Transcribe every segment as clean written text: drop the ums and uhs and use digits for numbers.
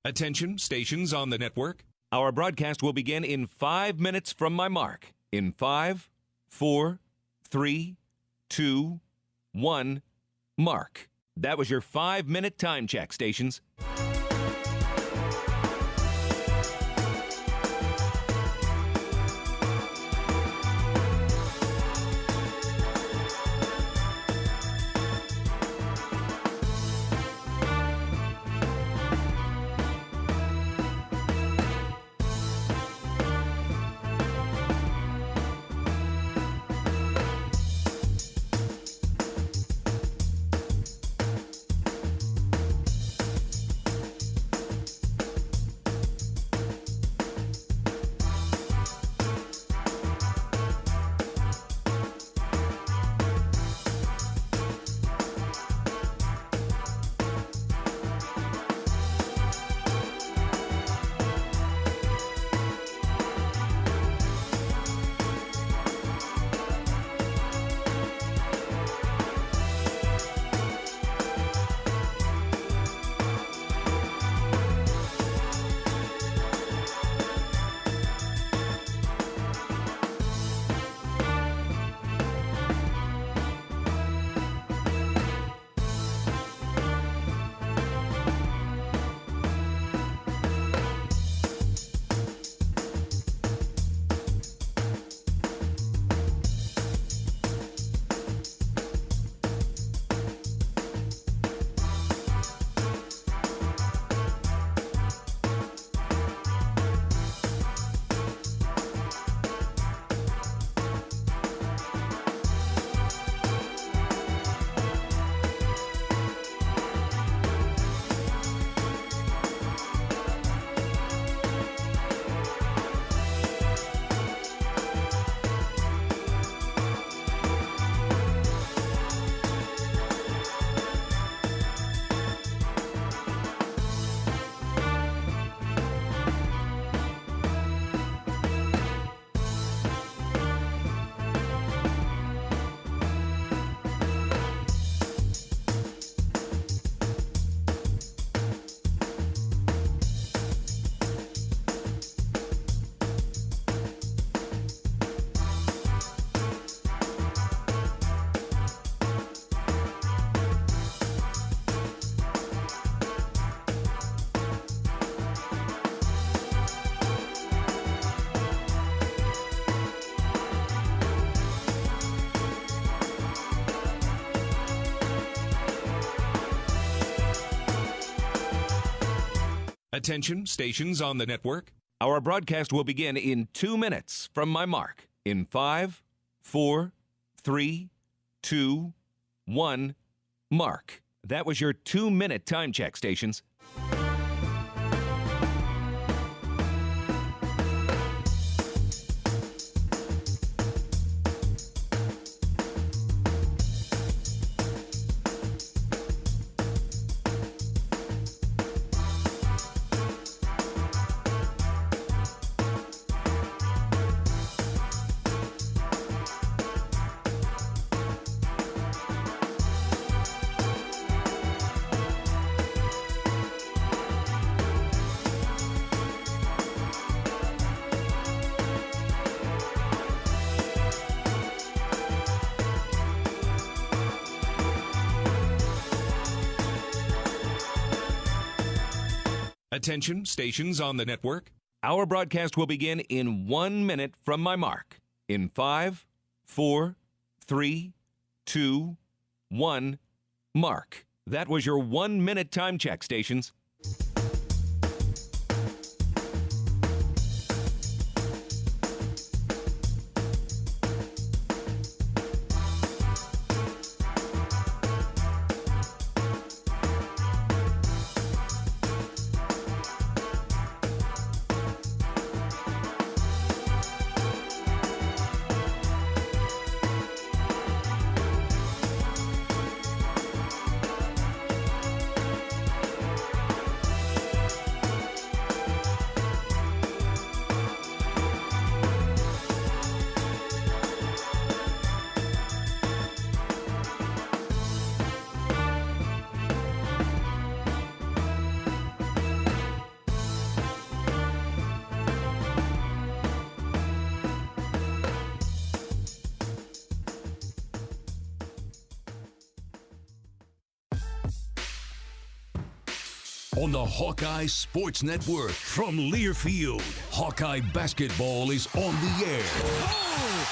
Attention, stations on the network. Our broadcast will begin in 5 minutes from my mark. In 5, 4, 3, 2, 1, mark. That was your 5-minute time check, stations. Attention, stations on the network. Our broadcast will begin in 2 minutes from my mark. In 5, 4, 3, 2, 1, mark. That was your 2-minute time check, stations. Attention, stations on the network. Our broadcast will begin in 1 minute from my mark. In 5, 4, 3, 2, 1, mark. That was your 1-minute time check, stations. on the Hawkeye Sports Network. From Learfield, Hawkeye basketball is on the air.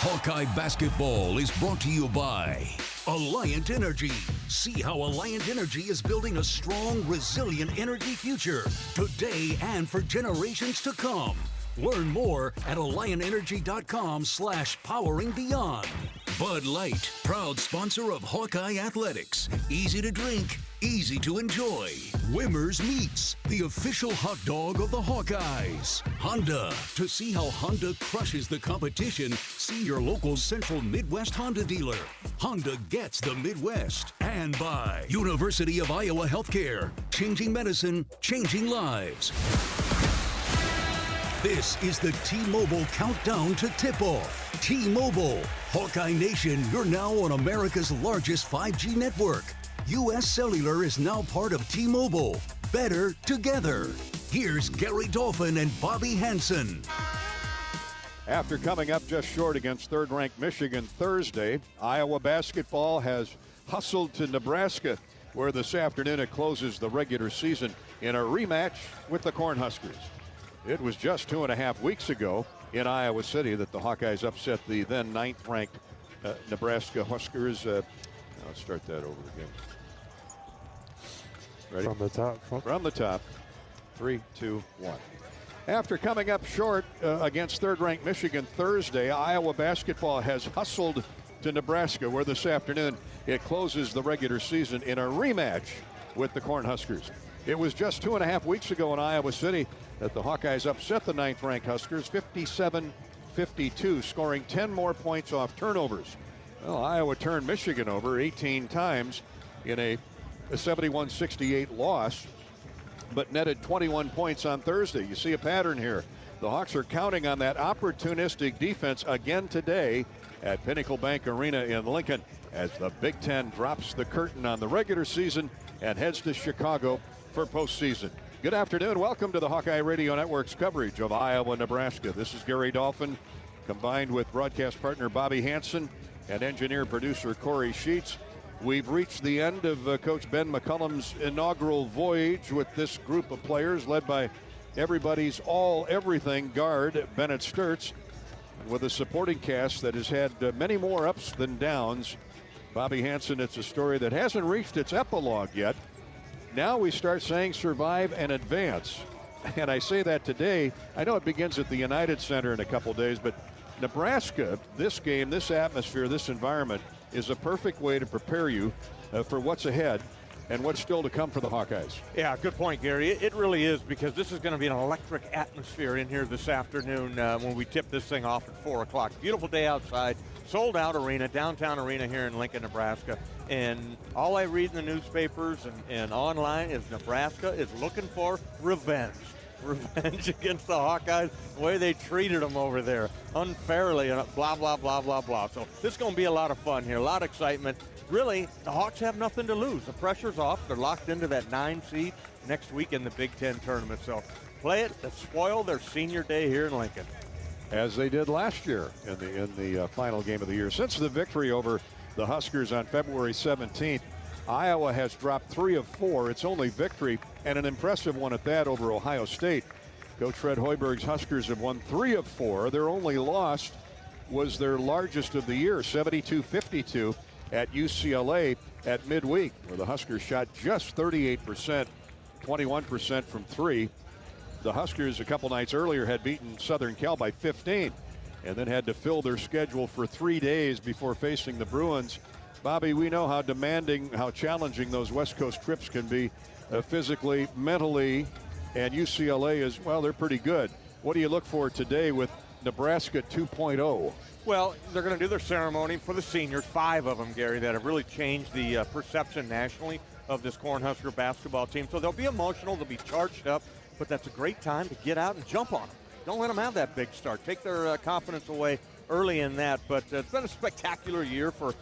Hawkeye basketball is brought to you by Alliant Energy. See how Alliant Energy is building a strong, resilient energy future today and for generations to come. Learn more at AlliantEnergy.com/poweringBeyond. Bud Light, proud sponsor of Hawkeye Athletics. Easy to drink, easy to enjoy. Wimmer's Meats, the official hot dog of the Hawkeyes. Honda, to see how Honda crushes the competition, see your local Central Midwest Honda dealer. Honda gets the Midwest. And by University of Iowa Healthcare, changing medicine, changing lives. This is the T-Mobile Countdown to Tip-Off. T-Mobile. Hawkeye Nation, you're now on America's largest 5G network. U.S. Cellular is now part of T-Mobile. Better together. Here's Gary Dolphin and Bobby Hansen. After coming up just short against third-ranked Michigan Thursday, Iowa basketball has hustled to Nebraska, where this afternoon it closes the regular season in a rematch with the Cornhuskers. It was just 2.5 weeks ago in Iowa City that the Hawkeyes upset the then 9th-ranked Nebraska Huskers. Let's start that over again. Ready? From the top. From the top. 3, 2, 1. After coming up short against third-ranked Michigan Thursday, Iowa basketball has hustled to Nebraska, where this afternoon it closes the regular season in a rematch with the Cornhuskers. It was just 2.5 weeks ago in Iowa City that the Hawkeyes upset the 9th-ranked Huskers 57-52, scoring 10 more points off turnovers. Well, Iowa turned Michigan over 18 times in a 71-68 loss, but netted 21 points on Thursday. You see a pattern here. The Hawks are counting on that opportunistic defense again today at Pinnacle Bank Arena in Lincoln as the Big Ten drops the curtain on the regular season and heads to Chicago for postseason. Good afternoon. Welcome to the Hawkeye Radio Network's coverage of Iowa, Nebraska. This is Gary Dolphin, combined with broadcast partner Bobby Hansen and engineer-producer Corey Sheets. We've reached the end of Coach Ben McCollum's inaugural voyage with this group of players led by everybody's all-everything guard, Bennett Sturtz, with a supporting cast that has had many more ups than downs. Bobby Hansen, it's a story that hasn't reached its epilogue yet. Now we start saying survive and advance. And I say that today. I know it begins at the United Center in a couple days, but Nebraska, this game, this atmosphere, this environment is a perfect way to prepare you for what's ahead and what's still to come for the Hawkeyes. Yeah, good point, Gary. It really is, because this is going to be an electric atmosphere in here this afternoon when we tip this thing off at 4 o'clock. Beautiful day outside, sold-out arena, downtown arena here in Lincoln, Nebraska. And all I read in the newspapers and online is Nebraska is looking for revenge. Revenge against the Hawkeyes, the way they treated them over there unfairly, and blah, blah, blah, blah, blah. So this is going to be a lot of fun here, a lot of excitement. Really, the Hawks have nothing to lose. The pressure's off. They're locked into that 9 seed next week in the Big Ten tournament. So play it to spoil their senior day here in Lincoln. As they did last year in the final game of the year. Since the victory over the Huskers on February 17th, Iowa has dropped 3 of 4. Its only victory, and an impressive one at that, over Ohio State. Coach Fred Hoiberg's Huskers have won 3 of 4. Their only loss was their largest of the year, 72-52 at UCLA at midweek, where the Huskers shot just 38%, 21% from 3. The Huskers a couple nights earlier had beaten Southern Cal by 15 and then had to fill their schedule for 3 days before facing the Bruins. Bobby, we know how demanding, how challenging those West Coast trips can be physically, mentally, and UCLA is, well, they're pretty good. What do you look for today with Nebraska 2.0? Well, they're going to do their ceremony for the seniors, 5 of them, Gary, that have really changed the perception nationally of this Cornhusker basketball team. So they'll be emotional, they'll be charged up, but that's a great time to get out and jump on them. Don't let them have that big start. Take their confidence away early in that. But it's been a spectacular year for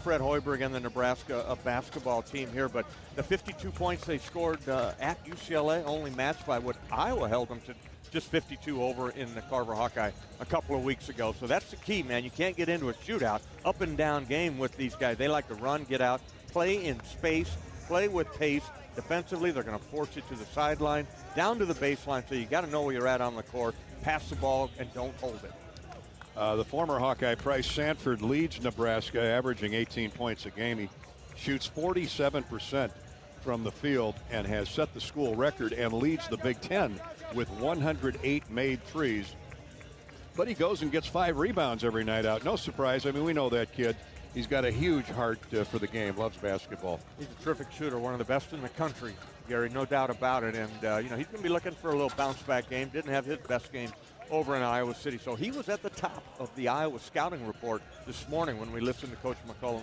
Fred Hoiberg and the Nebraska basketball team here. But the 52 points they scored at UCLA, only matched by what Iowa held them to, just 52 over in the Carver Hawkeye a couple of weeks ago. So that's the key, man. You can't get into a shootout, up and down game with these guys. They like to run, get out, play in space, play with pace, Defensively, they're going to force it to the sideline, down to the baseline, so you got to know where you're at on the court, pass the ball, and don't hold it. The former Hawkeye Price Sanford leads Nebraska, averaging 18 points a game. He shoots 47% from the field and has set the school record and leads the Big Ten with 108 made threes. But he goes and gets 5 rebounds every night out. No surprise. I mean, we know that kid. He's got a huge heart for the game, loves basketball. He's a terrific shooter, one of the best in the country, Gary, no doubt about it. And, he's going to be looking for a little bounce-back game. Didn't have his best game over in Iowa City. So he was at the top of the Iowa scouting report this morning when we listened to Coach McCollum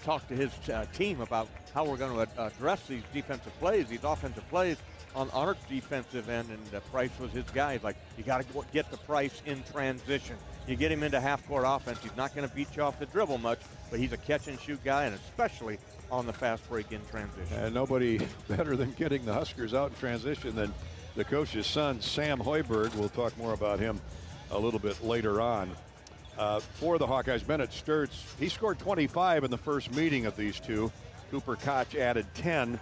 talk to his team about how we're going to address these defensive plays, these offensive plays on our defensive end, and Price was his guy. He's like, you got to get the Price in transition. You get him into half-court offense, he's not going to beat you off the dribble much, but he's a catch-and-shoot guy, and especially on the fast break in transition. And nobody better than getting the Huskers out in transition than the coach's son, Sam Hoiberg. We'll talk more about him a little bit later on. For the Hawkeyes, Bennett Sturtz, he scored 25 in the first meeting of these two. Cooper Koch added 10,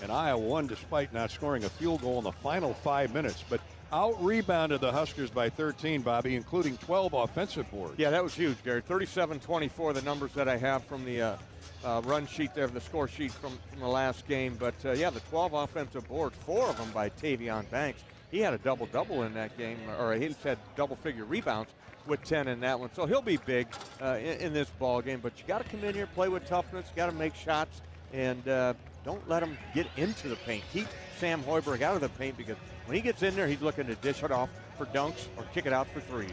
and Iowa won despite not scoring a field goal in the final 5 minutes. But out-rebounded the Huskers by 13, Bobby, including 12 offensive boards. Yeah, that was huge, Gary. 37-24, the numbers that I have from the run sheet there, the score sheet from the last game. But, the 12 offensive boards, 4 of them by Tavion Banks. He had a double-double in that game, or he had double-figure rebounds with 10 in that one. So he'll be big in this ball game. But you got to come in here, play with toughness, got to make shots, and don't let him get into the paint. Keep Sam Hoiberg out of the paint, because when he gets in there, he's looking to dish it off for dunks or kick it out for threes.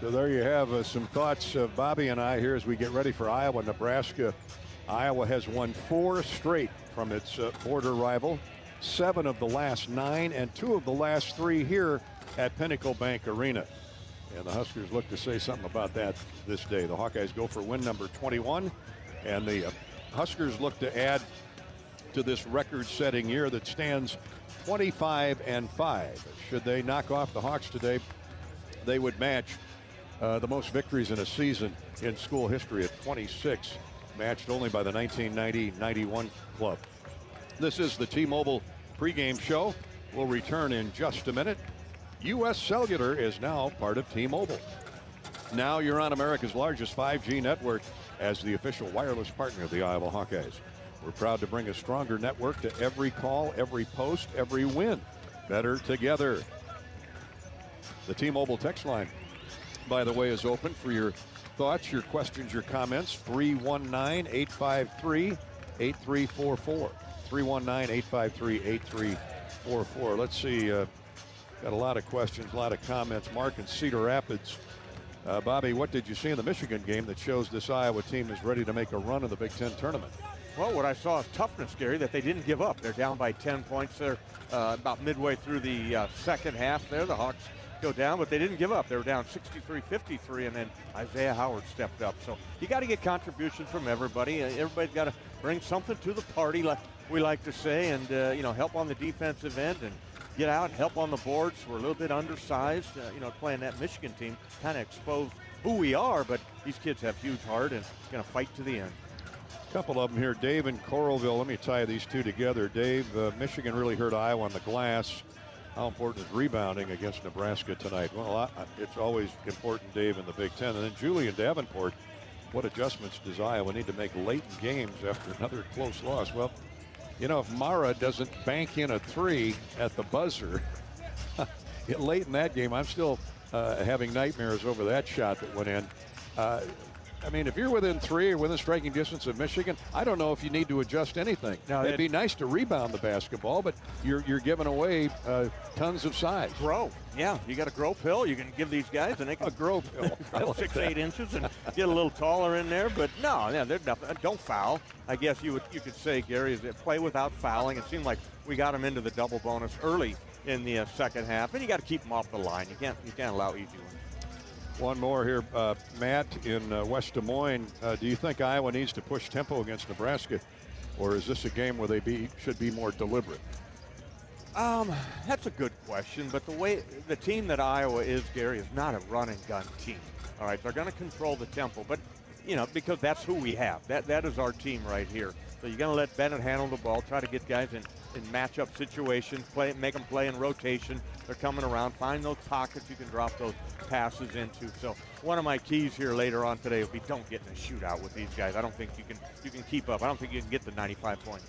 So there you have some thoughts of Bobby and I here as we get ready for Iowa, Nebraska. Iowa has won 4 straight from its border rival, 7 of the last 9, and 2 of the last 3 here at Pinnacle Bank Arena. And the Huskers look to say something about that this day. The Hawkeyes go for win number 21, and the Huskers look to add to this record-setting year that stands 25-5. Should they knock off the Hawks today, they would match the most victories in a season in school history at 26, matched only by the 1990-91 club. This is the T-Mobile pregame show. We'll return in just a minute. U.S. Cellular is now part of T-Mobile. Now you're on America's largest 5G network as the official wireless partner of the Iowa Hawkeyes. We're proud to bring a stronger network to every call, every post, every win. Better together. The T-Mobile text line, by the way, is open for your thoughts, your questions, your comments. 319-853-8344. 319-853-8344. Let's see. Got a lot of questions, a lot of comments. Mark in Cedar Rapids. Bobby, what did you see in the Michigan game that shows this Iowa team is ready to make a run in the Big Ten tournament? Well, what I saw is toughness, Gary, that they didn't give up. They're down by 10 points there about midway through the second half there. The Hawks go down, but they didn't give up. They were down 63-53, and then Isaiah Howard stepped up. So you got to get contributions from everybody. Everybody's got to bring something to the party, like we like to say, and help on the defensive end and get out, help on the boards. We're a little bit undersized, playing that Michigan team, kind of exposed who we are, but these kids have huge heart and going to fight to the end. A couple of them here. Dave in Coralville. Let me tie these two together. Dave, Michigan really hurt Iowa on the glass. How important is rebounding against Nebraska tonight? Well, it's always important, Dave, in the Big Ten. And then Julian Davenport, what adjustments does Iowa need to make late in games after another close loss? Well, if Mara doesn't bank in a 3 at the buzzer late in that game, I'm still having nightmares over that shot that went in. If you're within 3 or within striking distance of Michigan, I don't know if you need to adjust anything. No, it'd be nice to rebound the basketball, but you're giving away tons of size. Grow. Yeah, you got a grow pill. You can give these guys, and they can grow pill. 6-8 inches and get a little taller in there. But no, they're nothing. Don't foul. I guess you could say, Gary, is that play without fouling. It seemed like we got them into the double bonus early in the second half, and you got to keep them off the line. You can't allow easy ones. One more here, Matt in West Des Moines. Do you think Iowa needs to push tempo against Nebraska, or is this a game where they should be more deliberate? That's a good question, but the way the team that Iowa is, Gary, is not a run and gun team. All right, they're going to control the tempo, but because that's who we have. That is our team right here. So you're going to let Bennett handle the ball, try to get guys in matchup situations, make them play in rotation. They're coming around. Find those pockets you can drop those passes into. So one of my keys here later on today will be don't get in a shootout with these guys. I don't think you can keep up. I don't think you can get the 95 points.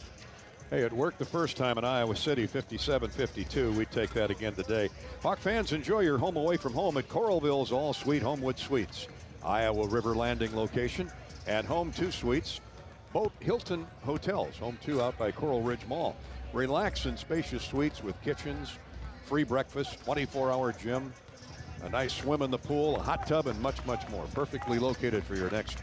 Hey, it worked the first time in Iowa City, 57-52. We take that again today. Hawk fans, enjoy your home away from home at Coralville's all-suite Homewood Suites, Iowa River Landing location, and Home 2 Suites, both Hilton Hotels. Home 2 out by Coral Ridge Mall. Relax in spacious suites with kitchens, free breakfast, 24-hour gym, a nice swim in the pool, a hot tub, and much, much more. Perfectly located for your next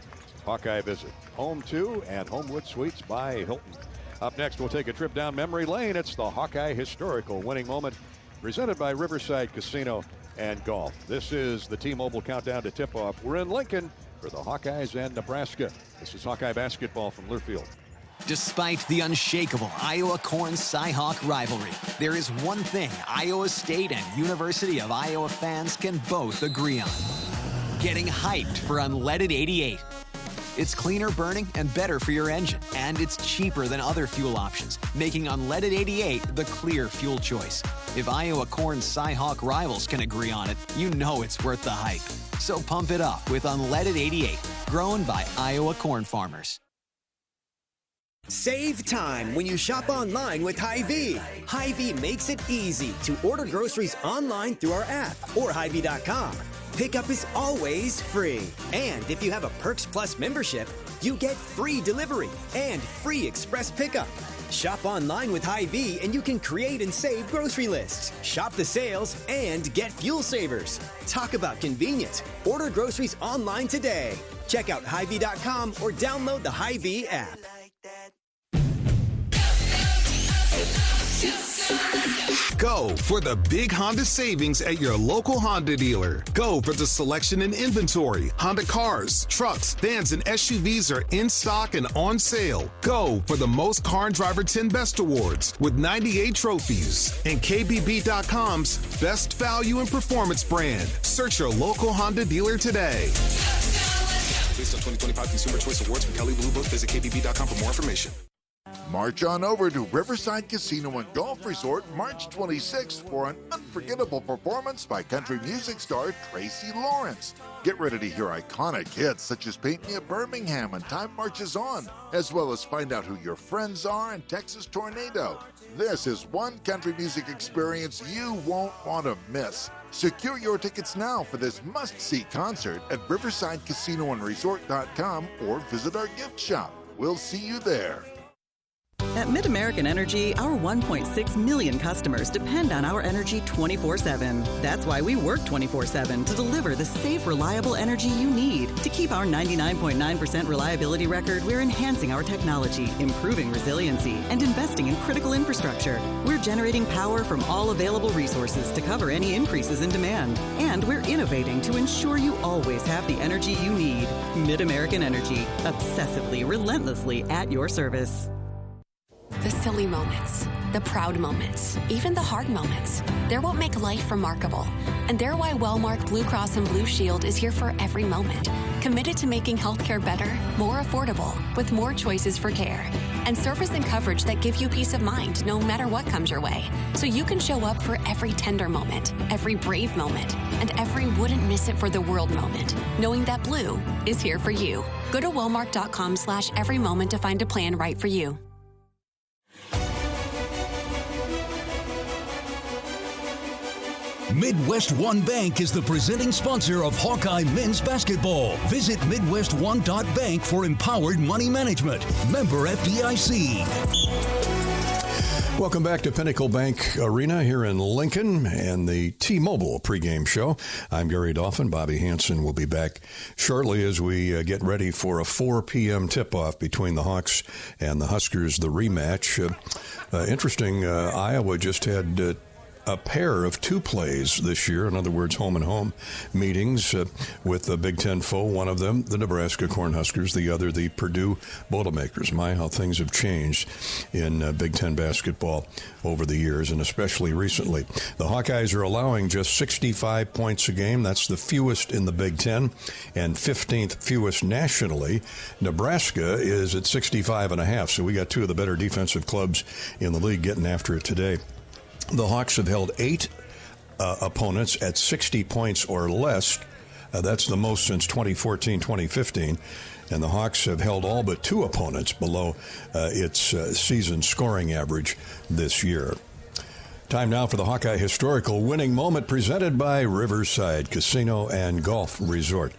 Hawkeye visit. Home 2 and Homewood Suites by Hilton. Up next, we'll take a trip down memory lane. It's the Hawkeye Historical Winning Moment, presented by Riverside Casino and Golf. This is the T-Mobile Countdown to Tip-Off. We're in Lincoln for the Hawkeyes and Nebraska. This is Hawkeye basketball from Learfield. Despite the unshakable Iowa-Corn-Cy-Hawk rivalry, there is one thing Iowa State and University of Iowa fans can both agree on: getting hyped for Unleaded 88. It's cleaner burning and better for your engine, and it's cheaper than other fuel options, making Unleaded 88 the clear fuel choice. If Iowa Corn-Cy-Hawk rivals can agree on it, you know it's worth the hype. So pump it up with Unleaded 88, grown by Iowa corn farmers. Save time when you shop online with Hy-Vee. Hy-Vee makes it easy to order groceries online through our app or Hy-Vee.com. Pickup is always free. And if you have a Perks Plus membership, you get free delivery and free express pickup. Shop online with Hy-Vee and you can create and save grocery lists, shop the sales, and get fuel savers. Talk about convenience. Order groceries online today. Check out Hy-Vee.com or download the Hy-Vee app. Go for the big Honda savings at your local Honda dealer. Go for the selection and inventory. Honda cars, trucks, vans, and SUVs are in stock and on sale. Go for the most Car and Driver 10 Best Awards with 98 trophies. And KBB.com's Best Value and Performance brand. Search your local Honda dealer today. Based on 2025 Consumer Choice Awards from Kelley Blue Book, visit KBB.com for more information. March on over to Riverside Casino and Golf Resort March 26th for an unforgettable performance by country music star Tracy Lawrence. Get ready to hear iconic hits such as Paint Me a Birmingham and Time Marches On, as well as find out who your friends are and Texas Tornado. This is one country music experience you won't want to miss. Secure your tickets now for this must-see concert at riversidecasinoandresort.com or visit our gift shop. We'll see you there. At MidAmerican Energy, our 1.6 million customers depend on our energy 24/7. That's why we work 24/7 to deliver the safe, reliable energy you need. To keep our 99.9% reliability record, we're enhancing our technology, improving resiliency, and investing in critical infrastructure. We're generating power from all available resources to cover any increases in demand. And we're innovating to ensure you always have the energy you need. MidAmerican Energy, obsessively, relentlessly at your service. The silly moments, the proud moments, even the hard moments. They're what make life remarkable. And they're why Wellmark Blue Cross and Blue Shield is here for every moment. Committed to making healthcare better, more affordable, with more choices for care. And service and coverage that give you peace of mind no matter what comes your way. So you can show up for every tender moment, every brave moment, and every wouldn't miss it for the world moment, knowing that Blue is here for you. Go to Wellmark.com/every moment to find a plan right for you. Midwest One Bank is the presenting sponsor of Hawkeye men's basketball. Visit MidwestOne.bank for empowered money management. Member FDIC. Welcome back to Pinnacle Bank Arena here in Lincoln and the T-Mobile pregame show. I'm Gary Dolphin. Bobby Hansen will be back shortly as we get ready for a 4 p.m. tip-off between the Hawks and the Huskers, the rematch. Interesting, Iowa just had a pair of 2 plays this year. In other words, home and home meetings with the Big Ten foe. One of them, the Nebraska Cornhuskers. The other, the Purdue Boilermakers. My, how things have changed in Big Ten basketball over the years, and especially recently. The Hawkeyes are allowing just 65 points a game. That's the fewest in the Big Ten and 15th fewest nationally. Nebraska is at 65.5, so we got 2 of the better defensive clubs in the league getting after it today. The Hawks have held 8 opponents at 60 points or less. That's the most since 2014-2015. And the Hawks have held all but 2 opponents below its season scoring average this year. Time now for the Hawkeye Historical Winning Moment presented by Riverside Casino and Golf Resort.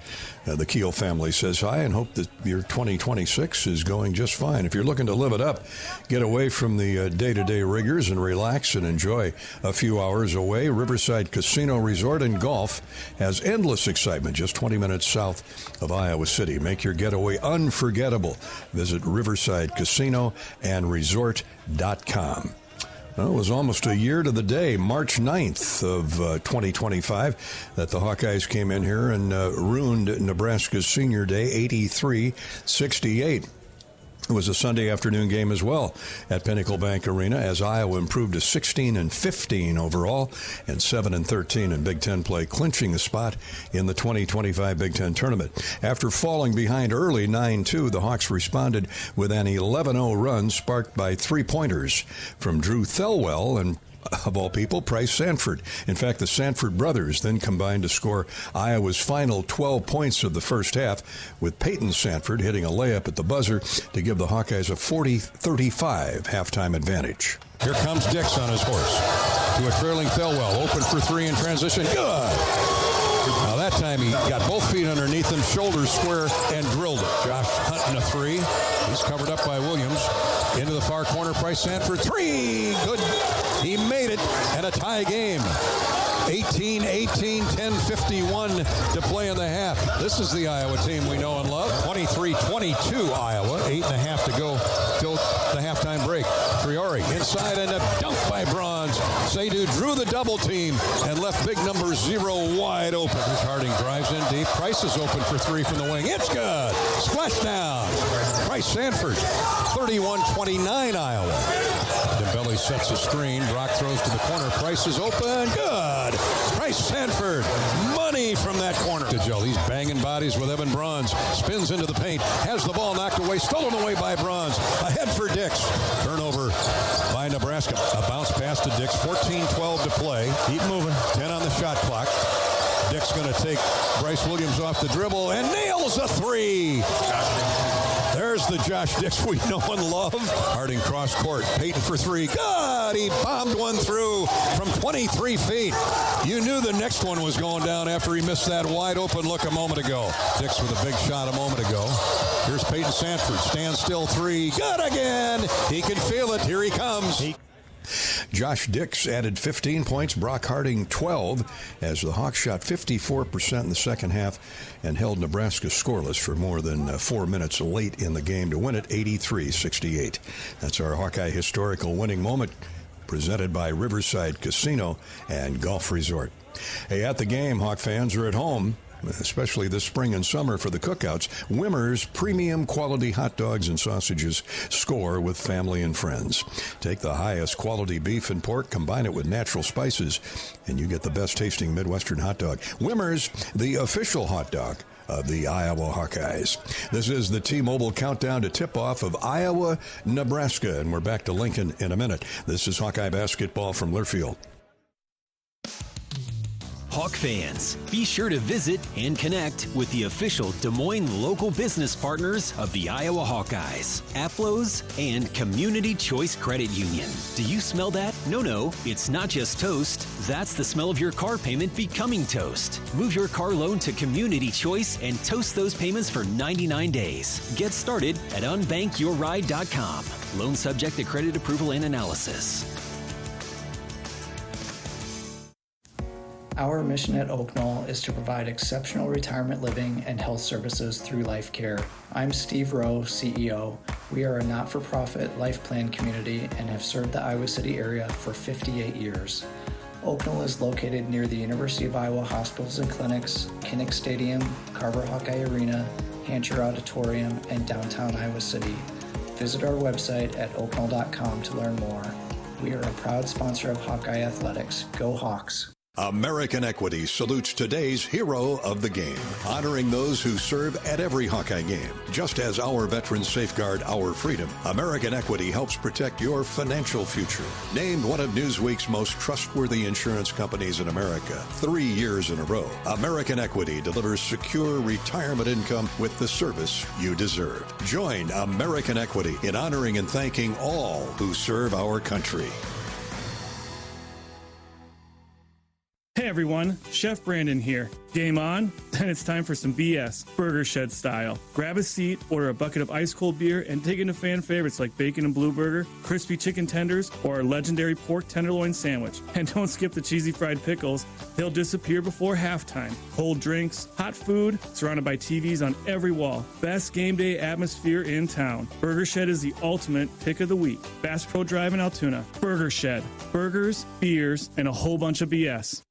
The Keel family says hi and hope that your 2026 is going just fine. If you're looking to live it up, get away from the day-to-day rigors and relax and enjoy a few hours away. Riverside Casino Resort and Golf has endless excitement just 20 minutes south of Iowa City. Make your getaway unforgettable. Visit riversideCasinoandresort.com. Well, it was almost a year to the day, March 9th of 2025, that the Hawkeyes came in here and ruined Nebraska's senior day, 83-68. It was a Sunday afternoon game as well at Pinnacle Bank Arena as Iowa improved to 16-15 overall and 7-13 in Big Ten play, clinching a spot in the 2025 Big Ten tournament. After falling behind early 9-2, the Hawks responded with an 11-0 run sparked by 3-pointers from Drew Thelwell and, of all people, Price Sanford. In fact, the Sanford brothers then combined to score Iowa's final 12 points of the first half, with Peyton Sanford hitting a layup at the buzzer to give the Hawkeyes a 40-35 halftime advantage. Here comes Dix on his horse to a trailing Thelwell, open for 3 in transition. Good! Now that time he got both feet underneath him, shoulders square, and drilled it. Josh hunting a 3. He's covered up by Williams. Into the far corner, Price Sanford, 3! Good. He made it, and a tie game. 18-18, 10:51 to play in the half. This is the Iowa team we know and love. 23-22 Iowa, 8.5 to go till the halftime break. Triori inside and a dunk by Bronze. Seydoux drew the double team and left big number 0 wide open. As Harding drives in deep. Price is open for 3 from the wing. It's good. Splash down. Price Sanford, 31-29 Iowa. Dembele sets a screen. Brock throws to the corner. Price is open. Good. Price Sanford. Money from that corner. He's banging bodies with Evan Bronze. Spins into the paint. Has the ball knocked away. Stolen away by Bronze. Ahead for Dix. Turnover by Nebraska. A bounce pass to Dix. 14-12 to play. Keep moving. 10 on the shot clock. Dix going to take Bryce Williams off the dribble and nails a 3. There's the Josh Dix we know and love. Harding cross court. Peyton for 3. Good! He bombed one through from 23 feet. You knew the next one was going down after he missed that wide open look a moment ago. Dix with a big shot a moment ago. Here's Peyton Sanford. Stand still 3. Good again! He can feel it. Here he comes. Josh Dix added 15 points, Brock Harding 12, as the Hawks shot 54% in the second half and held Nebraska scoreless for more than 4 minutes late in the game to win it 83-68. That's our Hawkeye Historical Winning Moment, presented by Riverside Casino and Golf Resort. Hey, at the game, Hawk fans are at home, especially this spring and summer for the cookouts. Wimmer's premium quality hot dogs and sausages score with family and friends. Take the highest quality beef and pork, combine it with natural spices, and you get the best tasting Midwestern hot dog. Wimmer's, the official hot dog of the Iowa Hawkeyes. This is the T-Mobile countdown to tip-off of Iowa, Nebraska, and we're back to Lincoln in a minute. This is Hawkeye basketball from Learfield. Hawk fans, be sure to visit and connect with the official Des Moines local business partners of the Iowa Hawkeyes, Aplos, and Community Choice Credit Union. Do you smell that? No, it's not just toast. That's the smell of your car payment becoming toast. Move your car loan to Community Choice and toast those payments for 99 days. Get started at unbankyourride.com. Loan subject to credit approval and analysis. Our mission at Oak Knoll is to provide exceptional retirement living and health services through Life Care. I'm Steve Rowe, CEO. We are a not-for-profit life plan community and have served the Iowa City area for 58 years. Oaknall is located near the University of Iowa hospitals and clinics, Kinnick Stadium, Carver Hawkeye Arena, Hancher Auditorium, and downtown Iowa City. Visit our website at oaknall.com to learn more. We are a proud sponsor of Hawkeye Athletics. Go Hawks! American Equity salutes today's hero of the game, honoring those who serve at every Hawkeye game. Just as our veterans safeguard our freedom, American Equity helps protect your financial future. Named one of Newsweek's most trustworthy insurance companies in America 3 years in a row, American Equity delivers secure retirement income with the service you deserve. Join American Equity in honoring and thanking all who serve our country. Hey everyone, Chef Brandon here. Game on? Then it's time for some BS, Burger Shed style. Grab a seat, order a bucket of ice cold beer, and dig into fan favorites like bacon and blue burger, crispy chicken tenders, or our legendary pork tenderloin sandwich. And don't skip the cheesy fried pickles. They'll disappear before halftime. Cold drinks, hot food, surrounded by TVs on every wall. Best game day atmosphere in town. Burger Shed is the ultimate pick of the week. Bass Pro Drive in Altoona. Burger Shed. Burgers, beers, and a whole bunch of BS.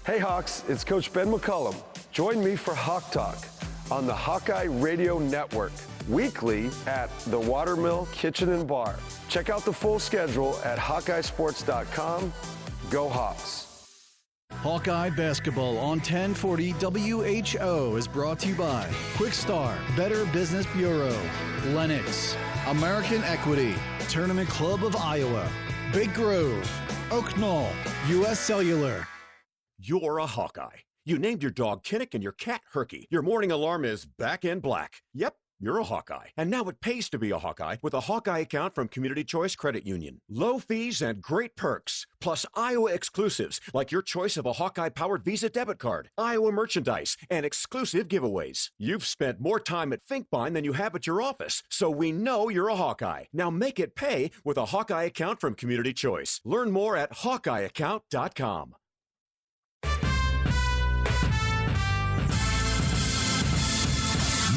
Hey Hawks, it's Coach Ben McCollum. Join me for Hawk Talk on the Hawkeye Radio Network, weekly at the Watermill Kitchen and Bar. Check out the full schedule at HawkeyeSports.com. Go Hawks! Hawkeye Basketball on 1040 WHO is brought to you by Quickstar, Better Business Bureau, Lennox, American Equity, Tournament Club of Iowa, Big Grove, Oaknall, U.S. Cellular. You're a Hawkeye. You named your dog Kinnick and your cat Herky. Your morning alarm is back in black. Yep, you're a Hawkeye. And now it pays to be a Hawkeye with a Hawkeye account from Community Choice Credit Union. Low fees and great perks, plus Iowa exclusives like your choice of a Hawkeye-powered Visa debit card, Iowa merchandise, and exclusive giveaways. You've spent more time at Finkbine than you have at your office, so we know you're a Hawkeye. Now make it pay with a Hawkeye account from Community Choice. Learn more at HawkeyeAccount.com.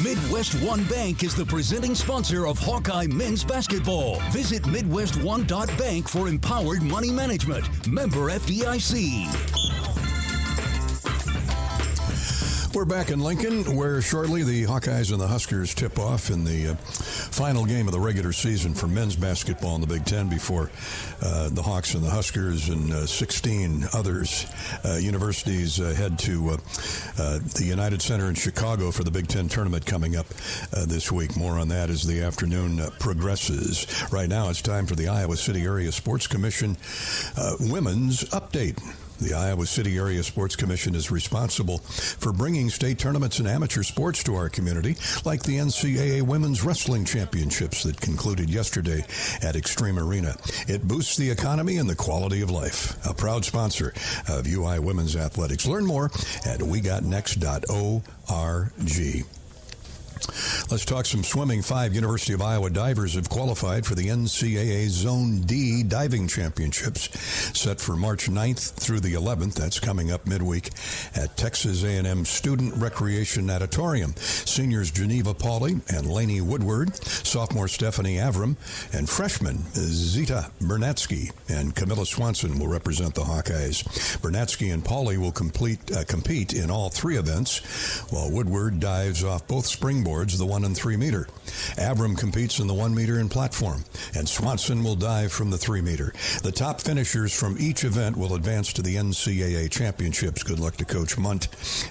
Midwest One Bank is the presenting sponsor of Hawkeye men's basketball. Visit MidwestOne.bank for empowered money management. Member FDIC. We're back in Lincoln, where shortly the Hawkeyes and the Huskers tip off in the final game of the regular season for men's basketball in the Big Ten before the Hawks and the Huskers and 16 others universities head to the United Center in Chicago for the Big Ten tournament coming up this week. More on that as the afternoon progresses. Right now it's time for the Iowa City Area Sports Commission Women's Update. The Iowa City Area Sports Commission is responsible for bringing state tournaments and amateur sports to our community, like the NCAA Women's Wrestling Championships that concluded yesterday at Extreme Arena. It boosts the economy and the quality of life. A proud sponsor of UI Women's Athletics. Learn more at wegotnext.org. Let's talk some swimming. 5 University of Iowa divers have qualified for the NCAA Zone D Diving Championships set for March 9th through the 11th. That's coming up midweek at Texas A&M Student Recreation Natatorium. Seniors Geneva Pauley and Lainey Woodward, sophomore Stephanie Avram, and freshman Zita Bernatsky and Camilla Swanson will represent the Hawkeyes. Bernatsky and Pauley will compete in all 3 events, while Woodward dives off both springboards, the 1 and 3 meter. Avram competes in the 1 meter and platform, and Swanson will dive from the 3 meter. The top finishers from each event will advance to the NCAA championships. Good luck to Coach Munt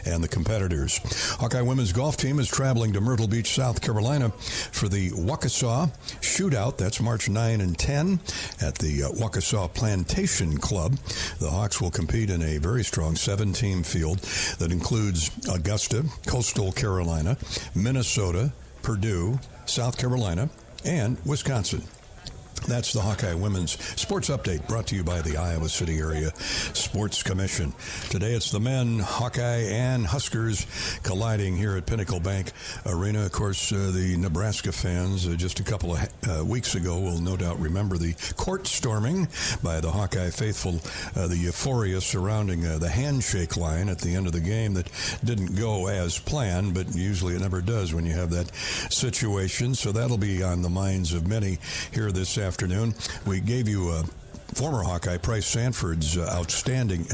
and the competitors. Hawkeye women's golf team is traveling to Myrtle Beach, South Carolina for the Waukesha Shootout. That's March 9 and 10 at the Waukesha Plantation Club. The Hawks will compete in a very strong 7-team field that includes Augusta, Coastal Carolina, Minnesota, Purdue, South Carolina, and Wisconsin. That's the Hawkeye Women's Sports Update, brought to you by the Iowa City Area Sports Commission. Today it's the men, Hawkeye and Huskers, colliding here at Pinnacle Bank Arena. Of course, the Nebraska fans just a couple of weeks ago will no doubt remember the court storming by the Hawkeye faithful, the euphoria surrounding the handshake line at the end of the game that didn't go as planned, but usually it never does when you have that situation. So that'll be on the minds of many here this afternoon. We gave you former Hawkeye Price Sanford's outstanding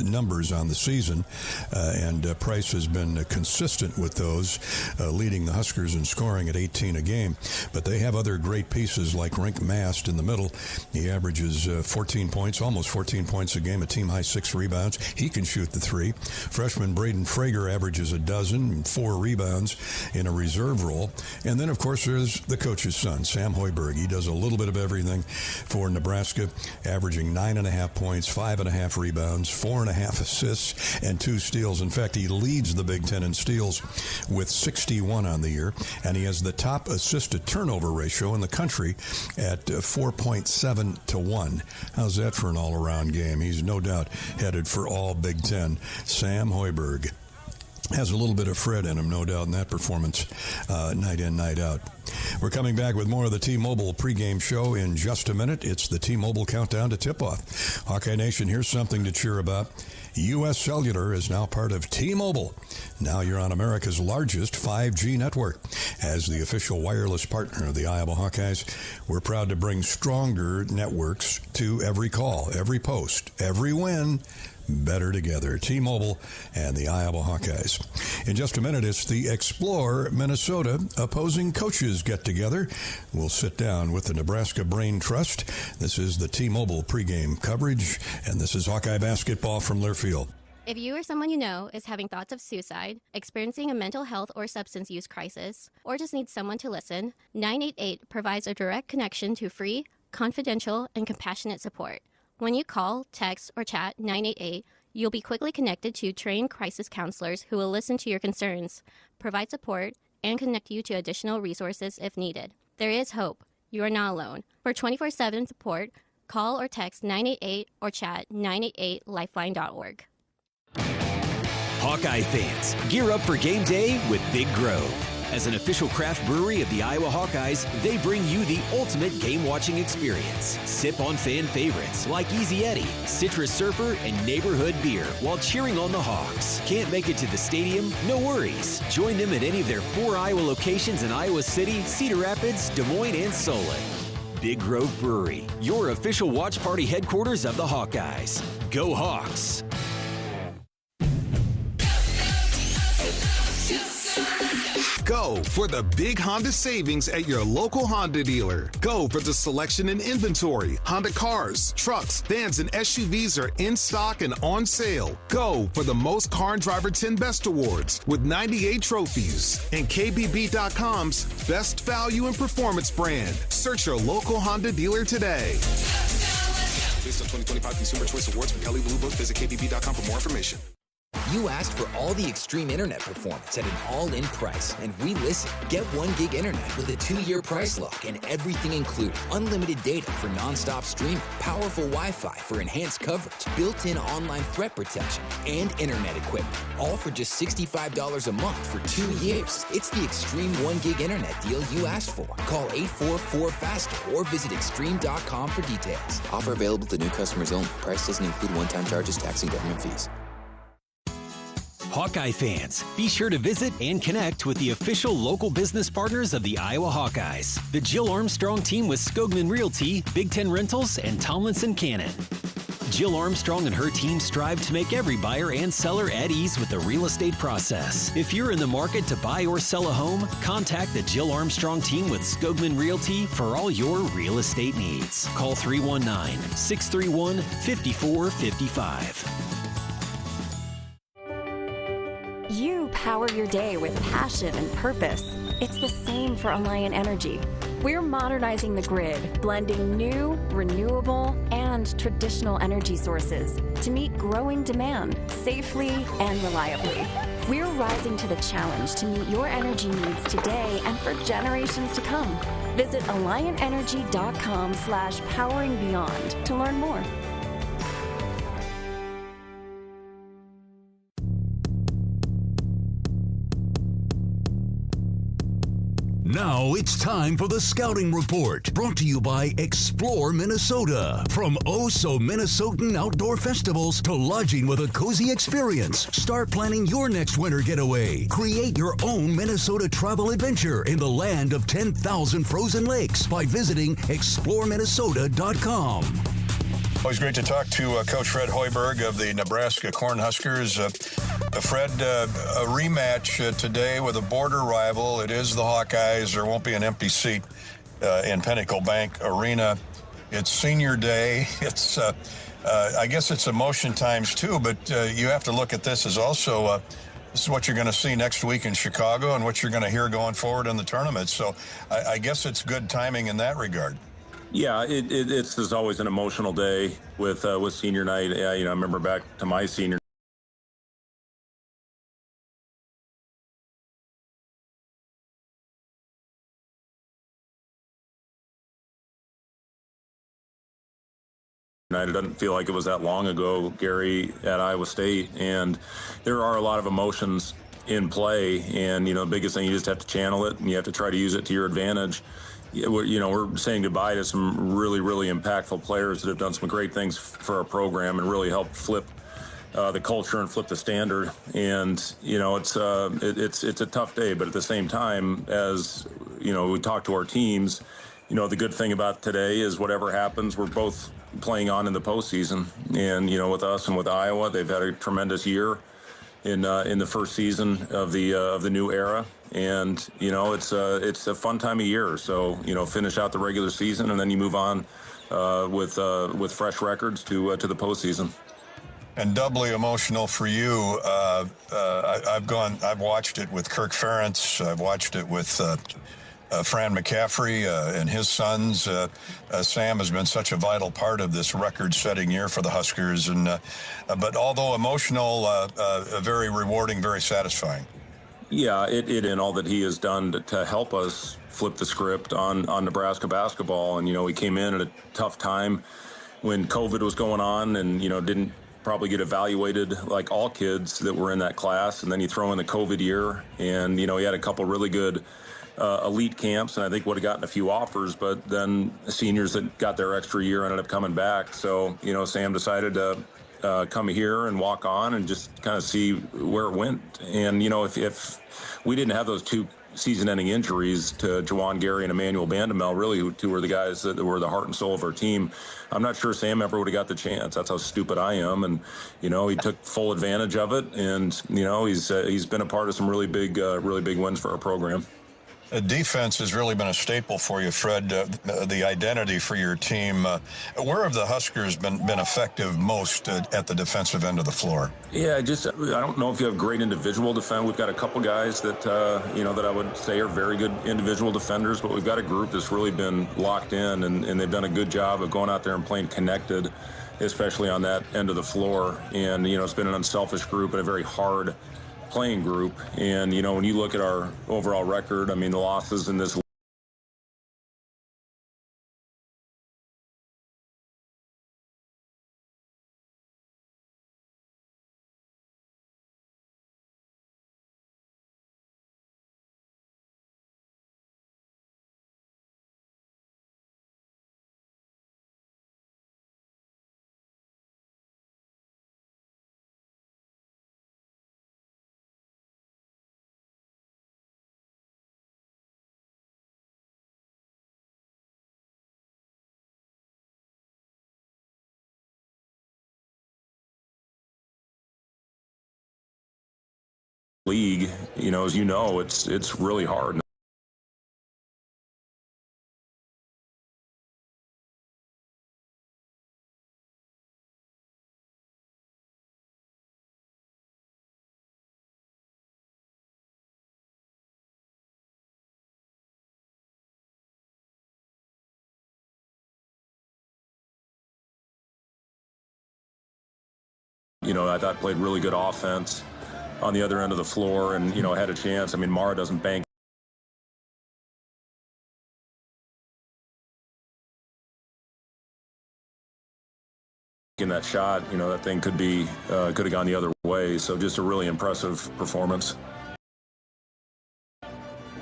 numbers on the season, and Price has been consistent with those, leading the Huskers in scoring at 18 a game. But they have other great pieces like Rink Mast in the middle. He averages 14 points, almost 14 points a game, a team-high 6 rebounds. He can shoot the three. Freshman Braden Frager averages a dozen and 4 rebounds in a reserve role. And then, of course, there's the coach's son, Sam Hoiberg. He does a little bit of everything for Nebraska, averaging 9.5 points, 5.5 rebounds, 4.5 assists, and 2 steals. In fact, he leads the Big Ten in steals with 61 on the year, and he has the top assist-to-turnover ratio in the country at 4.7 to 1. How's that for an all-around game? He's no doubt headed for all Big Ten. Sam Hoiberg has a little bit of Fred in him, no doubt, in that performance, night in, night out. We're coming back with more of the T-Mobile pregame show in just a minute. It's the T-Mobile countdown to tip-off. Hawkeye Nation, here's something to cheer about. U.S. Cellular is now part of T-Mobile. Now you're on America's largest 5G network. As the official wireless partner of the Iowa Hawkeyes, we're proud to bring stronger networks to every call, every post, every win. Better together. T-Mobile and the Iowa Hawkeyes. In just a minute, it's the Explore Minnesota opposing coaches get-together. We'll sit down with the Nebraska Brain Trust. This is the T-Mobile pregame coverage, and this is Hawkeye basketball from Learfield. If you or someone you know is having thoughts of suicide, experiencing a mental health or substance use crisis, or just needs someone to listen, 988 provides a direct connection to free, confidential, and compassionate support. When you call, text, or chat 988, you'll be quickly connected to trained crisis counselors who will listen to your concerns, provide support, and connect you to additional resources if needed. There is hope. You are not alone. For 24/7 support, call or text 988 or chat 988lifeline.org. Hawkeye fans, gear up for game day with Big Grove. As an official craft brewery of the Iowa Hawkeyes, they bring you the ultimate game-watching experience. Sip on fan favorites like Easy Eddie, Citrus Surfer, and Neighborhood Beer while cheering on the Hawks. Can't make it to the stadium? No worries. Join them at any of their 4 Iowa locations in Iowa City, Cedar Rapids, Des Moines, and Solon. Big Grove Brewery, your official watch party headquarters of the Hawkeyes. Go Hawks! Go for the big Honda savings at your local Honda dealer. Go for the selection and inventory. Honda cars, trucks, vans, and SUVs are in stock and on sale. Go for the most Car and Driver 10 Best Awards with 98 trophies. And KBB.com's Best Value and Performance brand. Search your local Honda dealer today. Based on 2025 Consumer Choice Awards from Kelley Blue Book, visit KBB.com for more information. You asked for all the extreme internet performance at an all-in price, and we listened. Get 1 gig internet with a 2-year price lock and everything included. Unlimited data for non-stop streaming, powerful Wi-Fi for enhanced coverage, built-in online threat protection, and internet equipment. All for just $65 a month for 2 years. It's the extreme 1 gig internet deal you asked for. Call 844-FASTER or visit extreme.com for details. Offer available to new customers only. Price doesn't include one-time charges, tax, and government fees. Hawkeye fans, be sure to visit and connect with the official local business partners of the Iowa Hawkeyes. The Jill Armstrong team with Skogman Realty, Big Ten Rentals, and Tomlinson Cannon. Jill Armstrong and her team strive to make every buyer and seller at ease with the real estate process. If you're in the market to buy or sell a home, contact the Jill Armstrong team with Skogman Realty for all your real estate needs. Call 319-631-5455. You power your day with passion and purpose. It's the same for Alliant Energy. We're modernizing the grid, blending new, renewable, and traditional energy sources to meet growing demand safely and reliably. We're rising to the challenge to meet your energy needs today and for generations to come. Visit AlliantEnergy.com/poweringbeyond to learn more. Now it's time for the Scouting Report, brought to you by Explore Minnesota. From oh-so Minnesotan outdoor festivals to lodging with a cozy experience, start planning your next winter getaway. Create your own Minnesota travel adventure in the land of 10,000 frozen lakes by visiting exploreminnesota.com. Always great to talk to Coach Fred Hoiberg of the Nebraska Cornhuskers. Fred, a rematch today with a border rival. It is the Hawkeyes. There won't be an empty seat in Pinnacle Bank Arena. It's senior day. It's, I guess it's emotion times two, but you have to look at this as also this is what you're going to see next week in Chicago and what you're going to hear going forward in the tournament. So I guess it's good timing in that regard. Yeah, it's always an emotional day with senior night. Yeah, I remember back to my senior night. It doesn't feel like it was that long ago, Gary, at Iowa State, and there are a lot of emotions in play. And the biggest thing, you just have to channel it, and you have to try to use it to your advantage. We're saying goodbye to some really, really impactful players that have done some great things for our program and really helped flip the culture and flip the standard. And it's a tough day, but at the same time, as we talk to our teams, the good thing about today is whatever happens, we're both playing on in the postseason. And with us and with Iowa, they've had a tremendous year in the first season of the new era. And it's a fun time of year. So finish out the regular season, and then you move on with fresh records to the postseason. And doubly emotional for you. I've watched it with Kirk Ferentz. I've watched it with Fran McCaffrey and his sons. Sam has been such a vital part of this record-setting year for the Huskers. And but although emotional, very rewarding, very satisfying. Yeah, it and all that he has done to help us flip the script on Nebraska basketball. And, we came in at a tough time when COVID was going on and, didn't probably get evaluated like all kids that were in that class. And then you throw in the COVID year and, he had a couple really good elite camps, and I think would have gotten a few offers, but then seniors that got their extra year ended up coming back. So, Sam decided to come here and walk on and just kind of see where it went. And, if we didn't have those two season-ending injuries to Juwan Gary and Emmanuel Bandamel, really, who two were the guys that were the heart and soul of our team, I'm not sure Sam ever would have got the chance. That's how stupid I am. And, he took full advantage of it. And, he's been a part of some really big wins for our program. Defense has really been a staple for you, Fred, the identity for your team. Where have the Huskers been effective most at the defensive end of the floor? Yeah, I don't know if you have great individual defense. We've got a couple guys that, that I would say are very good individual defenders, but we've got a group that's really been locked in, and they've done a good job of going out there and playing connected, especially on that end of the floor. And, it's been an unselfish group and a very hard playing group. And when you look at our overall record, the losses in this league, as it's really hard. I thought played really good offense on the other end of the floor and, had a chance. Mara doesn't bank in that shot. That thing could have gone the other way. So just a really impressive performance.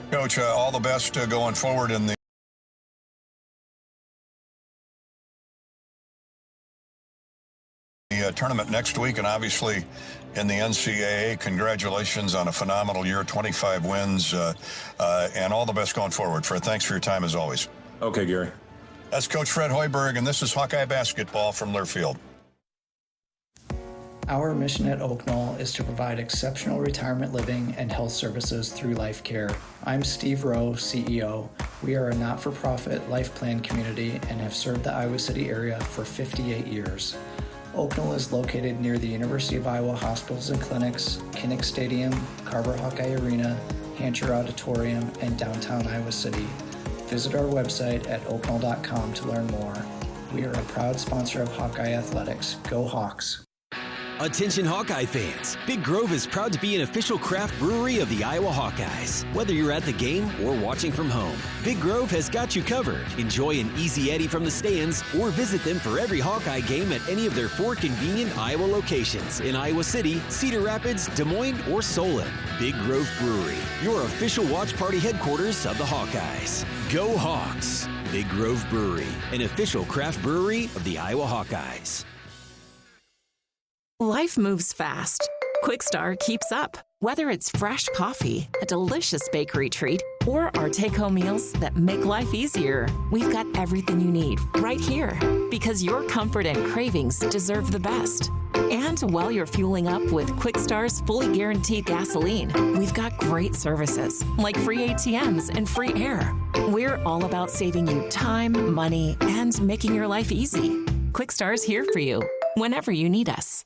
Coach, all the best going forward in the tournament next week, and obviously in the NCAA. Congratulations on a phenomenal year, 25 wins, and all the best going forward. Fred, thanks for your time as always. Okay, Gary. That's Coach Fred Hoiberg, and this is Hawkeye basketball from Learfield. Our mission at Oak Knoll is to provide exceptional retirement living and health services through life care. I'm Steve Rowe, CEO. We are a not-for-profit life plan community and have served the Iowa City area for 58 years. Oak Knoll is located near the University of Iowa hospitals and clinics, Kinnick Stadium, Carver Hawkeye Arena, Hancher Auditorium, and downtown Iowa City. Visit our website at oakknoll.com to learn more. We are a proud sponsor of Hawkeye Athletics. Go Hawks! Attention Hawkeye fans, Big Grove is proud to be an official craft brewery of the Iowa Hawkeyes. Whether you're at the game or watching from home, Big Grove has got you covered. Enjoy an easy Eddie from the stands or visit them for every Hawkeye game at any of their 4 convenient Iowa locations in Iowa City, Cedar Rapids, Des Moines, or Solon. Big Grove Brewery, your official watch party headquarters of the Hawkeyes. Go Hawks! Big Grove Brewery, an official craft brewery of the Iowa Hawkeyes. Life moves fast. Quickstar keeps up. Whether it's fresh coffee, a delicious bakery treat, or our take-home meals that make life easier, we've got everything you need right here. Because your comfort and cravings deserve the best. And while you're fueling up with Quickstar's fully guaranteed gasoline, we've got great services like free ATMs and free air. We're all about saving you time, money, and making your life easy. Quickstar's here for you whenever you need us.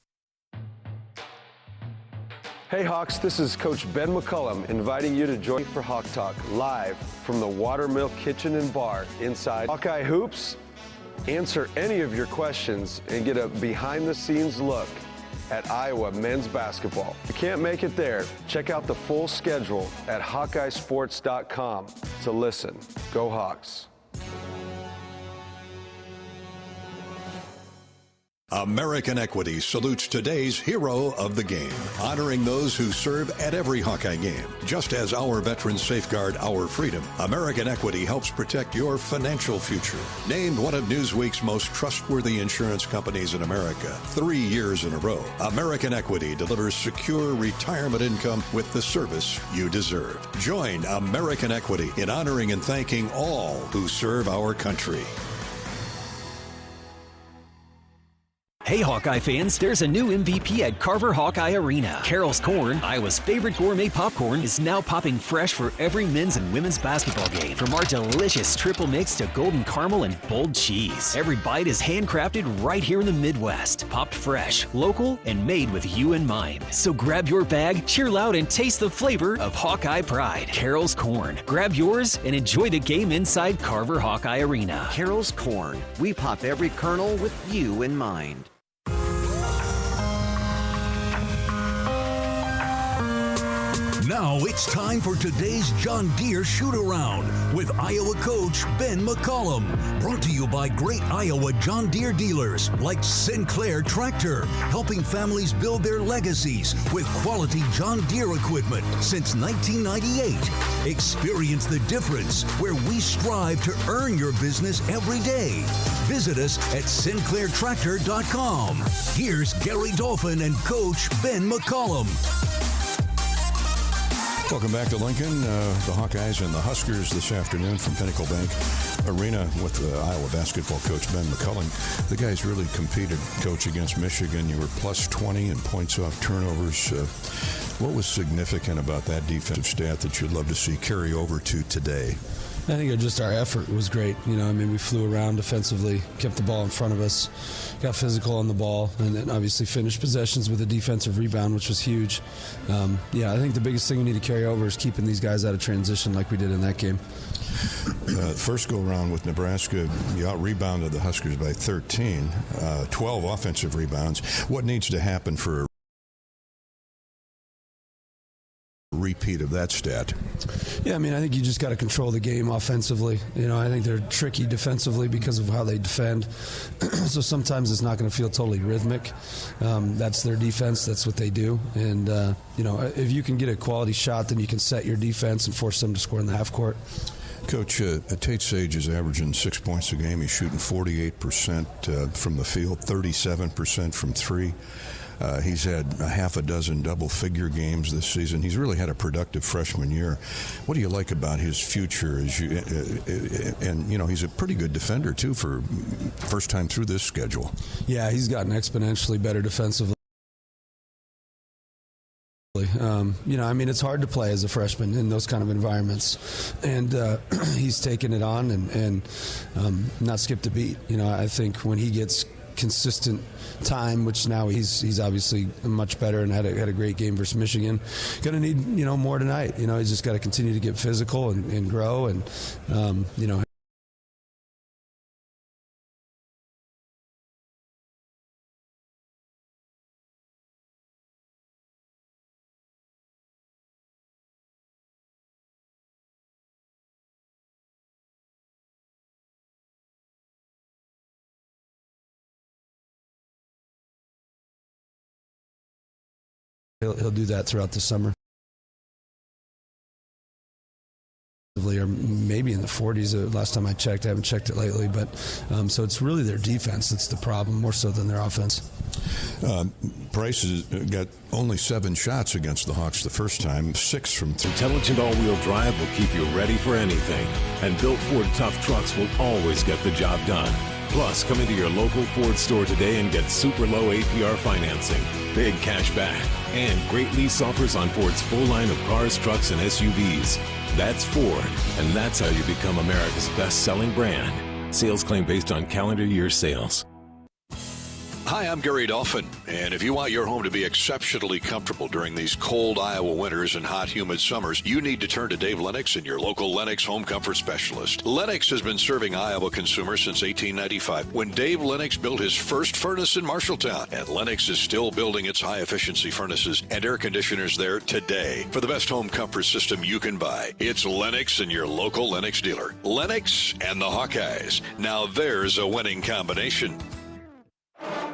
Hey Hawks, this is Coach Ben McCollum inviting you to join me for Hawk Talk live from the Watermill Kitchen and Bar inside Hawkeye Hoops. Answer any of your questions and get a behind-the-scenes look at Iowa men's basketball. If you can't make it there, check out the full schedule at HawkeyeSports.com to listen. Go Hawks. American Equity salutes today's hero of the game, honoring those who serve at every Hawkeye game. Just as our veterans safeguard our freedom, American Equity helps protect your financial future. Named one of Newsweek's most trustworthy insurance companies in America 3 years in a row, American Equity delivers secure retirement income with the service you deserve. Join American Equity in honoring and thanking all who serve our country. Hey Hawkeye fans, there's a new MVP at Carver Hawkeye Arena. Carol's Corn, Iowa's favorite gourmet popcorn, is now popping fresh for every men's and women's basketball game. From our delicious triple mix to golden caramel and bold cheese. Every bite is handcrafted right here in the Midwest. Popped fresh, local, and made with you in mind. So grab your bag, cheer loud, and taste the flavor of Hawkeye pride. Carol's Corn. Grab yours and enjoy the game inside Carver Hawkeye Arena. Carol's Corn. We pop every kernel with you in mind. Now it's time for today's John Deere Shoot-Around with Iowa coach Ben McCollum. Brought to you by great Iowa John Deere dealers like Sinclair Tractor, helping families build their legacies with quality John Deere equipment since 1998. Experience the difference where we strive to earn your business every day. Visit us at SinclairTractor.com. Here's Gary Dolphin and Coach Ben McCollum. Welcome back to Lincoln. The Hawkeyes and the Huskers this afternoon from Pinnacle Bank Arena with Iowa basketball coach Ben McCollum. The guys really competed, Coach, against Michigan. You were plus 20 in points off turnovers. What was significant about that defensive stat that you'd love to see carry over to today? I think just our effort was great. We flew around defensively, kept the ball in front of us, got physical on the ball, and then obviously finished possessions with a defensive rebound, which was huge. I think the biggest thing we need to carry over is keeping these guys out of transition like we did in that game. First go-around with Nebraska, you out-rebounded the Huskers by 13, 12 offensive rebounds. What needs to happen for a repeat of that stat? Yeah, I think you just got to control the game offensively. I think they're tricky defensively because of how they defend. So sometimes it's not going to feel totally rhythmic. That's their defense. That's what they do. And, if you can get a quality shot, then you can set your defense and force them to score in the half court. Coach, Tate Sage is averaging 6 points a game. He's shooting 48% from the field, 37% from three. He's had a half a dozen double-figure games this season. He's really had a productive freshman year. What do you like about his future? And he's a pretty good defender, too, for first time through this schedule. Yeah, he's gotten exponentially better defensively. It's hard to play as a freshman in those kind of environments, and he's taken it on and not skipped a beat. I think when he gets consistent time, which now he's obviously much better and had a great game versus Michigan, going to need more tonight. He's just got to continue to get physical and grow and He'll do that throughout the summer. Or maybe in the 40s. Last time I checked, I haven't checked it lately. But so it's really their defense that's the problem, more so than their offense. Price has got only 7 shots against the Hawks the first time, 6 from 3. Intelligent all-wheel drive will keep you ready for anything, and built Ford tough trucks will always get the job done. Plus, come into your local Ford store today and get super low APR financing, big cash back, and great lease offers on Ford's full line of cars, trucks, and SUVs. That's Ford, and that's how you become America's best-selling brand. Sales claim based on calendar year sales. Hi, I'm Gary Dolphin, and if you want your home to be exceptionally comfortable during these cold Iowa winters and hot, humid summers, you need to turn to Dave Lennox and your local Lennox home comfort specialist. Lennox has been serving Iowa consumers since 1895, when Dave Lennox built his first furnace in Marshalltown, and Lennox is still building its high-efficiency furnaces and air conditioners there today. For the best home comfort system you can buy, it's Lennox and your local Lennox dealer. Lennox and the Hawkeyes. Now there's a winning combination.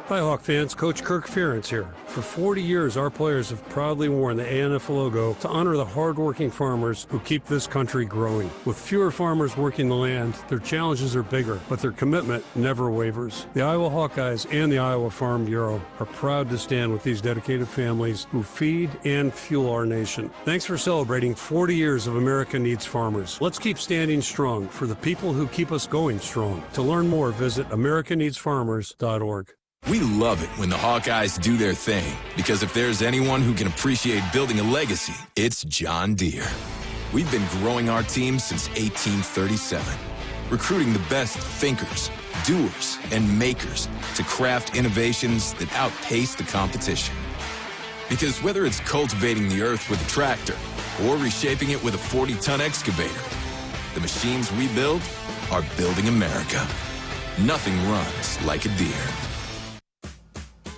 Hi, Hawk fans. Coach Kirk Ferentz here. For 40 years, our players have proudly worn the ANF logo to honor the hardworking farmers who keep this country growing. With fewer farmers working the land, their challenges are bigger, but their commitment never wavers. The Iowa Hawkeyes and the Iowa Farm Bureau are proud to stand with these dedicated families who feed and fuel our nation. Thanks for celebrating 40 years of America Needs Farmers. Let's keep standing strong for the people who keep us going strong. To learn more, visit americaneedsfarmers.org. We love it when the Hawkeyes do their thing, because if there's anyone who can appreciate building a legacy, it's John Deere. We've been growing our team since 1837, recruiting the best thinkers, doers, and makers to craft innovations that outpace the competition. Because whether it's cultivating the earth with a tractor or reshaping it with a 40-ton excavator, the machines we build are building America. Nothing runs like a Deere.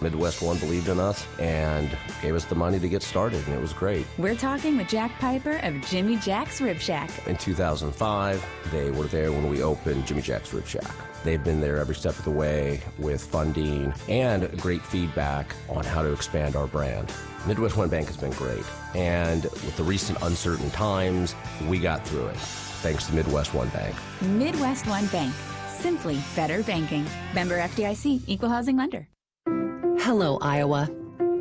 Midwest One believed in us and gave us the money to get started, and it was great. We're talking with Jack Piper of Jimmy Jack's Rib Shack. In 2005, they were there when we opened Jimmy Jack's Rib Shack. They've been there every step of the way with funding and great feedback on how to expand our brand. Midwest One Bank has been great, and with the recent uncertain times, we got through it, thanks to Midwest One Bank. Midwest One Bank. Simply better banking. Member FDIC, Equal Housing Lender. Hello, Iowa.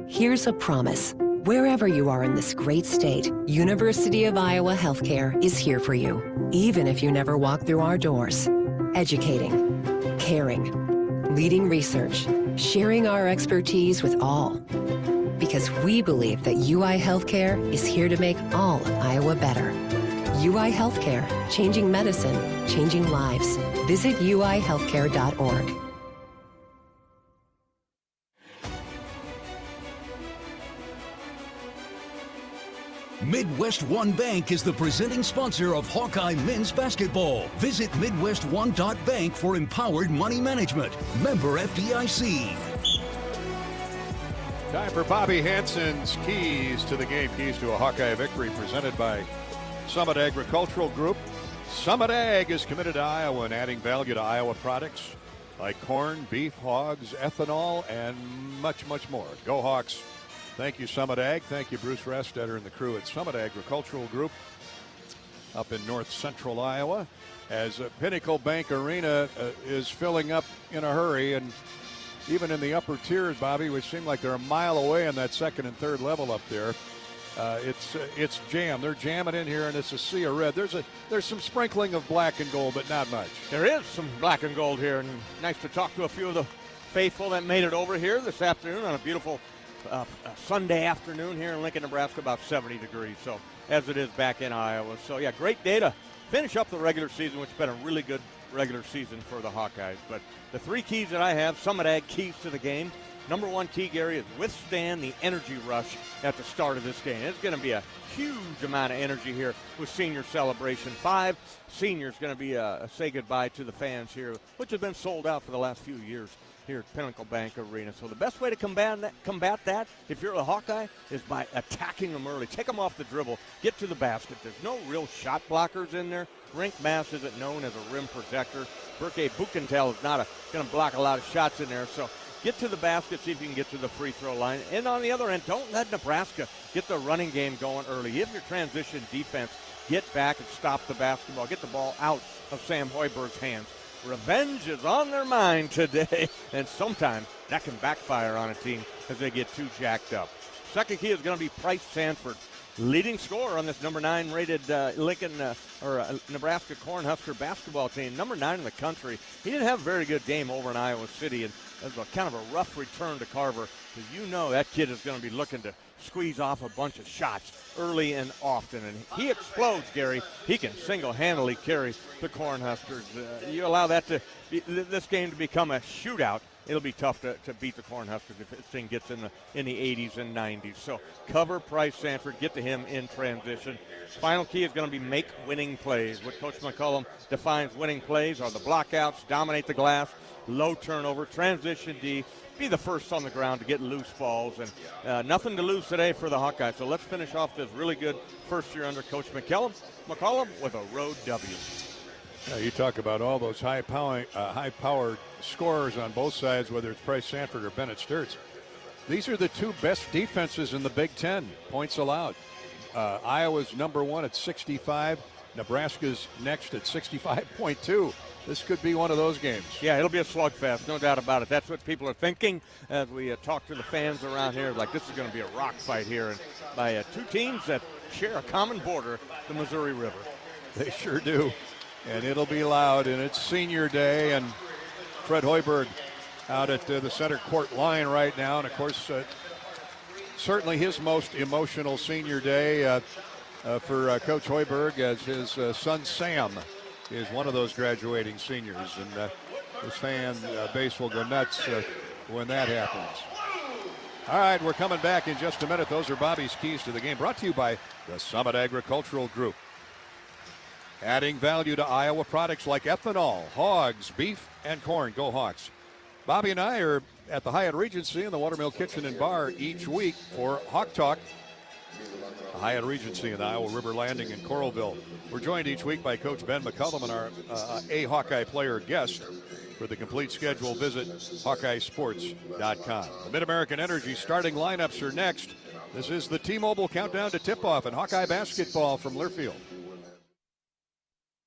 Here's a promise. Wherever you are in this great state, University of Iowa Healthcare is here for you, even if you never walk through our doors. Educating, caring, leading research, sharing our expertise with all. Because we believe that UI Healthcare is here to make all of Iowa better. UI Healthcare, changing medicine, changing lives. Visit uihealthcare.org. Midwest One Bank is the presenting sponsor of Hawkeye men's basketball. Visit MidwestOne.bank for empowered money management. Member FDIC. Time for Bobby Hansen's keys to the game. Keys to a Hawkeye victory presented by Summit Agricultural Group. Summit Ag is committed to Iowa and adding value to Iowa products like corn, beef, hogs, ethanol, and much, much more. Go Hawks. Thank you, Summit Ag. Thank you, Bruce Restetter and the crew at Summit Agricultural Group up in north central Iowa, as Pinnacle Bank Arena is filling up in a hurry. And even in the upper tiers, Bobby, which seem like they're a mile away on that second and third level up there. It's jam. They're jamming in here, and it's a sea of red. There's some sprinkling of black and gold, but not much. There is some black and gold here, and nice to talk to a few of the faithful that made it over here this afternoon on a beautiful Sunday afternoon here in Lincoln, Nebraska, about 70 degrees. So as it is back in Iowa. So yeah, great day to finish up the regular season, which has been a really good regular season for the Hawkeyes. But the three keys that I have, Summit Ag keys to the game. Number one key, Gary, is withstand the energy rush at the start of this game. It's going to be a huge amount of energy here with senior celebration. 5 seniors going to be say goodbye to the fans here, which has been sold out for the last few years here at Pinnacle Bank Arena. So the best way to combat that, if you're a Hawkeye, is by attacking them early. Take them off the dribble. Get to the basket. There's no real shot blockers in there. Rink Mass isn't known as a rim protector. Burke Buchentel is not going to block a lot of shots in there. So get to the basket, see if you can get to the free throw line. And on the other end, don't let Nebraska get the running game going early. If your transition defense, get back and stop the basketball. Get the ball out of Sam Hoiberg's hands. Revenge is on their mind today, and sometimes that can backfire on a team as they get too jacked up. Second key is going to be Price Sanford, leading scorer on this number 9 rated Nebraska Cornhusker basketball team, number 9 in the country. He didn't have a very good game over in Iowa City, and it was kind of a rough return to Carver, because you know that kid is going to be looking to squeeze off a bunch of shots early and often, and he explodes, Gary. He can single-handedly carry the Cornhuskers. You allow that this game to become a shootout, it'll be tough to beat the Cornhuskers if this thing gets in the 80s and 90s. So cover Price Sanford, get to him in transition. Final key is going to be make winning plays. What Coach McCollum defines winning plays are the blockouts, dominate the glass, low turnover, transition D, be the first on the ground to get loose balls, and nothing to lose today for the Hawkeyes. So let's finish off this really good first year under Coach McCollum with a road W. Yeah, you talk about all those high-powered scorers on both sides, whether it's Price Sanford or Bennett Sturtz. These are the two best defenses in the Big Ten, points allowed. Iowa's number 1 at 65. Nebraska's next at 65.2. This could be one of those games. Yeah, it'll be a slugfest, no doubt about it. That's what people are thinking as we talk to the fans around here. Like, this is going to be a rock fight here, and by two teams that share a common border, the Missouri River. They sure do. And it'll be loud, and it's senior day, and Fred Hoiberg out at the center court line right now. And, of course, certainly his most emotional senior day for Coach Hoiberg, as his son Sam is one of those graduating seniors. And his fan base will go nuts when that happens. All right, we're coming back in just a minute. Those are Bobby's keys to the game, brought to you by the Summit Agricultural Group. Adding value to Iowa products like ethanol, hogs, beef, and corn. Go Hawks. Bobby and I are at the Hyatt Regency in the Watermill Kitchen and Bar each week for Hawk Talk. The Hyatt Regency in the Iowa River Landing in Coralville. We're joined each week by Coach Ben McCollum and our A Hawkeye player guest. For the complete schedule, visit HawkeyeSports.com. The Mid-American Energy starting lineups are next. This is the T-Mobile Countdown to Tip-Off and Hawkeye basketball from Learfield.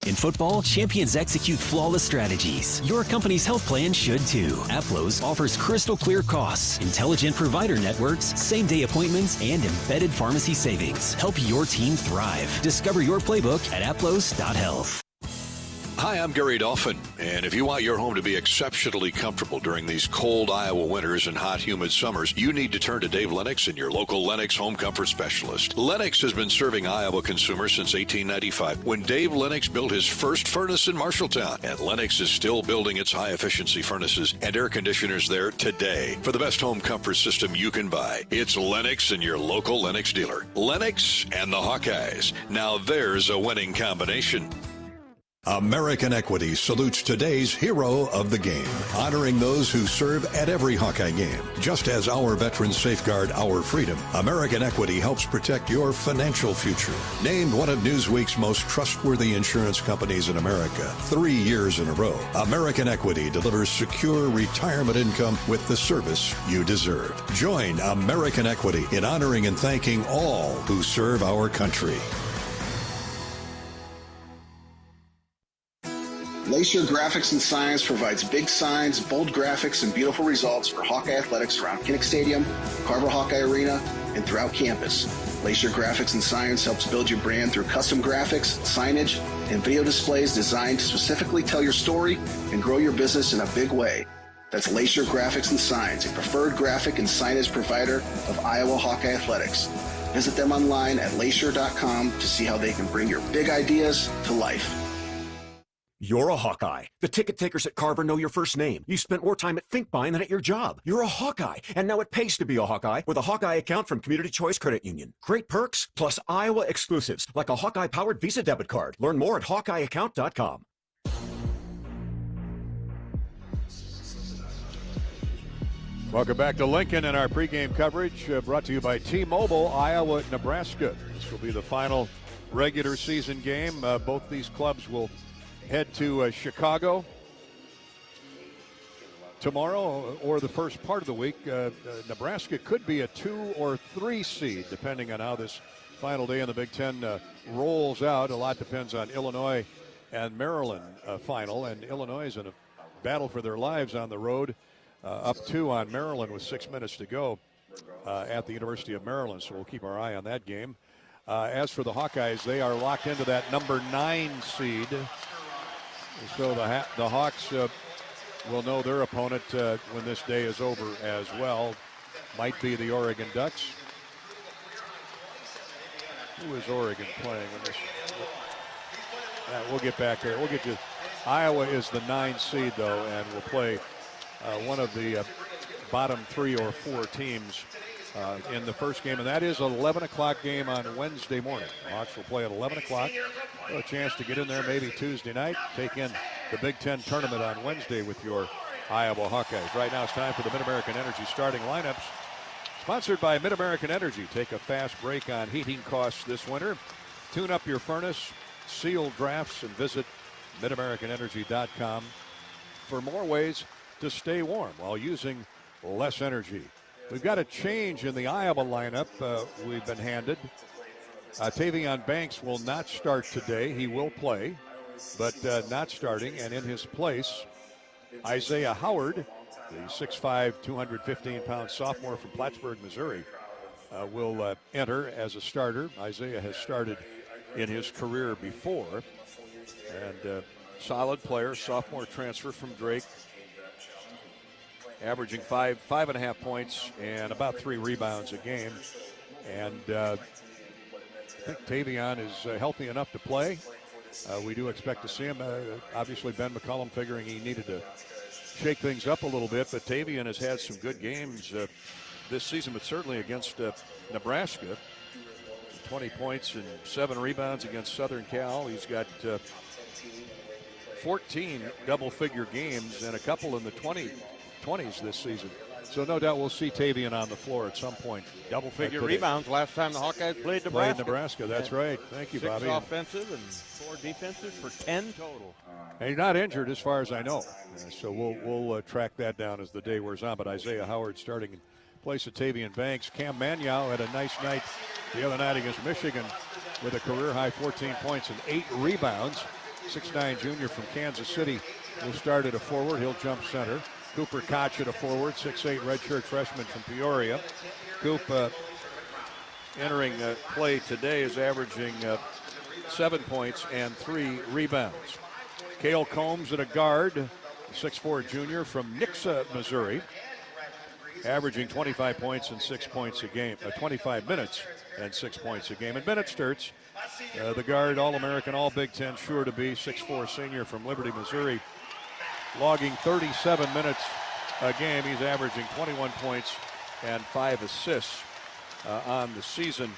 In football, champions execute flawless strategies. Your company's health plan should too. Aplos offers crystal clear costs, intelligent provider networks, same-day appointments, and embedded pharmacy savings. Help your team thrive. Discover your playbook at aplos.health. Hi, I'm Gary Dolphin, and if you want your home to be exceptionally comfortable during these cold Iowa winters and hot, humid summers, you need to turn to Dave Lennox and your local Lennox home comfort specialist. Lennox has been serving Iowa consumers since 1895, when Dave Lennox built his first furnace in Marshalltown, and Lennox is still building its high-efficiency furnaces and air conditioners there today. For the best home comfort system you can buy, it's Lennox and your local Lennox dealer. Lennox and the Hawkeyes. Now there's a winning combination. American Equity salutes today's hero of the game, honoring those who serve at every Hawkeye game. Just as our veterans safeguard our freedom, American Equity helps protect your financial future. Named one of Newsweek's most trustworthy insurance companies in America 3 years in a row, American Equity delivers secure retirement income with the service you deserve. Join American Equity in honoring and thanking all who serve our country. Lacier Graphics and Signs provides big signs, bold graphics, and beautiful results for Hawkeye athletics around Kinnick Stadium, Carver Hawkeye Arena, and throughout campus. Lacier Graphics and Signs helps build your brand through custom graphics, signage, and video displays designed to specifically tell your story and grow your business in a big way. That's Lacier Graphics and Signs, a preferred graphic and signage provider of Iowa Hawkeye athletics. Visit them online at lacier.com to see how they can bring your big ideas to life. You're a Hawkeye. The ticket takers at Carver know your first name. You spent more time at ThinkBuying than at your job. You're a Hawkeye, and now it pays to be a Hawkeye with a Hawkeye account from Community Choice Credit Union. Great perks, plus Iowa exclusives, like a Hawkeye-powered Visa debit card. Learn more at HawkeyeAccount.com. Welcome back to Lincoln and our pregame coverage brought to you by T-Mobile, Iowa, Nebraska. This will be the final regular season game. Both these clubs will head to Chicago tomorrow or the first part of the week. Nebraska could be a 2 or 3 seed, depending on how this final day in the Big Ten rolls out. A lot depends on Illinois and Maryland final, and Illinois is in a battle for their lives on the road. Up 2 on Maryland with 6 minutes to go at the University of Maryland, so we'll keep our eye on that game. As for the Hawkeyes, they are locked into that number 9 seed. So the Hawks will know their opponent when this day is over as well. Might be the Oregon Ducks. Who is Oregon playing in this? We'll get back there. We'll get to Iowa is the 9 seed, though, and will play one of the bottom 3 or 4 teams in the first game, and that is an 11 o'clock game on Wednesday morning. The Hawks will play at 11 o'clock. A chance to get in there maybe Tuesday night, take in the Big Ten tournament on Wednesday with your Iowa Hawkeyes. Right now it's time for the Mid-American Energy starting lineups. Sponsored by Mid-American Energy. Take a fast break on heating costs this winter. Tune up your furnace, seal drafts, and visit MidAmericanEnergy.com for more ways to stay warm while using less energy. We've got a change in the Iowa lineup we've been handed. Tavion Banks will not start today. He will play, but not starting. And in his place, Isaiah Howard, the 6'5", 215-pound sophomore from Plattsburgh, Missouri, will enter as a starter. Isaiah has started in his career before. And solid player, sophomore transfer from Drake. Averaging 5.5 points and about 3 rebounds a game. And I think Tavion is healthy enough to play. We do expect to see him. Obviously, Ben McCollum figuring he needed to shake things up a little bit, but Tavion has had some good games this season, but certainly against Nebraska. 20 points and 7 rebounds against Southern Cal. He's got 14 double-figure games and a couple in the 20s this season. So no doubt we'll see Tavion on the floor at some point. Double-figure rebounds last time the Hawkeyes played Nebraska. That's right. Thank you, 6 Bobby. 6 offensive and 4 defensive for 10 total. And he's not injured as far as I know. So we'll track that down as the day wears on. But Isaiah Howard starting in place of Tavion Banks. Cam Manyow had a nice night the other night against Michigan with a career-high 14 points and 8 rebounds. 6'9" junior from Kansas City will start at a forward. He'll jump center. Cooper Koch at a forward, 6'8" redshirt freshman from Peoria. Coop entering play today is averaging 7 points and 3 rebounds. Cale Combs at a guard, 6'4" junior from Nixa, Missouri, averaging 25 points and 6 points a game, 25 minutes and 6 points a game. And Bennett Sturtz, the guard, All-American, All-Big Ten, sure to be, 6'4" senior from Liberty, Missouri, logging 37 minutes a game. He's averaging 21 points and 5 assists on the season.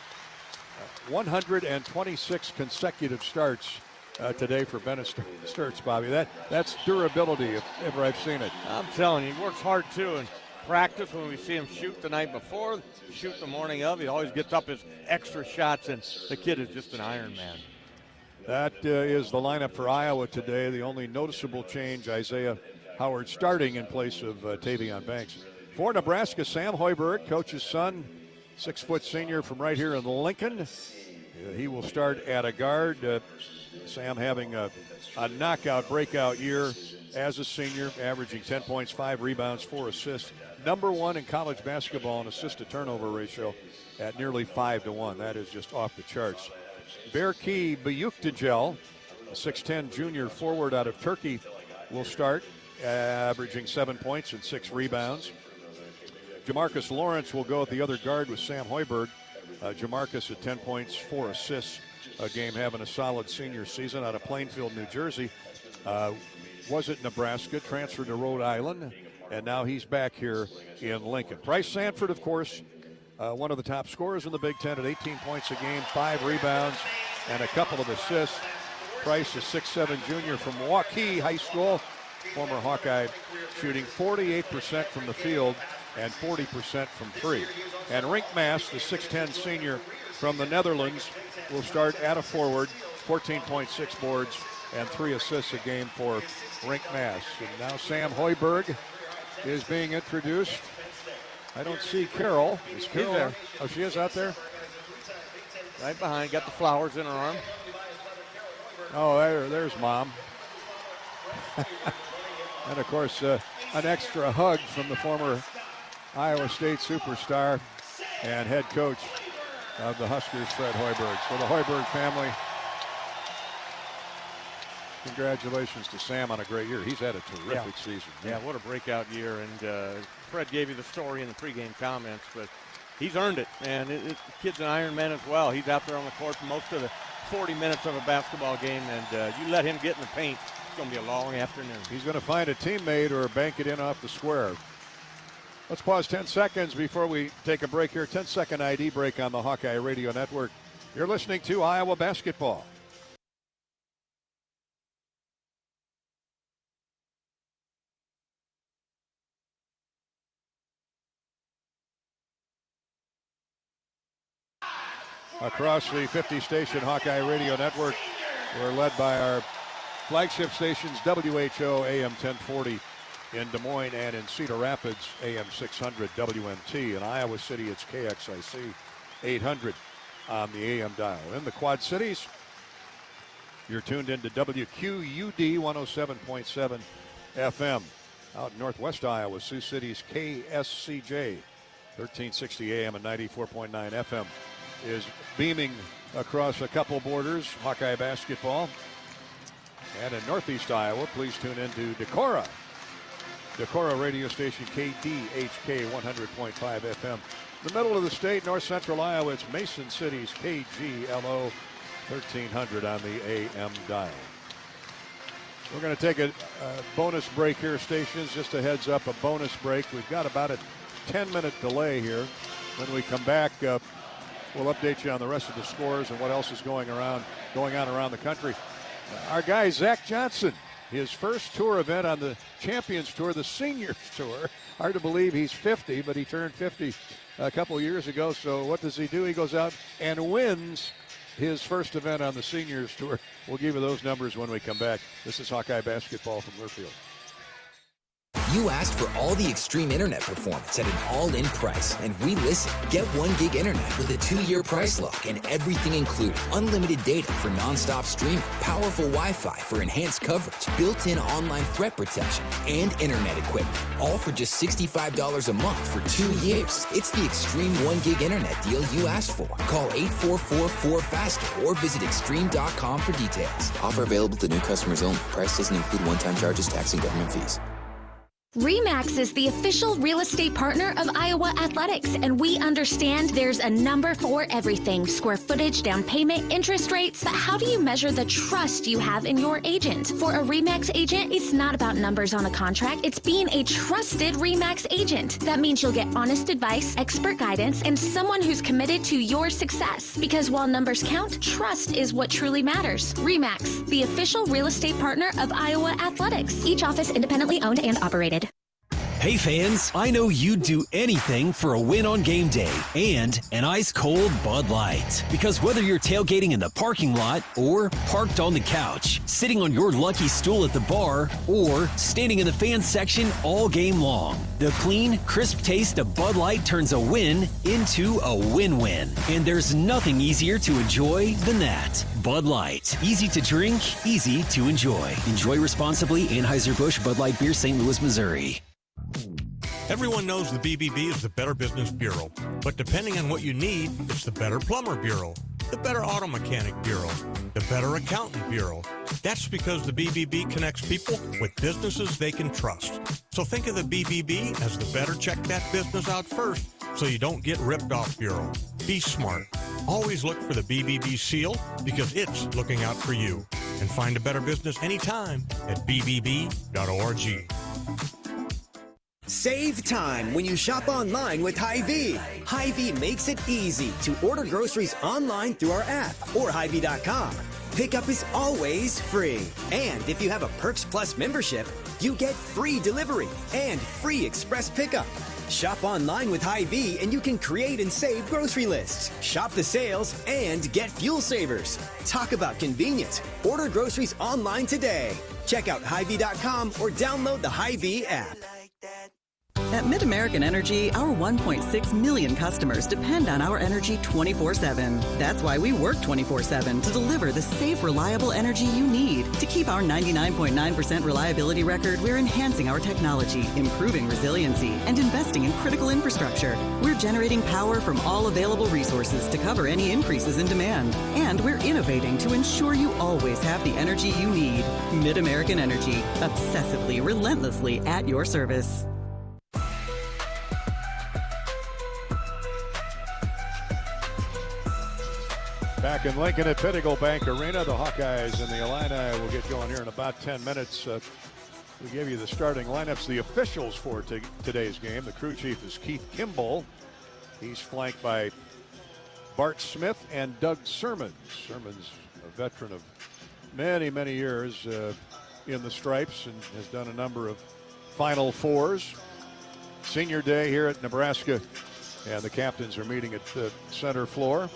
126 consecutive starts today for Bennett Sturtz, Bobby. That's durability if ever I've seen it. I'm telling you, he works hard too in practice. When we see him shoot the night before, shoot the morning of, he always gets up his extra shots, and the kid is just an Iron Man. That is the lineup for Iowa today. The only noticeable change, Isaiah Howard starting in place of Tavion Banks. For Nebraska, Sam Hoiberg, coach's son, 6' senior from right here in Lincoln. He will start at a guard. Sam having a knockout, breakout year as a senior, averaging 10 points, 5 rebounds, 4 assists. Number 1 in college basketball in assist-to-turnover ratio at nearly 5-1. That is just off the charts. Berkey Büyükdüzel, a 6'10 junior forward out of Turkey, will start, averaging 7 points and 6 rebounds. Jamarcus Lawrence will go at the other guard with Sam Hoiberg. Jamarcus at 10 points, 4 assists a game, having a solid senior season out of Plainfield, New Jersey. Was at Nebraska, transferred to Rhode Island, and now he's back here in Lincoln. Bryce Sanford, of course, one of the top scorers in the Big Ten at 18 points a game, 5 rebounds, and a couple of assists. Price, a 6'7 junior from Hawkeyes High School, former Hawkeye, shooting 48% from the field and 40% from 3. And Rinkmas, the 6'10 senior from the Netherlands, will start at a forward, 14.6 boards and 3 assists a game for Rinkmas. And now Sam Hoiberg is being introduced. I don't see Carol. Is Carol there? Oh, she is out there? Right behind, got the flowers in her arm. Oh, there's Mom. And, of course, an extra hug from the former Iowa State superstar and head coach of the Huskers, Fred Hoiberg. So the Hoiberg family, congratulations to Sam on a great year. He's had a terrific season. Yeah, what a breakout year. And Fred gave you the story in the pregame comments, but he's earned it. And the kid's an Iron Man as well. He's out there on the court for most of the 40 minutes of a basketball game, and you let him get in the paint, it's going to be a long afternoon. He's going to find a teammate or bank it in off the square. Let's pause 10 seconds before we take a break here. 10-second ID break on the Hawkeye Radio Network. You're listening to Iowa Basketball. Across the 50-station Hawkeye Radio Network, we're led by our flagship stations, WHO AM 1040 in Des Moines and in Cedar Rapids, AM 600 WMT. In Iowa City, it's KXIC 800 on the AM dial. In the Quad Cities, you're tuned into WQUD 107.7 FM. Out in Northwest Iowa, Sioux City's KSCJ 1360 AM and 94.9 FM is beaming across a couple borders, Hawkeye basketball. And in Northeast Iowa, please tune into Decorah radio station KDHK 100.5 FM. The middle of the state, North Central Iowa, it's Mason City's KGLO 1300 on the AM dial. We're going to take a bonus break here, stations. Just a heads up, a bonus break. We've got about a 10-minute delay here. When we come back, we'll update you on the rest of the scores and what else is going on around the country. Our guy, Zach Johnson, his first tour event on the Champions Tour, the Seniors Tour. Hard to believe he's 50, but he turned 50 a couple years ago. So what does he do? He goes out and wins his first event on the Seniors Tour. We'll give you those numbers when we come back. This is Hawkeye Basketball from Learfield. You asked for all the extreme internet performance at an all-in price, and we listened. Get 1 gig internet with a 2-year price lock and everything included. Unlimited data for non-stop streaming, powerful Wi-Fi for enhanced coverage, built-in online threat protection, and internet equipment. All for just $65 a month for 2 years. It's the extreme 1 gig internet deal you asked for. Call 844-4FAST or visit extreme.com for details. Offer available to new customers only. Price doesn't include one-time charges, tax, and government fees. RE/MAX is the official real estate partner of Iowa Athletics, and we understand there's a number for everything: square footage, down payment, interest rates. But how do you measure the trust you have in your agent? For a RE/MAX agent, it's not about numbers on a contract. It's being a trusted RE/MAX agent. That means you'll get honest advice, expert guidance, and someone who's committed to your success. Because while numbers count, trust is what truly matters. RE/MAX, the official real estate partner of Iowa Athletics. Each office independently owned and operated. Hey fans, I know you'd do anything for a win on game day and an ice-cold Bud Light. Because whether you're tailgating in the parking lot or parked on the couch, sitting on your lucky stool at the bar, or standing in the fan section all game long, the clean, crisp taste of Bud Light turns a win into a win-win. And there's nothing easier to enjoy than that. Bud Light. Easy to drink, easy to enjoy. Enjoy responsibly. Anheuser-Busch Bud Light Beer, St. Louis, Missouri. Everyone knows the BBB is the Better Business Bureau, but depending on what you need, it's the Better Plumber Bureau, the Better Auto Mechanic Bureau, the Better Accountant Bureau. That's because the BBB connects people with businesses they can trust. So think of the BBB as the better check that business out first so you don't get ripped off bureau. Be smart. Always look for the BBB seal because it's looking out for you. And find a better business anytime at bbb.org. Save time when you shop online with Hy-Vee. Hy-Vee makes it easy to order groceries online through our app or Hy-Vee.com. Pickup is always free. And if you have a Perks Plus membership, you get free delivery and free express pickup. Shop online with Hy-Vee and you can create and save grocery lists. Shop the sales and get fuel savers. Talk about convenience. Order groceries online today. Check out Hy-Vee.com or download the Hy-Vee app. At Mid-American Energy, our 1.6 million customers depend on our energy 24/7. That's why we work 24/7 to deliver the safe, reliable energy you need. To keep our 99.9% reliability record, we're enhancing our technology, improving resiliency, and investing in critical infrastructure. We're generating power from all available resources to cover any increases in demand. And we're innovating to ensure you always have the energy you need. Mid-American Energy, obsessively, relentlessly at your service. Back in Lincoln at Pinnacle Bank Arena, the Hawkeyes and the Illini will get going here in about 10 minutes. We gave you the starting lineups, the officials for today's game. The crew chief is Keith Kimball. He's flanked by Bart Smith and Doug Sermons. Sermons, a veteran of many, many years in the stripes and has done a number of Final Fours. Senior day here at Nebraska, and the captains are meeting at the center floor.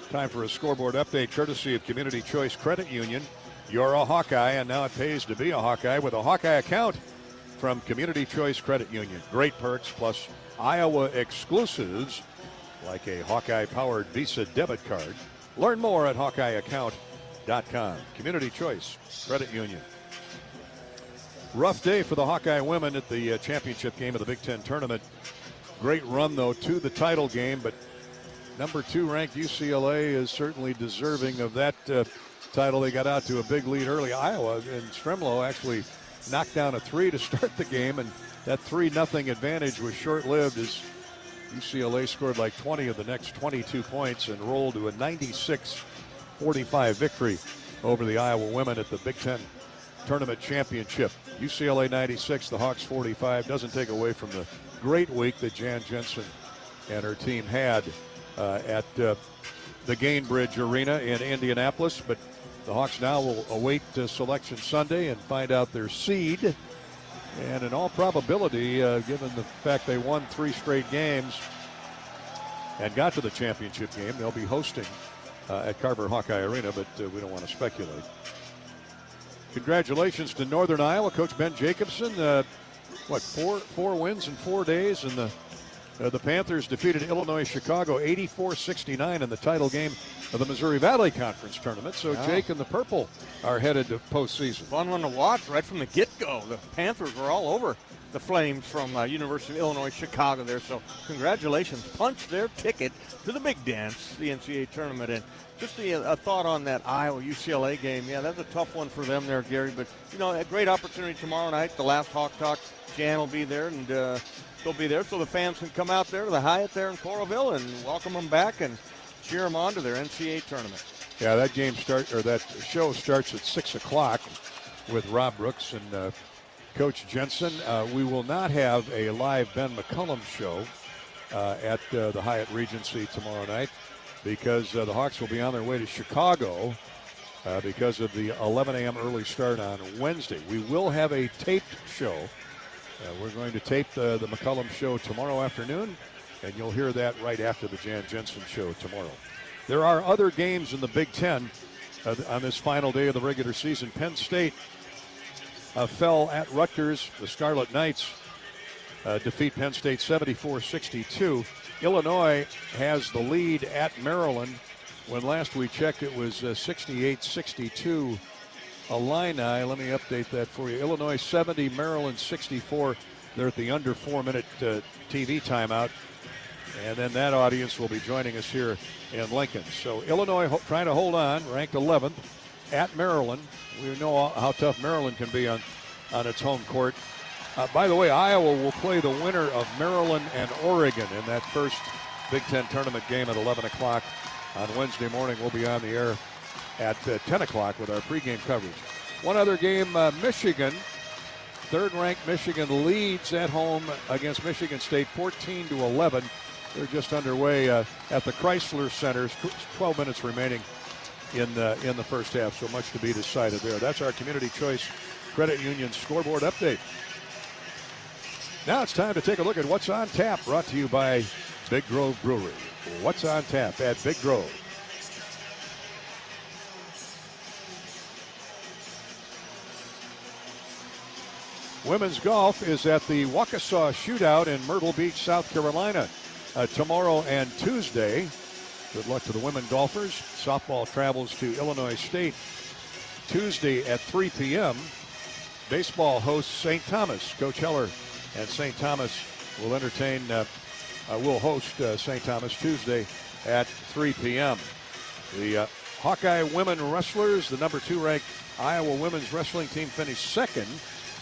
Time for a scoreboard update courtesy of Community Choice Credit Union. You're a Hawkeye, and now it pays to be a Hawkeye with a Hawkeye account from Community Choice Credit Union. Great perks plus Iowa exclusives like a Hawkeye-powered Visa debit card. Learn more at HawkeyeAccount.com. Community Choice Credit Union. Rough day for the Hawkeye women at the championship game of the Big Ten tournament. Great run, though, to the title game, but number 2 ranked UCLA is certainly deserving of that title. They got out to a big lead early. Iowa and Stremlo actually knocked down a 3 to start the game, and that 3-0 advantage was short-lived as UCLA scored like 20 of the next 22 points and rolled to a 96-45 victory over the Iowa women at the Big Ten tournament championship. UCLA 96, the Hawks 45. Doesn't take away from the great week that Jan Jensen and her team had at the Gainbridge Arena in Indianapolis. But the Hawks now will await Selection Sunday and find out their seed. And in all probability, given the fact they won 3 straight games and got to the championship game, they'll be hosting at Carver Hawkeye Arena, but we don't want to speculate. Congratulations to Northern Iowa. Coach Ben Jacobson, four wins in 4 days, and the Panthers defeated Illinois Chicago 84-69 in the title game of the Missouri Valley Conference tournament. So Jake and the Purple are headed to postseason. Fun one to watch right from the get-go. The Panthers were all over the Flames from University of Illinois Chicago there. So congratulations. Punch their ticket to the big dance, the NCAA tournament. And just a thought on that Iowa-UCLA game. Yeah, that's a tough one for them there, Gary. But, a great opportunity tomorrow night. The last Hawk Talk. Jan will be there, and they'll be there so the fans can come out there to the Hyatt there in Coralville and welcome them back and cheer them on to their NCAA tournament. Yeah, that show starts at 6 o'clock with Rob Brooks and Coach Jensen. We will not have a live Ben McCollum show at the Hyatt Regency tomorrow night because the Hawks will be on their way to Chicago because of the 11 a.m. early start on Wednesday. We will have a taped show. We're going to tape the McCollum show tomorrow afternoon, and you'll hear that right after the Jan Jensen show tomorrow. There are other games in the Big Ten on this final day of the regular season. Penn State fell at Rutgers. The Scarlet Knights defeat Penn State 74-62. Illinois has the lead at Maryland. When last we checked, it was 68-62 Illini. Let me update that for you. Illinois 70, Maryland 64. They're at the under 4-minute TV timeout. And then that audience will be joining us here in Lincoln. So Illinois trying to hold on, ranked 11th at Maryland. We know how tough Maryland can be on its home court. By the way, Iowa will play the winner of Maryland and Oregon in that first Big Ten tournament game at 11 o'clock on Wednesday morning. We'll be on the air at 10 o'clock with our pregame coverage. One other game, Michigan. Third-ranked Michigan leads at home against Michigan State 14-11. They're just underway at the Chrysler Center. 12 minutes remaining in the first half, so much to be decided there. That's our Community Choice Credit Union scoreboard update. Now it's time to take a look at what's on tap, brought to you by Big Grove Brewery. What's on tap at Big Grove? Women's golf is at the Waukesha Shootout in Myrtle Beach, South Carolina, tomorrow and Tuesday. Good luck to the women golfers. Softball travels to Illinois State Tuesday at 3 p.m. Baseball hosts St. Thomas. Coach Heller and St. Thomas will will host St. Thomas Tuesday at 3 p.m. The Hawkeye women wrestlers, the number 2 ranked Iowa women's wrestling team, finished second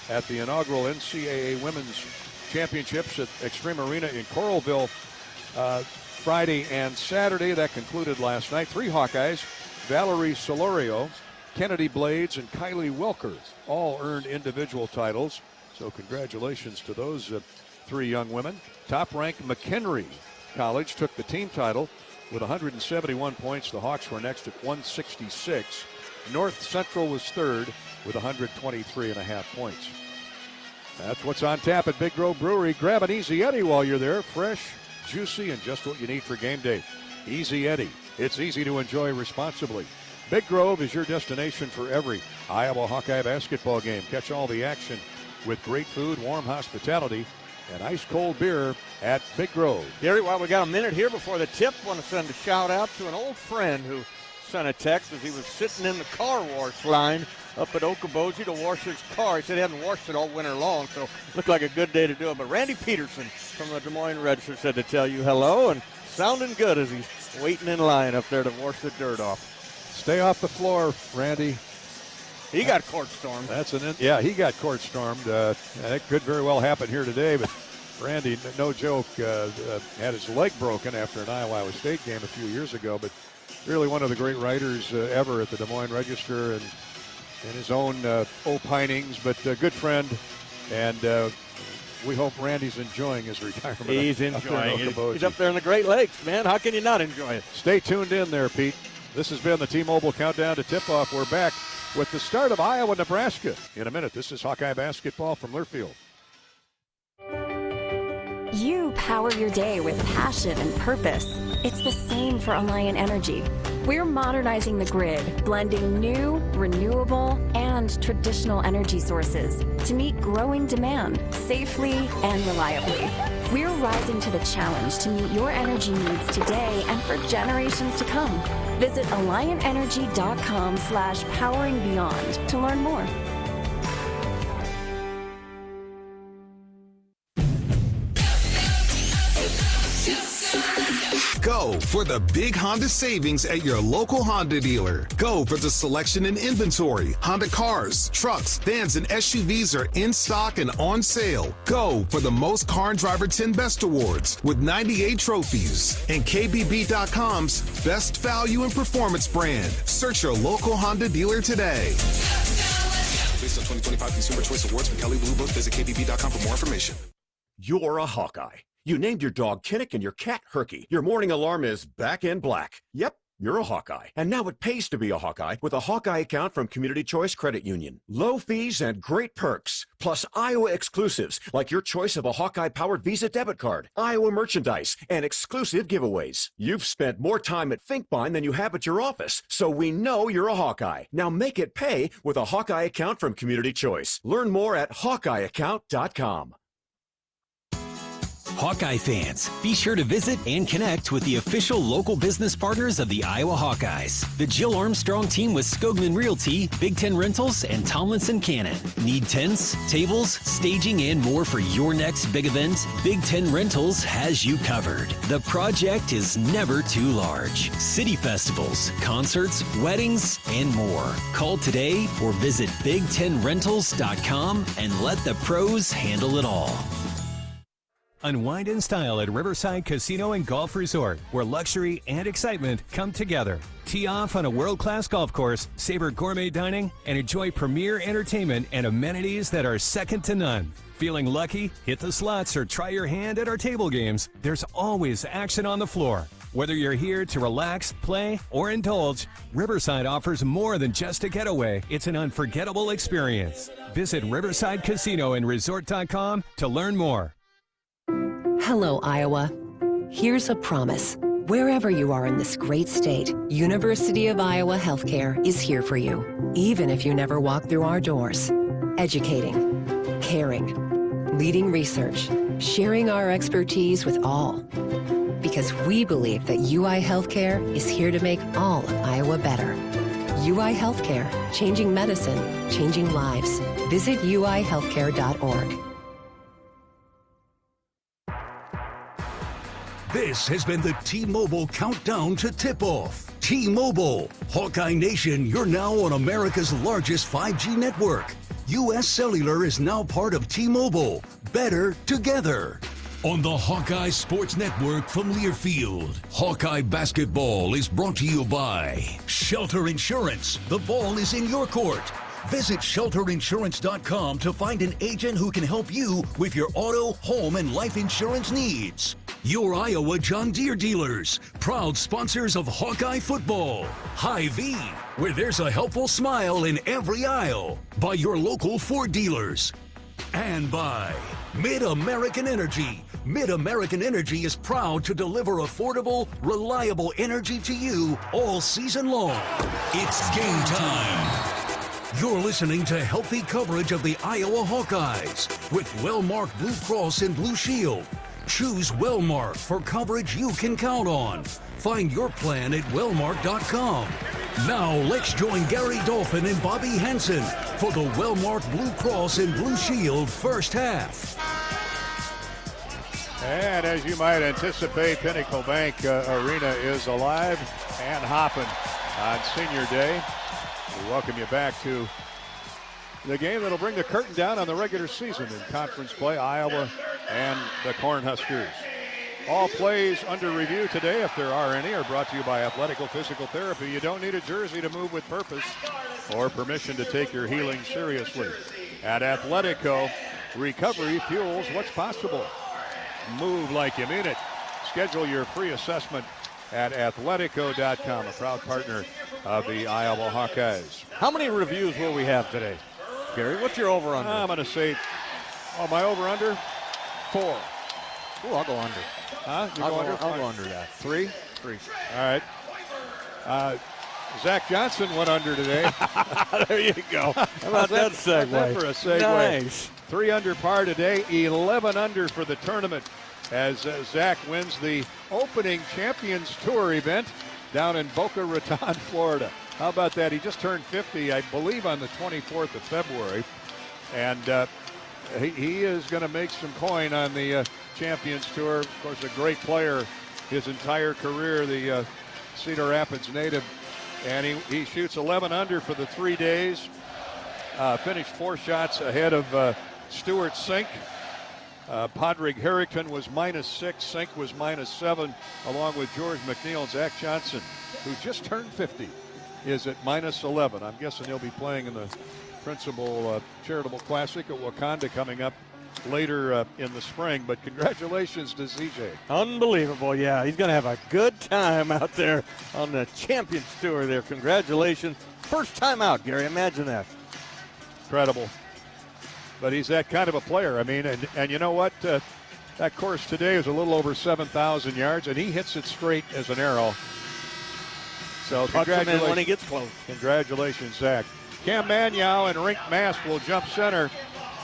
at the inaugural NCAA Women's Championships at Extreme Arena in Coralville Friday and Saturday. That concluded last night. 3 Hawkeyes, Valerie Solorio, Kennedy Blades, and Kylie Welker, all earned individual titles. So congratulations to those 3 young women. Top-ranked McHenry College took the team title with 171 points. The Hawks were next at 166. North Central was third with 123.5 points. That's what's on tap at Big Grove Brewery. Grab an Easy Eddie while you're there. Fresh, juicy, and just what you need for game day. Easy Eddie. It's easy to enjoy responsibly. Big Grove is your destination for every Iowa Hawkeye basketball game. Catch all the action with great food, warm hospitality, and ice-cold beer at Big Grove. Gary, while we got a minute here before the tip, I want to send a shout-out to an old friend who sent a text as he was sitting in the car wash line up at Okoboji to wash his car. He said he hadn't washed it all winter long, so it looked like a good day to do it. But Randy Peterson from the Des Moines Register said to tell you hello, and sounding good as he's waiting in line up there to wash the dirt off. Stay off the floor, Randy. He got court stormed. He got court stormed. That could very well happen here today, but Randy, no joke, had his leg broken after an Iowa State game a few years ago, but really one of the great writers ever at the Des Moines Register and his own opinings, but a good friend, and we hope Randy's enjoying his retirement. He's enjoying it. He's up there in the Great Lakes, man. How can you not enjoy it? Stay tuned in there, Pete. This has been the T-Mobile Countdown to Tip-Off. We're back with the start of Iowa, Nebraska in a minute. This is Hawkeye basketball from Learfield. You power your day with passion and purpose. It's the same for Alliant Energy. We're modernizing the grid, blending new, renewable, and traditional energy sources to meet growing demand safely and reliably. We're rising to the challenge to meet your energy needs today and for generations to come. Visit AlliantEnergy.com/poweringbeyond to learn more. Go for the big Honda savings at your local Honda dealer. Go for the selection and inventory. Honda cars, trucks, vans, and SUVs are in stock and on sale. Go for the most Car and Driver 10 Best Awards with 98 trophies. And KBB.com's Best Value and Performance brand. Search your local Honda dealer today. Based on 2025 Consumer Choice Awards from Kelley Blue Book, visit KBB.com for more information. You're a Hawkeye. You named your dog Kinnick and your cat Herky. Your morning alarm is back in black. Yep, you're a Hawkeye. And now it pays to be a Hawkeye with a Hawkeye account from Community Choice Credit Union. Low fees and great perks, plus Iowa exclusives like your choice of a Hawkeye-powered Visa debit card, Iowa merchandise, and exclusive giveaways. You've spent more time at ThinkBine than you have at your office, so we know you're a Hawkeye. Now make it pay with a Hawkeye account from Community Choice. Learn more at HawkeyeAccount.com. Hawkeye fans, be sure to visit and connect with the official local business partners of the Iowa Hawkeyes. The Jill Armstrong team with Skogman Realty, Big Ten Rentals, and Tomlinson Cannon. Need tents, tables, staging, and more for your next big event? Big Ten Rentals has you covered. The project is never too large. City festivals, concerts, weddings, and more. Call today or visit big10rentals.com and let the pros handle it all. Unwind in style at Riverside Casino and Golf Resort, where luxury and excitement come together. Tee off on a world-class golf course, savor gourmet dining, and enjoy premier entertainment and amenities that are second to none. Feeling lucky? Hit the slots or try your hand at our table games. There's always action on the floor. Whether you're here to relax, play, or indulge, Riverside offers more than just a getaway. It's an unforgettable experience. Visit riversideCasinoandresort.com to learn more. Hello, Iowa. Here's a promise. Wherever you are in this great state, University of Iowa Healthcare is here for you, even if you never walk through our doors. Educating, caring, leading research, sharing our expertise with all. Because we believe that UI Healthcare is here to make all of Iowa better. UI Healthcare, changing medicine, changing lives. Visit uihealthcare.org. This has been the T-Mobile Countdown to Tip-Off. T-Mobile. Hawkeye Nation, you're now on America's largest 5G network. U.S. Cellular is now part of T-Mobile. Better together. On the Hawkeye Sports Network from Learfield, Hawkeye Basketball is brought to you by Shelter Insurance. The ball is in your court. Visit shelterinsurance.com to find an agent who can help you with your auto, home, and life insurance needs. Your Iowa John Deere dealers, proud sponsors of Hawkeye football. Hy-Vee, where there's a helpful smile in every aisle. By your local Ford dealers. And by Mid-American Energy. Mid-American Energy is proud to deliver affordable, reliable energy to you all season long. It's game time. You're listening to healthy coverage of the Iowa Hawkeyes with Wellmark Blue Cross and Blue Shield. Choose Wellmark for coverage you can count on. Find your plan at wellmark.com. Now let's join Gary Dolphin and Bobby Hansen for the Wellmark Blue Cross and Blue Shield first half. And as you might anticipate, Pinnacle Bank Arena is alive and hopping on Senior Day. We welcome you back to the game that'll bring the curtain down on the regular season in conference play, Iowa and the Cornhuskers. All plays under review today, if there are any, are brought to you by Athletical Physical Therapy. You don't need a jersey to move with purpose or permission to take your healing seriously. At Athletico, recovery fuels what's possible. Move like you mean it. Schedule your free assessment at athletico.com, a proud partner of the Iowa Hawkeyes. How many reviews will we have today, Gary? What's your over-under? I'm going to say, my over-under, 4. Ooh, I'll go under. Huh? I'll go under that. 3? 3. All right. Zach Johnson went under today. There you go. How about that segue? That for a segue. Nice. 3 under par today, 11 under for the tournament as Zach wins the opening Champions Tour event down in Boca Raton, Florida. How about that? He just turned 50, I believe, on the 24th of February. And he is going to make some coin on the Champions Tour. Of course, a great player his entire career, the Cedar Rapids native. And he shoots 11 under for the 3 days. Finished 4 shots ahead of Stuart Sink. Padraig Harrington was -6. Sink was -7, along with George McNeil. Zach Johnson, who just turned 50, is at -11. I'm guessing he'll be playing in the Principal Charitable Classic at Wakanda coming up later in the spring. But congratulations to ZJ. Unbelievable, yeah. He's going to have a good time out there on the Champions Tour there. Congratulations. First time out, Gary. Imagine that. Incredible. But he's that kind of a player. I mean, and you know what? That course today is a little over 7,000 yards, and he hits it straight as an arrow. So congratulations. When he gets close. Congratulations, Zach. Cam Manyow and Rink Mast will jump center,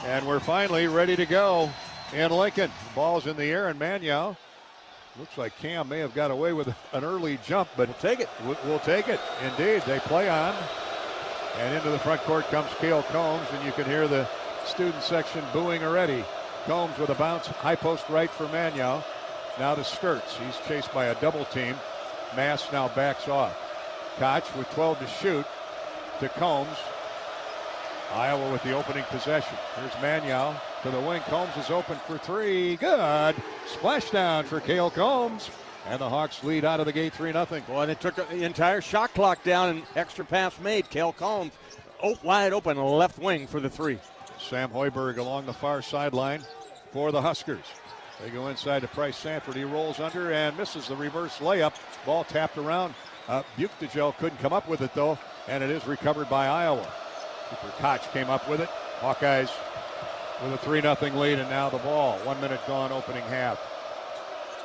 and we're finally ready to go in Lincoln. The ball's in the air, and Manyow, looks like Cam may have got away with an early jump, but we'll take it. We'll take it. Indeed, they play on. And into the front court comes Cale Combs, and you can hear the student section booing already. Combs with a bounce, high post right for Manyow. Now to Sturts. He's chased by a double team. Mass now backs off. Koch with 12 to shoot to Combs. Iowa with the opening possession. Here's Manyow to the wing. Combs is open for three. Good. Splashdown for Cale Combs. And the Hawks lead out of the gate 3-0. Boy, they took the entire shot clock down and extra pass made. Cale Combs wide open left wing for the three. Sam Hoiberg along the far sideline for the Huskers. They go inside to Price Sanford. He rolls under and misses the reverse layup. Ball tapped around. Buchtegel couldn't come up with it, though, and it is recovered by Iowa. Cooper Koch came up with it. Hawkeyes with a 3-0 lead, and now the ball. 1 minute gone, opening half.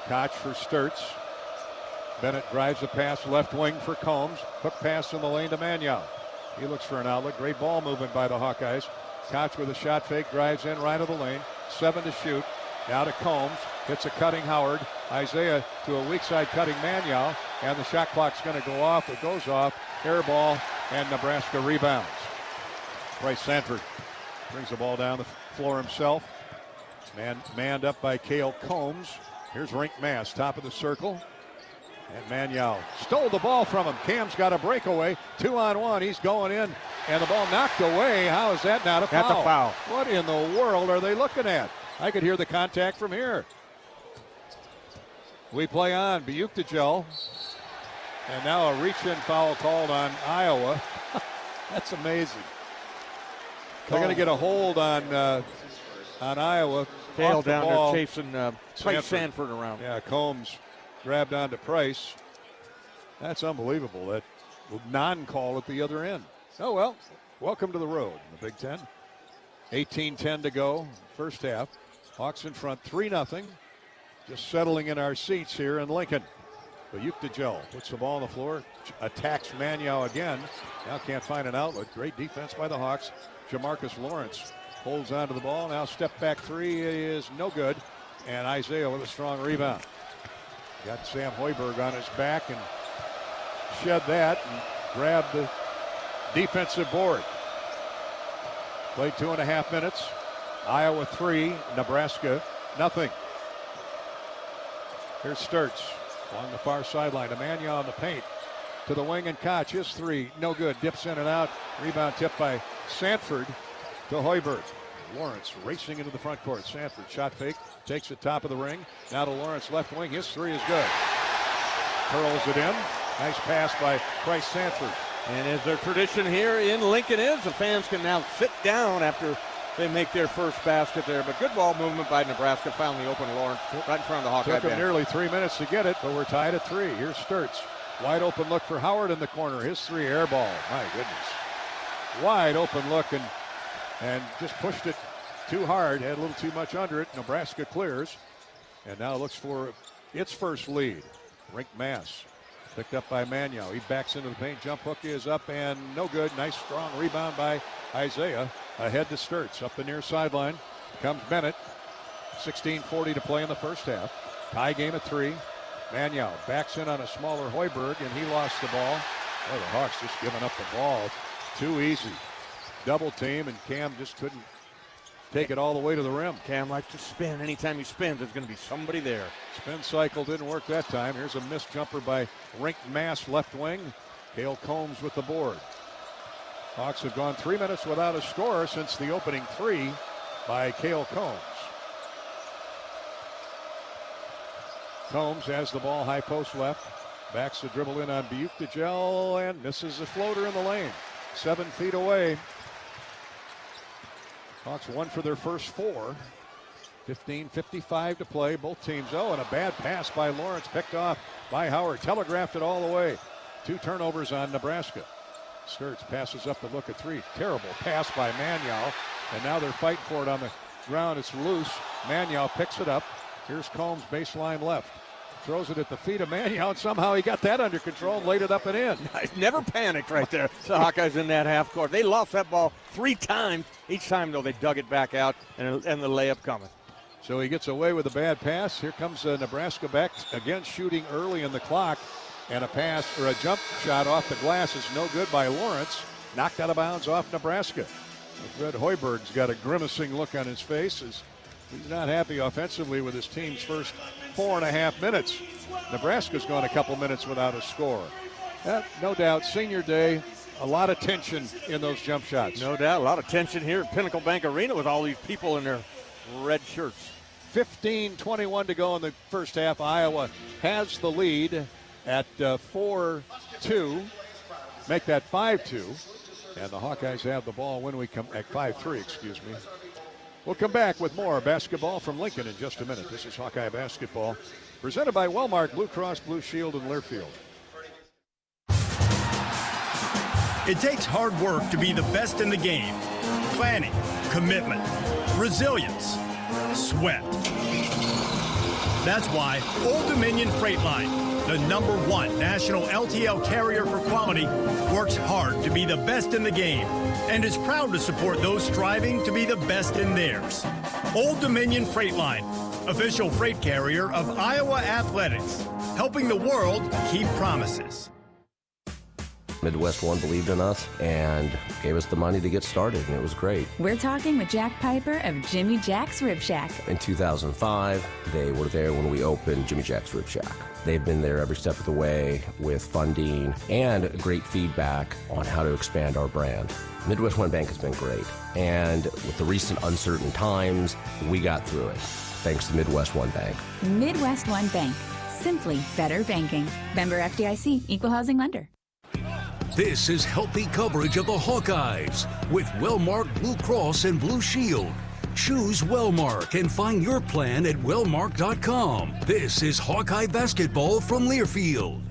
Koch for Sturts. Bennett drives the pass left wing for Combs. Hook pass in the lane to Manyow. He looks for an outlet. Great ball movement by the Hawkeyes. Koch with a shot fake, drives in right of the lane. 7 to shoot. Now to Combs. Hits a cutting Howard. Isaiah to a weak side cutting Manyow. And the shot clock's going to go off. It goes off. Air ball. And Nebraska rebounds. Price Sanford brings the ball down the floor himself. Manned up by Cale Combs. Here's Rink Mast, top of the circle. And Manyow stole the ball from him. Cam's got a breakaway. 2-on-1. He's going in. And the ball knocked away. How is that not a foul? That's a foul. What in the world are they looking at? I could hear the contact from here. We play on. Buchtegel. And now a reach-in foul called on Iowa. That's amazing. They're going to get a hold on Iowa. Cale down ball. there chasing Price Sanford around. Yeah, Combs grabbed onto Price. That's unbelievable. That non-call at the other end. Oh, well, welcome to the road in the Big Ten. 18-10 to go, first half. Hawks in front, 3-0. Just settling in our seats here in Lincoln. Buchtegel puts the ball on the floor, attacks Manyow again. Now can't find an outlet. Great defense by the Hawks. Jamarcus Lawrence holds onto the ball. Now step back three is no good. And Isaiah with a strong rebound. Got Sam Hoiberg on his back and shed that and grabbed the defensive board. Played 2.5 minutes. Iowa 3, Nebraska nothing. Here's Sturts along the far sideline. Manyow on the paint to the wing, and Koch, his three, no good. Dips in and out. Rebound tipped by Sanford to Hoiberg. Lawrence racing into the front court. Sanford shot fake, takes the top of the ring. Now to Lawrence left wing. His three is good. Curls it in. Nice pass by Price Sanford. And as their tradition here in Lincoln is, the fans can now sit down after they make their first basket there. But good ball movement by Nebraska. Finally open Lawrence right in front of the Hawkeye bench. Took him bench. nearly 3 minutes to get it, but we're tied at 3. Here's Sturts. Wide open look for Howard in the corner. His three, air ball. My goodness. Wide open look and just pushed it too hard. Had a little too much under it. Nebraska clears. And now looks for its first lead. Rink Mast. Picked up by Manyow. He backs into the paint. Jump hook is up and no good. Nice strong rebound by Isaiah. Ahead to Sturts. Up the near sideline comes Bennett. 16:40 to play in the first half. Tie game at 3. Manyow backs in on a smaller Hoiberg, and he lost the ball. Oh, the Hawks just giving up the ball. Too easy. Double team, and Cam just couldn't take it all the way to the rim. Cam likes to spin. Anytime he spins, there's going to be somebody there. Spin cycle didn't work that time. Here's a missed jumper by Rink Mast, left wing. Cale Combs with the board. Hawks have gone 3 minutes without a score since the opening three by Cale Combs. Combs has the ball high post left. Backs the dribble in on Buchtegel and misses the floater in the lane. 7 feet away. Hawks won for their first 4. 15:55 to play. Both teams, and a bad pass by Lawrence, picked off by Howard. Telegraphed it all the way. 2 turnovers on Nebraska. Sturts passes up to look at 3. Terrible pass by Manyow. And now they're fighting for it on the ground. It's loose. Manyow picks it up. Here's Combs, baseline left. Throws it at the feet of Manyow, and somehow he got that under control and laid it up and in. Never panicked right there. The Hawkeyes in that half court. They lost that ball 3 times. Each time, though, they dug it back out, and the layup coming. So he gets away with a bad pass. Here comes Nebraska back again, shooting early in the clock. And a pass or a jump shot off the glass is no good by Lawrence. Knocked out of bounds off Nebraska. Fred Hoiberg's got a grimacing look on his face as he's not happy offensively with his team's first 4.5 minutes. Nebraska's gone a couple minutes without a score. No doubt, senior day, a lot of tension in those jump shots. No doubt, a lot of tension here at Pinnacle Bank Arena with all these people in their red shirts. 15:21 to go in the first half. Iowa has the lead at 4-2. Make that 5-2. And the Hawkeyes have the ball when we come at 5-3, excuse me. We'll come back with more basketball from Lincoln in just a minute. This is Hawkeye Basketball, presented by Wellmark Blue Cross Blue Shield in Learfield. It takes hard work to be the best in the game. Planning, commitment, resilience, sweat. That's why Old Dominion Freight Line, the #1 national LTL carrier for quality, works hard to be the best in the game and is proud to support those striving to be the best in theirs. Old Dominion Freight Line, official freight carrier of Iowa Athletics, helping the world keep promises. Midwest One believed in us and gave us the money to get started, and it was great. We're talking with Jack Piper of Jimmy Jack's Rib Shack. In 2005, they were there when we opened Jimmy Jack's Rib Shack. They've been there every step of the way with funding and great feedback on how to expand our brand. Midwest One Bank has been great, and with the recent uncertain times, we got through it, thanks to Midwest One Bank. Midwest One Bank, simply better banking. Member FDIC, equal housing lender. This is healthy coverage of the Hawkeyes with Wellmark Blue Cross and Blue Shield. Choose Wellmark and find your plan at wellmark.com. This is Hawkeye Basketball from Learfield.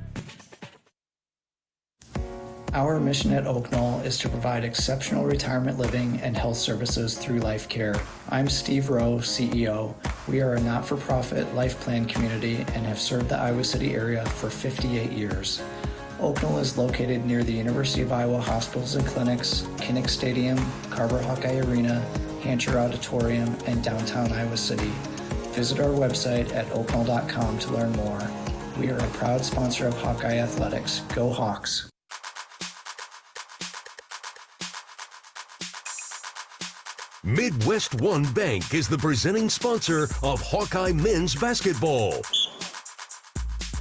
Our mission at Oak Knoll is to provide exceptional retirement living and health services through Life Care. I'm Steve Rowe, CEO. We are a not-for-profit life plan community and have served the Iowa City area for 58 years. Oak Knoll is located near the University of Iowa hospitals and clinics, Kinnick Stadium, Carver Hawkeye Arena, Hancher Auditorium, and downtown Iowa City. Visit our website at oakknoll.com to learn more. We are a proud sponsor of Hawkeye Athletics. Go Hawks! Midwest One Bank is the presenting sponsor of Hawkeye Men's Basketball.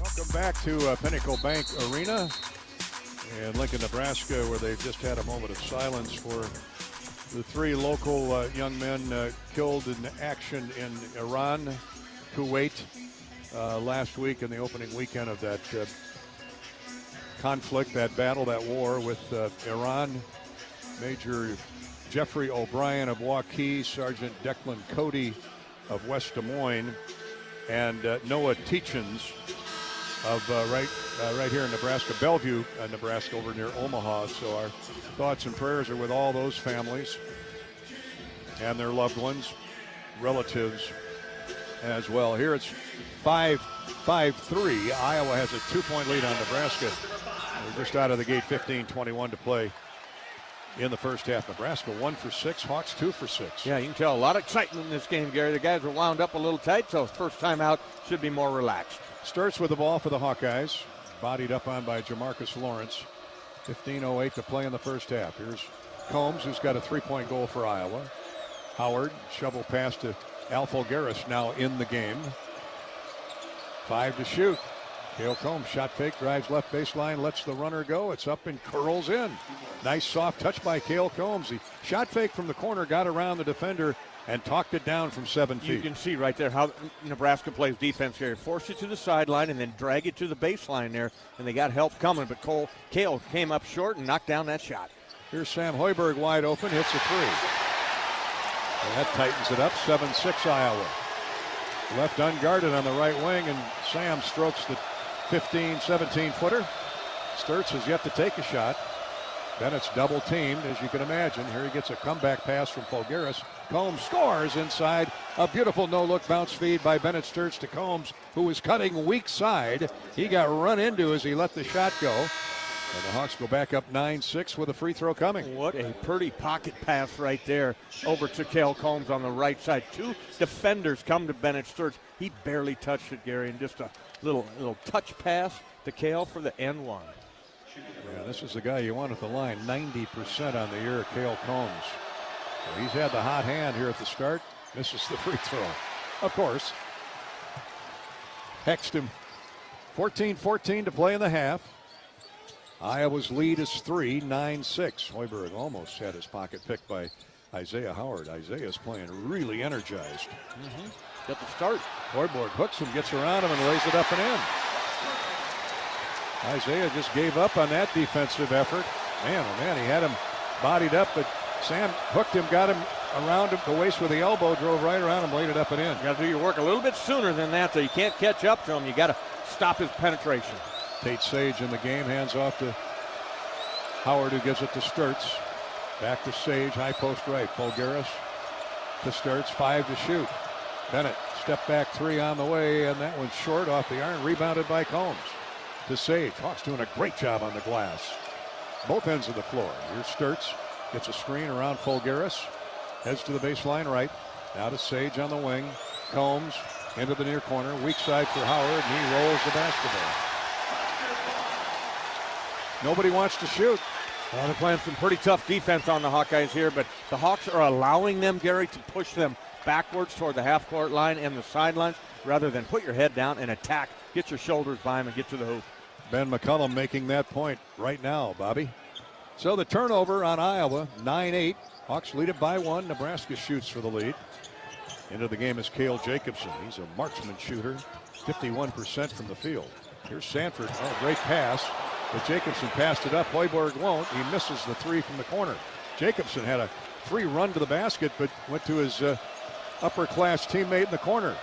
Welcome back to Pinnacle Bank Arena in Lincoln, Nebraska, where they've just had a moment of silence for the 3 local young men killed in action in Iran, Kuwait, last week in the opening weekend of that conflict, that battle, that war with Iran. Major Jeffrey O'Brien of Hawkeyes, Sergeant Declan Cody of West Des Moines, and Noah Teachins of right here in Nebraska, Bellevue, Nebraska, over near Omaha. So our thoughts and prayers are with all those families and their loved ones, relatives as well. Here it's 5-3. Iowa has a 2-point lead on Nebraska. We're just out of the gate, 15:21 to play in the first half. Nebraska 1 for 6, Hawks 2 for 6. Yeah, you can tell a lot of excitement in this game, Gary. The guys were wound up a little tight, so first time out should be more relaxed. Starts with the ball for the Hawkeyes. Bodied up on by Jamarcus Lawrence. 15:08 to play in the first half. Here's Combs, who's got a 3-point goal for Iowa. Howard, shovel pass to Al Fulgaris, now in the game. 5 to shoot. Cale Combs, shot fake, drives left baseline, lets the runner go. It's up and curls in. Nice soft touch by Cale Combs. The shot fake from the corner got around the defender and talked it down from 7 feet. You can see right there how Nebraska plays defense here. Force it to the sideline and then drag it to the baseline there, and they got help coming, but Cale came up short and knocked down that shot. Here's Sam Hoiberg wide open, hits a 3. And that tightens it up, 7-6 Iowa. left unguarded on the right wing, and Sam strokes the 15, 17-footer. Sturtz has yet to take a shot. Bennett's double teamed, as you can imagine. Here he gets a comeback pass from Fulgaris. Combs scores inside. A beautiful no-look bounce feed by Bennett Sturtz to Combs, who was cutting weak side. He got run into as he let the shot go. And the Hawks go back up 9-6 with a free throw coming. What a pretty pocket pass right there over to Cale Combs on the right side. Two defenders come to Bennett Sturtz. He barely touched it, Gary, and just a little touch pass to Cale for the N1. Yeah, this is the guy you want at the line. 90% on the year, Cale Combs. So he's had the hot hand here at the start. Misses the free throw. Of course. Hexed him. 14-14 to play in the half. Iowa's lead is 3, 9-6. Hoiberg almost had his pocket picked by Isaiah Howard. Isaiah's playing really energized. Got the start. Hoiberg hooks him, gets around him, and lays it up and in. Isaiah just gave up on that defensive effort. Man, oh man, he had him bodied up, but Sam hooked him, got him around him, the waist with the elbow, drove right around him, laid it up and in. You got to do your work a little bit sooner than that, so you can't catch up to him. You got to stop his penetration. Tate Sage in the game, hands off to Howard, who gives it to Sturtz. Back to Sage, high post right. Fulgaris to Sturtz, 5 to shoot. Bennett, step back 3 on the way, and that one's short off the iron, rebounded by Combs. To Sage. Hawks doing a great job on the glass. Both ends of the floor. Here's Sturtz. Gets a screen around Fulgaris. Heads to the baseline right. Now to Sage on the wing. Combs into the near corner. Weak side for Howard, and he rolls the basketball. Nobody wants to shoot. Well, they're playing some pretty tough defense on the Hawkeyes here, but the Hawks are allowing them, Gary, to push them backwards toward the half-court line and the sidelines rather than put your head down and attack. Get your shoulders by him and get to the hoop. Ben McCollum making that point right now, Bobby. So the turnover on Iowa, 9-8. Hawks lead it by 1. Nebraska shoots for the lead. Into the game is Cale Jacobson. He's a marksman shooter, 51% from the field. Here's Sanford. Oh, great pass. But Jacobson passed it up. Hoiberg won't. He misses the 3 from the corner. Jacobson had a free run to the basket, but went to his upper-class teammate in the corner.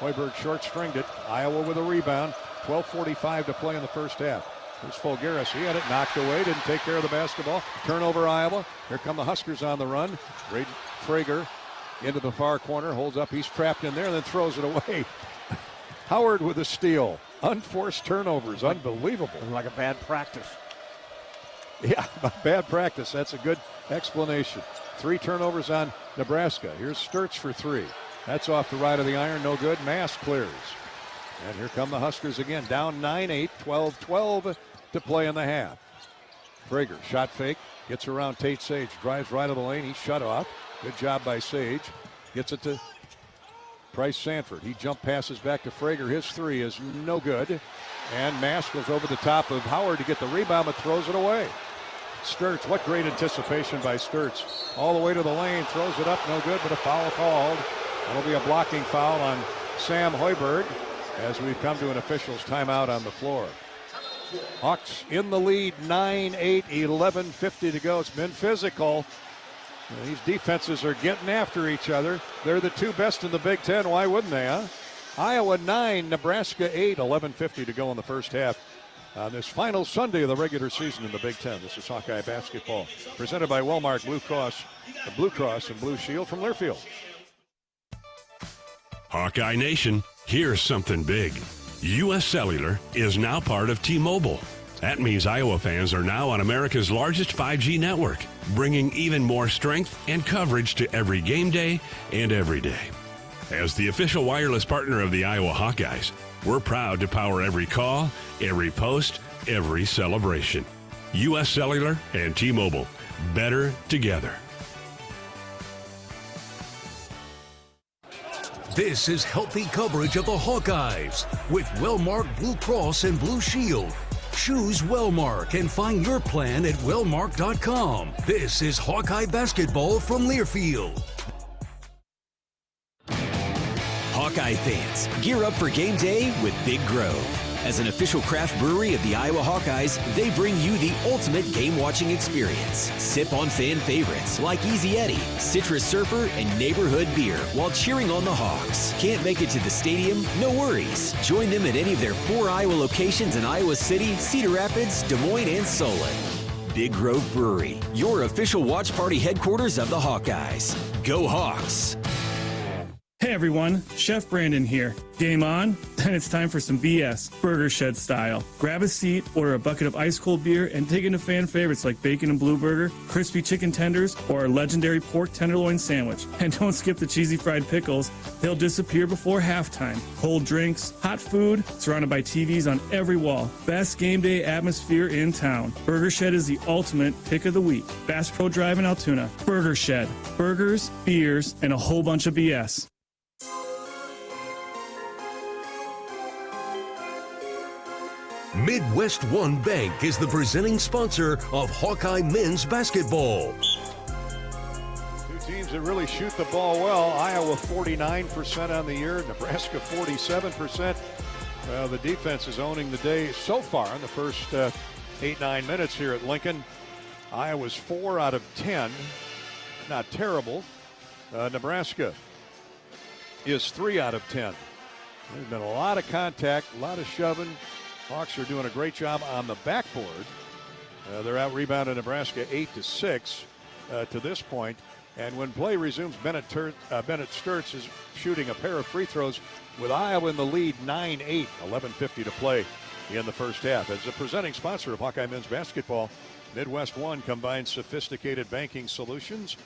Hoiberg short-stringed it. Iowa with a rebound. 12:45 to play in the first half. There's Fulgaris. He had it knocked away. Didn't take care of the basketball. Turnover, Iowa. Here come the Huskers on the run. Braden Frager into the far corner. Holds up. He's trapped in there and then throws it away. Howard with a steal. Unforced turnovers. Unbelievable. Like a bad practice. Yeah, bad practice. That's a good explanation. 3 turnovers on Nebraska. Here's Sturtz for 3. That's off the right of the iron. No good. Mass clears. And here come the Huskers again. Down 9-8. 12-12 to play in the half. Frager, shot fake. Gets around Tate Sage. Drives right of the lane. He's shut off. Good job by Sage. Gets it to Price Sanford. He jump passes back to Frager. His 3 is no good. And Mass goes over the top of Howard to get the rebound, but throws it away. Sturtz, what great anticipation by Sturtz. All the way to the lane, throws it up, no good, but a foul called. That'll be a blocking foul on Sam Hoiberg as we've come to an official's timeout on the floor. Hawks in the lead, 9-8, 11:50 to go. It's been physical. These defenses are getting after each other. They're the 2 best in the Big Ten. Why wouldn't they, huh? Iowa 9, Nebraska 8, 11:50 to go in the first half. On this final Sunday of the regular season in the Big Ten. This is Hawkeye basketball, presented by Wellmark Blue Cross, the Blue Cross and Blue Shield from Learfield. Hawkeye Nation, here's something big. U.S. Cellular is now part of T-Mobile. That means Iowa fans are now on America's largest 5G network, bringing even more strength and coverage to every game day and every day. As the official wireless partner of the Iowa Hawkeyes, we're proud to power every call, every post, every celebration. U.S. Cellular and T-Mobile, better together. This is healthy coverage of the Hawkeyes with Wellmark Blue Cross and Blue Shield. Choose Wellmark and find your plan at wellmark.com. This is Hawkeye basketball from Learfield. Hawkeye fans, gear up for game day with Big Grove. As an official craft brewery of the Iowa Hawkeyes, they bring you the ultimate game-watching experience. Sip on fan favorites like Easy Eddie, Citrus Surfer, and Neighborhood Beer while cheering on the Hawks. Can't make it to the stadium? No worries. Join them at any of their 4 Iowa locations in Iowa City, Cedar Rapids, Des Moines, and Solon. Big Grove Brewery, your official watch party headquarters of the Hawkeyes. Go Hawks! Hey everyone, Chef Brandon here. Game on? Then it's time for some BS, Burger Shed style. Grab a seat, order a bucket of ice cold beer, and dig into fan favorites like bacon and blue burger, crispy chicken tenders, or our legendary pork tenderloin sandwich. And don't skip the cheesy fried pickles. They'll disappear before halftime. Cold drinks, hot food, surrounded by TVs on every wall. Best game day atmosphere in town. Burger Shed is the ultimate pick of the week. Bass Pro Drive in Altoona. Burger Shed. Burgers, beers, and a whole bunch of BS. Midwest One Bank is the presenting sponsor of Hawkeye men's basketball. Two teams that really shoot the ball well. Iowa 49% on the year, Nebraska 47%. The defense is owning the day so far in the first 8-9 minutes here at Lincoln. Iowa's 4 out of 10. Not terrible. Nebraska is 3 out of 10. There's been a lot of contact, a lot of shoving. Hawks are doing a great job on the backboard. They're out rebounding Nebraska 8-6 to this point. And when play resumes, Bennett Sturtz is shooting a pair of free throws with Iowa in the lead 9-8, 11:50 to play in the first half. As a presenting sponsor of Hawkeye men's basketball, Midwest One combines sophisticated banking solutions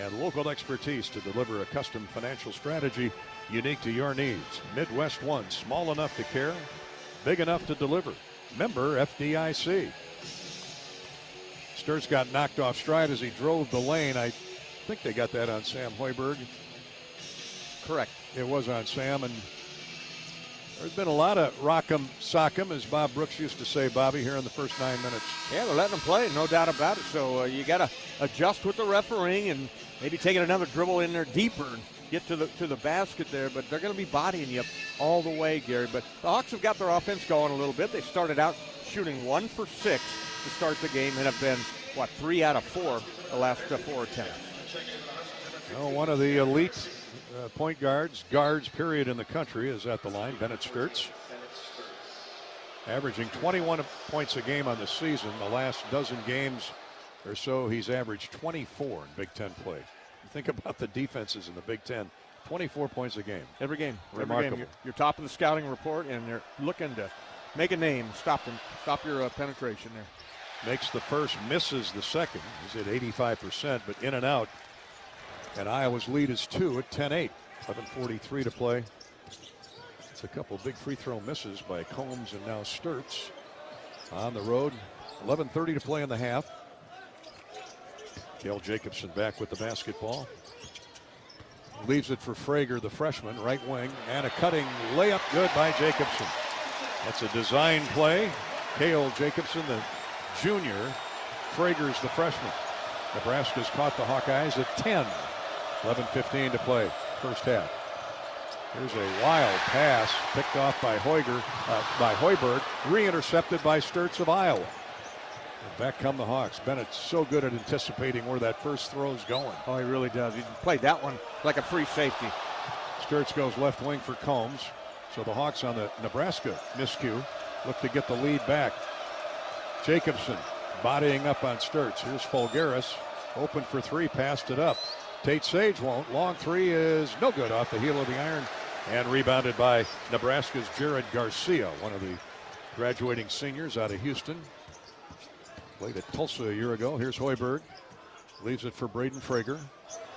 and local expertise to deliver a custom financial strategy unique to your needs. Midwest One, small enough to care, big enough to deliver. Member FDIC. Sturtz got knocked off stride as he drove the lane. I think they got that on Sam Hoiberg. Correct. It was on Sam, and there's been a lot of rock'em sock'em, as Bob Brooks used to say, Bobby, here in the first 9 minutes. Yeah, they're letting them play, no doubt about it. So you got to adjust with the refereeing and maybe taking another dribble in there deeper and get to the basket there. But they're going to be bodying you up all the way, Gary. But the Hawks have got their offense going a little bit. They started out shooting 1 for 6 to start the game and have been, 3 out of 4 the last 4 attempts. Well, one of the elite point guards period in the country is at the line, Bennett Sturtz. Averaging 21 points a game on the season. The last dozen games or so, he's averaged 24 in Big Ten play. Think about the defenses in the Big Ten. 24 points a game. Every game. Remarkable. Every game. You're top of the scouting report, and they're looking to make a name. Stop them. Stop your penetration there. Makes the first, misses the second. He's at 85%, but in and out. And Iowa's lead is 2 at 10-8. 11:43 to play. It's a couple big free throw misses by Combs and now Sturtz on the road. 11:30 to play in the half. Gail Jacobson back with the basketball. Leaves it for Frager, the freshman, right wing, and a cutting layup good by Jacobson. That's a design play. Gail Jacobson, the junior. Frager's the freshman. Nebraska's caught the Hawkeyes at 10. 11:15 to play, first half. Here's a wild pass picked off by Hoiberg, re-intercepted by Sturtz of Iowa. And back come the Hawks. Bennett's so good at anticipating where that first throw is going. Oh, he really does. He played that one like a free safety. Sturtz goes left wing for Combs. So the Hawks on the Nebraska miscue look to get the lead back. Jacobson bodying up on Sturtz. Here's Fulgaris, open for 3, passed it up. Tate Sage won't. Long 3 is no good off the heel of the iron and rebounded by Nebraska's Jared Garcia, one of the graduating seniors out of Houston. Played at Tulsa a year ago. Here's Hoiberg. Leaves it for Braden Frager.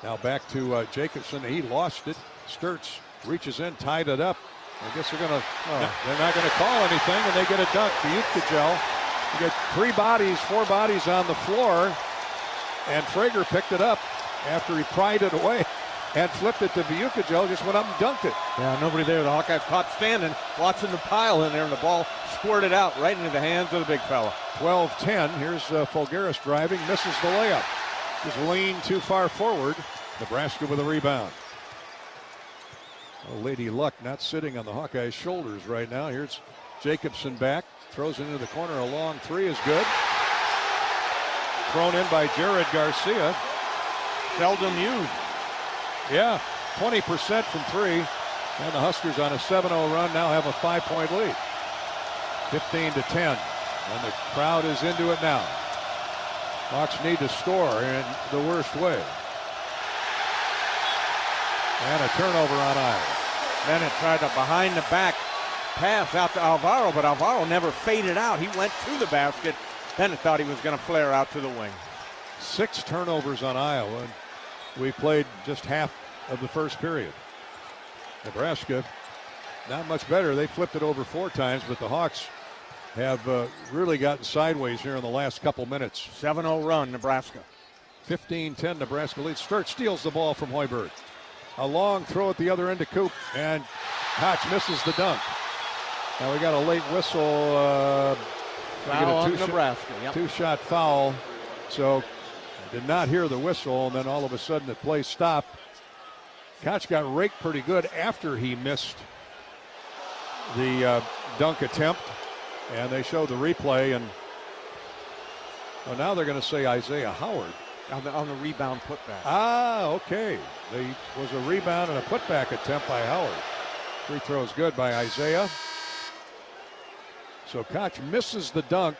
Now back to Jacobson. He lost it. Sturtz reaches in, tied it up. I guess they're not going to call anything, and they get a dunk. Bukajel. You get 4 bodies on the floor, and Frager picked it up after he pried it away and flipped it to Bukajel, just went up and dunked it. Yeah, nobody there. The Hawkeyes caught standing, watching the pile in there, and the ball squirted out right into the hands of the big fella. 12-10. Here's Fulgaris driving, misses the layup. Just leaned too far forward. Nebraska with a rebound. Oh, Lady Luck not sitting on the Hawkeyes' shoulders right now. Here's Jacobson back, throws it into the corner. A long three is good. Thrown in by Jared Garcia. Seldom used. Yeah, 20% from three. And the Huskers on a 7-0 run now have a 5-point lead. 15-10. And the crowd is into it now. Hawks need to score in the worst way. And a turnover on Iowa. Bennett tried a behind-the-back pass out to Alvaro, but Alvaro never faded out. He went to the basket. Bennett thought he was going to flare out to the wing. 6 turnovers on Iowa. We played just half of the first period. Nebraska, not much better. They flipped it over 4 times, but the Hawks have really gotten sideways here in the last couple minutes. 7-0 run, Nebraska. 15-10, Nebraska leads. Sturt steals the ball from Hoiberg. A long throw at the other end to Coop, and Koch misses the dunk. Now we got a late whistle. Foul on Nebraska. Yep. 2-shot foul. So I did not hear the whistle, and then all of a sudden the play stopped. Koch got raked pretty good after he missed the dunk attempt, and they showed the replay, and well, now they're going to say Isaiah Howard. On the rebound putback. Ah, okay. There was a rebound and a putback attempt by Howard. Free throw is good by Isaiah. So Koch misses the dunk.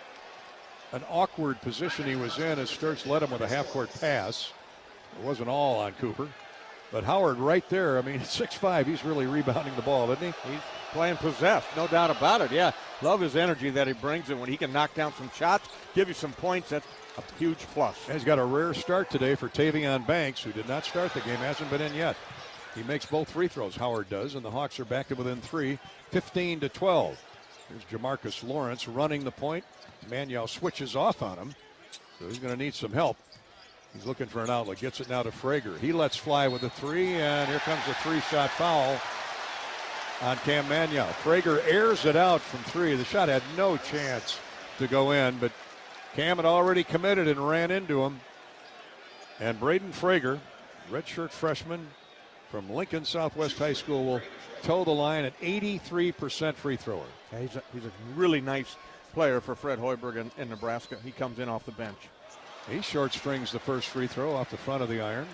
An awkward position he was in as Sturts led him with a half-court pass. It wasn't all on Cooper. But Howard right there, I mean, 6'5", he's really rebounding the ball, isn't he? He's playing possessed, no doubt about it. Yeah, love his energy that he brings, and when he can knock down some shots, give you some points, that's a huge plus. And he's got a rare start today for Tavion Banks, who did not start the game, hasn't been in yet. He makes both free throws, Howard does, and the Hawks are back to within 3, 15-12. Here's Jamarcus Lawrence running the point. Manuel switches off on him, so he's going to need some help. He's looking for an outlet, gets it now to Frager. He lets fly with a 3, and here comes a 3-shot foul on Cam Manuel. Frager airs it out from 3. The shot had no chance to go in, but Cam had already committed and ran into him. And Braden Frager, redshirt freshman from Lincoln Southwest High School, will toe the line at 83% free thrower. Yeah, he's a really nice player for Fred Hoiberg in Nebraska. He comes in off the bench. He short strings the first free throw off the front of the iron.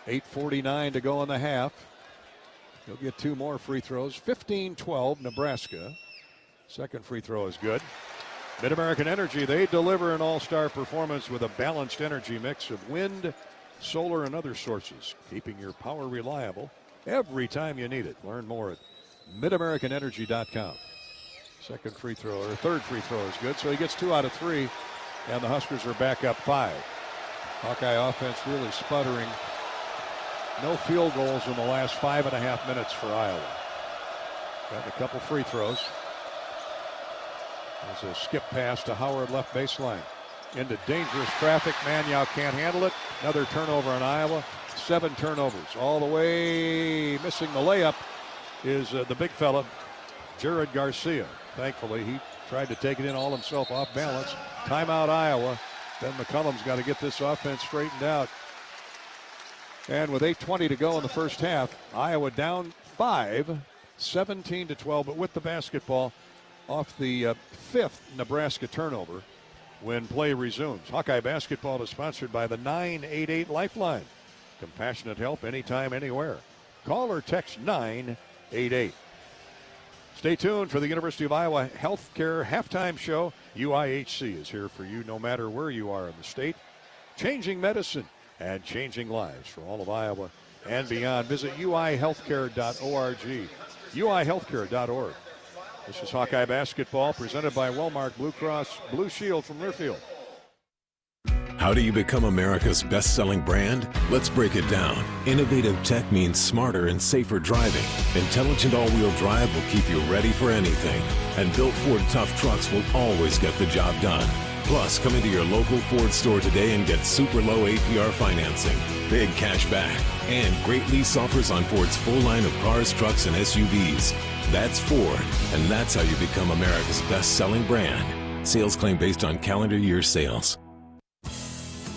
8:49 to go in the half. He'll get 2 more free throws. 15-12 Nebraska. Second free throw is good. Mid-American Energy, they deliver an all-star performance with a balanced energy mix of wind, solar, and other sources, keeping your power reliable every time you need it. Learn more at midamericanenergy.com. Second free throw, or third free throw is good, so he gets 2 out of 3, and the Huskers are back up 5. Hawkeye offense really sputtering. No field goals in the last 5.5 minutes for Iowa. Got a couple free throws. There's a skip pass to Howard, left baseline. Into dangerous traffic. Manuel can't handle it. Another turnover on Iowa. 7 turnovers all the way. Missing the layup is the big fella, Jared Garcia. Thankfully, he tried to take it in all himself, off balance. Timeout, Iowa. Ben McCollum's got to get this offense straightened out. And with 8:20 to go in the first half, Iowa down 5, 17-12, but with the basketball off the 5th Nebraska turnover when play resumes. Hawkeye basketball is sponsored by the 988 Lifeline. Compassionate help anytime, anywhere. Call or text 988. Stay tuned for the University of Iowa Healthcare Halftime Show. UIHC is here for you no matter where you are in the state. Changing medicine and changing lives for all of Iowa and beyond. Visit uihealthcare.org. uihealthcare.org. This is Hawkeye basketball presented by Wellmark Blue Cross Blue Shield from Learfield. How do you become America's best-selling brand? Let's break it down. Innovative tech means smarter and safer driving. Intelligent all-wheel drive will keep you ready for anything. And built Ford tough trucks will always get the job done. Plus, come into your local Ford store today and get super low APR financing, big cash back, and great lease offers on Ford's full line of cars, trucks, and SUVs. That's Ford, and that's how you become America's best-selling brand. Sales claim based on calendar year sales.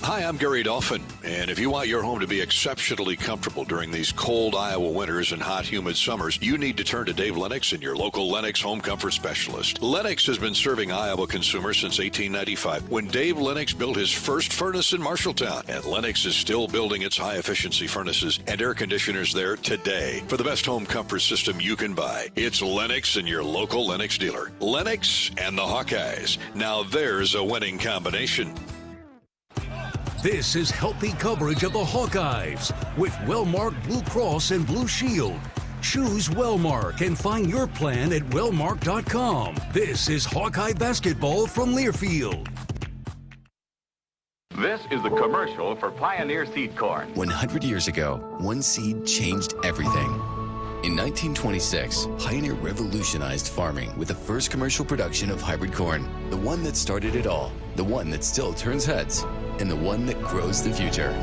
Hi, I'm Gary Dolphin, and if you want your home to be exceptionally comfortable during these cold Iowa winters and hot, humid summers, you need to turn to Dave Lennox and your local Lennox home comfort specialist. Lennox has been serving Iowa consumers since 1895, when Dave Lennox built his first furnace in Marshalltown, and Lennox is still building its high-efficiency furnaces and air conditioners there today. For the best home comfort system you can buy, it's Lennox and your local Lennox dealer. Lennox and the Hawkeyes. Now there's a winning combination. This is healthy coverage of the Hawkeyes with Wellmark Blue Cross and Blue Shield. Choose Wellmark and find your plan at wellmark.com. This is Hawkeye basketball from Learfield. This is the commercial for Pioneer Seed Corn. 100 years ago, one seed changed everything. In 1926, Pioneer revolutionized farming with the first commercial production of hybrid corn. The one that started it all, the one that still turns heads, and the one that grows the future.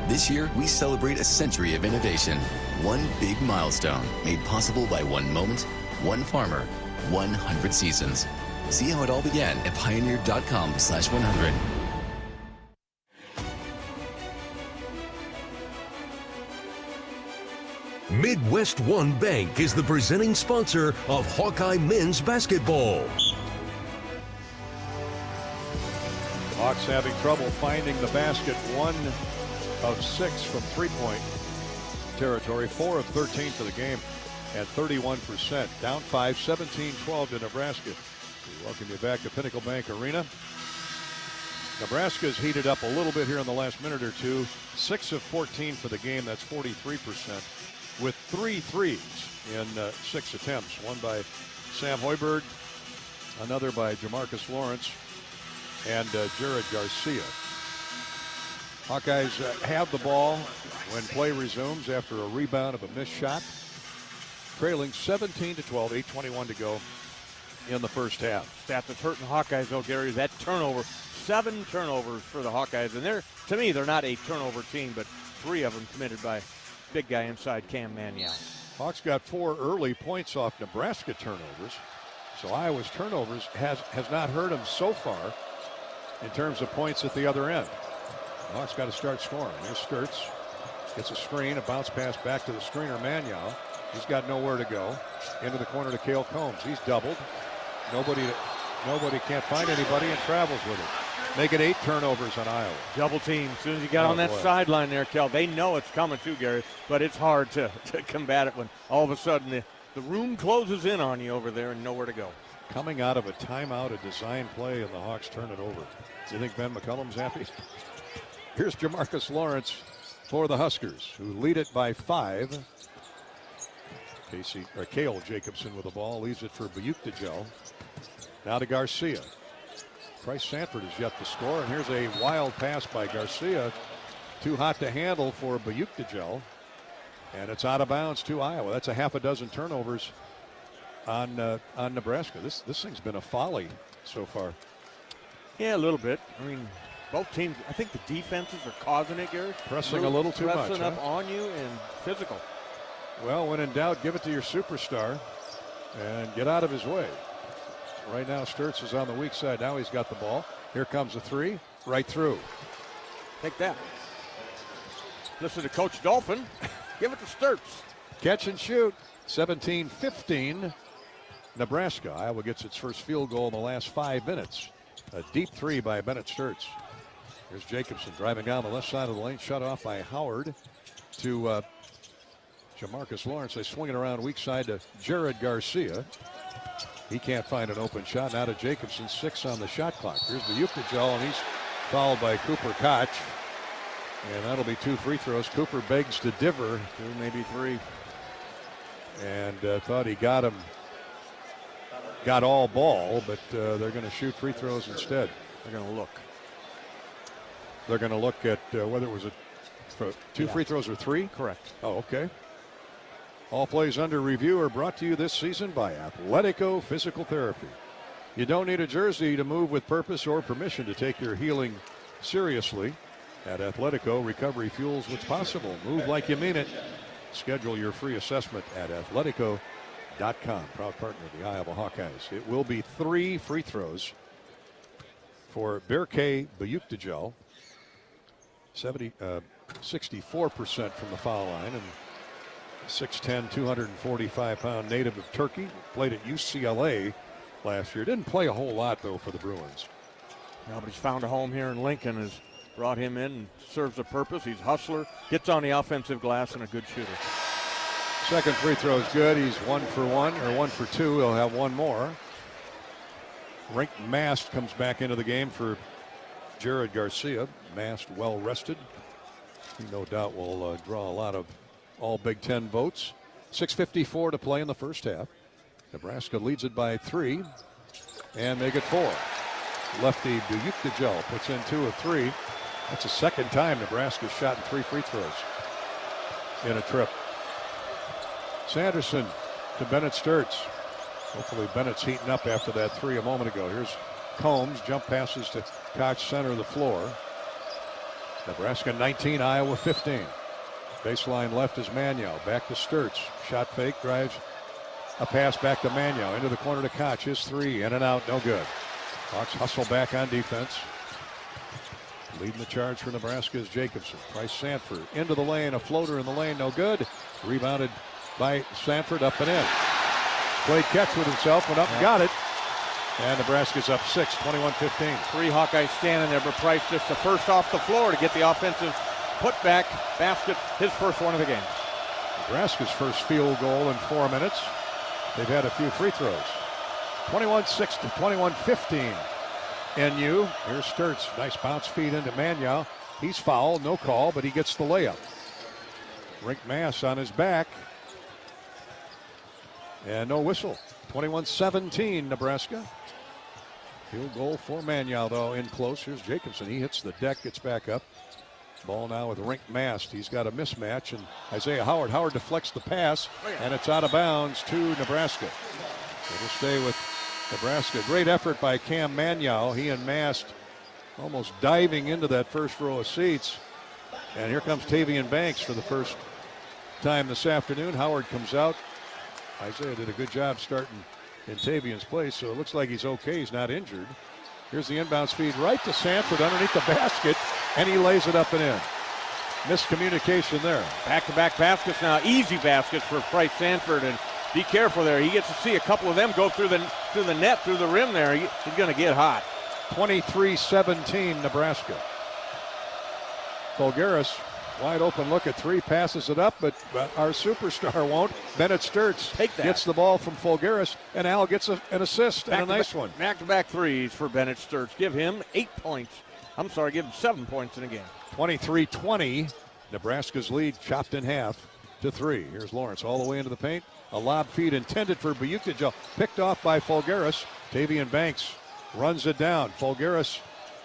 This year, we celebrate a century of innovation. One big milestone made possible by one moment, one farmer, 100 seasons. See how it all began at pioneer.com/100. Midwest One Bank is the presenting sponsor of Hawkeye men's basketball. Hawks having trouble finding the basket. 1 of 6 from three-point territory. 4 of 13 for the game at 31%. Down 5, 17-12 to Nebraska. We welcome you back to Pinnacle Bank Arena. Nebraska's heated up a little bit here in the last minute or two. 6 of 14 for the game. That's 43%. With 3 threes in 6 attempts. One by Sam Hoiberg, another by Jamarcus Lawrence, and Jared Garcia. Hawkeyes have the ball when play resumes after a rebound of a missed shot. Trailing 17-12, 8:21 to go in the first half. Stat that's hurting the Hawkeyes, though, Gary, that turnover. 7 turnovers for the Hawkeyes. And to me, they're not a turnover team, but 3 of them committed by big guy inside Cam Mannion. Hawks got 4 early points off Nebraska turnovers. So Iowa's turnovers has not hurt them so far in terms of points at the other end. The Hawks got to start scoring. Here's Sturtz. Gets a screen, a bounce pass back to the screener, Mannion. He's got nowhere to go. Into the corner to Cale Combs. He's doubled. Nobody can't find anybody and travels with it. Make it 8 turnovers on Iowa. Double team. As soon as you got on that sideline there, Kel, they know it's coming too, Gary, but it's hard to combat it when all of a sudden the room closes in on you over there and nowhere to go. Coming out of a timeout, a design play, and the Hawks turn it over. Do you think Ben McCollum's happy? Here's Jamarcus Lawrence for the Huskers, who lead it by 5. Cale Jacobson with the ball, leaves it for Bayuk-Dejel. Now to Garcia. Bryce Sanford is yet to score, and here's a wild pass by Garcia. Too hot to handle for Bayuk-Dejel, and it's out of bounds to Iowa. That's a half a dozen turnovers on Nebraska. This thing's been a folly so far. Yeah, a little bit. I mean, both teams, I think the defenses are causing it, Gary. Pressing a little too much. Pressing up on you and physical. Well, when in doubt, give it to your superstar and get out of his way. Right now, Sturtz is on the weak side. Now he's got the ball. Here comes a 3, right through. Take that. Listen to Coach Dolphin. Give it to Sturtz. Catch and shoot. 17-15. Nebraska. Iowa gets its first field goal in the last 5 minutes. A deep 3 by Bennett Sturtz. Here's Jacobson driving down the left side of the lane. Shut off by Howard to Jamarcus Lawrence. They swing it around weak side to Jared Garcia. He can't find an open shot. Now to Jacobson, 6 on the shot clock. Here's the Bayuk-Dejel, and he's fouled by Cooper Koch. And that'll be 2 free throws. Cooper begs to differ. 2, maybe 3. And thought he got all ball, but they're going to shoot free throws instead. They're going to look. They're going to look at whether it was two free throws or 3? Correct. Oh, okay. All plays under review are brought to you this season by Athletico Physical Therapy. You don't need a jersey to move with purpose or permission to take your healing seriously. At Athletico, recovery fuels what's possible. Move like you mean it. Schedule your free assessment at athletico.com. Proud partner of the Iowa Hawkeyes. It will be 3 free throws for Berke Bayuk-Dejel. 64% from the foul line, and 6'10", 245-pound native of Turkey. Played at UCLA last year. Didn't play a whole lot, though, for the Bruins. No, but he's found a home here in Lincoln, has brought him in and serves a purpose. He's a hustler, gets on the offensive glass, and a good shooter. Second free throw is good. He's 1 for 1, or 1 for 2. He'll have one more. Rink Mast comes back into the game for Jared Garcia. Mast well rested. He no doubt will draw a lot of all Big Ten votes. 6:54 to play in the first half. Nebraska leads it by 3 and make it 4. Lefty Buyukdajel puts in 2 of 3. That's the second time Nebraska's shot in 3 free throws in a trip. Sanderson to Bennett Sturtz. Hopefully Bennett's heating up after that 3 a moment ago. Here's Combs, jump passes to Koch, center of the floor. Nebraska 19, Iowa 15. Baseline left is Magno. Back to Sturtz. Shot fake, drives a pass back to Magno. Into the corner to Koch. His 3, in and out, no good. Hawks hustle back on defense. Leading the charge for Nebraska is Jacobson. Bryce Sanford into the lane. A floater in the lane, no good. Rebounded by Sanford, up and in. Played catch with himself, went up and got it. And Nebraska's up 6, 21-15. 3 Hawkeyes standing there, but Price just the first off the floor to get the offensive putback basket, his first one of the game. Nebraska's first field goal in 4 minutes. They've had a few free throws. 21-6 to 21-15. NU. Here's Sturtz. Nice bounce feed into Magno. He's fouled, no call, but he gets the layup. Rink Mass on his back. And no whistle. 21-17 Nebraska. Field goal for Magno, though, in close. Here's Jacobson. He hits the deck, gets back up. Ball now with Rink Mast. He's got a mismatch, and Isaiah Howard. Howard deflects the pass, and it's out of bounds to Nebraska. It'll stay with Nebraska. Great effort by Cam Magno. He and Mast almost diving into that first row of seats. And here comes Tavian Banks for the first time this afternoon. Howard comes out. Isaiah did a good job starting in Tavian's place, so it looks like he's okay. He's not injured. Here's the inbound feed right to Sanford underneath the basket, and he lays it up and in. Miscommunication there. Back-to-back baskets now. Easy baskets for Bryce Sanford, and be careful there. He gets to see a couple of them go through the net, through the rim there. He's going to get hot. 23-17 Nebraska. Fulgaris, wide open look at 3, passes it up, but our superstar won't. Bennett Sturtz gets the ball from Fulgaris, and Al gets an assist and a nice one. Back-to-back threes for Bennett Sturtz. Give him 8 points. I'm sorry, give him 7 points in a game. 23-20. Nebraska's lead chopped in half to 3. Here's Lawrence all the way into the paint. A lob feed intended for Buyukdajel. Picked off by Fulgaris. Tavian Banks runs it down. Fulgaris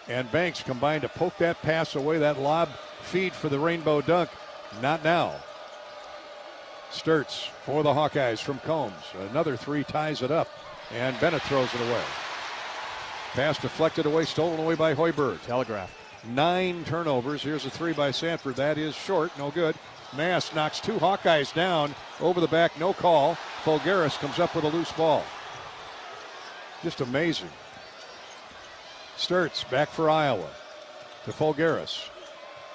and Banks combine to poke that pass away, that lob feed for the rainbow dunk. Not now. Sturtz for the Hawkeyes from Combs. Another 3 ties it up, and Bennett throws it away. Pass deflected away, stolen away by Hoiberg. Telegraph. 9 turnovers. Here's a 3 by Sanford. That is short, no good. Mass knocks 2 Hawkeyes down. Over the back, no call. Fulgaris comes up with a loose ball. Just amazing. Sturtz back for Iowa to Fulgaris.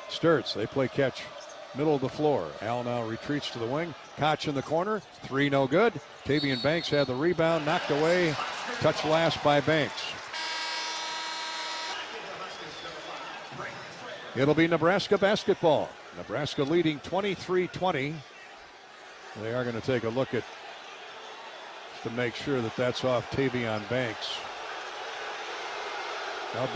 Sturtz, they play catch middle of the floor. Al now retreats to the wing. Koch in the corner. 3 no good. Tavian Banks had the rebound, knocked away. Touch last by Banks. It'll be Nebraska basketball. Nebraska leading 23-20. They are going to take a look at to make sure that that's off Tavian Banks. Now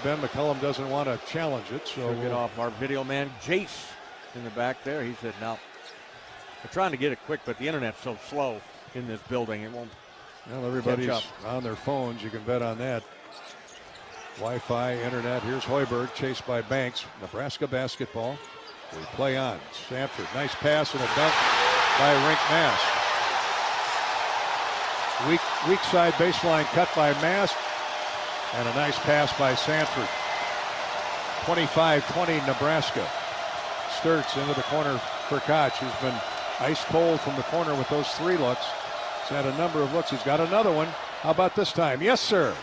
Ben McCollum doesn't want to challenge it, so we'll get off our video man Jace in the back there. He said, "No, we're trying to get it quick, but the internet's so slow in this building, it won't." Well, everybody's on their phones. You can bet on that. Wi-Fi, internet. Here's Hoiberg, chased by Banks. Nebraska basketball. We play on. Sanford, nice pass and a dunk by Rink Mass. Weak side baseline cut by Mass. And a nice pass by Sanford. 25-20 Nebraska. Sturtz into the corner for Koch, who's been ice cold from the corner with those 3 looks. He's had a number of looks. He's got another one. How about this time? Yes, sir.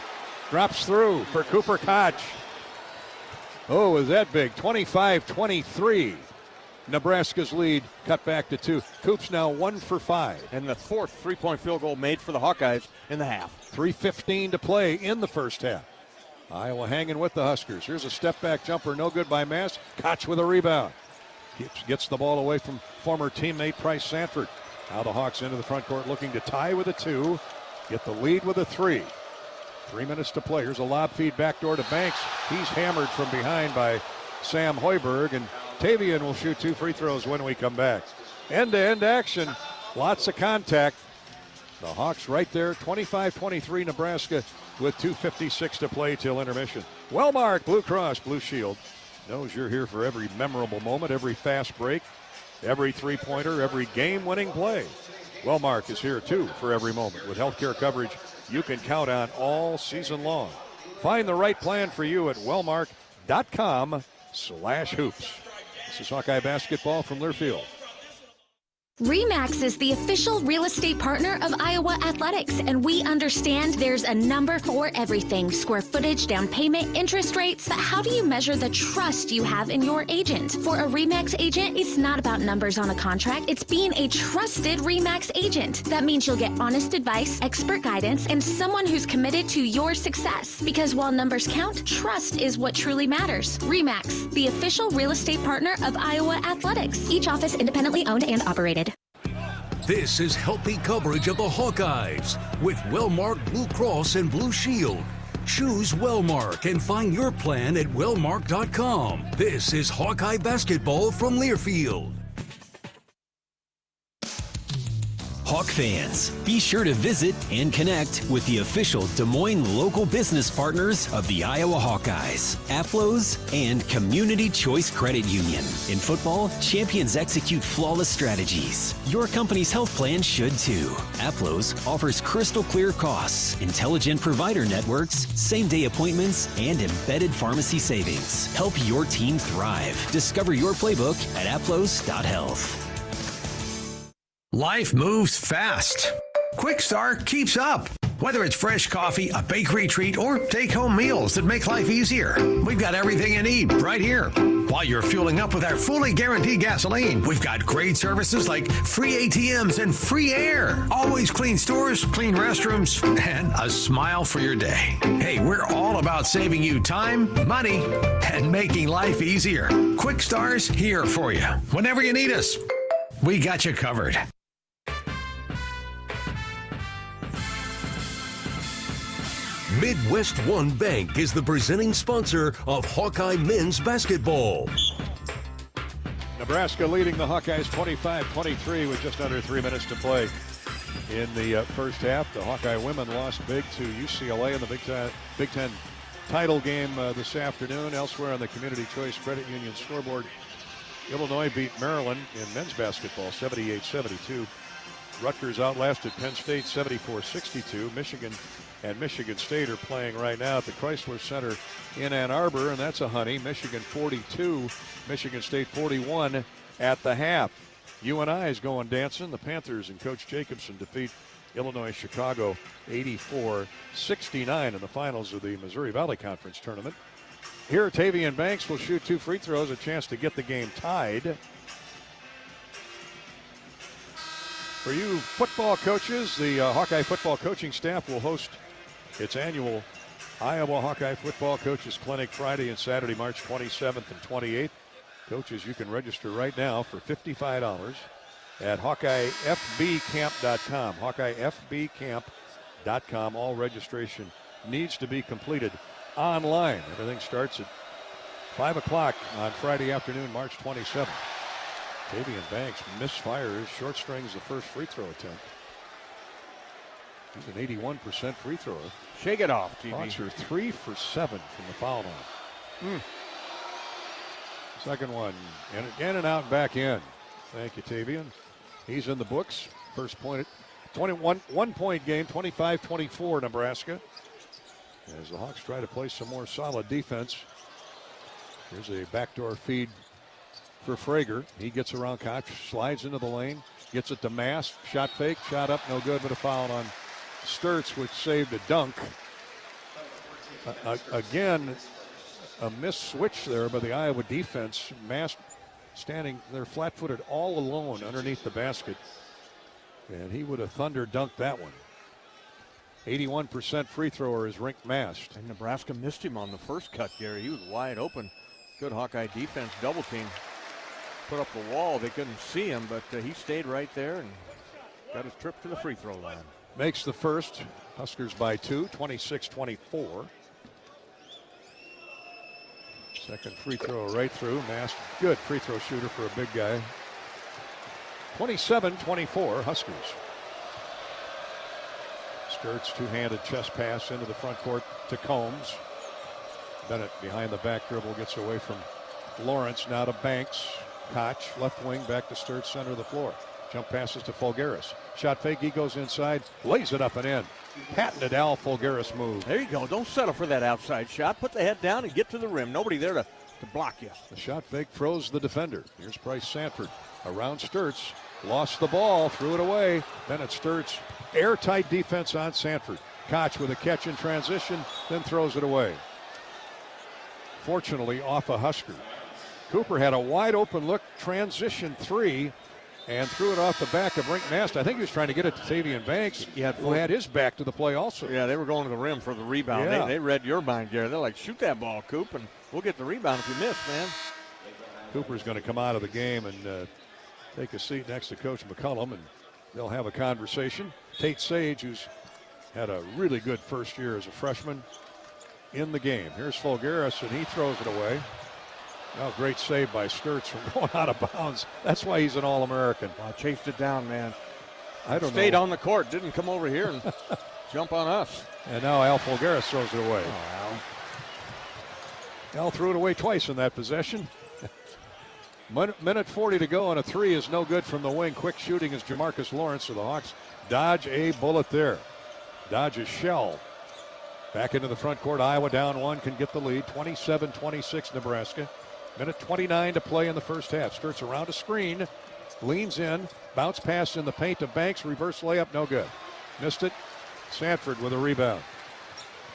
Drops through for Cooper Koch. Oh, was that big? 25-23. Nebraska's lead cut back to 2. Coups now 1 for 5. And the fourth three-point field goal made for the Hawkeyes in the half. 3:15 to play in the first half. Iowa hanging with the Huskers. Here's a step-back jumper, no good by Mass. Koch with a rebound. Gets the ball away from former teammate Price Sanford. Now the Hawks into the front court looking to tie with a 2. Get the lead with a 3. 3 minutes to play. Here's a lob feed backdoor to Banks. He's hammered from behind by Sam Hoiberg, and Tavian will shoot 2 free throws when we come back. End-to-end action. Lots of contact. The Hawks right there, 25-23 Nebraska with 2:56 to play till intermission. Wellmark, Blue Cross Blue Shield, knows you're here for every memorable moment, every fast break, every three-pointer, every game-winning play. Wellmark is here, too, for every moment. With healthcare coverage you can count on all season long. Find the right plan for you at wellmark.com/hoops. This is Hawkeye basketball from Learfield. RE/MAX is the official real estate partner of Iowa Athletics, and we understand there's a number for everything: square footage, down payment, interest rates. But how do you measure the trust you have in your agent? For a RE/MAX agent, it's not about numbers on a contract. It's being a trusted RE/MAX agent. That means you'll get honest advice, expert guidance, and someone who's committed to your success. Because while numbers count, trust is what truly matters. RE/MAX, the official real estate partner of Iowa Athletics. Each office independently owned and operated. This is healthy coverage of the Hawkeyes with Wellmark Blue Cross and Blue Shield. Choose Wellmark and find your plan at wellmark.com. This is Hawkeye basketball from Learfield. Hawk fans, be sure to visit and connect with the official Des Moines local business partners of the Iowa Hawkeyes, AFLOS, and Community Choice Credit Union. In football, champions execute flawless strategies. Your company's health plan should too. AFLOS offers crystal clear costs, intelligent provider networks, same-day appointments, and embedded pharmacy savings. Help your team thrive. Discover your playbook at aflos.health. Life moves fast. Quick Start keeps up. Whether it's fresh coffee, a bakery treat, or take-home meals that make life easier, we've got everything you need right here. While you're fueling up with our fully guaranteed gasoline, we've got great services like free ATMs and free air, always clean stores, clean restrooms, and a smile for your day. Hey, we're all about saving you time, money, and making life easier. Quick Star's here for you. Whenever you need us, we got you covered. Midwest One Bank is the presenting sponsor of Hawkeye men's basketball. Nebraska leading the Hawkeyes 25-23 with just under 3 minutes to play in the first half. The Hawkeye women lost big to UCLA in the Big Ten title game this afternoon. Elsewhere on the Community Choice Credit Union scoreboard, Illinois beat Maryland in men's basketball 78-72. Rutgers outlasted Penn State 74-62. Michigan and Michigan State are playing right now at the Chrysler Center in Ann Arbor, and that's a honey. Michigan 42, Michigan State 41 at the half. UNI is going dancing. The Panthers and Coach Jacobson defeat Illinois Chicago 84-69 in the finals of the Missouri Valley Conference tournament. Here, Tavian Banks will shoot 2 free throws, a chance to get the game tied. For you football coaches, the Hawkeye football coaching staff will host its annual Iowa Hawkeye Football Coaches Clinic Friday and Saturday, March 27th and 28th. Coaches, you can register right now for $55 at HawkeyeFBCamp.com. HawkeyeFBCamp.com. All registration needs to be completed online. Everything starts at 5 o'clock on Friday afternoon, March 27th. Tavian Banks misfires, short strings the first free throw attempt. He's an 81% free thrower. Shake it off, TV. Hawks are 3 for 7 from the foul line. Second one, and in and out and back in. Thank you, Tavian. He's in the books. First point, 1-point game, 25-24 Nebraska. As the Hawks try to play some more solid defense. Here's a backdoor feed for Frager. He gets around Koch, slides into the lane, gets it to Mast. Shot fake, shot up, no good, but a foul on Sturtz, which saved a dunk. Again, a missed switch there by the Iowa defense. Mast standing there flat-footed all alone underneath the basket. And he would have thunder dunked that one. 81% free thrower is Rink Mast. And Nebraska missed him on the first cut, Gary. He was wide open. Good Hawkeye defense, double team. Put up the wall. They couldn't see him, but he stayed right there and got his trip to the free throw line. Makes the first. Huskers by 2, 26-24. Second free throw right through. Mast, good free throw shooter for a big guy. 27-24 Huskers. Sturts two-handed chest pass into the front court to Combs. Bennett behind the back dribble gets away from Lawrence. Now to Banks. Koch left wing back to Sturts center of the floor. Jump passes to Fulgaris. Shot fake. He goes inside. Lays it up and in. Patented Al Fulgaris move. There you go. Don't settle for that outside shot. Put the head down and get to the rim. Nobody there to block you. The shot fake froze the defender. Here's Bryce Sanford around Sturts. Lost the ball. Threw it away. Then it's Sturts. Airtight defense on Sanford. Koch with a catch in transition. Then throws it away. Fortunately off a Husker. Cooper had a wide open look. Transition three. And threw it off the back of Rink Mast. I think he was trying to get it to Tavian Banks, who had his back to the play also. Yeah, they were going to the rim for the rebound. Yeah. They read your mind, Gary. They're like, shoot that ball, Coop, and we'll get the rebound if you miss, man. Cooper's going to come out of the game and take a seat next to Coach McCollum, and they'll have a conversation. Tate Sage, who's had a really good first year as a freshman, in the game. Here's Fulgaris, and he throws it away. Oh, great save by Sturts from going out of bounds. That's why he's an All-American. Wow, chased it down, man. I don't know. Stayed on the court, didn't come over here and jump on us. And now Al Fulgaris throws it away. Oh, Al threw it away twice in that possession. Minute 40 to go, and a three is no good from the wing. Quick shooting is Jamarcus Lawrence, so the Hawks dodge a bullet there. Dodge a shell. Back into the front court. Iowa down one, can get the lead. 27-26 Nebraska. Minute 29 to play in the first half. Sturts around a screen, leans in, bounce pass in the paint to Banks, reverse layup, no good. Missed it. Sanford with a rebound.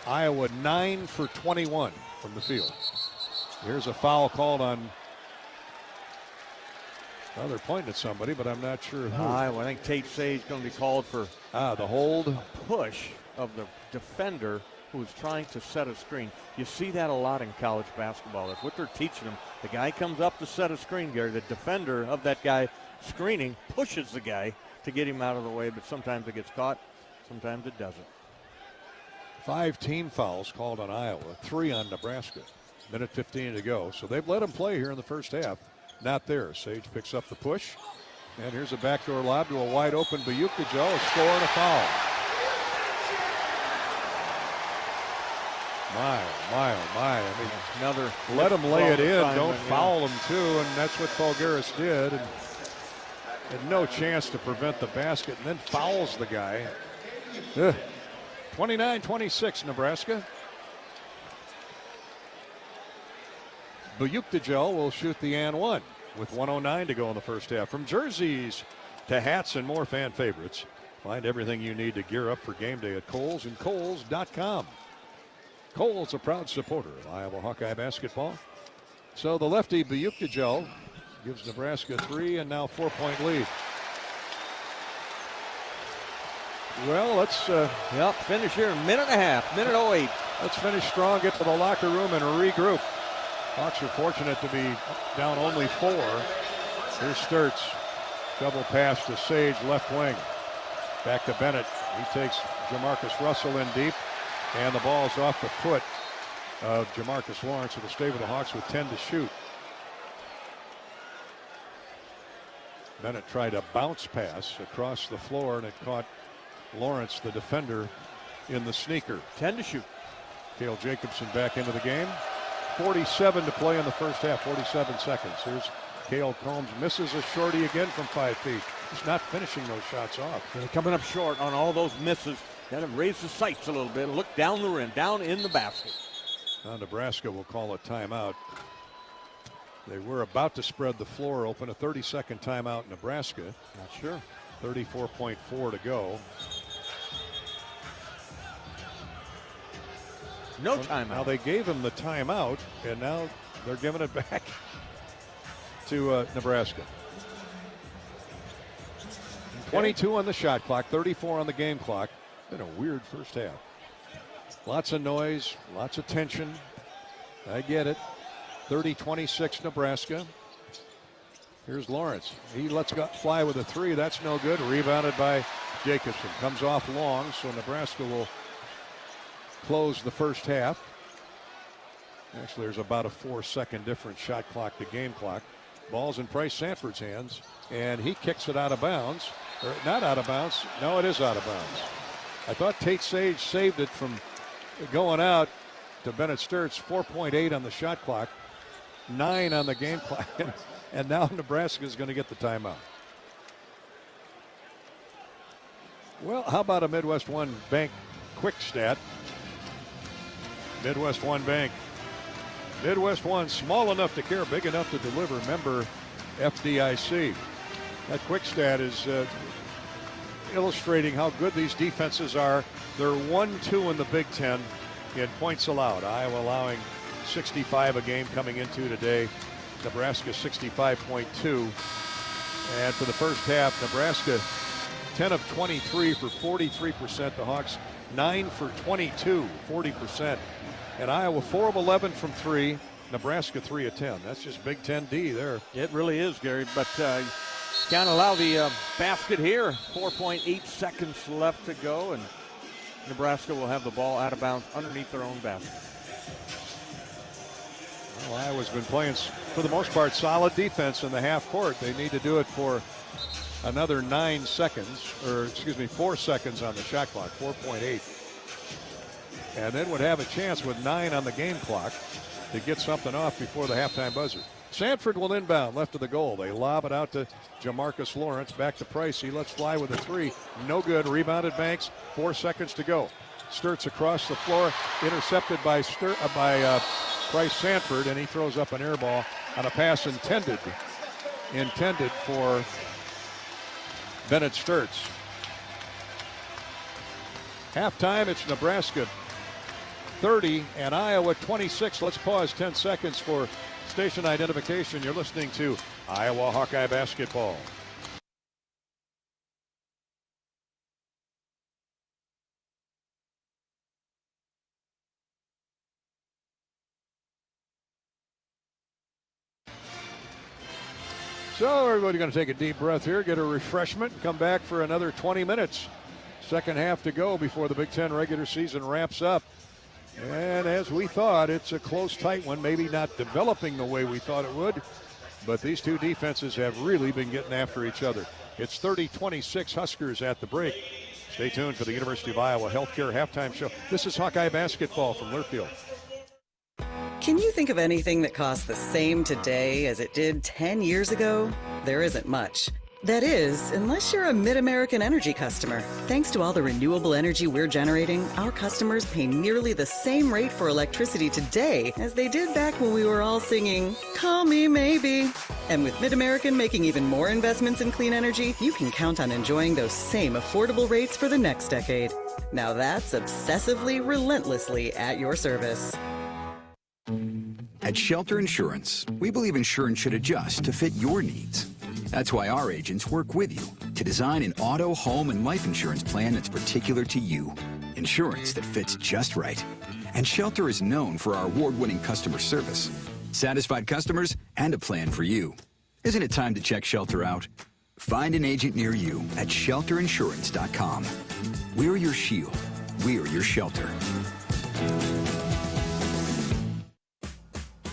Iowa 9 for 21 from the field. Here's a foul called on. Well, they're pointing at somebody, but I'm not sure who. Iowa, I think Tate Sage going to be called for the hold. Push of the defender who's trying to set a screen. You see that a lot in college basketball. That's what they're teaching them. The guy comes up to set a screen, Gary. The defender of that guy screening pushes the guy to get him out of the way, but sometimes it gets caught, sometimes it doesn't. 5 team fouls called on Iowa, 3 on Nebraska. Minute 15 to go. So they've let him play here in the first half. Not there. Sage picks up the push. And here's a backdoor lob to a wide open Buyukdajo, a score and a foul. My. I mean, another. Let him lay it in. Don't yeah. foul him, too. And that's what Fulgaris did. And had no chance to prevent the basket. And then fouls the guy. 29-26, Nebraska. Buyukdajo will shoot the and one with 1:09 to go in the first half. From jerseys to hats and more fan favorites, find everything you need to gear up for game day at Kohl's and Kohl's.com. Kohl's, a proud supporter of Iowa Hawkeye basketball. So the lefty Buyukdajo gives Nebraska 3 and now 4-point lead. Well, let's finish here in a minute and a half, minute 08. Let's finish strong, get to the locker room and regroup. Hawks are fortunate to be down only 4. Here's Sturts. Shovel pass to Sage, left wing. Back to Bennett. He takes Jamarcus Russell in deep. And the ball's off the foot of Jamarcus Lawrence. It'll stay with the Hawks with 10 to shoot. Bennett tried a bounce pass across the floor, and it caught Lawrence, the defender, in the sneaker. 10 to shoot. Cale Jacobson back into the game. 47 to play in the first half, 47 seconds. Here's Cale Combs, misses a shorty again from 5 feet. He's not finishing those shots off. They're coming up short on all those misses. Got to raise the sights a little bit. Look down the rim, down in the basket. Now Nebraska will call a timeout. They were about to spread the floor open. A 30-second timeout, Nebraska. Not sure. 34.4 to go. No timeout. Now they gave him the timeout, and now they're giving it back to Nebraska. 22 on the shot clock, 34 on the game clock. Been a weird first half. Lots of noise, lots of tension. I get it. 30-26 Nebraska. Here's Lawrence. He lets go fly with a three. That's no good. Rebounded by Jacobson. Comes off long, so Nebraska will close the first half. Actually, there's about a 4-second difference, shot clock to game clock. Ball's in Price Sanford's hands, and he kicks it out of bounds. Or not out of bounds. No, it is out of bounds. I thought Tate Sage saved it from going out to Bennett Sturtz. 4.8 on the shot clock, 9 on the game clock, and now Nebraska is going to get the timeout. Well, how about a Midwest One Bank quick stat? Midwest One Bank. Midwest One, small enough to care, big enough to deliver. Member FDIC. That quick stat is illustrating how good these defenses are. They're 1-2 in the Big Ten in points allowed. Iowa allowing 65 a game coming into today. Nebraska 65.2. And for the first half, Nebraska 10 of 23 for 43%. The Hawks 9 for 22, 40%. And Iowa 4 of 11 from 3. Nebraska 3 of 10. That's just Big Ten D there. It really is, Gary. But can't allow the basket here. 4.8 seconds left to go, and Nebraska will have the ball out of bounds underneath their own basket. Well, Iowa's been playing, for the most part, solid defense in the half court. They need to do it for another 9 seconds, or excuse me, 4 seconds on the shot clock, 4.8. And then would have a chance with 9 on the game clock to get something off before the halftime buzzer. Sanford will inbound left of the goal. They lob it out to Jamarcus Lawrence. Back to Price. He lets fly with a three. No good. Rebounded Banks. 4 seconds to go. Sturtz across the floor. Intercepted by Price Sanford, and he throws up an air ball on a pass intended for Bennett Sturtz. Halftime, it's Nebraska 30 and Iowa 26. Let's pause 10 seconds for station identification. You're listening to Iowa Hawkeye basketball. So everybody's going to take a deep breath here, get a refreshment, and come back for another 20 minutes. Second half to go before the Big Ten regular season wraps up. And as we thought, it's a close, tight one, maybe not developing the way we thought it would, but these two defenses have really been getting after each other. It's 30-26 Huskers at the break. Stay tuned for the University of Iowa Healthcare Halftime Show. This is Hawkeye basketball from Learfield. Can you think of anything that costs the same today as it did 10 years ago? There isn't much. That is, unless you're a Mid-American Energy customer. Thanks to all the renewable energy we're generating, our customers pay nearly the same rate for electricity today as they did back when we were all singing, "Call Me Maybe." And with Mid-American making even more investments in clean energy, you can count on enjoying those same affordable rates for the next decade. Now that's obsessively, relentlessly at your service. At Shelter Insurance, we believe insurance should adjust to fit your needs. That's why our agents work with you to design an auto, home, and life insurance plan that's particular to you. Insurance that fits just right. And Shelter is known for our award-winning customer service, satisfied customers, and a plan for you. Isn't it time to check Shelter out? Find an agent near you at shelterinsurance.com. We're your shield. We're your shelter.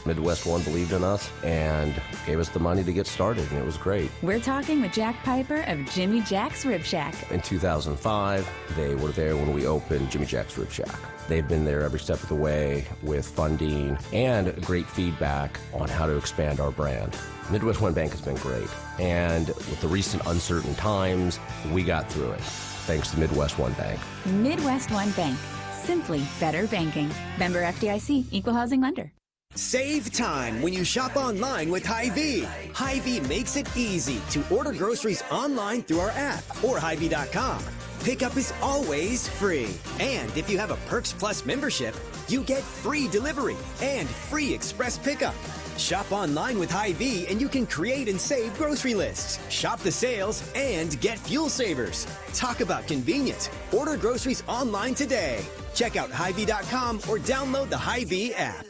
Midwest One believed in us and gave us the money to get started, and it was great. We're talking with Jack Piper of Jimmy Jack's Rib Shack. In 2005, they were there when we opened Jimmy Jack's Rib Shack. They've been there every step of the way with funding and great feedback on how to expand our brand. Midwest One Bank has been great, and with the recent uncertain times, we got through it, thanks to Midwest One Bank. Midwest One Bank. Simply better banking. Member FDIC, Equal Housing Lender. Save time when you shop online with Hy-Vee. Hy-Vee makes it easy to order groceries online through our app or Hy-Vee.com. pickup is always free. And if you have a Perks Plus membership, you get free delivery and free express pickup. Shop online with Hy-Vee and you can create and save grocery lists. Shop the sales and get fuel savers. Talk about convenient. Order groceries online today. Check out Hy-Vee.com or download the Hy-Vee app.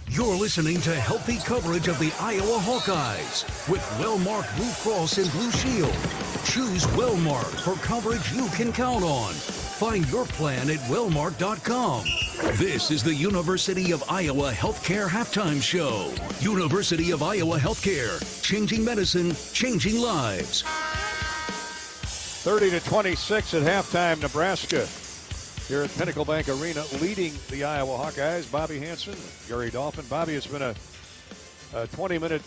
You're listening to healthy coverage of the Iowa Hawkeyes with well-marked Blue Cross and Blue Shield. Choose Wellmark for coverage you can count on. Find your plan at wellmark.com. This is the University of Iowa Healthcare Halftime Show. University of Iowa Healthcare, changing medicine, changing lives. 30-26 at halftime, Nebraska here at Pinnacle Bank Arena, leading the Iowa Hawkeyes. Bobby Hansen, Gary Dolphin. Bobby, it's been a 20-minute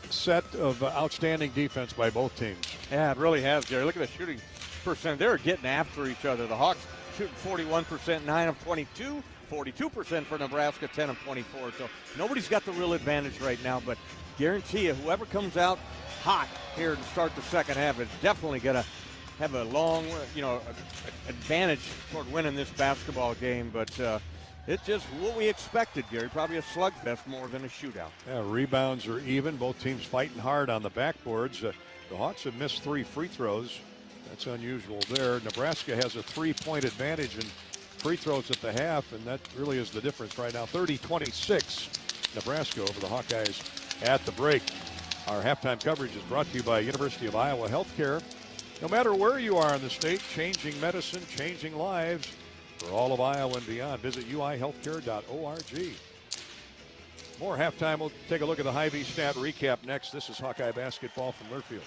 set of outstanding defense by both teams. Yeah, it really has, Gary. Look at the shooting percent. They're getting after each other. The Hawks shooting 41%, 9 of 22, 42% for Nebraska, 10 of 24. So nobody's got the real advantage right now, but guarantee you, whoever comes out hot here to start the second half is definitely going to have a long, advantage toward winning this basketball game. But it's just what we expected, Gary. Probably a slugfest more than a shootout. Yeah, rebounds are even. Both teams fighting hard on the backboards. The Hawks have missed 3 free throws. That's unusual there. Nebraska has a 3-point advantage in free throws at the half, and that really is the difference right now. 30-26, Nebraska over the Hawkeyes at the break. Our halftime coverage is brought to you by University of Iowa Healthcare. No matter where you are in the state, changing medicine, changing lives for all of Iowa and beyond. Visit uihealthcare.org. More halftime. We'll take a look at the Hy-Vee stat recap next. This is Hawkeye basketball from Learfield.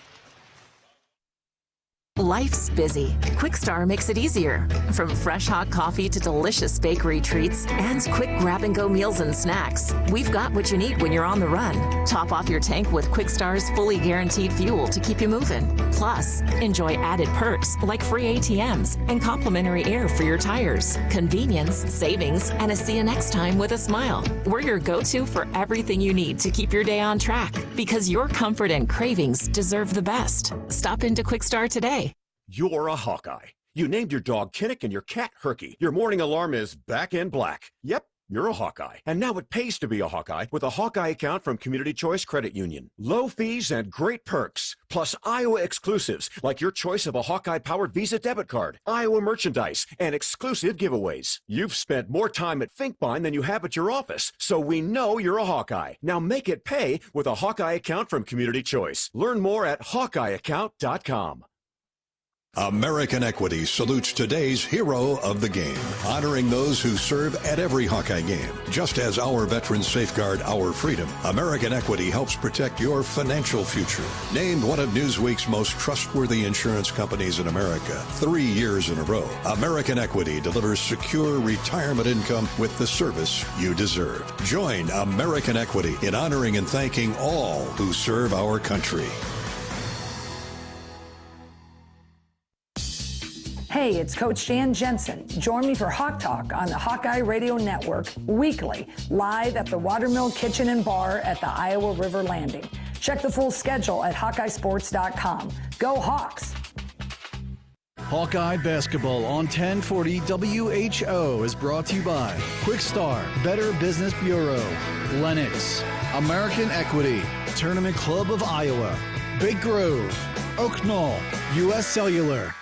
Life's busy. Quickstar makes it easier. From fresh hot coffee to delicious bakery treats and quick grab-and-go meals and snacks, we've got what you need when you're on the run. Top off your tank with Quickstar's fully guaranteed fuel to keep you moving. Plus, enjoy added perks like free ATMs and complimentary air for your tires. Convenience, savings, and a see you next time with a smile. We're your go-to for everything you need to keep your day on track, because your comfort and cravings deserve the best. Stop into Quickstar today. You're a Hawkeye. You named your dog Kinnick and your cat Herky. Your morning alarm is back in black. Yep, you're a Hawkeye. And now it pays to be a Hawkeye with a Hawkeye account from Community Choice Credit Union. Low fees and great perks, plus Iowa exclusives like your choice of a Hawkeye-powered Visa debit card, Iowa merchandise, and exclusive giveaways. You've spent more time at Finkbine than you have at your office, so we know you're a Hawkeye. Now make it pay with a Hawkeye account from Community Choice. Learn more at HawkeyeAccount.com. American Equity salutes today's hero of the game, honoring those who serve at every Hawkeye game. Just as our veterans safeguard our freedom, American Equity helps protect your financial future. Named one of Newsweek's most trustworthy insurance companies in America 3 years in a row, American Equity delivers secure retirement income with the service you deserve. Join American Equity in honoring and thanking all who serve our country. Hey, it's Coach Jan Jensen. Join me for Hawk Talk on the Hawkeye Radio Network weekly, live at the Watermill Kitchen and Bar at the Iowa River Landing. Check the full schedule at HawkeyeSports.com. Go Hawks! Hawkeye Basketball on 1040 WHO is brought to you by Quickstar, Better Business Bureau, Lennox, American Equity, Tournament Club of Iowa, Big Grove, Oak Knoll, U.S. Cellular.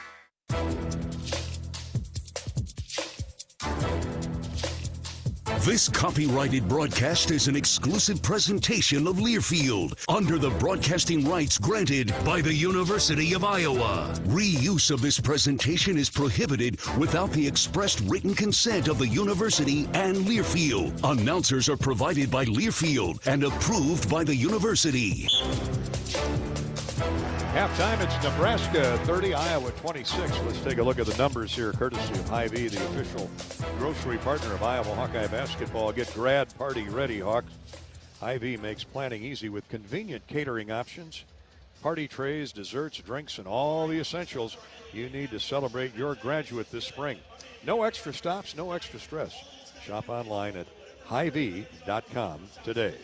This copyrighted broadcast is an exclusive presentation of Learfield under the broadcasting rights granted by the University of Iowa. Reuse of this presentation is prohibited without the expressed written consent of the university and Learfield. Announcers are provided by Learfield and approved by the university. Halftime, it's Nebraska 30, Iowa 26. Let's take a look at the numbers here, courtesy of Hy-Vee, the official grocery partner of Iowa Hawkeye basketball. Get grad party ready, Hawks. Hy-Vee makes planning easy with convenient catering options, party trays, desserts, drinks, and all the essentials you need to celebrate your graduate this spring. No extra stops, no extra stress. Shop online at Hy-Vee.com today.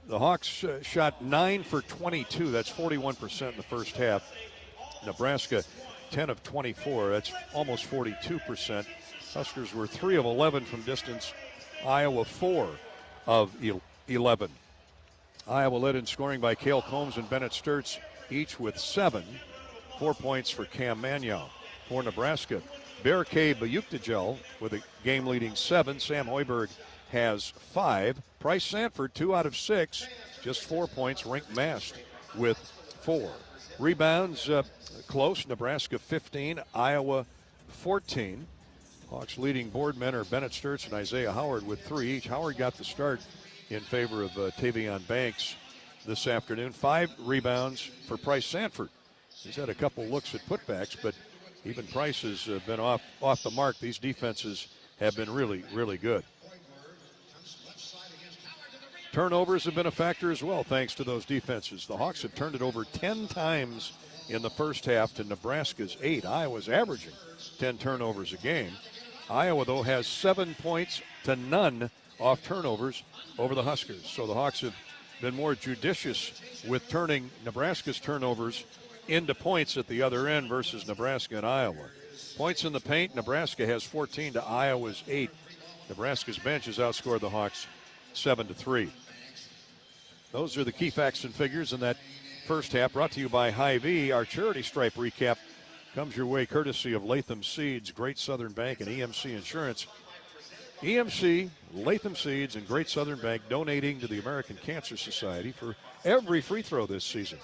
The Hawks shot 9 for 22. That's 41% in the first half. Nebraska, 10 of 24. That's almost 42%. Huskers were 3 of 11 from distance. Iowa, 4 of 11. Iowa led in scoring by Cale Combs and Bennett Sturtz, each with 7. 4 points for Cam Manyow. For Nebraska, Berke Bayuktajel with a game-leading 7. Sam Hoiberg has 5. Price Sanford, 2 out of 6, just 4 points. Rink Mast with 4. Rebounds close. Nebraska 15, Iowa 14. Hawks leading board men are Bennett Sturtz and Isaiah Howard with 3 each. Howard got the start in favor of Tavion Banks this afternoon. 5 rebounds for Price Sanford. He's had a couple looks at putbacks, but even Price has been off the mark. These defenses have been really, really good. Turnovers have been a factor as well, thanks to those defenses. The Hawks have turned it over 10 times in the first half to Nebraska's 8. Iowa's averaging 10 turnovers a game. Iowa, though, has 7 points to none off turnovers over the Huskers. So the Hawks have been more judicious with turning Nebraska's turnovers into points at the other end versus Nebraska and Iowa. Points in the paint, Nebraska has 14 to Iowa's 8. Nebraska's bench has outscored the Hawks 7-3. Those are the key facts and figures in that first half, brought to you by Hy-Vee. Our charity stripe recap comes your way courtesy of Latham Seeds, Great Southern Bank, and EMC Insurance. EMC, Latham Seeds, and Great Southern Bank donating to the American Cancer Society for every free throw this season.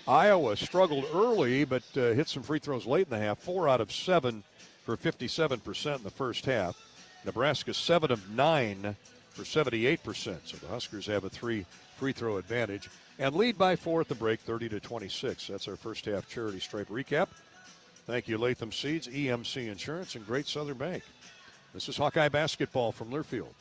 Iowa struggled early, but hit some free throws late in the half. 4 out of 7 for 57% in the first half. Nebraska 7 of 9 for 78%. So the Huskers have a 3 free throw advantage and lead by 4 at the break, 30-26. That's our first half charity stripe recap. Thank you, Latham Seeds, EMC Insurance, and Great Southern Bank. This is Hawkeye basketball from Learfield.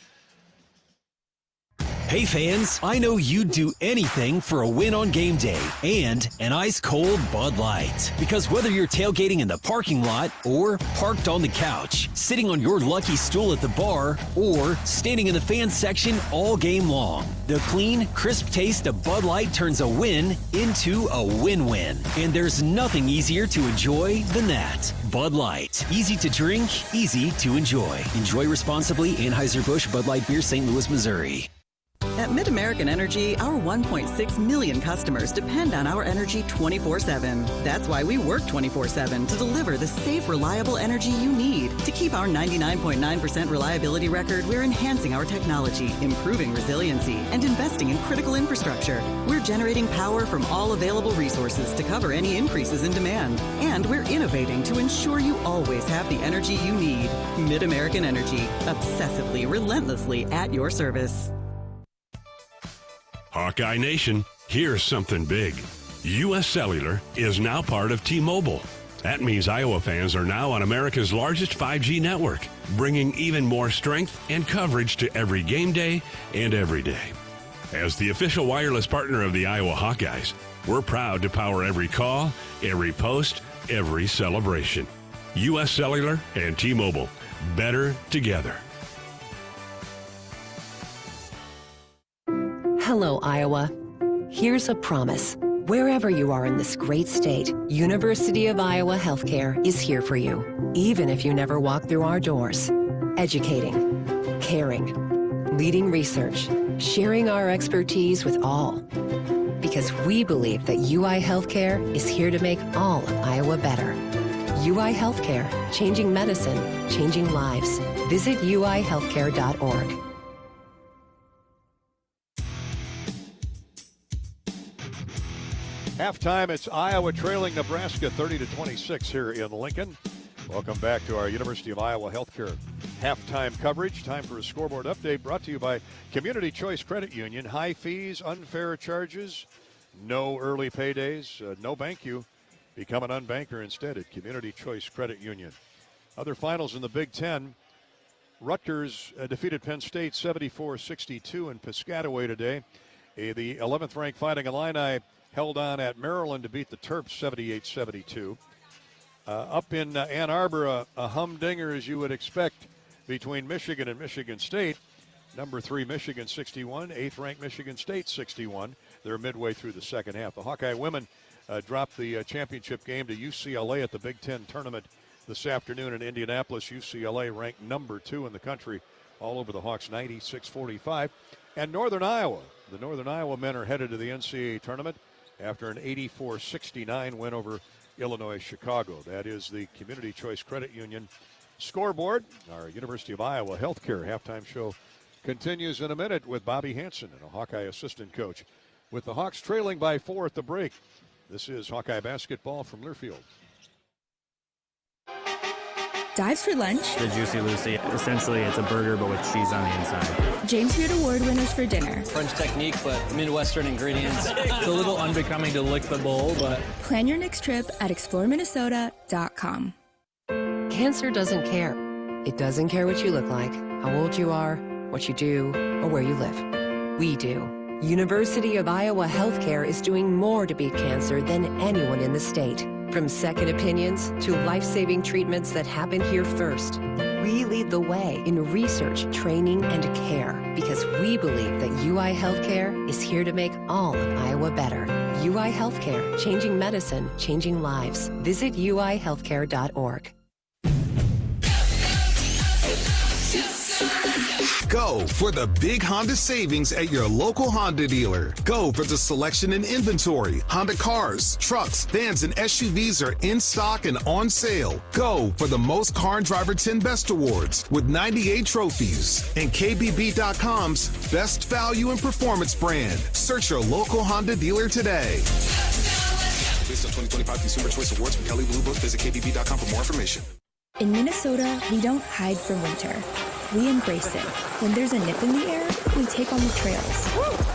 Hey fans, I know you'd do anything for a win on game day and an ice-cold Bud Light. Because whether you're tailgating in the parking lot or parked on the couch, sitting on your lucky stool at the bar, or standing in the fan section all game long, the clean, crisp taste of Bud Light turns a win into a win-win. And there's nothing easier to enjoy than that. Bud Light. Easy to drink, easy to enjoy. Enjoy responsibly. Anheuser-Busch Bud Light Beer, St. Louis, Missouri. At Mid-American Energy, our 1.6 million customers depend on our energy 24/7. That's why we work 24/7 to deliver the safe, reliable energy you need. To keep our 99.9% reliability record, we're enhancing our technology, improving resiliency, and investing in critical infrastructure. We're generating power from all available resources to cover any increases in demand. And we're innovating to ensure you always have the energy you need. Mid-American Energy, obsessively, relentlessly at your service. Hawkeye Nation, here's something big. U.S. Cellular is now part of T-Mobile. That means Iowa fans are now on America's largest 5G network, bringing even more strength and coverage to every game day and every day. As the official wireless partner of the Iowa Hawkeyes, we're proud to power every call, every post, every celebration. U.S. Cellular and T-Mobile, better together. Hello, Iowa. Here's a promise. Wherever you are in this great state, University of Iowa Healthcare is here for you, even if you never walk through our doors. Educating, caring, leading research, sharing our expertise with all. Because we believe that UI Healthcare is here to make all of Iowa better. UI Healthcare, changing medicine, changing lives. Visit uihealthcare.org. Halftime, it's Iowa trailing Nebraska 30-26 here in Lincoln. Welcome back to our University of Iowa Healthcare halftime coverage. Time for a scoreboard update brought to you by Community Choice Credit Union. High fees, unfair charges, no early paydays, no bank you. Become an unbanker instead at Community Choice Credit Union. Other finals in the Big Ten. Rutgers defeated Penn State 74-62 in Piscataway today. The 11th ranked Fighting Illini held on at Maryland to beat the Terps 78-72. Up in Ann Arbor, a humdinger as you would expect between Michigan and Michigan State. Number 3, Michigan 61. 8th-ranked Michigan State 61. They're midway through the second half. The Hawkeye women dropped the championship game to UCLA at the Big Ten tournament this afternoon in Indianapolis. UCLA ranked number 2 in the country, all over the Hawks, 96-45. And Northern Iowa. The Northern Iowa men are headed to the NCAA tournament after an 84-69 win over Illinois Chicago. That is the Community Choice Credit Union scoreboard. Our University of Iowa Healthcare halftime show continues in a minute with Bobby Hansen and a Hawkeye assistant coach. With the Hawks trailing by 4 at the break, this is Hawkeye basketball from Learfield. Dives for lunch. The Juicy Lucy. Essentially, it's a burger, but with cheese on the inside. James Beard Award winners for dinner. French technique, but Midwestern ingredients. It's a little unbecoming to lick the bowl, but... Plan your next trip at exploreminnesota.com. Cancer doesn't care. It doesn't care what you look like, how old you are, what you do, or where you live. We do. University of Iowa Healthcare is doing more to beat cancer than anyone in the state. From second opinions to life-saving treatments that happen here first. We lead the way in research, training, and care because we believe that UI Healthcare is here to make all of Iowa better. UI Healthcare, changing medicine, changing lives. Visit uihealthcare.org. Go for the big Honda savings at your local Honda dealer. Go for the selection and inventory. Honda cars, trucks, vans, and SUVs are in stock and on sale. Go for the most Car and Driver 10 Best Awards with 98 trophies. And KBB.com's Best Value and Performance brand. Search your local Honda dealer today. Based on 2025 Consumer Choice Awards from Kelley Blue Book, visit KBB.com for more information. In Minnesota, we don't hide from winter. We embrace it. When there's a nip in the air, we take on the trails.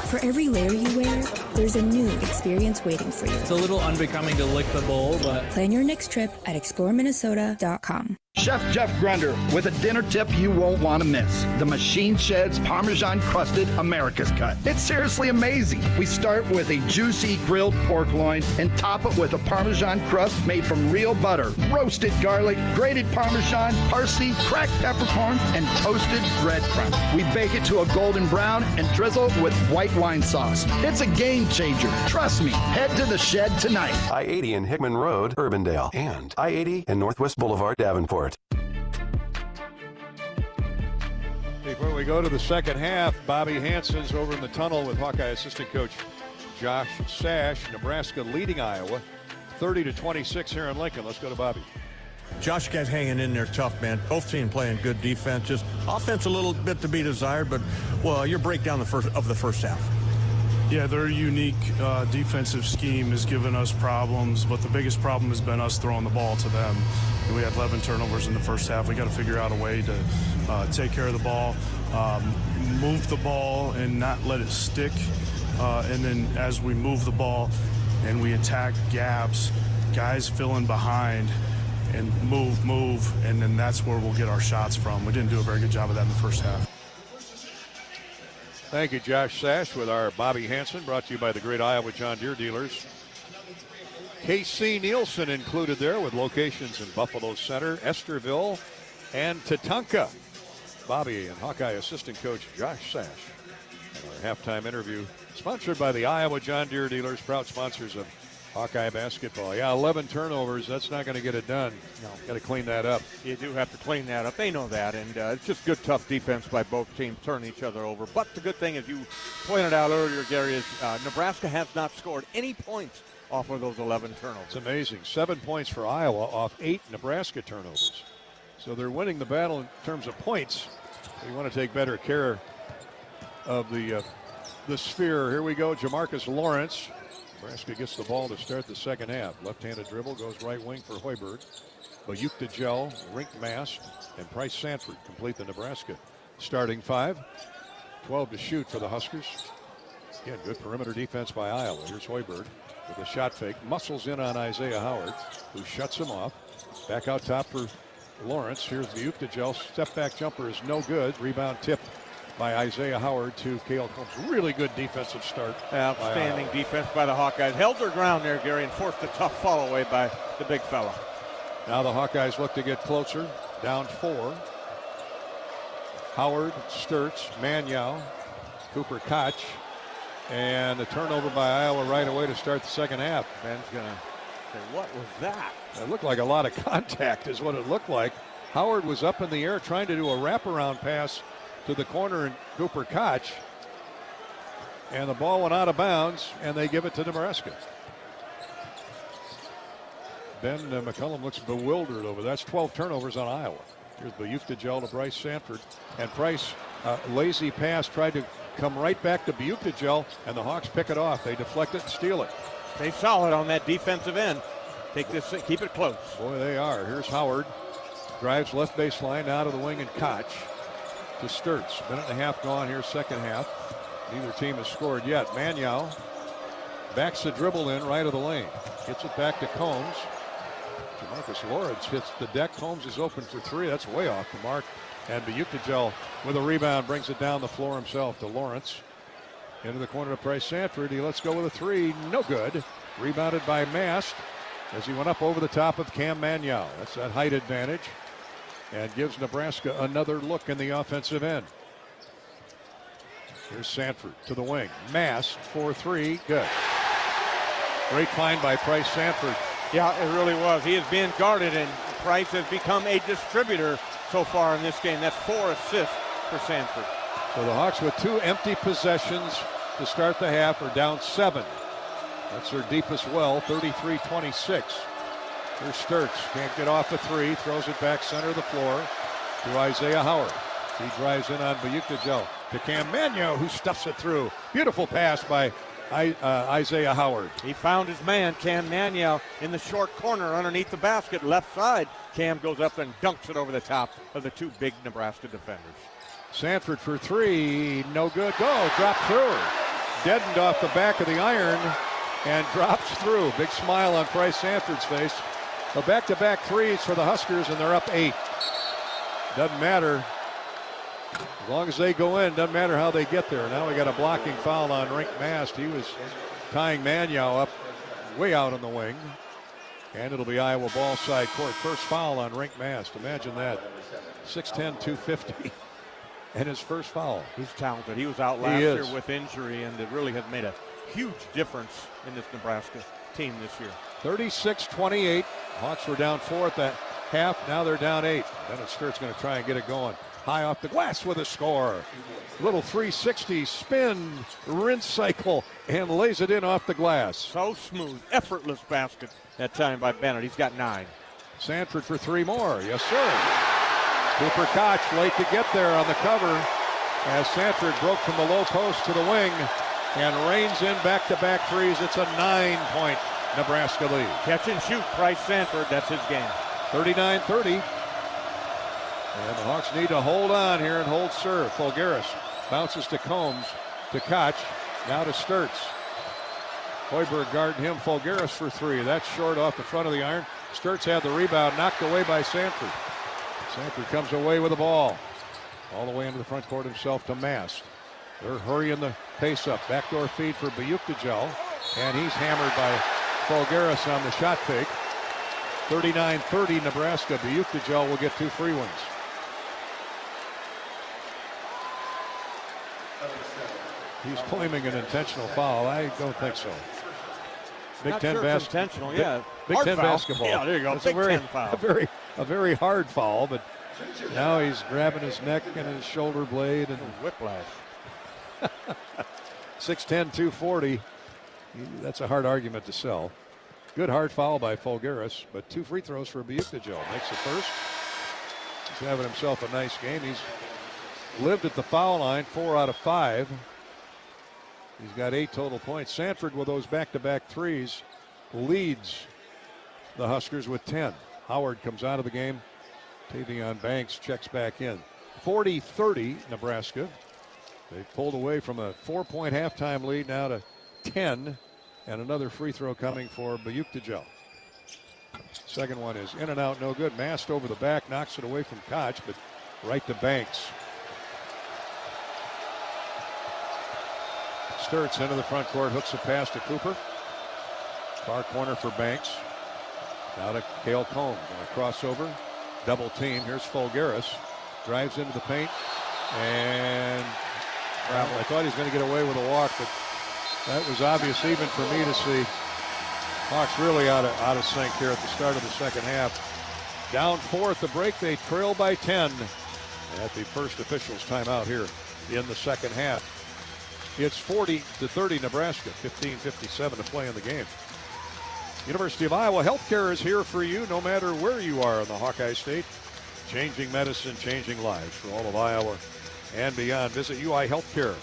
For every layer you wear, there's a new experience waiting for you. It's a little unbecoming to lick the bowl, but... Plan your next trip at exploreminnesota.com. Chef Jeff Grunder with a dinner tip you won't want to miss. The Machine Shed's Parmesan Crusted America's Cut. It's seriously amazing. We start with a juicy grilled pork loin and top it with a Parmesan crust made from real butter, roasted garlic, grated Parmesan, parsley, cracked peppercorns, and toasted breadcrumbs. We bake it to a golden brown and drizzle with white wine sauce. It's a game changer. Trust me. Head to the Shed tonight. I-80 in Hickman Road, Urbandale, and I-80 in Northwest Boulevard, Davenport. Before we go to the second half, Bobby Hansen's over in the tunnel with Hawkeye assistant coach Josh Sash. Nebraska leading Iowa 30-26 here in Lincoln. Let's go to Bobby. Josh, guys hanging in there tough, man. Both teams playing good defense. Just offense a little bit to be desired, but, well, your breakdown of the first half. Yeah, their unique defensive scheme has given us problems, but the biggest problem has been us throwing the ball to them. We had 11 turnovers in the first half. We got to figure out a way to take care of the ball, move the ball and not let it stick. And then as we move the ball and we attack gaps, guys fill in behind and move, and then that's where we'll get our shots from. We didn't do a very good job of that in the first half. Thank you, Josh Sash, with our Bobby Hansen, brought to you by the great Iowa John Deere dealers. KC Nielsen included there with locations in Buffalo Center, Esterville, and Tatanka. Bobby and Hawkeye assistant coach Josh Sash. And our halftime interview sponsored by the Iowa John Deere dealers, proud sponsors of Hawkeye basketball. Yeah, 11 turnovers. That's not going to get it done. No. Got to clean that up. You do have to clean that up. They know that, and it's just good, tough defense by both teams, turning each other over. But the good thing, as you pointed out earlier, Gary, is Nebraska has not scored any points off of those 11 turnovers. It's amazing. 7 points for Iowa off 8 Nebraska turnovers. So they're winning the battle in terms of points. They want to take better care of the sphere. Here we go, Jamarcus Lawrence. Nebraska gets the ball to start the second half. Left-handed dribble goes right wing for Hoiberg. Bayuk-Dejel, Rink Mast, and Price Sanford complete the Nebraska starting five. 12 to shoot for the Huskers. Again, good perimeter defense by Iowa. Here's Hoiberg with a shot fake. Muscles in on Isaiah Howard, who shuts him off. Back out top for Lawrence. Here's Bayuk-Dejel. Step-back jumper is no good. Rebound tip by Isaiah Howard to Cale Combs. Really good defensive start. Outstanding defense by the Hawkeyes. Held their ground there, Gary, and forced a tough fall away by the big fella. Now the Hawkeyes look to get closer. Down 4. Howard, Sturts, Manyow, Cooper Koch, and a turnover by Iowa right away to start the second half. Ben's going to say, what was that? It looked like a lot of contact is what it looked like. Howard was up in the air trying to do a wraparound pass to the corner and Cooper Koch. And the ball went out of bounds, and they give it to Nebraska. Ben McCollum looks bewildered over that. That's 12 turnovers on Iowa. Here's Buyukdajel to Bryce Sanford. And Price, lazy pass, tried to come right back to Buyukdajel, and the Hawks pick it off. They deflect it and steal it. Stay solid on that defensive end. Take this, keep it close. Boy, they are. Here's Howard. Drives left baseline out of the wing and Koch to Sturts. Minute and a half gone here, second half. Neither team has scored yet. Manyow backs the dribble in right of the lane. Gets it back to Combs. Jamarcus Lawrence hits the deck. Combs is open for three. That's way off the mark. And Buyukdajel with a rebound brings it down the floor himself to Lawrence. Into the corner to Bryce Sanford. He lets go with a three. No good. Rebounded by Mast as he went up over the top of Cam Manyow. That's that height advantage. And gives Nebraska another look in the offensive end. Here's Sanford to the wing. Mast for three. Good. Great find by Bryce Sanford. Yeah, it really was. He is being guarded, and Price has become a distributor so far in this game. That's 4 assists for Sanford. So the Hawks with 2 empty possessions to start the half are down 7. That's their deepest well, 33-26. Here's Sturts. Can't get off a three. Throws it back center of the floor to Isaiah Howard. He drives in on Buyukdajel to Cam Manyow, who stuffs it through. Beautiful pass by Isaiah Howard. He found his man, Cam Manyow, in the short corner underneath the basket, left side. Cam goes up and dunks it over the top of the 2 big Nebraska defenders. Sanford for three, no good. Go, drop through. Deadened off the back of the iron and drops through. Big smile on Bryce Sanford's face. The back-to-back threes for the Huskers, and they're up 8. Doesn't matter. As long as they go in, doesn't matter how they get there. Now we got a blocking foul on Rink Mast. He was tying Manyow up way out on the wing. And it'll be Iowa ball side court. First foul on Rink Mast. Imagine that. 6'10", 250. And his first foul. He's talented. He was out last year with injury, and it really has made a huge difference in this Nebraska team this year. 36-28. Hawks were down 4 at the half. Now they're down 8. Bennett Sturt's going to try and get it going. High off the glass with a score. Little 360 spin, rinse cycle, and lays it in off the glass. So smooth, effortless basket that time by Bennett. He's got 9. Sanford for 3 more. Yes, sir. Cooper Koch late to get there on the cover as Sanford broke from the low post to the wing and rains in back-to-back threes. It's a 9-point Nebraska lead. Catch and shoot, Bryce Sanford. That's his game. 39-30. And the Hawks need to hold on here and hold serve. Fulgaris bounces to Combs, to Koch, now to Sturts. Hoiberg guarding him. Fulgaris for 3. That's short off the front of the iron. Sturts had the rebound, knocked away by Sanford. Sanford comes away with the ball. All the way into the front court himself to Mast. They're hurrying the pace up. Backdoor feed for Buyukdajel. And he's hammered by Fulgaris on the shot fake. 39-30 Nebraska. Buyukdajel will get 2 free ones. He's claiming an intentional foul. I don't think so. Big Ten basketball. Intentional, yeah. Big Ten basketball. Yeah, there you go. It's Big Ten foul. A very hard foul, but now he's grabbing his neck and his shoulder blade and whiplash. 6'10", 240. That's a hard argument to sell. Good hard foul by Fulgaris, but 2 free throws for Buyukdajel. Makes the first. He's having himself a nice game. He's lived at the foul line 4 out of 5. He's got 8 total points. Sanford with those back-to-back threes leads the Huskers with 10. Howard comes out of the game. Tavion Banks checks back in. 40-30 Nebraska. They've pulled away from a 4-point halftime lead now to 10. And another free throw coming for Buyukdajel. Second one is in and out, no good. Mast over the back, knocks it away from Koch, but right to Banks. Sturts into the front court, hooks a pass to Cooper. Far corner for Banks. Now to Cale Combs on a crossover. Double team. Here's Fulgaris. Drives into the paint. And I thought he was going to get away with a walk, but that was obvious even for me to see. Hawks really out of sync here at the start of the second half. Down 4 at the break. They trail by 10 at the first officials timeout here in the second half. It's 40-30 Nebraska, 15:57 to play in the game. University of Iowa Healthcare is here for you no matter where you are in the Hawkeye State. Changing medicine, changing lives for all of Iowa and beyond. Visit UI Healthcare,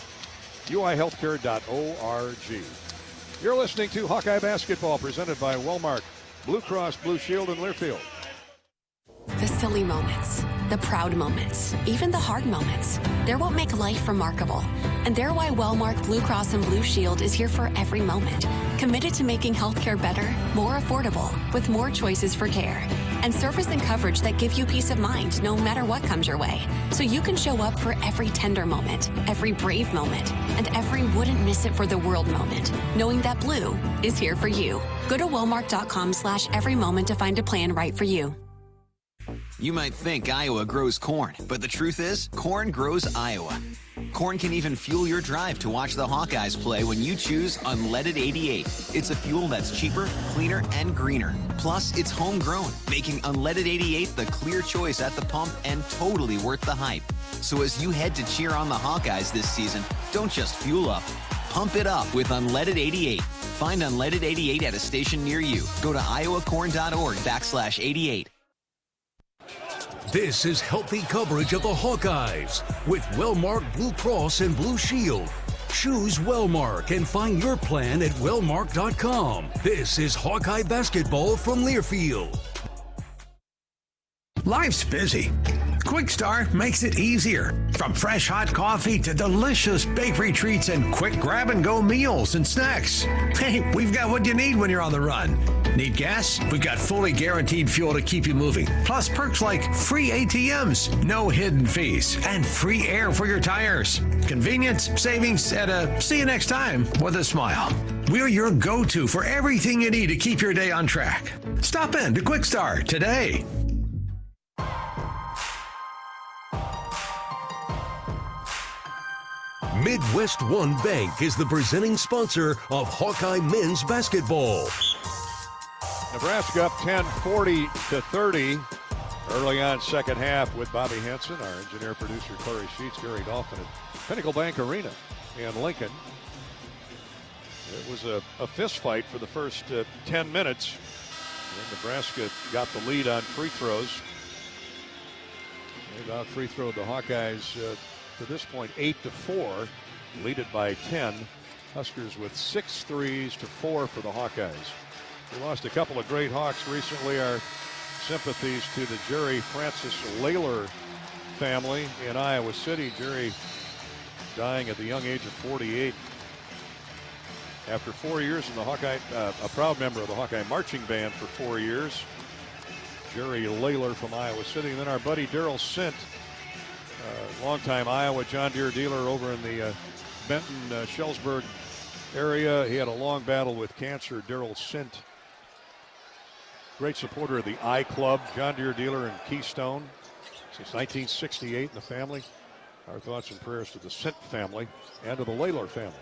uihealthcare.org. You're listening to Hawkeye Basketball presented by Wellmark, Blue Cross Blue Shield in Learfield. The silly moments, the proud moments, even the hard moments. They're what make life remarkable. And they're why Wellmark Blue Cross and Blue Shield is here for every moment. Committed to making healthcare better, more affordable, with more choices for care. And service and coverage that give you peace of mind no matter what comes your way. So you can show up for every tender moment, every brave moment, and every wouldn't miss it for the world moment, knowing that Blue is here for you. Go to Wellmark.com/every moment to find a plan right for you. You might think Iowa grows corn, but the truth is, corn grows Iowa. Corn can even fuel your drive to watch the Hawkeyes play when you choose Unleaded 88. It's a fuel that's cheaper, cleaner, and greener. Plus, it's homegrown, making Unleaded 88 the clear choice at the pump and totally worth the hype. So as you head to cheer on the Hawkeyes this season, don't just fuel up. Pump it up with Unleaded 88. Find Unleaded 88 at a station near you. Go to iowacorn.org/88. This is healthy coverage of the Hawkeyes with Wellmark Blue Cross and Blue Shield. Choose Wellmark and find your plan at wellmark.com. This is Hawkeye basketball from Learfield. Life's busy. Quick Start makes it easier. From fresh hot coffee to delicious bakery treats and quick grab-and-go meals and snacks. Hey, we've got what you need when you're on the run. Need gas? We've got fully guaranteed fuel to keep you moving. Plus perks like free ATMs, no hidden fees, and free air for your tires. Convenience, savings, and a see you next time with a smile. We're your go-to for everything you need to keep your day on track. Stop in to Quick Start today. Midwest One Bank is the presenting sponsor of Hawkeye men's basketball. Nebraska up 10, 40-30. Early on second half with Bobby Henson, our engineer, producer, Corey Sheets, Gary Dolphin at Pinnacle Bank Arena in Lincoln. It was a fist fight for the first 10 minutes. And Nebraska got the lead on free throws. They've out free throwed the Hawkeyes to this point 8-4, lead it by 10. Huskers with 6 threes to 4 for the Hawkeyes. We lost a couple of great Hawks recently. Our sympathies to the Jerry Francis Layler family in Iowa City. Jerry dying at the young age of 48. After 4 years in the Hawkeye, a proud member of the Hawkeye marching band for 4 years. Jerry Layler from Iowa City. And then our buddy Daryl Sint, longtime Iowa John Deere dealer over in the Benton, Shellsburg area. He had a long battle with cancer. Daryl Sint, great supporter of the I Club, John Deere dealer in Keystone since 1968 in the family. Our thoughts and prayers to the Sint family and to the Layler family.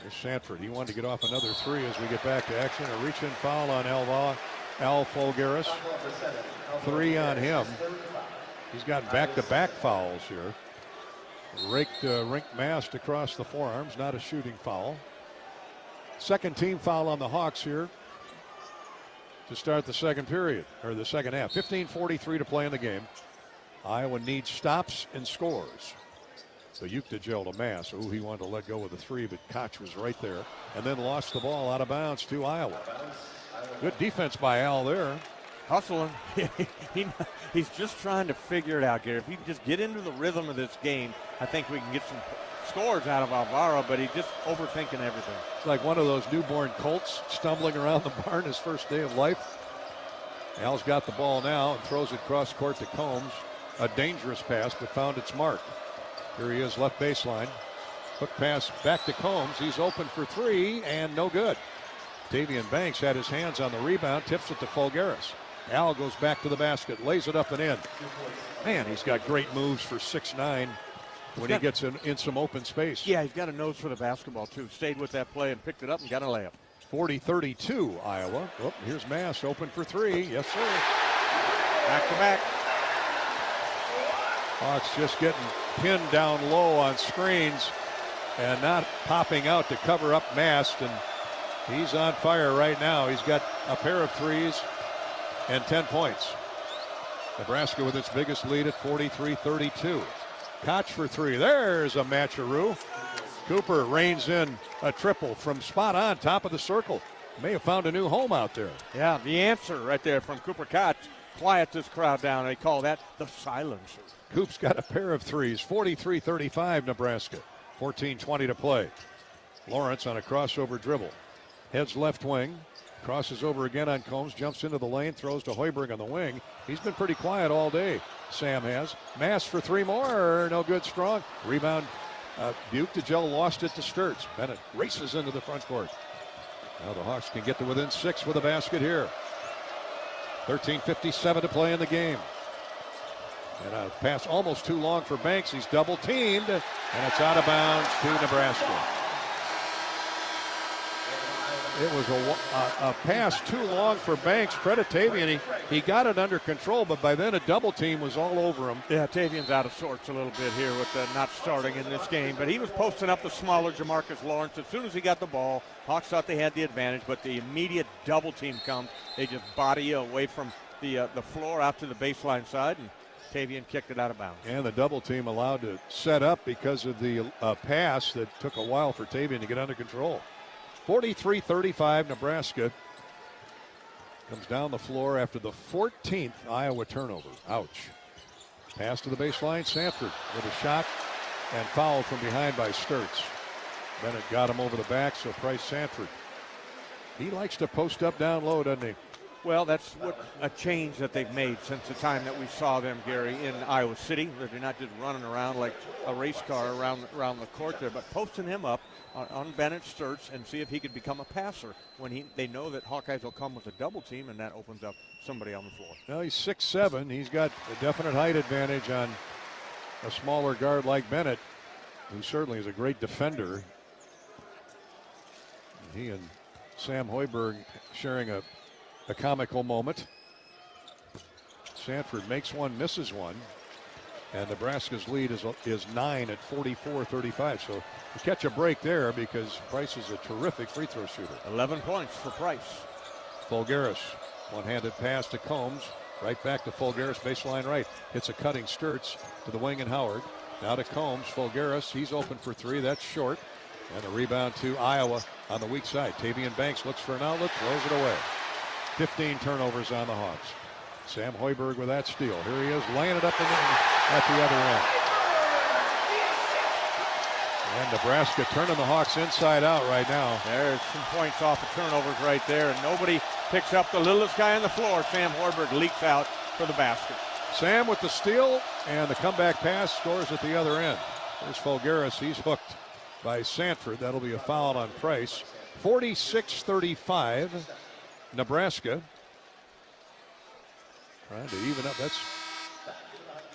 Here's Sanford. He wanted to get off another three as we get back to action. A reach-in foul on Al Folgaris. 3 on him. He's got back-to-back fouls here. Rink masked across the forearms, not a shooting foul. Second team foul on the Hawks here to start the second period, or the second half. 15:43 to play in the game. Iowa needs stops and scores. So Yukta jailed a mass. Ooh, he wanted to let go with the three, but Koch was right there. And then lost the ball out of bounds to Iowa. Good defense by Al there. Hustling. He's just trying to figure it out, Gary. If he can just get into the rhythm of this game, I think we can get some scores out of Alvaro, but he's just overthinking everything. It's like one of those newborn colts stumbling around the barn his first day of life. Al's got the ball now and throws it cross court to Combs. A dangerous pass, but found its mark. Here he is, left baseline. Hook pass back to Combs. He's open for three and no good. Davian Banks had his hands on the rebound, tips it to Folgaris. Al goes back to the basket, lays it up and in. Man, he's got great moves for 6'9", when he gets in some open space. Yeah, he's got a nose for the basketball, too. Stayed with that play and picked it up and got a layup. 40-32, Iowa. Oh, here's Mass open for three. Yes, sir. Back to back. Hawks just getting pinned down low on screens and not popping out to cover up Mast. And he's on fire right now. He's got a pair of threes and 10 points. Nebraska with its biggest lead at 43-32. Koch for three. There's a matcheroo. Cooper reins in a triple from spot on top of the circle. May have found a new home out there. Yeah, the answer right there from Cooper Koch. Quiet this crowd down. They call that the silencer. Coop's got a pair of threes. 43-35 Nebraska. 14:20 to play. Lawrence on a crossover dribble. Heads left wing. Crosses over again on Combs. Jumps into the lane. Throws to Hoiberg on the wing. He's been pretty quiet all day. Sam has. Mass for three more. No good. Strong. Rebound. Buke to Joe. Lost it to Sturts. Bennett races into the front court. Now the Hawks can get to within 6 with a basket here. 13:57 to play in the game. And a pass almost too long for Banks. He's double teamed, and it's out of bounds to Nebraska. It was a pass too long for Banks. Credit Tavian. He got it under control, but by then a double team was all over him. Yeah, Tavian's out of sorts a little bit here with not starting in this game, but he was posting up the smaller Jamarcus Lawrence. As soon as he got the ball, Hawks thought they had the advantage, but the immediate double team comes. They just body you away from the floor out to the baseline side, and Tavian kicked it out of bounds. And the double team allowed to set up because of the pass that took a while for Tavian to get under control. 43-35 Nebraska comes down the floor after the 14th Iowa turnover. Ouch. Pass to the baseline. Sanford with a shot and fouled from behind by Sturts. Bennett got him over the back, so Price Sanford. He likes to post up down low, doesn't he? Well, that's a change that they've made since the time that we saw them, Gary, in Iowa City. They're not just running around like a race car around the court there, but posting him up on Bennett Sturts and see if he could become a passer when they know that Hawkeyes will come with a double team, and that opens up somebody on the floor. Well, he's 6'7". He's got a definite height advantage on a smaller guard like Bennett, who certainly is a great defender. He and Sam Hoiberg sharing a comical moment. Sanford makes one, misses one, and Nebraska's lead is 9 at 44-35. So you catch a break there because Price is a terrific free throw shooter. 11 points for Price. Fulgaris, one-handed pass to Combs, right back to Fulgaris, baseline right. Hits a cutting Sturts to the wing and Howard. Now to Combs, Fulgaris, he's open for three, that's short. And a rebound to Iowa on the weak side. Tavian Banks looks for an outlet, throws it away. 15 turnovers on the Hawks. Sam Hoiberg with that steal. Here he is, laying it up at the other end. And Nebraska turning the Hawks inside out right now. There's some points off of turnovers right there, and nobody picks up the littlest guy on the floor. Sam Hoiberg leaks out for the basket. Sam with the steal, and the comeback pass scores at the other end. There's Fulgaris. He's hooked by Sanford. That'll be a foul on Price. 46-35. Nebraska trying to even up. That's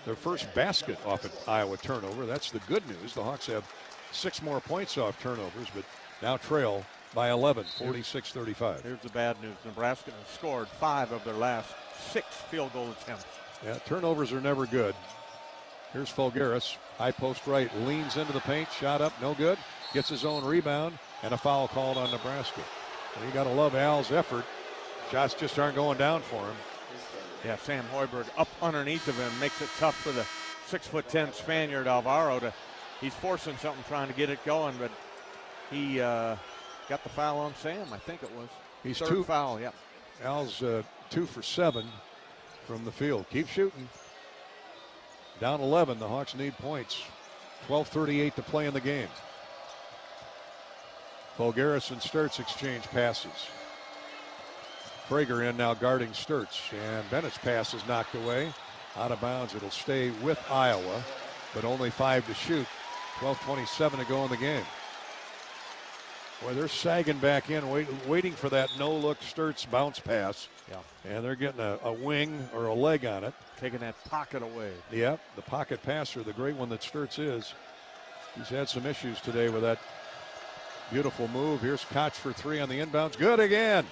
their first basket off an Iowa turnover. That's the good news. The Hawks have 6 more points off turnovers, but now trail by 11, 46-35. Here's the bad news. Nebraska has scored 5 of their last 6 field goal attempts. Yeah, turnovers are never good. Here's Fulgaris, high post right, leans into the paint, shot up, no good. Gets his own rebound, and a foul called on Nebraska. And you got to love Al's effort. Shots just aren't going down for him. Yeah, Sam Hoiberg up underneath of him makes it tough for the 6'10" Spaniard Alvaro. He's forcing something, trying to get it going, but he got the foul on Sam, I think it was. He's third foul, yeah. Al's 2 for 7 from the field. Keep shooting. Down 11, the Hawks need points. 12:38 to play in the game. Fulgaris and Sturts exchange passes. Frager in now guarding Sturts, and Bennett's pass is knocked away. Out of bounds, it'll stay with Iowa, but only 5 to shoot. 12:27 to go in the game. Boy, they're sagging back in, waiting for that no-look Sturts bounce pass. Yeah. And they're getting a wing or a leg on it. Taking that pocket away. Yep, the pocket passer, the great one that Sturts is. He's had some issues today with that beautiful move. Here's Koch for three on the inbounds. Good again.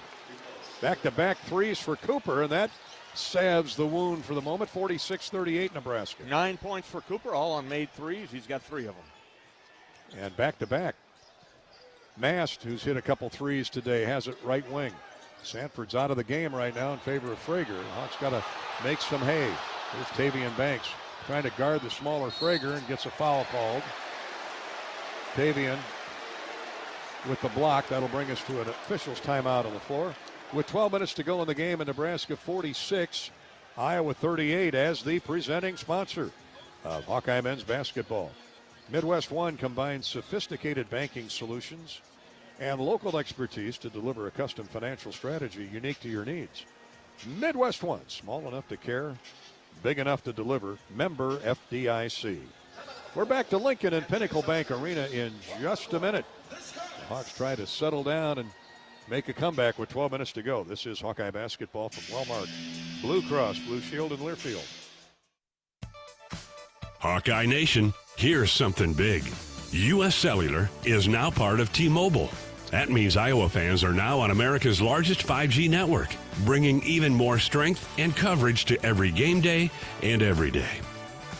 Back-to-back threes for Cooper, and that salves the wound for the moment. 46-38 Nebraska. 9 points for Cooper, all on made threes. He's got 3 of them. And back-to-back. Mast, who's hit a couple threes today, has it right wing. Sanford's out of the game right now in favor of Frager. Hawks got to make some hay. Here's Tavian Banks trying to guard the smaller Frager and gets a foul called. Tavian with the block. That'll bring us to an official's timeout on the floor. With 12 minutes to go in the game, in Nebraska 46, Iowa 38 as the presenting sponsor of Hawkeye men's basketball. Midwest One combines sophisticated banking solutions and local expertise to deliver a custom financial strategy unique to your needs. Midwest One, small enough to care, big enough to deliver. Member FDIC. We're back to Lincoln and Pinnacle Bank Arena in just a minute. The Hawks try to settle down and make a comeback with 12 minutes to go. This is Hawkeye basketball from Wellmark Blue Cross Blue Shield in Learfield. Hawkeye Nation, here's something big. U.S. Cellular is now part of T-Mobile. That means Iowa fans are now on America's largest 5G network, bringing even more strength and coverage to every game day and every day.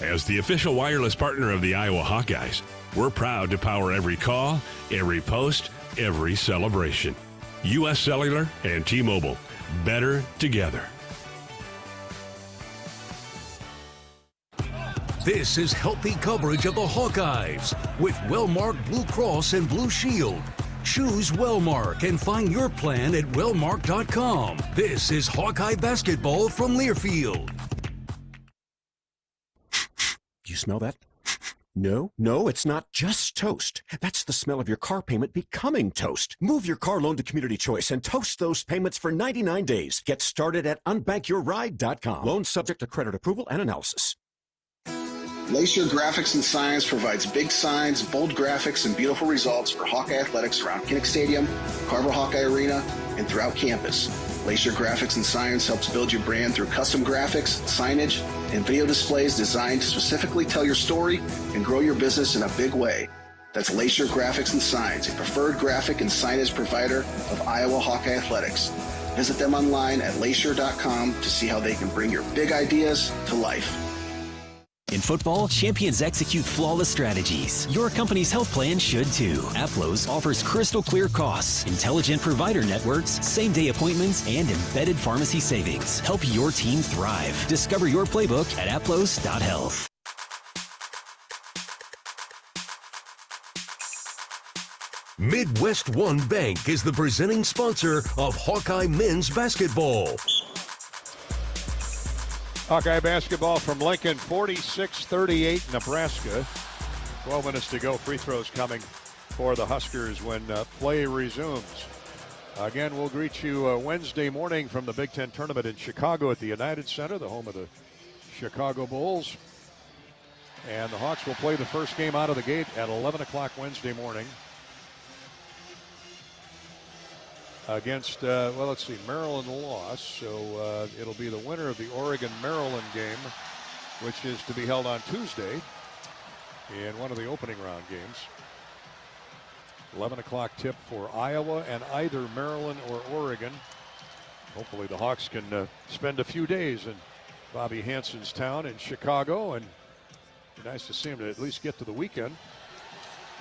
As the official wireless partner of the Iowa Hawkeyes, we're proud to power every call, every post, every celebration. U.S. Cellular and T-Mobile, better together. This is healthy coverage of the Hawkeyes with Wellmark Blue Cross and Blue Shield. Choose Wellmark and find your plan at wellmark.com. This is Hawkeye basketball from Learfield. Do you smell that? No, it's not just toast. That's the smell of your car payment becoming toast. Move your car loan to Community Choice and toast those payments for 99 days. Get started at unbankyourride.com. Loan subject to credit approval and analysis. Glacier Graphics and Signs provides big signs, bold graphics, and beautiful results for Hawkeye athletics around Kinnick Stadium, Carver Hawkeye Arena, and throughout campus. Glacier Graphics and Signs helps build your brand through custom graphics, signage, and video displays designed to specifically tell your story and grow your business in a big way. That's Glacier Graphics and Signs, a preferred graphic and signage provider of Iowa Hawkeye athletics. Visit them online at glacier.com to see how they can bring your big ideas to life. In football, champions execute flawless strategies. Your company's health plan should too. Aplos offers crystal clear costs, intelligent provider networks, same-day appointments, and embedded pharmacy savings. Help your team thrive. Discover your playbook at aplos.health. Midwest One Bank is the presenting sponsor of Hawkeye men's basketball. Hawkeye basketball from Lincoln, 46-38 Nebraska. 12 minutes to go. Free throws coming for the Huskers when play resumes. Again, we'll greet you Wednesday morning from the Big Ten Tournament in Chicago at the United Center, the home of the Chicago Bulls. And the Hawks will play the first game out of the gate at 11 o'clock Wednesday morning against, let's see, Maryland lost, so it'll be the winner of the Oregon-Maryland game, which is to be held on Tuesday in one of the opening round games. 11 o'clock tip for Iowa and either Maryland or Oregon. Hopefully the Hawks can spend a few days in Bobby Hansen's town in Chicago, and it'd be nice to see him to at least get to the weekend.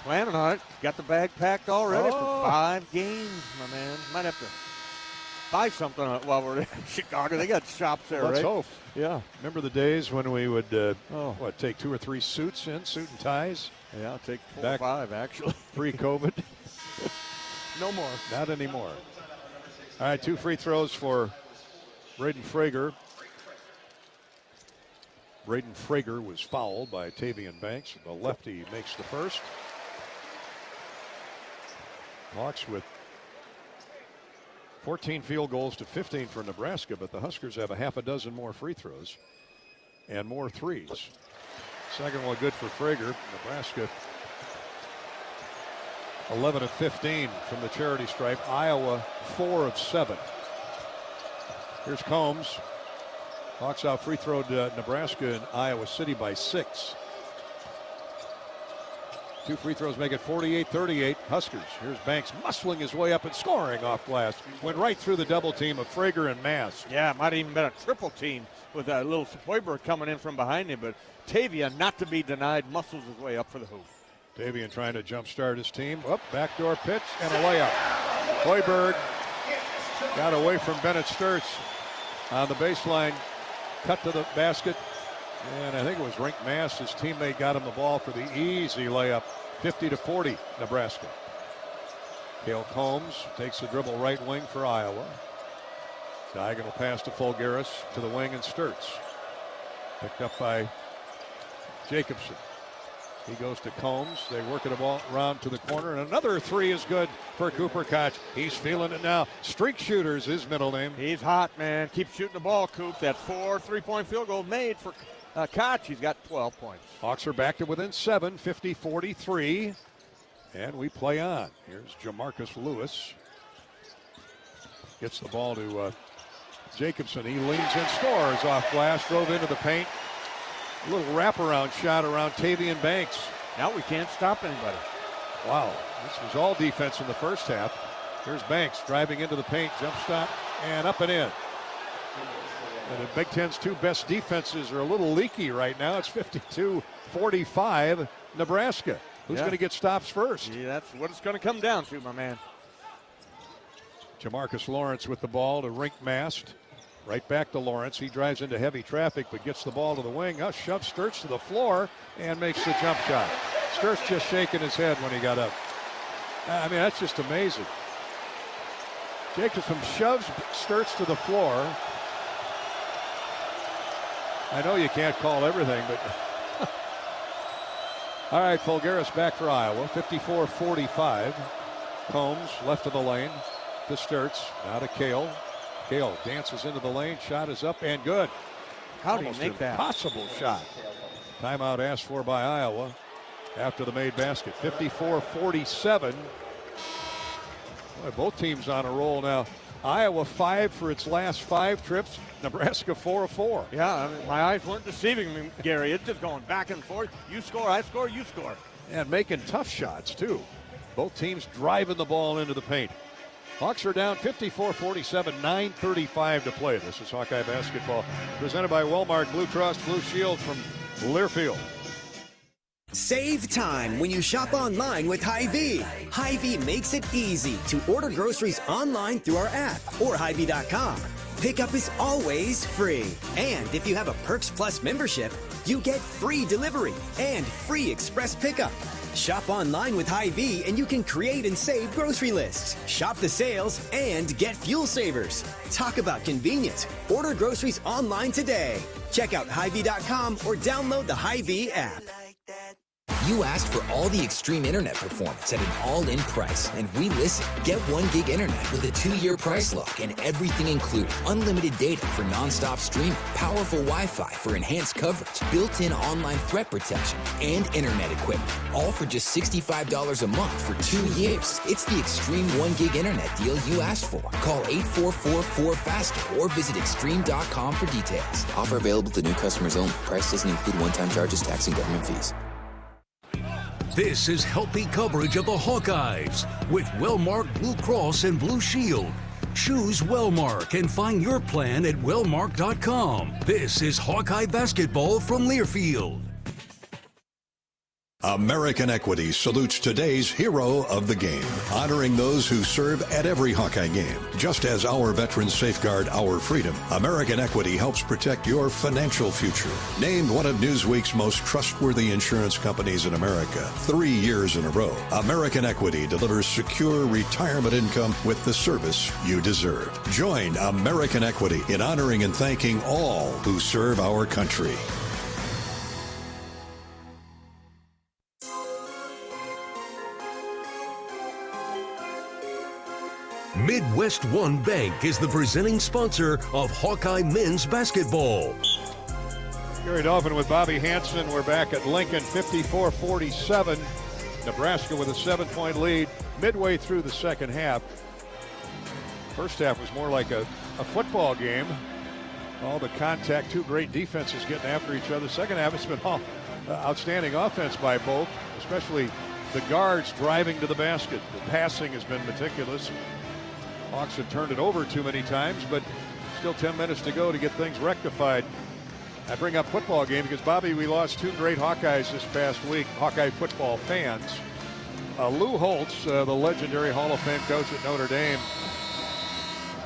Planning on it. Got the bag packed already for 5 games, my man. Might have to buy something while we're in Chicago. They got shops there, Let's right? hope. Yeah. Remember the days when we would, take 2 or 3 suits in, suit and ties? Yeah, I'll take 4 or 5, actually. Pre-COVID. No more. Not anymore. All right, 2 free throws for Braden Frager. Braden Frager was fouled by Tavian Banks. The lefty makes the first. Hawks with 14 field goals to 15 for Nebraska, but the Huskers have a half a dozen more free throws and more threes. Second one good for Frager. Nebraska 11 of 15 from the charity stripe. Iowa 4 of 7. Here's Combs. Hawks out free throwed Nebraska and Iowa City by 6. 2 free throws make it 48-38. Huskers. Here's Banks muscling his way up and scoring off glass. Went right through the double team of Frager and Mass. Yeah, it might have even been a triple team with a little Hoiberg coming in from behind him, but Tavian, not to be denied, muscles his way up for the hoop. Tavian trying to jumpstart his team. Up, backdoor pitch and a layup. Hoiberg got away from Bennett Sturtz on the baseline, cut to the basket, and I think it was Rink Mass, his teammate, got him the ball for the easy layup. 50-40, Nebraska. Cale Combs takes the dribble right wing for Iowa. Diagonal pass to Fulgaris to the wing and Sturtz. Picked up by Jacobson. He goes to Combs. They work it around to the corner, and another 3 is good for Cooper Koch. He's feeling it now. Streak Shooter's his middle name. He's hot, man. Keep shooting the ball, Coop. That 4 3-point field goal made for Koch. He's got 12 points. Hawks are back to within 7, 50-43. And we play on. Here's Jamarcus Lewis. Gets the ball to Jacobson. He leans and scores off glass. Drove into the paint. A little wraparound shot around Tavian Banks. Now we can't stop anybody. Wow, this was all defense in the first half. Here's Banks driving into the paint, jump stop, and up and in. And the Big Ten's 2 best defenses are a little leaky right now. It's 52-45 Nebraska. Who's going to get stops first? Yeah, that's what it's going to come down to, my man. Jamarcus Lawrence with the ball to Rink Mast. Right back to Lawrence. He drives into heavy traffic, but gets the ball to the wing. Shoves Sturtz to the floor and makes the jump shot. Sturtz just shaking his head when he got up. I mean, that's just amazing. Jacobson shoves Sturtz to the floor. I know you can't call everything, but... All right, Fulgaris back for Iowa. 54-45. Combs left of the lane to Sturtz. Now to Cale. Cale dances into the lane. Shot is up and good. How do you make that? Impossible shot. Timeout asked for by Iowa after the made basket. 54-47. Boy, both teams on a roll now. Iowa 5 for its last 5 trips. Nebraska 4 of 4. Yeah, I mean, my eyes weren't deceiving me, Gary. It's just going back and forth. You score, I score, you score. And making tough shots, too. Both teams driving the ball into the paint. Hawks are down 54-47, 9:35 to play. This is Hawkeye basketball presented by Wellmark Blue Cross Blue Shield from Learfield. Save time when you shop online with Hy-Vee. Hy-Vee makes it easy to order groceries online through our app or Hy-Vee.com. Pickup is always free. And if you have a Perks Plus membership, you get free delivery and free express pickup. Shop online with Hy-Vee and you can create and save grocery lists. Shop the sales and get fuel savers. Talk about convenience. Order groceries online today. Check out Hy-Vee.com or download the Hy-Vee app. You asked for all the extreme internet performance at an all-in price, and we listened. Get 1 gig internet with a 2-year price lock and everything included. Unlimited data for non-stop streaming, powerful Wi-Fi for enhanced coverage, built-in online threat protection, and internet equipment. All for just $65 a month for 2 years. It's the extreme 1 gig internet deal you asked for. Call 844-4FASTER or visit extreme.com for details. Offer available to new customers only. Price doesn't include one-time charges, tax, and government fees. This is healthy coverage of the Hawkeyes with Wellmark Blue Cross and Blue Shield. Choose Wellmark and find your plan at wellmark.com. This is Hawkeye basketball from Learfield. American Equity salutes today's hero of the game, honoring those who serve at every Hawkeye game. Just as our veterans safeguard our freedom, American Equity helps protect your financial future. Named one of Newsweek's most trustworthy insurance companies in America 3 years in a row, American Equity delivers secure retirement income with the service you deserve. Join American Equity in honoring and thanking all who serve our country. Midwest One Bank is the presenting sponsor of Hawkeye men's basketball. Gary Dolphin with Bobby Hansen. We're back at Lincoln, 54-47. Nebraska with a 7-point lead midway through the second half. First half was more like a football game. All the contact, two great defenses getting after each other. Second half, it's been all outstanding offense by both, especially the guards driving to the basket. The passing has been meticulous. Hawks have turned it over too many times, but still 10 minutes to go to get things rectified. I bring up football game because, Bobby, we lost two great Hawkeyes this past week, Hawkeye football fans. Lou Holtz, the legendary Hall of Fame coach at Notre Dame,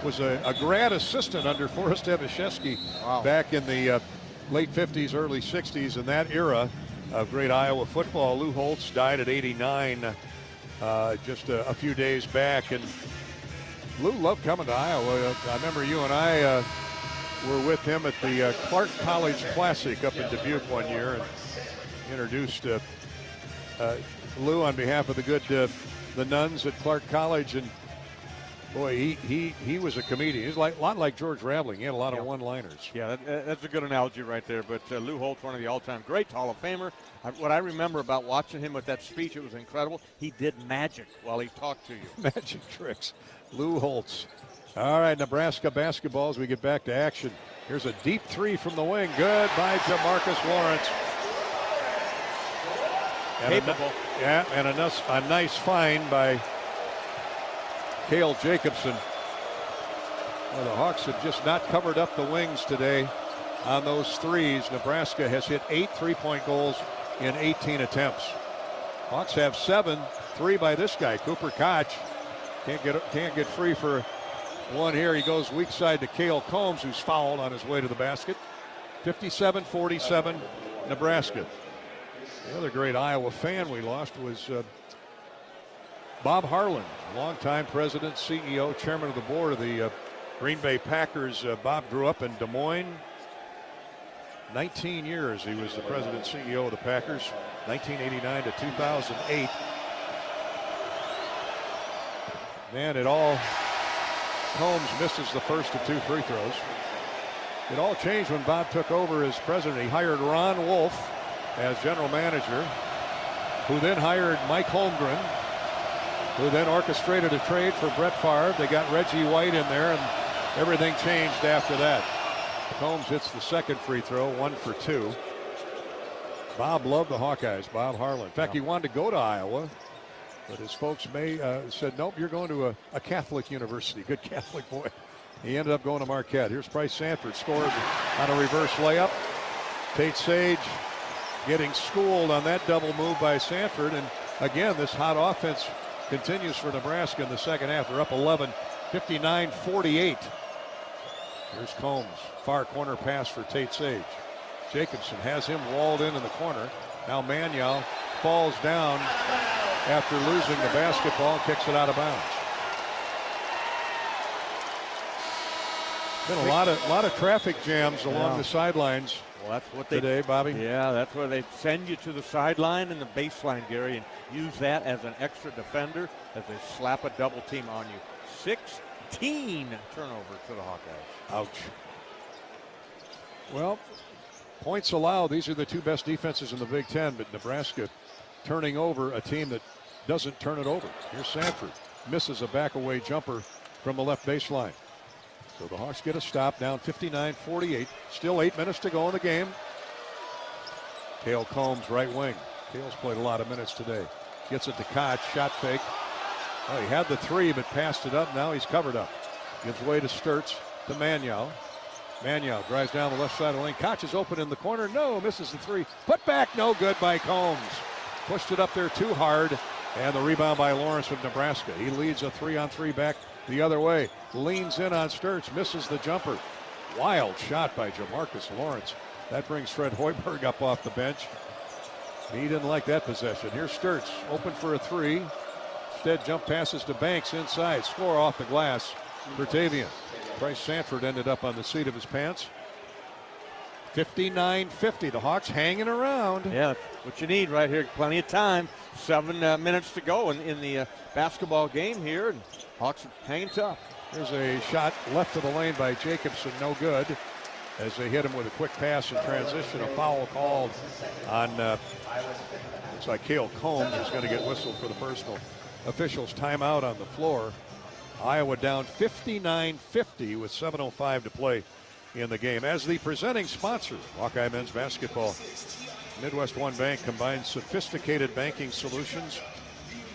was a grad assistant under Forrest Evashevsky back in the late 50s, early 60s. In that era of great Iowa football, Lou Holtz died at 89 just a few days back. And Lou loved coming to Iowa. I remember you and I were with him at the Clark College Classic up in Dubuque one year and introduced Lou on behalf of the nuns at Clark College. And boy, he was a comedian. He's a lot like George Raveling. He had a lot of one-liners. Yeah, that's a good analogy right there. But Lou Holtz, one of the all-time greats, Hall of Famer. What I remember about watching him with that speech, it was incredible. He did magic while he talked to you. Magic tricks. Lou Holtz. All right, Nebraska basketball as we get back to action. Here's a deep three from the wing. Good by Jamarcus Lawrence. Capable. And a nice find by Cale Jacobson. Well, the Hawks have just not covered up the wings today on those threes. Nebraska has hit 8 3-point goals in 18 attempts. Hawks have 7, 3 by this guy, Cooper Koch. Can't get free for one here. He goes weak side to Cale Combs, who's fouled on his way to the basket. 57-47, Nebraska. The other great Iowa fan we lost was Bob Harlan, longtime president, CEO, chairman of the board of the Green Bay Packers. Bob grew up in Des Moines. 19 years he was the president, CEO of the Packers, 1989 to 2008. Man, Combs misses the first of 2 free throws. It all changed when Bob took over as president. He hired Ron Wolf as general manager, who then hired Mike Holmgren, who then orchestrated a trade for Brett Favre. They got Reggie White in there, and everything changed after that. Combs hits the second free throw, 1 for 2. Bob loved the Hawkeyes, Bob Harlan. In fact, he wanted to go to Iowa, but his folks said, nope, you're going to a Catholic university. Good Catholic boy. He ended up going to Marquette. Here's Bryce Sanford, scores on a reverse layup. Tate Sage getting schooled on that double move by Sanford. And again, this hot offense continues for Nebraska in the second half. They're up 11, 59-48. Here's Combs, far corner pass for Tate Sage. Jacobson has him walled in the corner. Now Manial falls down after losing the basketball and kicks it out of bounds. Been a lot of traffic jams along the sidelines. Well, that's what today, Bobby. Yeah, that's where they send you to the sideline and the baseline, Gary, and use that as an extra defender as they slap a double team on you. 16 turnovers to the Hawkeyes. Ouch. Well, points allowed. These are the 2 best defenses in the Big Ten, but Nebraska turning over a team that doesn't turn it over. Here's Sanford. Misses a back-away jumper from the left baseline. So the Hawks get a stop, down 59-48. Still 8 minutes to go in the game. Cale Combs, right wing. Cale's played a lot of minutes today. Gets it to Koch, shot fake. Oh, he had the 3, but passed it up. Now he's covered up. Gives way to Sturtz, to Manial. Manial drives down the left side of the lane. Koch is open in the corner. No, misses the 3. Put back, no good by Combs. Pushed it up there too hard. And the rebound by Lawrence of Nebraska. He leads a 3-on-3 back the other way. Leans in on Sturtz, misses the jumper. Wild shot by Jamarcus Lawrence. That brings Fred Hoiberg up off the bench. He didn't like that possession. Here's Sturtz, open for a 3. Instead, jump passes to Banks inside. Score off the glass for Tavian. Bryce Sanford ended up on the seat of his pants. 59-50. The Hawks hanging around. Yeah, what you need right here. Plenty of time. 7 minutes to go in the basketball game here. And Hawks are hanging tough. There's a shot left of the lane by Jacobson. No good. As they hit him with a quick pass in transition. A foul called on Looks like Cale Combs is going to get whistled for the personal officials timeout on the floor. Iowa down 59-50 with 7:05 to play in the game. As the presenting sponsor, Hawkeye men's basketball, Midwest One Bank combines sophisticated banking solutions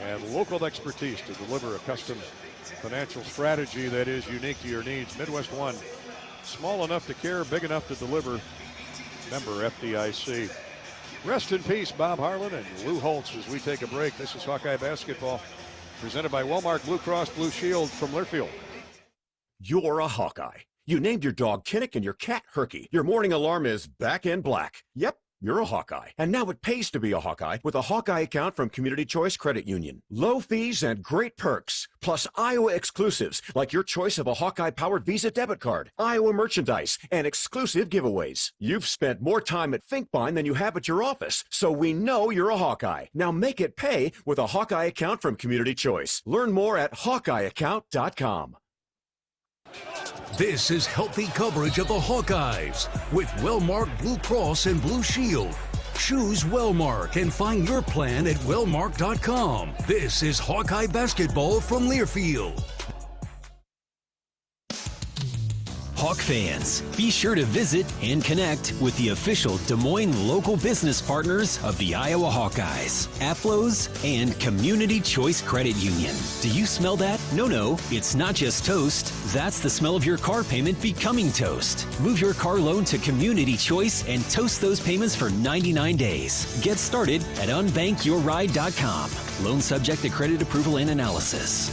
and local expertise to deliver a custom financial strategy that is unique to your needs. Midwest One, small enough to care, big enough to deliver. Member FDIC. Rest in peace, Bob Harlan and Lou Holtz, as we take a break. This is Hawkeye basketball, presented by Wellmark Blue Cross Blue Shield from Learfield. You're a Hawkeye. You named your dog Kinnick and your cat Herky. Your morning alarm is back in black. Yep, you're a Hawkeye. And now it pays to be a Hawkeye with a Hawkeye account from Community Choice Credit Union. Low fees and great perks, plus Iowa exclusives like your choice of a Hawkeye-powered Visa debit card, Iowa merchandise, and exclusive giveaways. You've spent more time at Finkbine than you have at your office, so we know you're a Hawkeye. Now make it pay with a Hawkeye account from Community Choice. Learn more at HawkeyeAccount.com. This is healthy coverage of the Hawkeyes with Wellmark Blue Cross and Blue Shield. Choose Wellmark and find your plan at wellmark.com. This is Hawkeye basketball from Learfield. Hawk fans, be sure to visit and connect with the official Des Moines local business partners of the Iowa Hawkeyes, Aplos, and Community Choice Credit Union. Do you smell that? No, it's not just toast. That's the smell of your car payment becoming toast. Move your car loan to Community Choice and toast those payments for 99 days. Get started at unbankyourride.com. Loan subject to credit approval and analysis.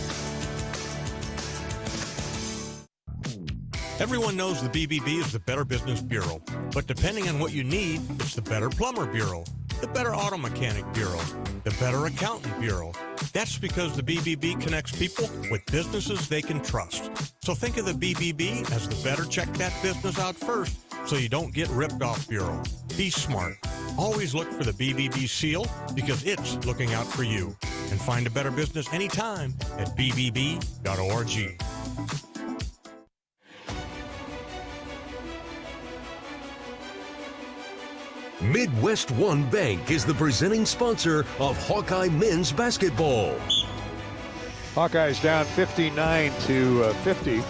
Everyone knows the BBB is the Better Business Bureau, but depending on what you need, it's the Better Plumber Bureau, the Better Auto Mechanic Bureau, the Better Accountant Bureau. That's because the BBB connects people with businesses they can trust. So think of the BBB as the better check that business out first so you don't get ripped off bureau. Be smart. Always look for the BBB seal because it's looking out for you. And find a better business anytime at bbb.org. Midwest One Bank is the presenting sponsor of Hawkeye men's basketball. Hawkeyes down 59-50.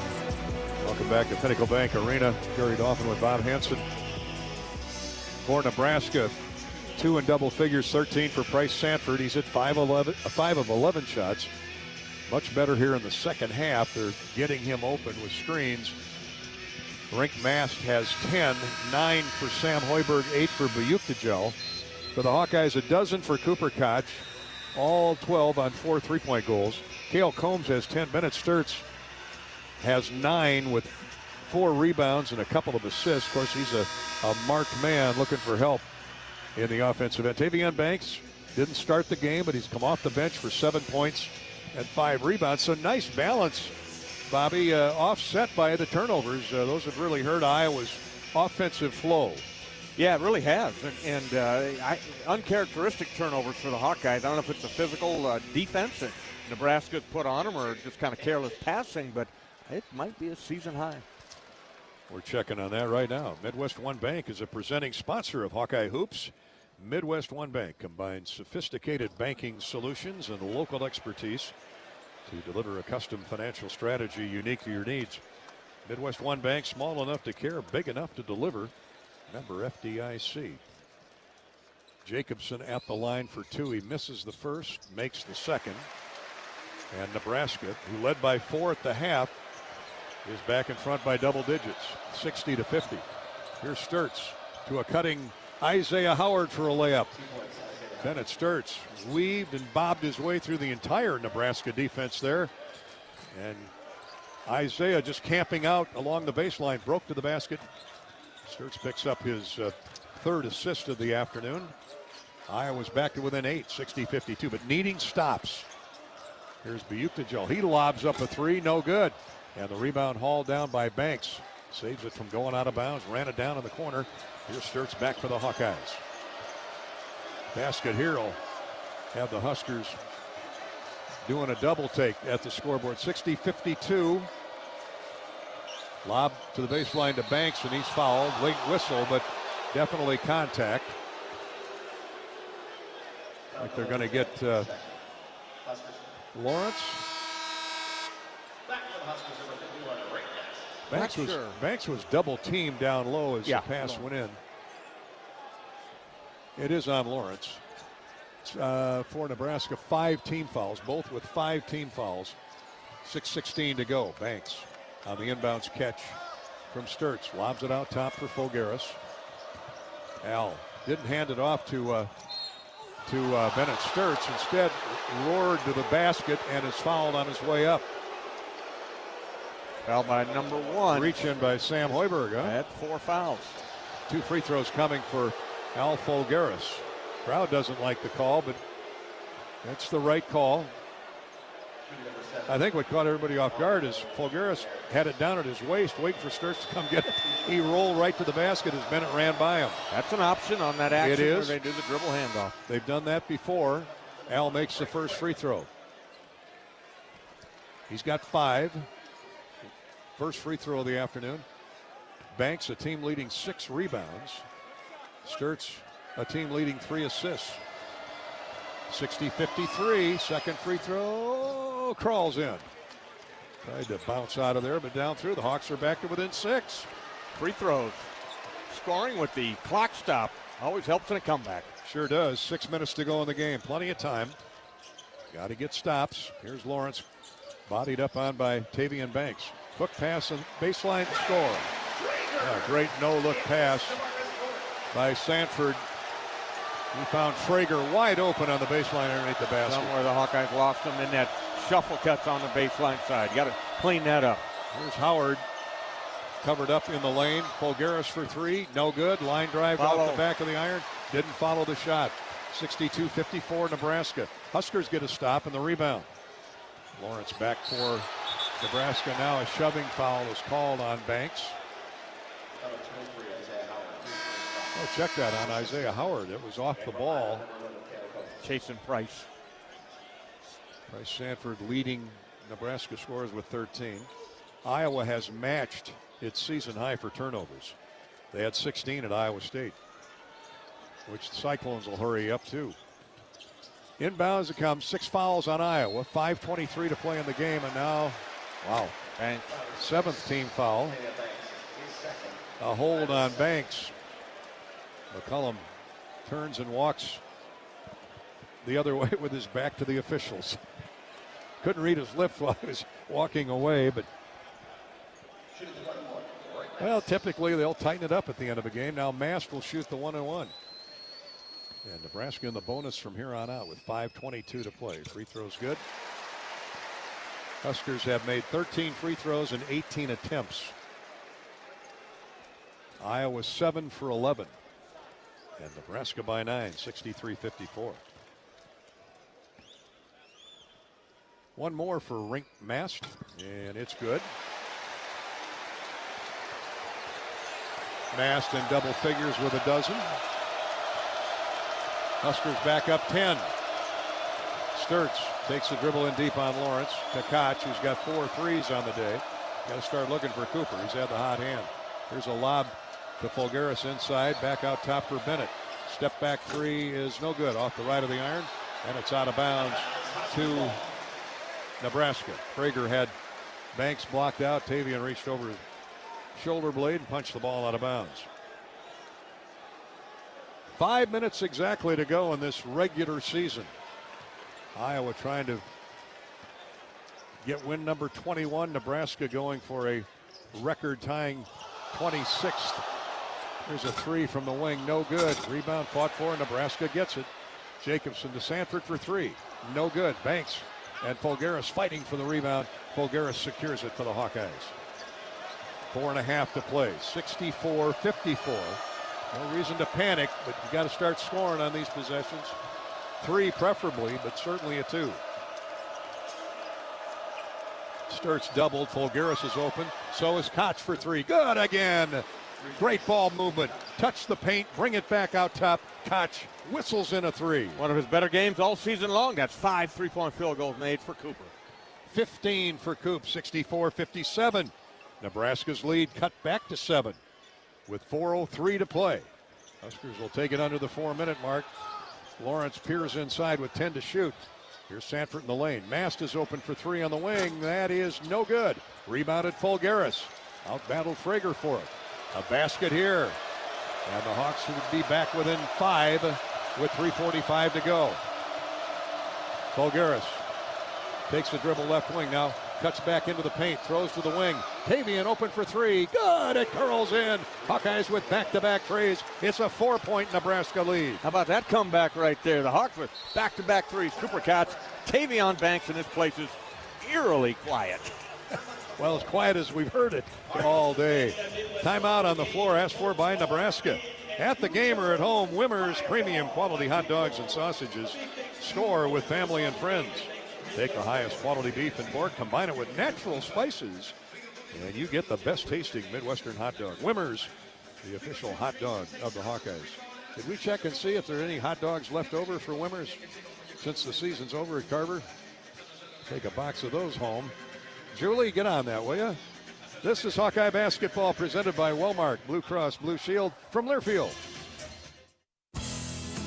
Welcome back to Pinnacle Bank Arena. Gary Dolphin with Bob Hansen. For Nebraska, 2 in double figures, 13 for Price Sanford. He's at 5 of 11 shots. Much better here in the second half. They're getting him open with screens. Rink Mast has 10, 9 for Sam Hoiberg, 8 for Buyuktajel. For the Hawkeyes, a dozen for Cooper Koch, all 12 on 4 3-point goals. Cale Combs has 10 minutes. Sturts has 9 with 4 rebounds and a couple of assists. Of course, he's a marked man looking for help in the offensive end. Tavian Banks didn't start the game, but he's come off the bench for 7 points and 5 rebounds. So nice balance, Bobby, offset by the turnovers. Those have really hurt Iowa's offensive flow. Yeah, it really has. And uncharacteristic turnovers for the Hawkeyes. I don't know if it's a physical defense that Nebraska put on them or just kind of careless passing, but it might be a season high. We're checking on that right now. Midwest One Bank is a presenting sponsor of Hawkeye Hoops. Midwest One Bank combines sophisticated banking solutions and local expertise to deliver a custom financial strategy unique to your needs. Midwest One Bank, small enough to care, big enough to deliver. Member FDIC. Jacobson at the line for 2. He misses the first, makes the second. And Nebraska, who led by 4 at the half, is back in front by double digits, 60-50. Here's Sturts to a cutting Isaiah Howard for a layup. Bennett Sturts weaved and bobbed his way through the entire Nebraska defense there. And Isaiah just camping out along the baseline, broke to the basket. Sturts picks up his 3rd assist of the afternoon. Iowa's back to within 8, 60-52, but needing stops. Here's Buyuktajel. He lobs up a 3, no good. And the rebound hauled down by Banks. Saves it from going out of bounds, ran it down in the corner. Here's Sturts back for the Hawkeyes. Basket here will have the Huskers doing a double take at the scoreboard. 60-52. Lob to the baseline to Banks, and he's fouled. Late whistle, but definitely contact. Like they're going to get Lawrence. Banks was double teamed down low as the pass went in. It is on Lawrence. For Nebraska, 5 team fouls, both with 5 team fouls. 6:16 to go. Banks on the inbounds catch from Sturts. Lobs it out top for Folgaris. Al didn't hand it off to Bennett Sturts. Instead, roared to the basket and is fouled on his way up. Foul by number 1. Reach in by Sam Hoiberg. At 4 fouls. 2 free throws coming for Al Folgaris. Crowd doesn't like the call, but that's the right call. I think what caught everybody off guard is Folgaris had it down at his waist, waiting for Sturts to come get it. He rolled right to the basket as Bennett ran by him. That's an option on that action it is. where they do the dribble handoff. They've done that before. Al makes the first free throw. He's got 5. First free throw of the afternoon. Banks, a team leading 6 rebounds. Sturts, a team leading 3 assists. 60-53, second free throw, crawls in. Tried to bounce out of there, but down through. The Hawks are back to within 6. Free throws. Scoring with the clock stop always helps in a comeback. Sure does. 6 minutes to go in the game. Plenty of time. Got to get stops. Here's Lawrence, bodied up on by Tavian Banks. Quick pass and baseline score. Great no-look pass by Sanford. He found Frager wide open on the baseline underneath the basket. Somewhere the Hawkeyes lost him in that shuffle cuts on the baseline side. You got to clean that up. Here's Howard, covered up in the lane. Folgaris for 3, no good. Line drive off the back of the iron. Didn't follow the shot. 62-54 Nebraska. Huskers get a stop and the rebound. Lawrence back for Nebraska now. A shoving foul is called on Banks. Oh, check that on Isaiah Howard. It was off the ball. Chasing Price. Bryce Sanford leading Nebraska scores with 13. Iowa has matched its season high for turnovers. They had 16 at Iowa State, which the Cyclones will hurry up to. Inbounds it comes. 6 fouls on Iowa. 5:23 to play in the game, and now, wow, Banks. 7th team foul. A hold on Banks. McCollum turns and walks the other way with his back to the officials. Couldn't read his lips while he was walking away, but well, typically they'll tighten it up at the end of a game. Now Mast will shoot the 1-and-1. And Nebraska in the bonus from here on out with 5:22 to play. Free throws good. Huskers have made 13 free throws and 18 attempts. Iowa 7 for 11. And Nebraska by 9, 63-54. One more for Rink Mast, and it's good. Mast in double figures with a dozen. Huskers back up 10. Sturts takes the dribble in deep on Lawrence. To Koch, who's got 4 threes on the day. Got to start looking for Cooper. He's had the hot hand. Here's a lob to Folgaris inside. Back out top for Bennett. Step back 3 is no good. Off the right of the iron. And it's out of bounds to Nebraska. Frager had Banks blocked out. Tavian reached over his shoulder blade and punched the ball out of bounds. 5 minutes exactly to go in this regular season. Iowa trying to get win number 21. Nebraska going for a record-tying 26th. There's a 3 from the wing, no good. Rebound fought for, Nebraska gets it. Jacobson to Sanford for 3, no good. Banks and Folgaris fighting for the rebound. Folgaris secures it for the Hawkeyes. 4.5 to play, 64-54. No reason to panic, but you got to start scoring on these possessions. 3 preferably, but certainly a 2. Sturts doubled. Folgaris is open. So is Koch for 3. Good again. Great ball movement. Touch the paint. Bring it back out top. Koch whistles in a 3. One of his better games all season long. That's 5 3-point field goals made for Cooper. 15 for Coop. 64-57. Nebraska's lead cut back to 7 with 4:03 to play. Huskers will take it under the 4-minute mark. Lawrence peers inside with 10 to shoot. Here's Sanford in the lane. Mast is open for 3 on the wing. That is no good. Rebounded Fulgaris. Out-battled Frager for it. A basket here. And the Hawks would be back within 5 with 3:45 to go. Fulgaris takes the dribble left wing now. Cuts back into the paint. Throws to the wing. Tavian open for 3. Good. It curls in. Hawkeyes with back-to-back threes. It's a 4-point Nebraska lead. How about that comeback right there? The Hawks with back-to-back threes. Cooper Koch, Tavion Banks, and this place is eerily quiet. Well, as quiet as we've heard it all day. Timeout on the floor asked for by Nebraska. At the game or at home, Wimmer's premium quality hot dogs and sausages. Score with family and friends. Take the highest quality beef and pork, combine it with natural spices, and you get the best tasting Midwestern hot dog. Wimmer's, the official hot dog of the Hawkeyes. Did we check and see if there are any hot dogs left over for Wimmer's since the season's over at Carver? Take a box of those home. Julie, get on that, will you? This is Hawkeye basketball presented by Wellmark Blue Cross Blue Shield from Learfield.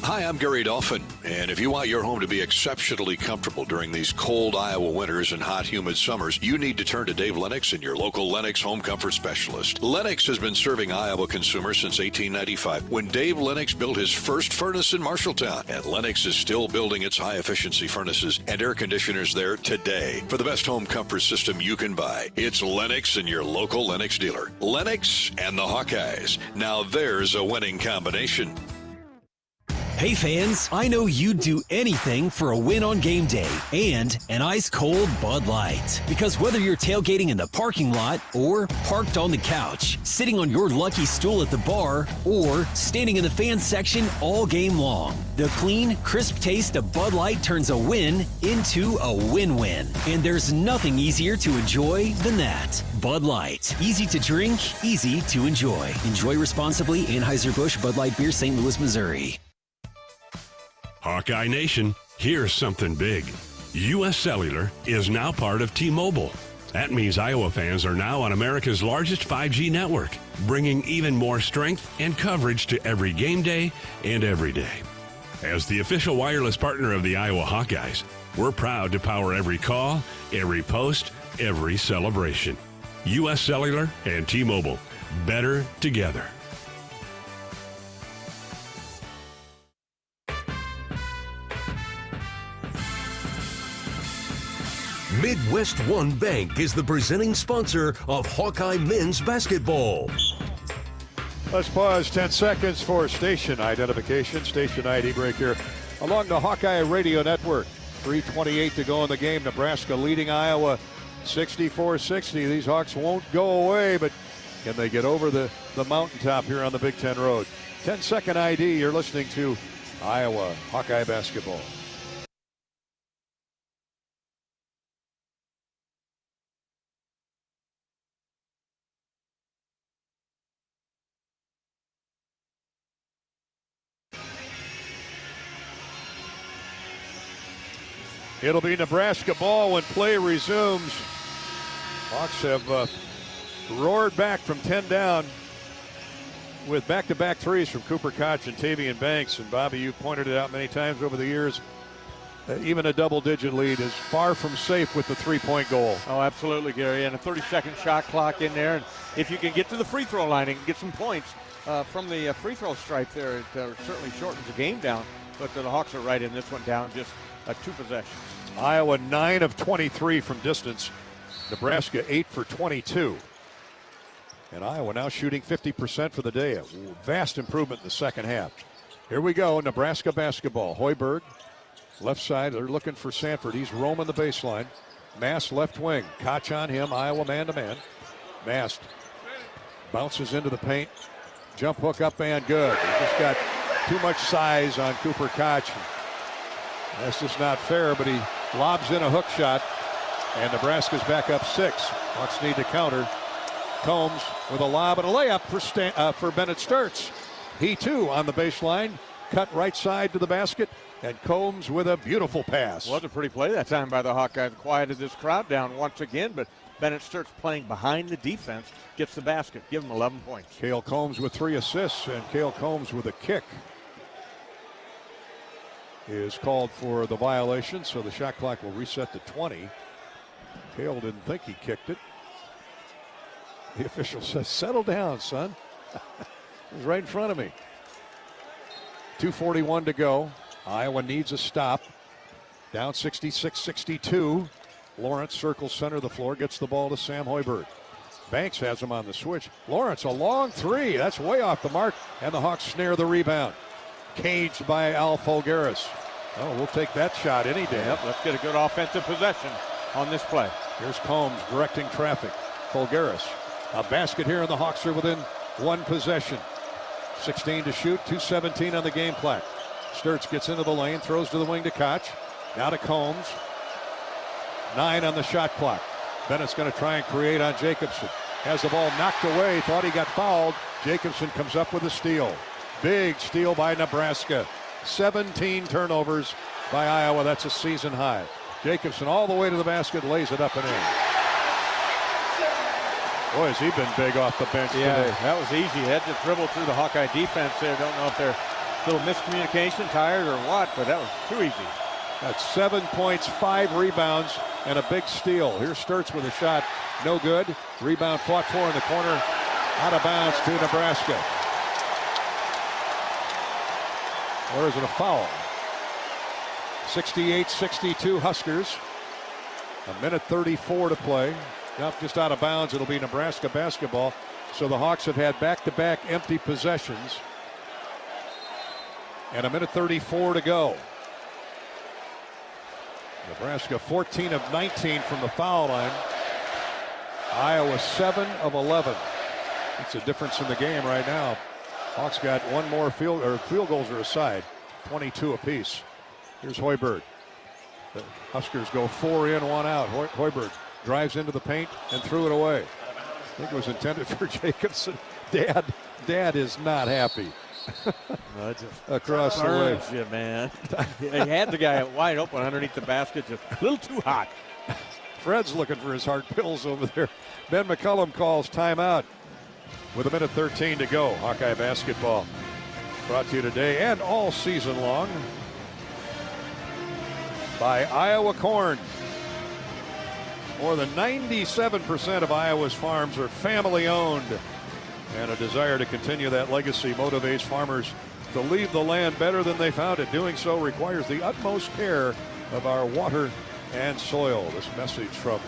Hi, I'm Gary Dolphin, and if you want your home to be exceptionally comfortable during these cold Iowa winters and hot, humid summers, you need to turn to Dave Lennox and your local Lennox home comfort specialist. Lennox has been serving Iowa consumers since 1895, when Dave Lennox built his first furnace in Marshalltown, and Lennox is still building its high-efficiency furnaces and air conditioners there today. For the best home comfort system you can buy, it's Lennox and your local Lennox dealer. Lennox and the Hawkeyes. Now there's a winning combination. Hey fans, I know you'd do anything for a win on game day and an ice-cold Bud Light. Because whether you're tailgating in the parking lot or parked on the couch, sitting on your lucky stool at the bar, or standing in the fans section all game long, the clean, crisp taste of Bud Light turns a win into a win-win. And there's nothing easier to enjoy than that. Bud Light. Easy to drink, easy to enjoy. Enjoy responsibly. Anheuser-Busch Bud Light Beer, St. Louis, Missouri. Hawkeye Nation, here's something big. U.S. Cellular is now part of T-Mobile. That means Iowa fans are now on America's largest 5G network, bringing even more strength and coverage to every game day and every day. As the official wireless partner of the Iowa Hawkeyes, we're proud to power every call, every post, every celebration. U.S. Cellular and T-Mobile, better together. Midwest One Bank is the presenting sponsor of Hawkeye men's basketball. Let's pause 10 seconds for station identification. Station ID break here along the Hawkeye Radio Network. 3:28 to go in the game. Nebraska leading Iowa 64-60. These Hawks won't go away, but can they get over the mountaintop here on the Big Ten Road? 10-second ID. You're listening to Iowa Hawkeye basketball. It'll be Nebraska ball when play resumes. Hawks have roared back from 10 down with back-to-back threes from Cooper Koch and Tavian Banks. And Bobby, you've pointed it out many times over the years. Even a double-digit lead is far from safe with the three-point goal. Oh, absolutely, Gary. And a 30-second shot clock in there. And if you can get to the free throw line and get some points from the free throw stripe there, it certainly shortens the game down. But the Hawks are right in this one down, just 2 possessions. Iowa 9 of 23 from distance. Nebraska 8 for 22. And Iowa now shooting 50% for the day. A vast improvement in the second half. Here we go, Nebraska basketball. Hoiberg, left side. They're looking for Sanford. He's roaming the baseline. Mast left wing. Koch on him. Iowa man-to-man. Mast bounces into the paint. Jump hook up and good. He just got too much size on Cooper Koch. That's just not fair, but he lobs in a hook shot, and Nebraska's back up 6. Hawks need to counter. Combs with a lob and a layup for Bennett Sturtz. He, too, on the baseline. Cut right side to the basket, and Combs with a beautiful pass. Was a pretty play that time by the Hawkeyes. Quieted this crowd down once again, but Bennett Sturtz playing behind the defense, gets the basket. Give him 11 points. Cale Combs with 3 assists, and Cale Combs with a kick. is called for the violation, so the shot clock will reset to 20. Kale didn't think he kicked it. The official says, settle down, son. It was right in front of me. 2:41 to go. Iowa needs a stop. Down 66-62. Lawrence circles center of the floor, gets the ball to Sam Hoiberg. Banks has him on the switch. Lawrence, a long three. That's way off the mark, and the Hawks snare the rebound. Caged by Al Folgaris. Oh, we'll take that shot any day. Yep, let's get a good offensive possession on this play. Here's Combs directing traffic. Folgaris. A basket here, and the Hawks are within one possession. 16 to shoot, 2:17 on the game clock. Sturtz gets into the lane, throws to the wing to Koch. Now to Combs. 9 on the shot clock. Bennett's going to try and create on Jacobson. Has the ball knocked away, thought he got fouled. Jacobson comes up with a steal. Big steal by Nebraska. 17 turnovers by Iowa. That's a season high. Jacobson all the way to the basket, lays it up and in. Boy, has he been big off the bench today. That was easy. Had to dribble through the Hawkeye defense there. Don't know if they're a little miscommunication, tired or what, but that was too easy. That's 7 points, 5 rebounds, and a big steal. Here's Sturtz with a shot. No good. Rebound fought for in the corner. Out of bounds to Nebraska. Or is it a foul? 68-62 Huskers. A minute 34 to play. Now just out of bounds. It'll be Nebraska basketball. So the Hawks have had back-to-back empty possessions. And a minute 34 to go. Nebraska 14 of 19 from the foul line. Iowa 7 of 11. It's a difference in the game right now. Hawks got one more field goals are aside. 22 apiece. Here's Hoiberg. The Huskers go 4 in, 1 out. Hoiberg drives into the paint and threw it away. I think it was intended for Jacobson. Dad is not happy. Across the way. You, man. They had the guy wide open underneath the basket, just a little too hot. Fred's looking for his hard pills over there. Ben McCollum calls timeout with a minute 13 to go. Hawkeye basketball brought to you today and all season long by Iowa Corn. More than 97% of Iowa's farms are family owned, and a desire to continue that legacy motivates farmers to leave the land better than they found it. Doing so requires the utmost care of our water and soil. This message from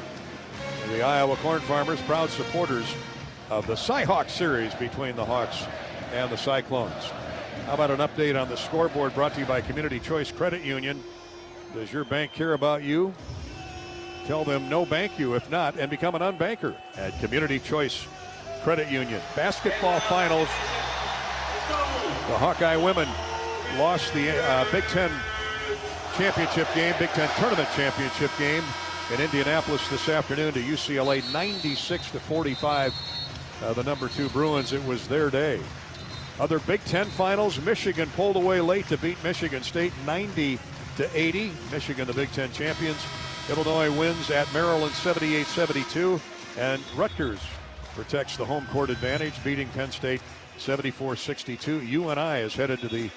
the Iowa corn farmers, proud supporters of the Cy-Hawk series between the Hawks and the Cyclones. How about an update on the scoreboard brought to you by Community Choice Credit Union? Does your bank care about you? Tell them no bank you if not, and become an unbanker at Community Choice Credit Union. Basketball finals. The Hawkeye women lost the Big Ten championship game, Big Ten tournament championship game in Indianapolis this afternoon to UCLA, 96-45. The number 2 Bruins. It was their day. Other Big Ten finals, Michigan pulled away late to beat Michigan State 90-80. Michigan, the Big Ten champions. Illinois wins at Maryland 78-72, and Rutgers protects the home court advantage, beating Penn State 74-62. UNI is headed to the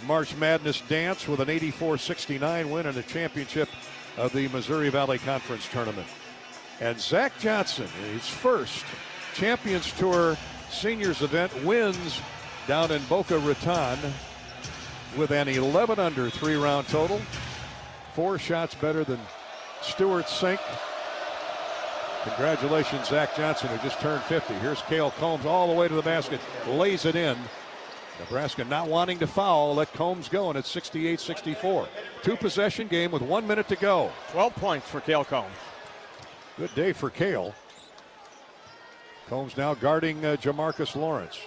March Madness dance with an 84-69 win in the championship of the Missouri Valley Conference Tournament. And Zach Johnson, his first Champions Tour Seniors event, wins down in Boca Raton with an 11-under 3-round total. 4 shots better than Stuart Sink. Congratulations, Zach Johnson, who just turned 50. Here's Cale Combs all the way to the basket, lays it in. Nebraska not wanting to foul, let Combs go, and it's 68-64. 2-possession game with 1 minute to go. 12 points for Cale Combs. Good day for Cale. Combs now guarding Jamarcus Lawrence.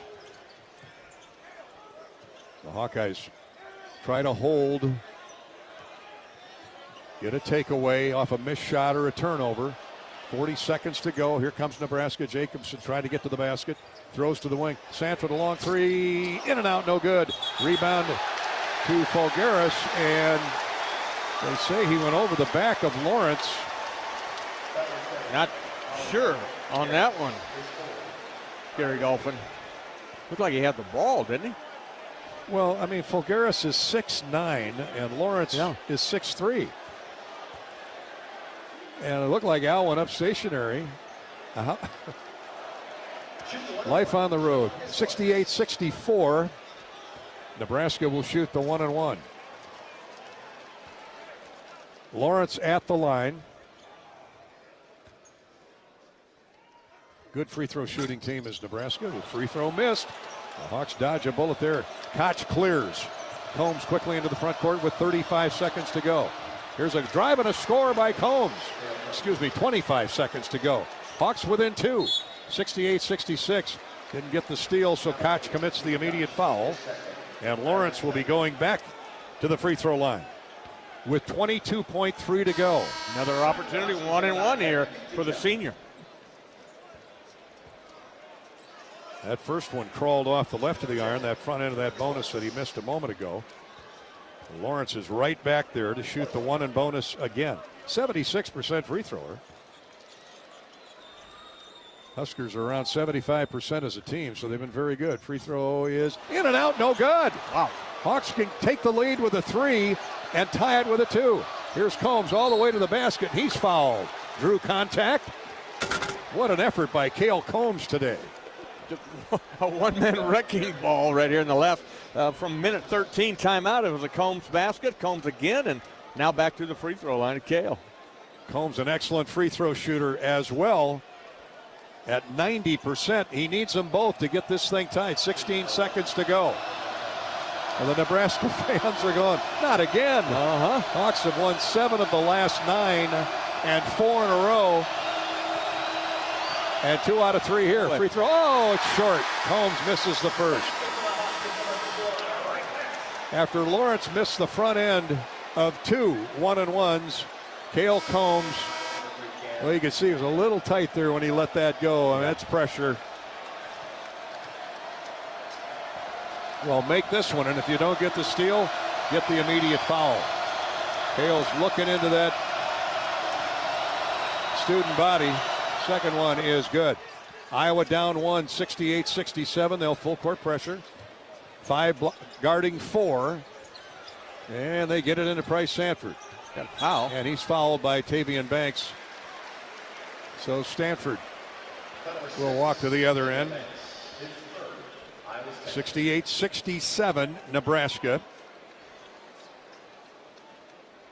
The Hawkeyes try to hold, get a takeaway off a missed shot or a turnover. 40 seconds to go. Here comes Nebraska. Jacobson trying to get to the basket. Throws to the wing. Sanford a long 3. In and out, no good. Rebound to Folgaris, and they say he went over the back of Lawrence. Not sure on that one. Gary Dolphin. Looked like he had the ball, didn't he? Well, I mean, Fulgaris is 6'9", and Lawrence is 6'3". And it looked like Al went up stationary. Life on the road, 68-64. Nebraska will shoot the 1-and-1. Lawrence at the line. Good free throw shooting team is Nebraska. The free throw missed. The Hawks dodge a bullet there. Koch clears. Combs quickly into the front court with 35 seconds to go. Here's a drive and a score by Combs. 25 seconds to go. Hawks within 2. 68-66. Didn't get the steal, so Koch commits the immediate foul. And Lawrence will be going back to the free throw line with 22.3 to go. Another opportunity, 1-and-1 here for the senior. That first one crawled off the left of the iron, that front end of that bonus that he missed a moment ago. Lawrence is right back there to shoot the 1 and bonus again. 76% free thrower. Huskers are around 75% as a team, so they've been very good. Free throw is in and out, no good. Wow. Hawks can take the lead with a 3 and tie it with a 2. Here's Combs all the way to the basket. He's fouled. Drew contact. What an effort by Cale Combs today. A one-man wrecking ball right here in the left. From minute 13 timeout, it was a Combs basket. Combs again, and now back to the free throw line of Cale. Combs an excellent free throw shooter as well. At 90%, he needs them both to get this thing tied. 16 seconds to go. And the Nebraska fans are going, not again. Hawks have won 7 of the last 9 and 4 in a row. And 2 out of 3 here. Free throw. Oh, it's short. Combs misses the first. After Lawrence missed the front end of 2 1-and-1s, Cale Combs, well, you can see he was a little tight there when he let that go. I mean, that's pressure. Well, make this one, and if you don't get the steal, get the immediate foul. Cale's looking into that student body. Second one is good. Iowa down 1, 68-67. They'll full court pressure. 5 guarding 4. And they get it into Price Sanford. Got a foul. And he's fouled by Tavian Banks. So Stanford will walk to the other end. 68-67 Nebraska.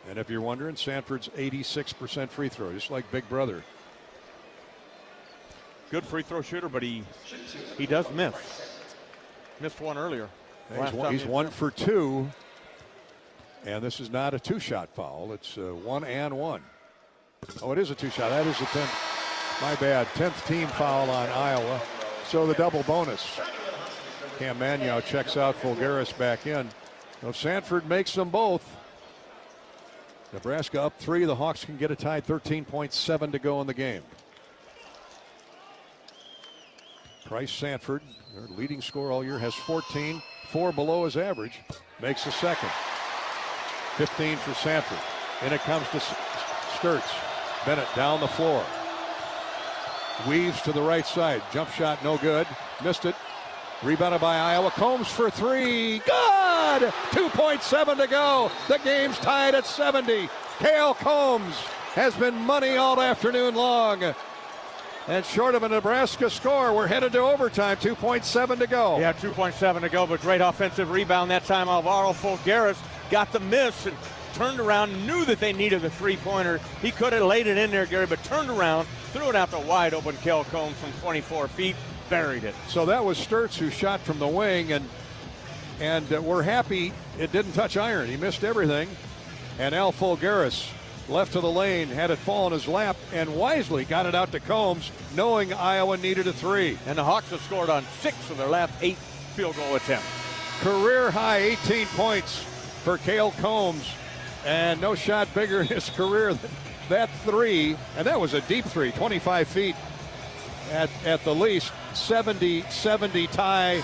And if you're wondering, Sanford's 86% free throw, just like Big Brother. Good free throw shooter, but he does miss. Missed one earlier. He's 1 for 2. And this is not a 2-shot foul. It's 1-and-1. Oh, it is a 2-shot. That is a 10th. My bad. 10th team foul on Iowa. So the double bonus. Cam Manyow checks out. Fulgaris back in. So Sanford makes them both. Nebraska up 3. The Hawks can get a tie. 13.7 to go in the game. Price Sanford, their leading scorer all year, has 14, 4 below his average. Makes the second. 15 for Sanford. In it comes to Sturtz. Bennett down the floor. Weaves to the right side. Jump shot no good. Missed it. Rebounded by Iowa. Combs for 3. Good! 2.7 to go. The game's tied at 70. Cale Combs has been money all afternoon long. And short of a Nebraska score, we're headed to overtime. 2.7 to go. Yeah, 2.7 to go, but great offensive rebound that time. Alvaro Fulgaris got the miss and turned around, knew that they needed the three-pointer. He could have laid it in there, Gary, but turned around, threw it out to wide open Cale Combs from 24 feet, buried it. So that was Sturtz who shot from the wing, and we're happy it didn't touch iron. He missed everything. And Al Fulgaris, left to the lane, had it fall in his lap, and wisely got it out to Combs, knowing Iowa needed a 3. And the Hawks have scored on 6 of their last 8 field goal attempts. Career high 18 points for Cale Combs, and no shot bigger in his career than that 3. And that was a deep 3, 25 feet at the least. 70-70 tie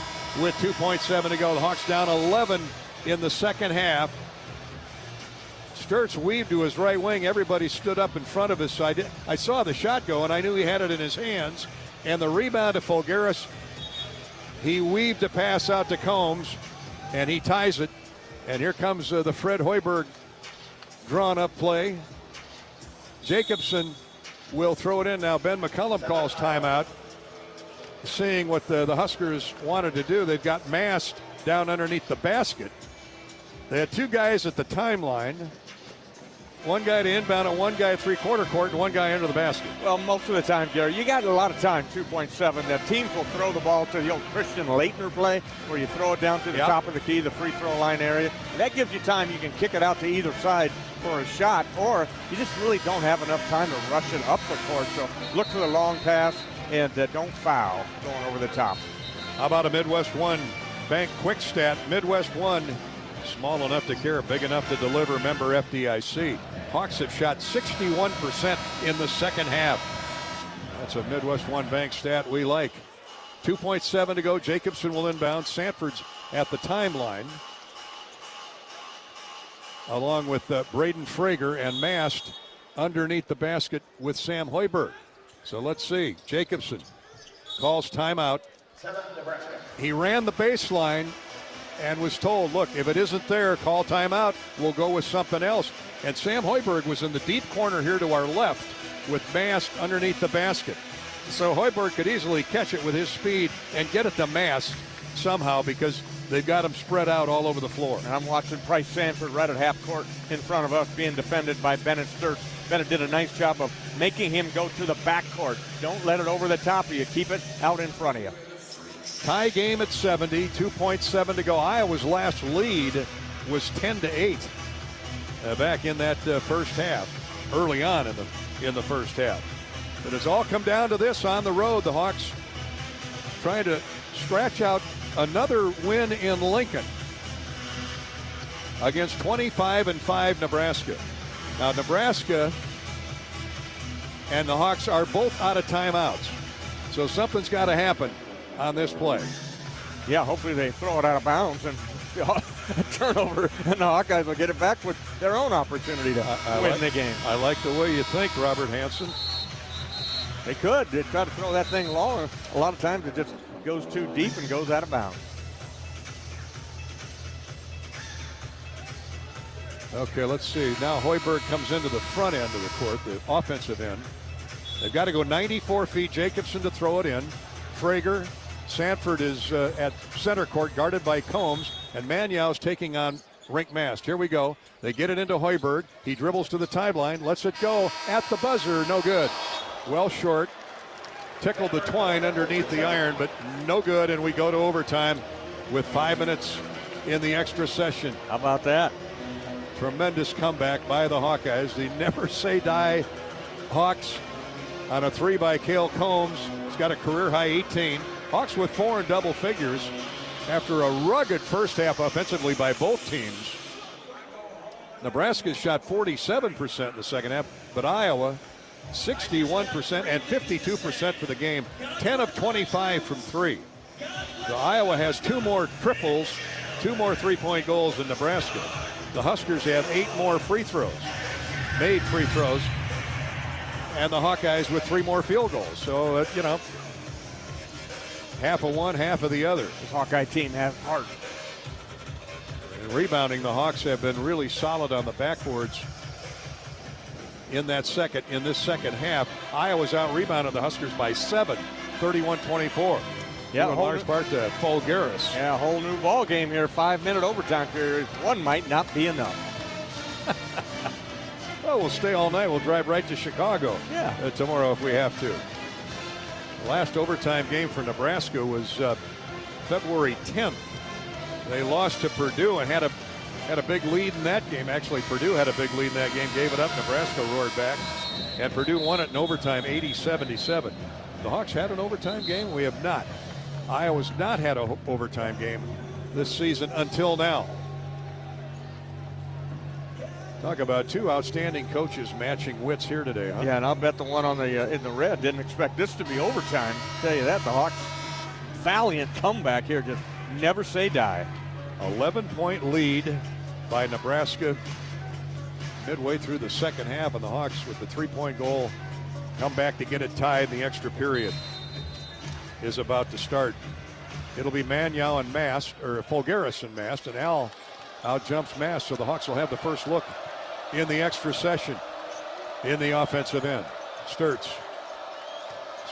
with 2.7 to go. The Hawks down 11 in the second half. Sturtz weaved to his right wing. Everybody stood up in front of us. So I saw the shot go, and I knew he had it in his hands. And the rebound to Fulgaris. He weaved a pass out to Combs. and he ties it. And here comes the Fred Hoiberg drawn-up play. Jacobson will throw it in. Now Ben McCollum calls timeout, seeing what the Huskers wanted to do. They've got Mast down underneath the basket. They had two guys at the timeline. One guy to inbound and one guy at three-quarter court and one guy under the basket. Well, most of the time, Gary, you got a lot of time, 2.7. That teams will throw the ball to the old Christian Laettner play where you throw it down to the top of the key, the free throw line area. That gives you time. You can kick it out to either side for a shot, or you just really don't have enough time to rush it up the court. So look for the long pass and don't foul going over the top. How about a Midwest One bank quick stat? Midwest One, small enough to care, big enough to deliver, member FDIC. Hawks have shot 61% in the second half. That's a Midwest One bank stat we like. 2.7 to go. Jacobson will inbound. Sanford's at the timeline, along with Braden Frager, and Mast underneath the basket with Sam Hoiberg. So let's see. Jacobson calls timeout. He ran the baseline and was told, look, if it isn't there, call timeout. We'll go with something else. And Sam Hoiberg was in the deep corner here to our left with Mast underneath the basket. So Hoiberg could easily catch it with his speed and get it to Mast somehow, because they've got him spread out all over the floor. And I'm watching Price Sanford right at half court in front of us being defended by Bennett Sturts. Bennett did a nice job of making him go to the backcourt. Don't let it over the top of you. Keep it out in front of you. Tie game at 70, 2.7 to go. Iowa's last lead was 10-8 back in that first half, early on in the first half. But it's all come down to this on the road. The Hawks trying to scratch out another win in Lincoln against 25-5 Nebraska. Now Nebraska and the Hawks are both out of timeouts, so something's got to happen on this play. Yeah, hopefully they throw it out of bounds and a turnover, and the Hawkeyes will get it back with their own opportunity to win the game. I like the way you think, Robert Hansen. They could. They try to throw that thing long. A lot of times it just goes too deep and goes out of bounds. Okay, let's see. Now Hoiberg comes into the front end of the court, the offensive end. They've got to go 94 feet. Jacobson to throw it in. Frager. Sanford is at center court, guarded by Combs, and Manyau's taking on Rink Mast. Here we go. They get it into Hoiberg. He dribbles to the timeline, lets it go at the buzzer. No good. Well short. Tickled the twine underneath the iron, but no good, and we go to overtime with 5 minutes in the extra session. How about that? Tremendous comeback by the Hawkeyes. The never say die Hawks on a three by Cale Combs. He's got a career high 18. Hawks with 4 in double figures after a rugged first half offensively by both teams. Nebraska shot 47% in the second half, but Iowa 61% and 52% for the game. 10 of 25 from three. So Iowa has 2 more triples, 2 more three-point goals than Nebraska. The Huskers have 8 more free throws, made free throws, and the Hawkeyes with 3 more field goals. So, half of one, half of the other. This Hawkeye team has heart. And rebounding, the Hawks have been really solid on the backboards in this second half. Iowa's out-rebounded the Huskers by 7, 31-24. Yeah, in large part to Fulgaris. Yeah, a whole new ball game here. 5-minute overtime period. One might not be enough. Well, we'll stay all night. We'll drive right to Chicago tomorrow if we have to. The last overtime game for Nebraska was February 10th. They lost to Purdue and had a big lead in that game. Actually, Purdue had a big lead in that game, gave it up. Nebraska roared back, and Purdue won it in overtime, 80-77. The Hawks had an overtime game. We have not. Iowa's not had an overtime game this season until now. Talk about 2 outstanding coaches matching wits here today, huh? Yeah, and I'll bet the one on the in the red didn't expect this to be overtime. I'll tell you that, the Hawks' valiant comeback here, just never say die. 11-point lead by Nebraska midway through the second half, and the Hawks with the 3-point goal come back to get it tied. The extra period is about to start. It'll be Magnow and Mast, or Folgaris and Mast, and Al out jumps Mast, so the Hawks will have the first look in the extra session in the offensive end. Sturtz.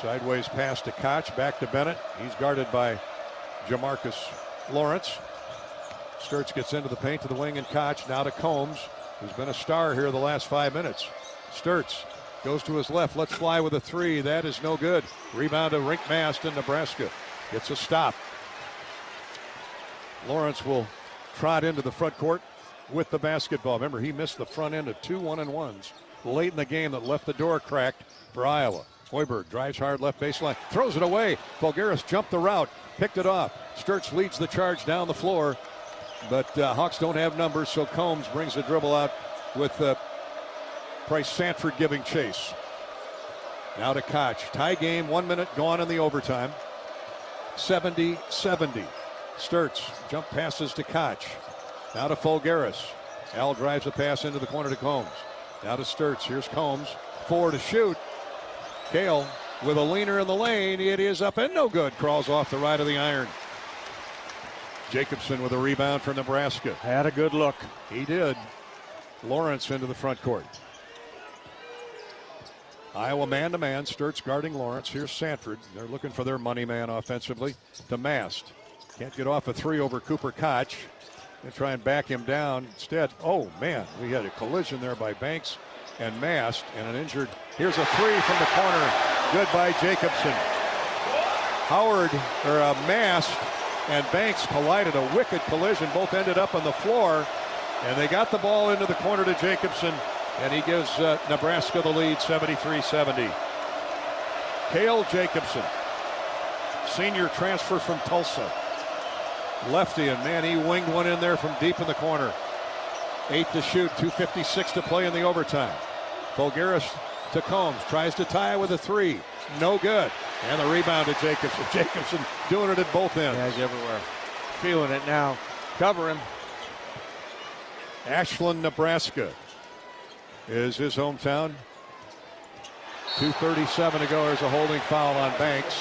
Sideways pass to Koch, back to Bennett. He's guarded by Jamarcus Lawrence. Sturtz gets into the paint to the wing, and Koch now to Combs, who's been a star here the last 5 minutes. Sturtz goes to his left, lets fly with a three. That is no good. Rebound to Rink Mast in Nebraska. Gets a stop. Lawrence will trot into the front court with the basketball. Remember, he missed the front end of 2 1-and-1s late in the game that left the door cracked for Iowa. Hoiberg drives hard left baseline, throws it away. Folgaris jumped the route, picked it off. Sturtz leads the charge down the floor, but Hawks don't have numbers, so Combs brings the dribble out with Price Sanford giving chase. Now to Koch. Tie game, 1 minute gone in the overtime. 70-70. Sturtz jump passes to Koch. Now to Folgaris. Al drives a pass into the corner to Combs. Now to Sturtz. Here's Combs. 4 to shoot. Kale with a leaner in the lane. It is up and no good. Crawls off the right of the iron. Jacobson with a rebound for Nebraska. Had a good look. He did. Lawrence into the front court. Iowa man-to-man. Sturtz guarding Lawrence. Here's Sanford. They're looking for their money man offensively. To Mast. Can't get off a three over Cooper Koch. They try and back him down. Instead, oh man, we had a collision there by Banks and Mast, and an injured. Here's a three from the corner. Good by Jacobson. Mast and Banks collided, a wicked collision. Both ended up on the floor, and they got the ball into the corner to Jacobson, and he gives Nebraska the lead, 73-70. Cale Jacobson, senior transfer from Tulsa. Lefty, and man, he winged one in there from deep in the corner. 8 to shoot, 2:56 to play in the overtime. Folgaris to Combs, tries to tie with a three. No good. And the rebound to Jacobson. Jacobson doing it at both ends. Yeah, he's everywhere. Feeling it now. Cover him. Ashland, Nebraska is his hometown. 2:37 to go. There's a holding foul on Banks.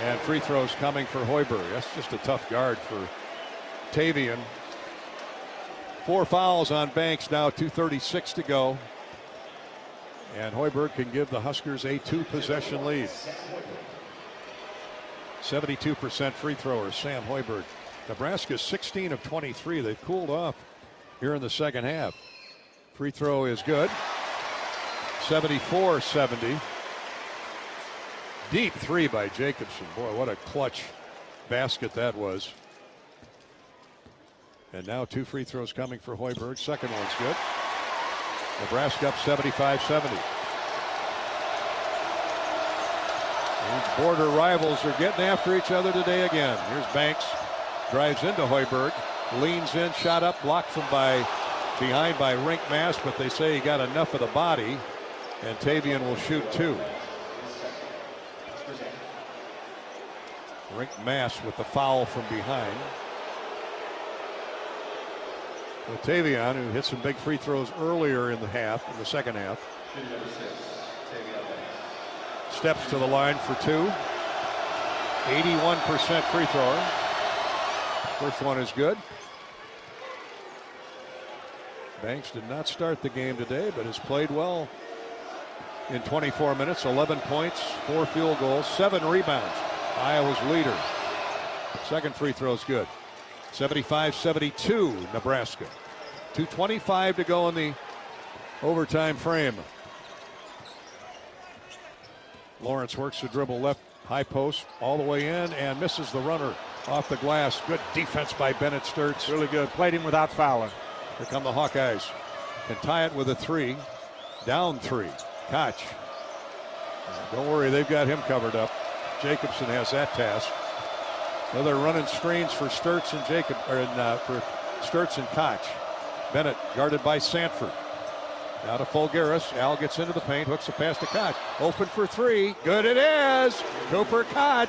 And free throws coming for Hoiberg. That's just a tough guard for Tavian. 4 fouls on Banks now, 2:36 to go. And Hoiberg can give the Huskers a 2-possession lead. 72% free thrower, Sam Hoiberg. Nebraska's 16 of 23. They've cooled off here in the second half. Free throw is good. 74-70. Deep three by Jacobson. Boy, what a clutch basket that was. And now 2 free throws coming for Hoiberg. Second one's good. Nebraska up 75-70. These border rivals are getting after each other today again. Here's Banks. Drives into Hoiberg. Leans in, shot up, blocked from behind by Rink Mast, but they say he got enough of the body, and Tavian will shoot 2. Rink Mast with the foul from behind. Tavian, who hit some big free throws earlier in the second half, steps to the line for 2. 81% free thrower. First one is good. Banks did not start the game today, but has played well in 24 minutes. 11 points, 4 field goals, 7 rebounds. Iowa's leader. Second free throw is good. 75-72 Nebraska. 2:25 to go in the overtime frame. Lawrence works the dribble left, high post, all the way in, and misses the runner off the glass. Good defense by Bennett Sturtz. Really good. Played him without fouling. Here come the Hawkeyes. Can tie it with a 3. Down 3. Koch. Don't worry, they've got him covered up. Jacobson has that task. Well, they're running screens for Sturtz and for Sturtz and Koch. Bennett guarded by Sanford. Now to Folgaris. Al gets into the paint, hooks a pass to Koch. Open for 3. Good it is. Cooper Koch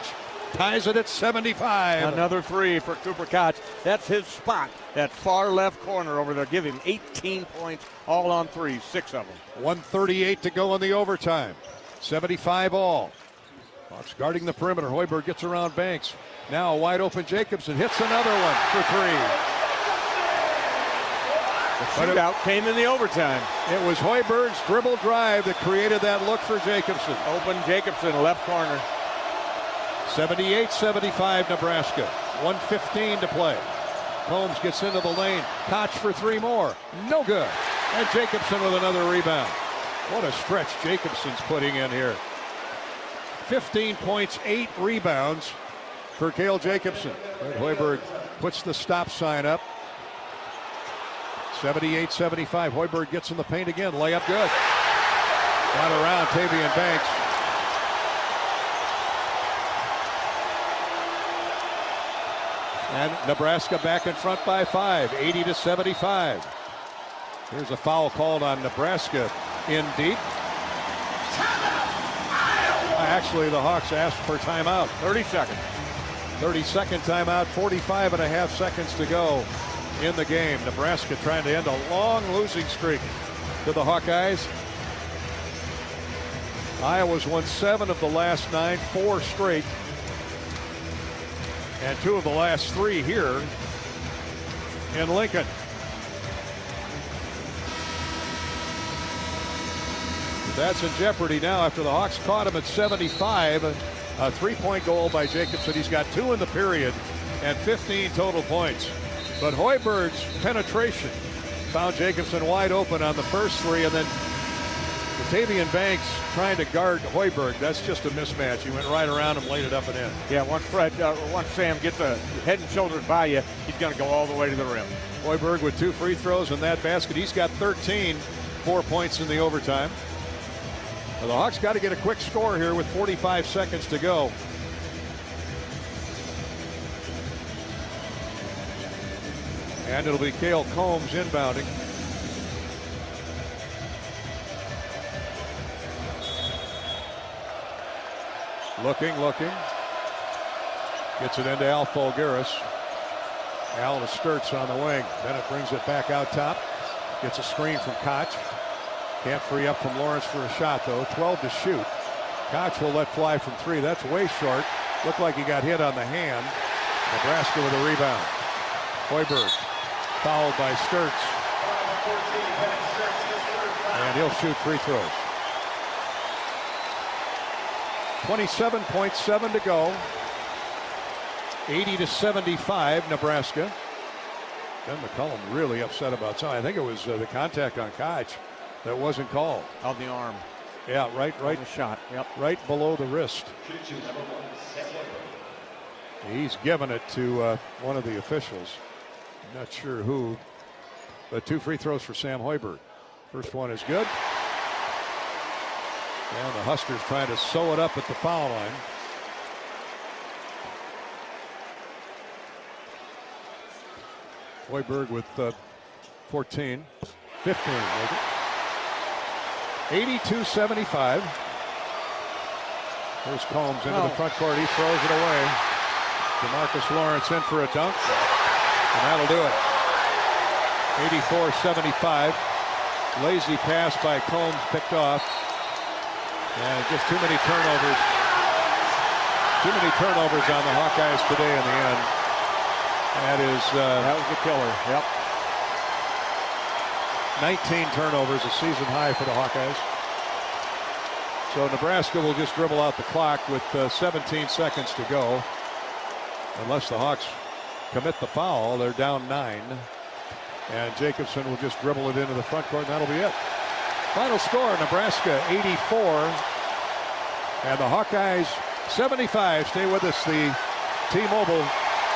ties it at 75. Another 3 for Cooper Koch. That's his spot. That far left corner over there. Give him 18 points, all on 3, 6 of them. 1:38 to go in the overtime. 75 all. Hawks guarding the perimeter. Hoiberg gets around Banks. Now a wide open Jacobson hits another one for three. The shootout came in the overtime. It was Hoiberg's dribble drive that created that look for Jacobson. Open Jacobson, left corner. 78-75 Nebraska. 1:15 to play. Combs gets into the lane. Koch for three more. No good. And Jacobson with another rebound. What a stretch Jacobson's putting in here. 15 points, 8 rebounds for Cale Jacobson. Fred Hoiberg puts the stop sign up. 78-75. Hoiberg gets in the paint again. Layup good. Got around Tavian Banks. And Nebraska back in front by 5, 80-75. Here's a foul called on Nebraska in deep. Actually, the Hawks asked for timeout. 30 seconds. 32nd timeout, 45.5 seconds to go in the game. Nebraska trying to end a long losing streak to the Hawkeyes. Iowa's won 7 of the last 9, 4 straight. And 2 of the last 3 here in Lincoln. That's in jeopardy now after the Hawks caught him at 75. A three-point goal by Jacobson. He's got 2 in the period and 15 total points. But Hoiberg's penetration found Jacobson wide open on the first 3, and then Tavian Banks trying to guard Hoiberg. That's just a mismatch. He went right around him, laid it up and in. Yeah, once Sam gets the head and shoulders by you, he's going to go all the way to the rim. Hoiberg with 2 free throws in that basket. He's got 13, 4 points in the overtime. Well, the Hawks got to get a quick score here with 45 seconds to go. And it'll be Cale Combs inbounding. Looking. Gets it into Al Folgaris. Al to Sturts on the wing. Bennett brings it back out top. Gets a screen from Koch. Can't free up from Lawrence for a shot, though. 12 to shoot. Koch will let fly from 3. That's way short. Looked like he got hit on the hand. Nebraska with a rebound. Hoiberg fouled by Sturts. And he'll shoot free throws. 27.7 to go. 80-75 Nebraska. Ben McCollum really upset about something. I think it was the contact on Koch that wasn't called. On the arm. Yeah, right. On the shot. Yep. Right below the wrist. He's given it to one of the officials. Not sure who, but 2 free throws for Sam Hoiberg. First one is good. And the Huskers trying to sew it up at the foul line. Hoiberg with 14, 15 maybe. 82-75. Here's Combs into the front court. He throws it away. DeMarcus Lawrence in for a dunk. And that'll do it. 84-75. Lazy pass by Combs picked off. And just too many turnovers. Too many turnovers on the Hawkeyes today in the end. That was the killer. Yep. 19 turnovers, a season high for the Hawkeyes. So Nebraska will just dribble out the clock with 17 seconds to go. Unless the Hawks commit the foul, they're down 9. And Jacobson will just dribble it into the front court, and that'll be it. Final score, Nebraska 84. And the Hawkeyes 75. Stay with us. The T-Mobile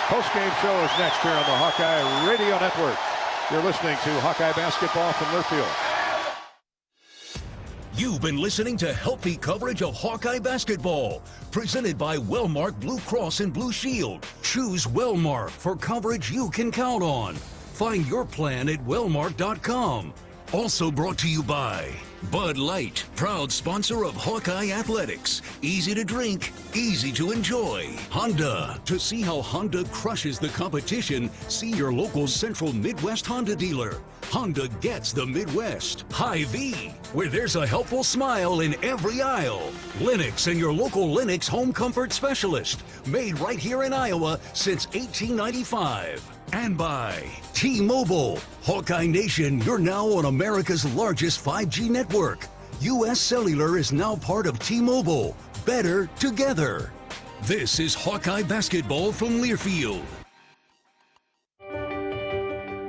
postgame show is next here on the Hawkeye Radio Network. You're listening to Hawkeye Basketball from Learfield. You've been listening to healthy coverage of Hawkeye basketball, presented by Wellmark Blue Cross and Blue Shield. Choose Wellmark for coverage you can count on. Find your plan at wellmark.com. Also brought to you by Bud Light, proud sponsor of Hawkeye Athletics. Easy to drink, easy to enjoy. Honda. To see how Honda crushes the competition, see your local Central Midwest Honda dealer. Honda gets the Midwest. Hy-Vee, where there's a helpful smile in every aisle. Lennox and your local Lennox home comfort specialist. Made right here in Iowa since 1895. And by T-Mobile. Hawkeye Nation, you're now on America's largest 5G network. U.S. Cellular is now part of T-Mobile. Better together. This is Hawkeye basketball from Learfield.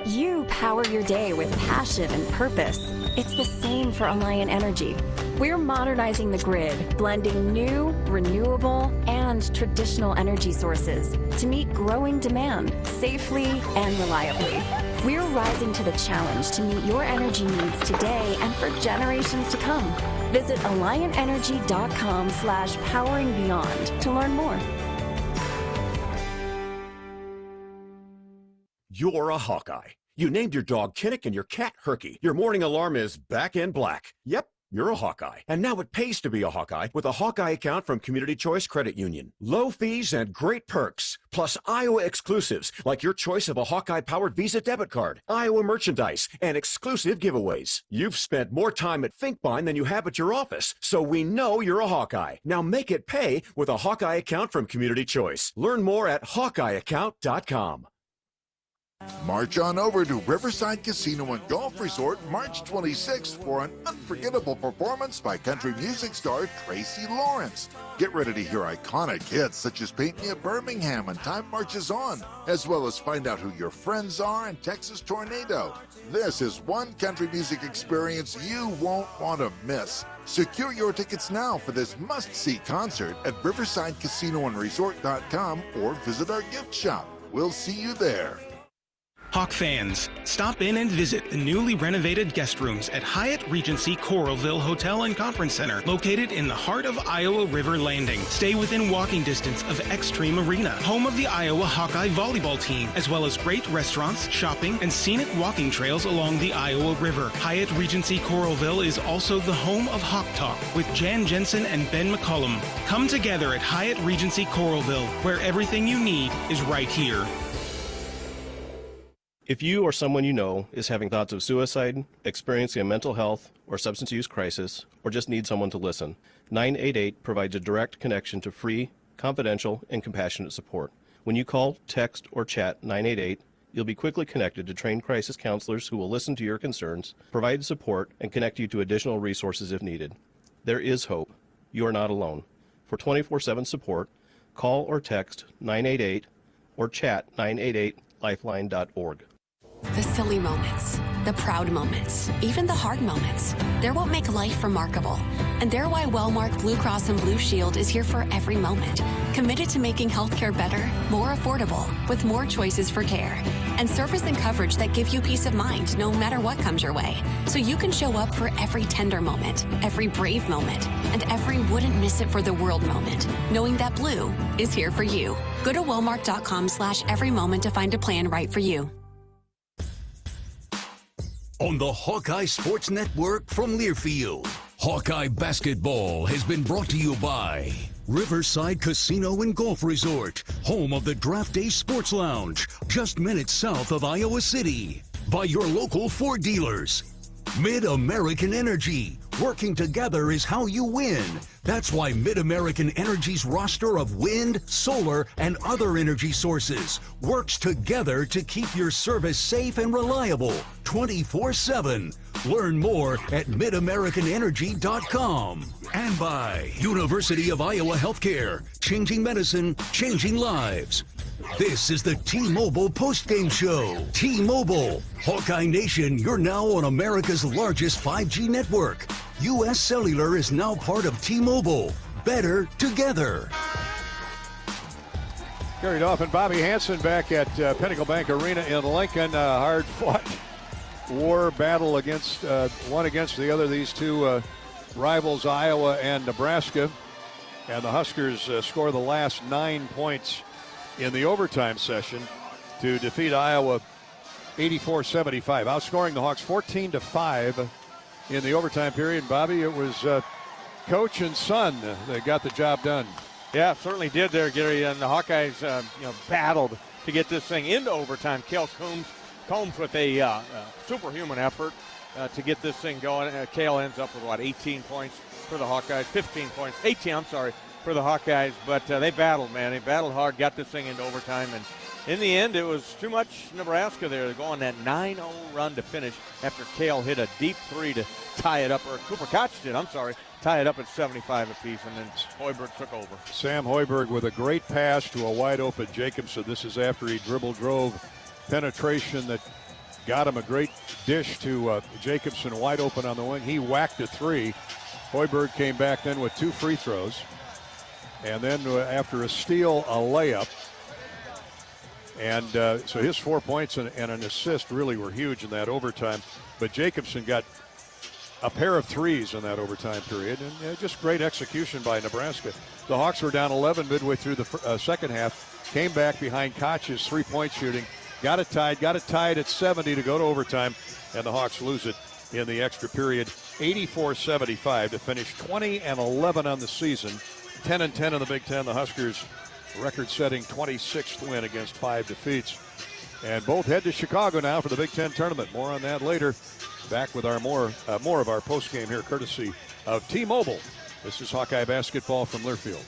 You power your day with passion and purpose. It's the same for Alliant Energy. We're modernizing the grid, blending new, renewable, and traditional energy sources to meet growing demand safely and reliably. We're rising to the challenge to meet your energy needs today and for generations to come. Visit AlliantEnergy.com/poweringbeyond to learn more. You're a Hawkeye. You named your dog Kinnick and your cat Herky. Your morning alarm is back in black. Yep, you're a Hawkeye. And now it pays to be a Hawkeye with a Hawkeye account from Community Choice Credit Union. Low fees and great perks, plus Iowa exclusives like your choice of a Hawkeye-powered Visa debit card, Iowa merchandise, and exclusive giveaways. You've spent more time at Finkbine than you have at your office, so we know you're a Hawkeye. Now make it pay with a Hawkeye account from Community Choice. Learn more at HawkeyeAccount.com. March on over to Riverside Casino and Golf Resort March 26th for an unforgettable performance by country music star Tracy Lawrence. Get ready to hear iconic hits such as Paint Me a Birmingham and Time Marches On, as well as find out who your friends are in Texas Tornado. This is one country music experience you won't want to miss. Secure your tickets now for this must-see concert at riversidecasinoandresort.com or visit our gift shop. We'll see you there. Hawk fans, stop in and visit the newly renovated guest rooms at Hyatt Regency Coralville Hotel and Conference Center, located in the heart of Iowa River Landing. Stay within walking distance of Extreme Arena, home of the Iowa Hawkeye volleyball team, as well as great restaurants, shopping, and scenic walking trails along the Iowa River. Hyatt Regency Coralville is also the home of Hawk Talk with Jan Jensen and Ben McCollum. Come together at Hyatt Regency Coralville, where everything you need is right here. If you or someone you know is having thoughts of suicide, experiencing a mental health or substance use crisis, or just need someone to listen, 988 provides a direct connection to free, confidential, and compassionate support. When you call, text, or chat 988, you'll be quickly connected to trained crisis counselors who will listen to your concerns, provide support, and connect you to additional resources if needed. There is hope. You are not alone. For 24/7 support, call or text 988 or chat 988lifeline.org. The silly moments, the proud moments, even the hard moments. They're what make life remarkable. And they're why Wellmark Blue Cross and Blue Shield is here for every moment. Committed to making healthcare better, more affordable, with more choices for care. And service and coverage that give you peace of mind no matter what comes your way. So you can show up for every tender moment, every brave moment, and every wouldn't miss it for the world moment, knowing that Blue is here for you. Go to Wellmark.com/every moment to find a plan right for you. On the Hawkeye Sports Network from Learfield, Hawkeye basketball has been brought to you by Riverside Casino and Golf Resort, home of the Draft Day Sports Lounge, just minutes south of Iowa City. By your local Ford dealers. Mid-American Energy. Working together is how you win. That's why Mid-American Energy's roster of wind, solar, and other energy sources works together to keep your service safe and reliable 24/7. Learn more at midamericanenergy.com. And by University of Iowa Healthcare, changing medicine, changing lives. This is the T-Mobile Postgame Show. T-Mobile. Hawkeye Nation, you're now on America's largest 5G network. U.S. Cellular is now part of T-Mobile. Better together. Carried off, and Bobby Hansen back at Pinnacle Bank Arena in Lincoln. Hard-fought war battle against one against the other. These two rivals, Iowa and Nebraska. And the Huskers score the last 9 points in the overtime session to defeat Iowa 84-75, outscoring the Hawks 14-5 in the overtime period. Bobby, it was coach and son that got the job done. Yeah, certainly did there, Gary. And the Hawkeyes, battled to get this thing into overtime. Kel Coombs Combs with a superhuman effort to get this thing going. Kale ends up with, 18 points for the Hawkeyes, 18 for the Hawkeyes. But they battled, man. They battled hard, got this thing into overtime. And in the end, it was too much Nebraska there. They're going that 9-0 run to finish after Kale hit a deep three to tie it up, or Cooper Koch did, tie it up at 75 apiece, and then Hoiberg took over. Sam Hoiberg with a great pass to a wide-open Jacobson. This is after he drove penetration that got him a great dish to Jacobson wide open on the wing. He whacked a three. Hoiberg came back then with 2 free throws. And then after a steal, a layup. And so his 4 points and an assist really were huge in that overtime. But Jacobson got a pair of threes in that overtime period. And just great execution by Nebraska. The Hawks were down 11 midway through the second half. Came back behind Koch's three-point shooting. Got it tied at 70 to go to overtime, and the Hawks lose it in the extra period, 84-75 to finish 20-11 on the season, 10-10 in the Big Ten. The Huskers record-setting 26th win against 5 defeats, and both head to Chicago now for the Big Ten tournament. More on that later. Back with our more of our postgame here, courtesy of T-Mobile. This is Hawkeye basketball from Learfield.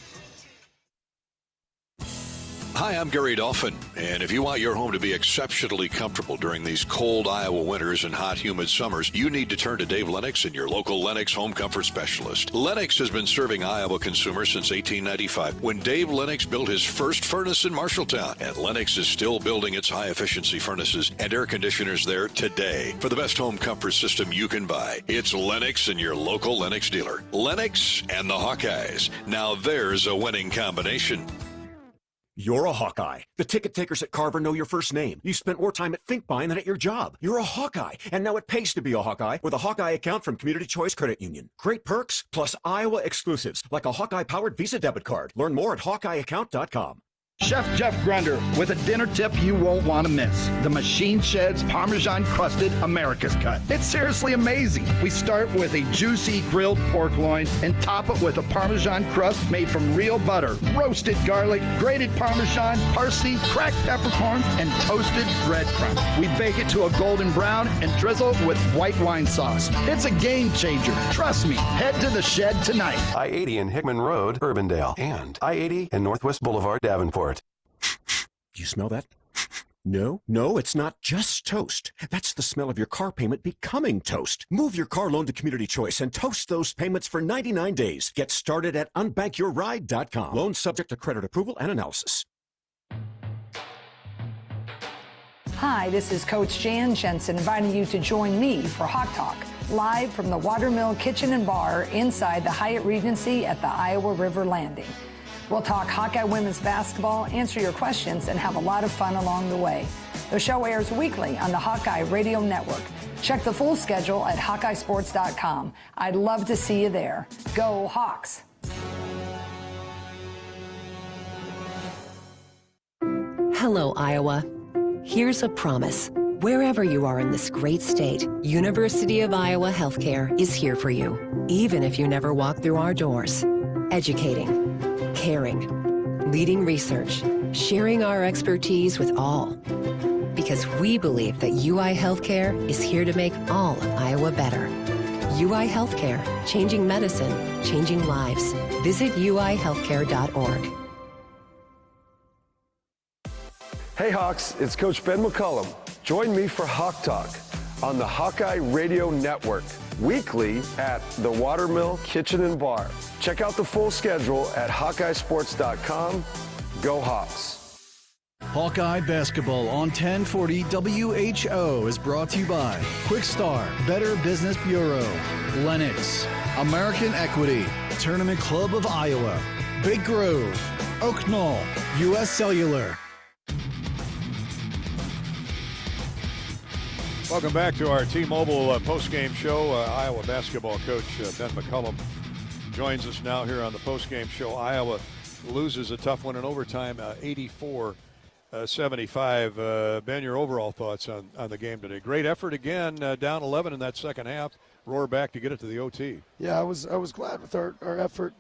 Hi, I'm Gary Dolphin, and if you want your home to be exceptionally comfortable during these cold Iowa winters and hot, humid summers, you need to turn to Dave Lennox and your local Lennox home comfort specialist. Lennox has been serving Iowa consumers since 1895, when Dave Lennox built his first furnace in Marshalltown, and Lennox is still building its high-efficiency furnaces and air conditioners there today. For the best home comfort system you can buy, it's Lennox and your local Lennox dealer. Lennox and the Hawkeyes. Now there's a winning combination. You're a Hawkeye. The ticket takers at Carver know your first name. You spent more time at Think Buying than at your job. You're a Hawkeye, and now it pays to be a Hawkeye with a Hawkeye account from Community Choice Credit Union. Great perks, plus Iowa exclusives, like a Hawkeye-powered Visa debit card. Learn more at HawkeyeAccount.com. Chef Jeff Grunder with a dinner tip you won't want to miss. The Machine Shed's Parmesan-crusted America's Cut. It's seriously amazing. We start with a juicy grilled pork loin and top it with a Parmesan crust made from real butter, roasted garlic, grated Parmesan, parsley, cracked peppercorns, and toasted breadcrumbs. We bake it to a golden brown and drizzle it with white wine sauce. It's a game changer. Trust me. Head to the Shed tonight. I-80 in Hickman Road, Urbandale, and I-80 and Northwest Boulevard, Davenport. Do you smell that? No, it's not just toast. That's the smell of your car payment becoming toast. Move your car loan to Community Choice and toast those payments for 99 days. Get started at unbankyourride.com. Loan subject to credit approval and analysis. Hi, this is Coach Jan Jensen inviting you to join me for Hawk Talk, live from the Watermill Kitchen and Bar inside the Hyatt Regency at the Iowa River Landing. We'll talk Hawkeye women's basketball, answer your questions, and have a lot of fun along the way. The show airs weekly on the Hawkeye Radio Network. Check the full schedule at HawkeyeSports.com. I'd love to see you there. Go Hawks! Hello, Iowa. Here's a promise. Wherever you are in this great state, University of Iowa Healthcare is here for you, even if you never walk through our doors. Educating, caring, leading research, sharing our expertise with all. Because we believe that UI Healthcare is here to make all of Iowa better. UI Healthcare, changing medicine, changing lives. Visit uihealthcare.org. Hey Hawks, it's Coach Ben McCollum. Join me for Hawk Talk on the Hawkeye Radio Network, weekly at the Watermill Kitchen and Bar. Check out the full schedule at HawkeyeSports.com. Go Hawks! Hawkeye Basketball on 1040 WHO is brought to you by Quick Star, Better Business Bureau, Lennox, American Equity, Tournament Club of Iowa, Big Grove, Oak Knoll, U.S. Cellular. Welcome back to our T-Mobile postgame show. Iowa basketball coach Ben McCollum joins us now here on the postgame show. Iowa loses a tough one in overtime, 84-75. Ben, your overall thoughts on the game today? Great effort again, down 11 in that second half. Roar back to get it to the OT. Yeah, I was glad with our effort,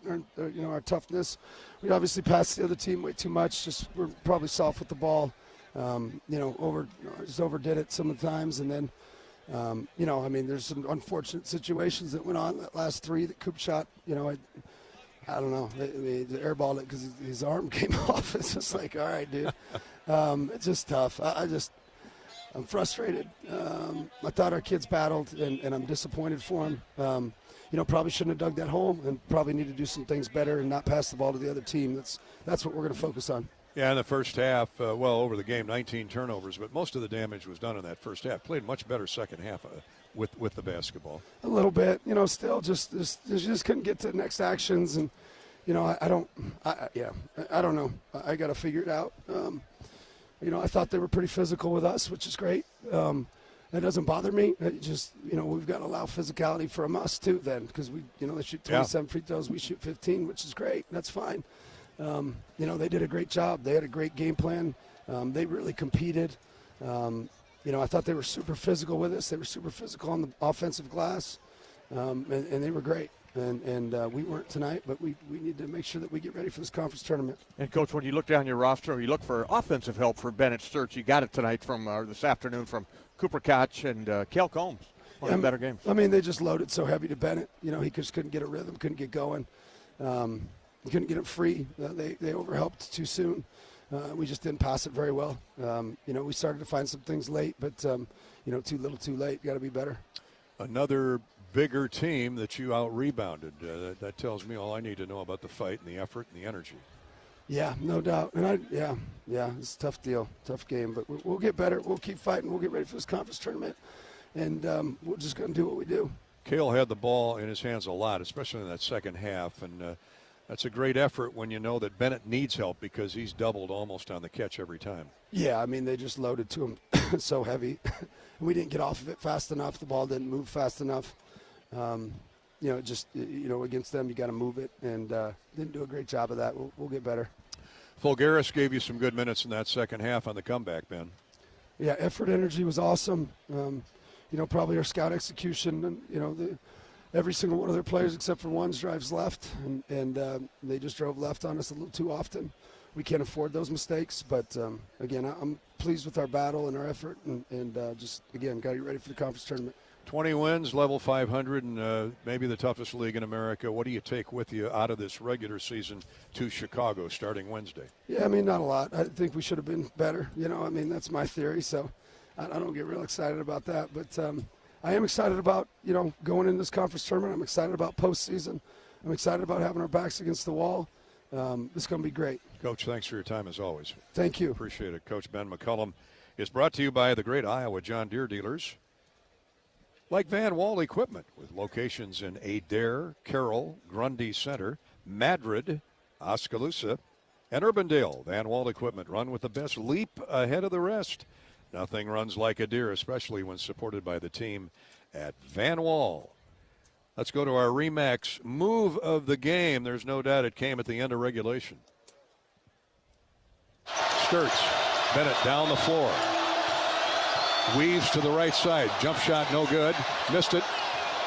our toughness. We obviously passed the other team way too much. Just we're probably soft with the ball. just overdid it some of the times. And then, there's some unfortunate situations that went on. That last three that Coop shot, I don't know. They airballed it because his arm came off. It's just like, all right, dude. It's just tough. I'm frustrated. I thought our kids battled, and I'm disappointed for them. Probably shouldn't have dug that hole, and probably need to do some things better and not pass the ball to the other team. That's what we're going to focus on. Yeah, in the first half, over the game, 19 turnovers, but most of the damage was done in that first half. Played much better second half with the basketball. A little bit, still just couldn't get to the next actions, and I don't know. I got to figure it out. I thought they were pretty physical with us, which is great. That doesn't bother me. It just, we've got to allow physicality from us too then, because they shoot 27 free throws, we shoot 15, which is great. That's fine. They did a great job. They had a great game plan. They really competed. I thought they were super physical with us. They were super physical on the offensive glass, and they were great. And we weren't tonight, but we need to make sure that we get ready for this conference tournament. And, Coach, when you look down your roster, or you look for offensive help for Bennett Sturts, you got it tonight this afternoon from Cooper Koch and Cale Combs. One of the better games. They just loaded so heavy to Bennett. He just couldn't get a rhythm, couldn't get going. He couldn't get it free. They overhelped too soon. We just didn't pass it very well. We started to find some things late, but, too little too late. Got to be better. Another bigger team that you out-rebounded. That tells me all I need to know about the fight and the effort and the energy. Yeah, no doubt. And it's a tough deal, tough game, but we'll get better. We'll keep fighting. We'll get ready for this conference tournament, and we're just going to do what we do. Cale had the ball in his hands a lot, especially in that second half, and that's a great effort when you know that Bennett needs help because he's doubled almost on the catch every time. Yeah, they just loaded to him so heavy. We didn't get off of it fast enough. The ball didn't move fast enough. Against them, you got to move it, and didn't do a great job of that. We'll get better. Fulgaris gave you some good minutes in that second half on the comeback, Ben. Yeah, effort, energy was awesome. Probably our scout execution, and, every single one of their players except for one's drives left, and they just drove left on us a little too often. We can't afford those mistakes, but, again, I'm pleased with our battle and our effort, and just, again, got to get ready for the conference tournament. 20 wins, level 500, and maybe the toughest league in America. What do you take with you out of this regular season to Chicago starting Wednesday? Yeah, not a lot. I think we should have been better. That's my theory, so I don't get real excited about that. But I am excited about, going in this conference tournament. I'm excited about postseason. I'm excited about having our backs against the wall. It's going to be great. Coach, thanks for your time as always. Thank you. Appreciate it. Coach Ben McCollum is brought to you by the great Iowa John Deere dealers, like Van Wall Equipment, with locations in Adair, Carroll, Grundy Center, Madrid, Oskaloosa, and Urbandale. Van Wall Equipment, run with the best, leap ahead of the rest. Nothing runs like a Deere, especially when supported by the team at Van Wall. Let's go to our RE/MAX move of the game. There's no doubt it came at the end of regulation. Sturts, Bennett down the floor. Weaves to the right side. Jump shot no good. Missed it.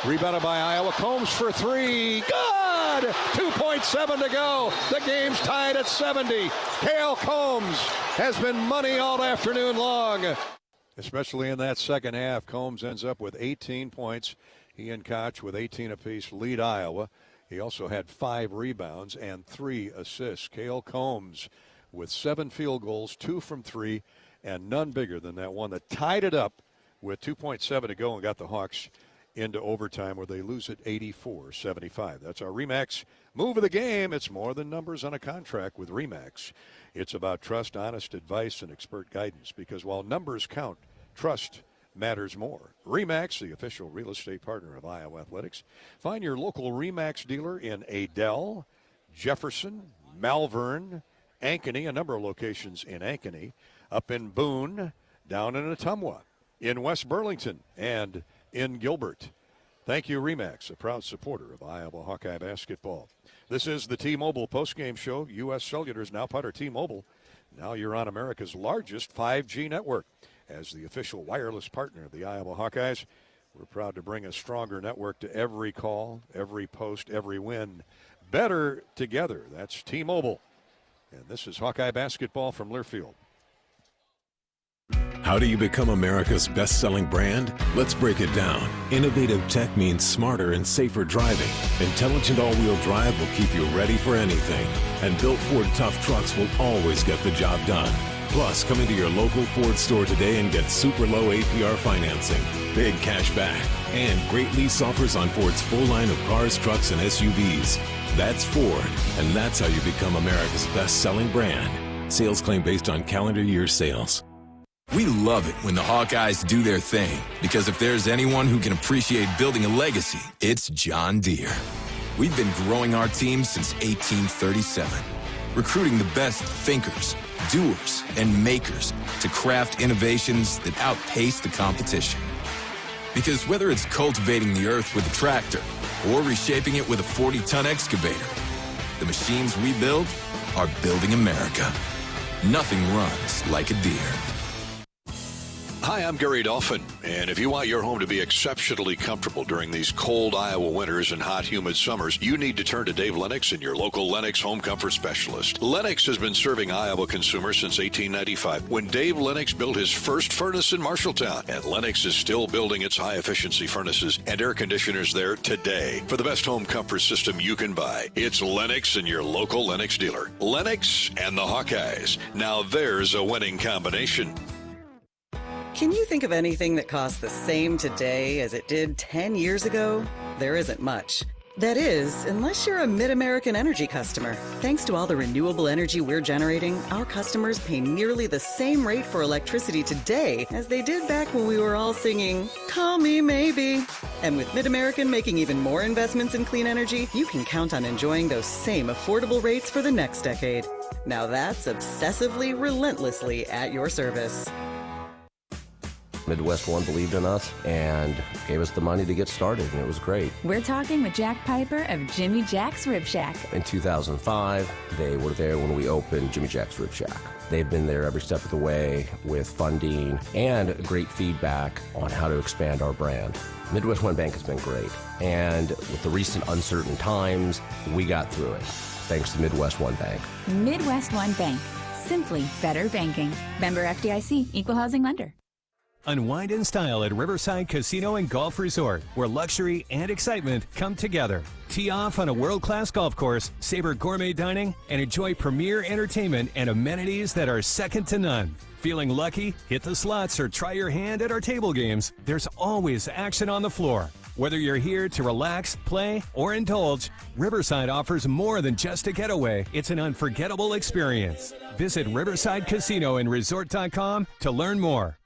Rebounded by Iowa. Combs for three. Good! 2.7 to go. The game's tied at 70. Cale Combs has been money all afternoon long. Especially in that second half, Combs ends up with 18 points. He and Koch with 18 apiece lead Iowa. He also had 5 rebounds and 3 assists. Cale Combs with 7 field goals, 2 from 3, and none bigger than that one that tied it up with 2.7 to go and got the Hawks into overtime where they lose it 84-75. That's our RE/MAX move of the game. It's more than numbers on a contract with RE/MAX. It's about trust, honest advice, and expert guidance, because while numbers count, trust matters more. RE/MAX, the official real estate partner of Iowa Athletics. Find your local RE/MAX dealer in Adel, Jefferson, Malvern, Ankeny, a number of locations in Ankeny, up in Boone, down in Ottumwa, in West Burlington, and in Gilbert. Thank you, RE/MAX, a proud supporter of Iowa Hawkeye basketball. This is the T-Mobile postgame show. U.S. Cellular is now part of T-Mobile. Now you're on America's largest 5G network. As the official wireless partner of the Iowa Hawkeyes, we're proud to bring a stronger network to every call, every post, every win. Better together. That's T-Mobile. And this is Hawkeye basketball from Learfield. How do you become America's best-selling brand? Let's break it down. Innovative tech means smarter and safer driving. Intelligent all-wheel drive will keep you ready for anything. And built Ford tough trucks will always get the job done. Plus, come into your local Ford store today and get super low APR financing, big cash back, and great lease offers on Ford's full line of cars, trucks, and SUVs. That's Ford, and that's how you become America's best-selling brand. Sales claim based on calendar year sales. We love it when the Hawkeyes do their thing, because if there's anyone who can appreciate building a legacy, it's John Deere. We've been growing our team since 1837, recruiting the best thinkers, doers, and makers to craft innovations that outpace the competition. Because whether it's cultivating the earth with a tractor or reshaping it with a 40-ton excavator, the machines we build are building America. Nothing runs like a Deere. Hi, I'm Gary Dolphin, and if you want your home to be exceptionally comfortable during these cold Iowa winters and hot, humid summers, you need to turn to Dave Lennox and your local Lennox home comfort specialist. Lennox has been serving Iowa consumers since 1895, when Dave Lennox built his first furnace in Marshalltown, and Lennox is still building its high-efficiency furnaces and air conditioners there today. For the best home comfort system you can buy, it's Lennox and your local Lennox dealer. Lennox and the Hawkeyes. Now there's a winning combination. Can you think of anything that costs the same today as it did 10 years ago? There isn't much. That is, unless you're a Mid-American Energy customer. Thanks to all the renewable energy we're generating, our customers pay nearly the same rate for electricity today as they did back when we were all singing, "Call Me Maybe." And with Mid-American making even more investments in clean energy, you can count on enjoying those same affordable rates for the next decade. Now that's obsessively, relentlessly at your service. Midwest One believed in us and gave us the money to get started, and it was great. We're talking with Jack Piper of Jimmy Jack's Rib Shack. In 2005, they were there when we opened Jimmy Jack's Rib Shack. They've been there every step of the way with funding and great feedback on how to expand our brand. Midwest One Bank has been great, and with the recent uncertain times, we got through it, thanks to Midwest One Bank. Midwest One Bank. Simply better banking. Member FDIC, Equal Housing Lender. Unwind in style at Riverside Casino and Golf Resort, where luxury and excitement come together. Tee off on a world-class golf course, savor gourmet dining, and enjoy premier entertainment and amenities that are second to none. Feeling lucky? Hit the slots or try your hand at our table games. There's always action on the floor. Whether you're here to relax, play, or indulge, Riverside offers more than just a getaway. It's an unforgettable experience. Visit Riverside Casino and Resort.com to learn more.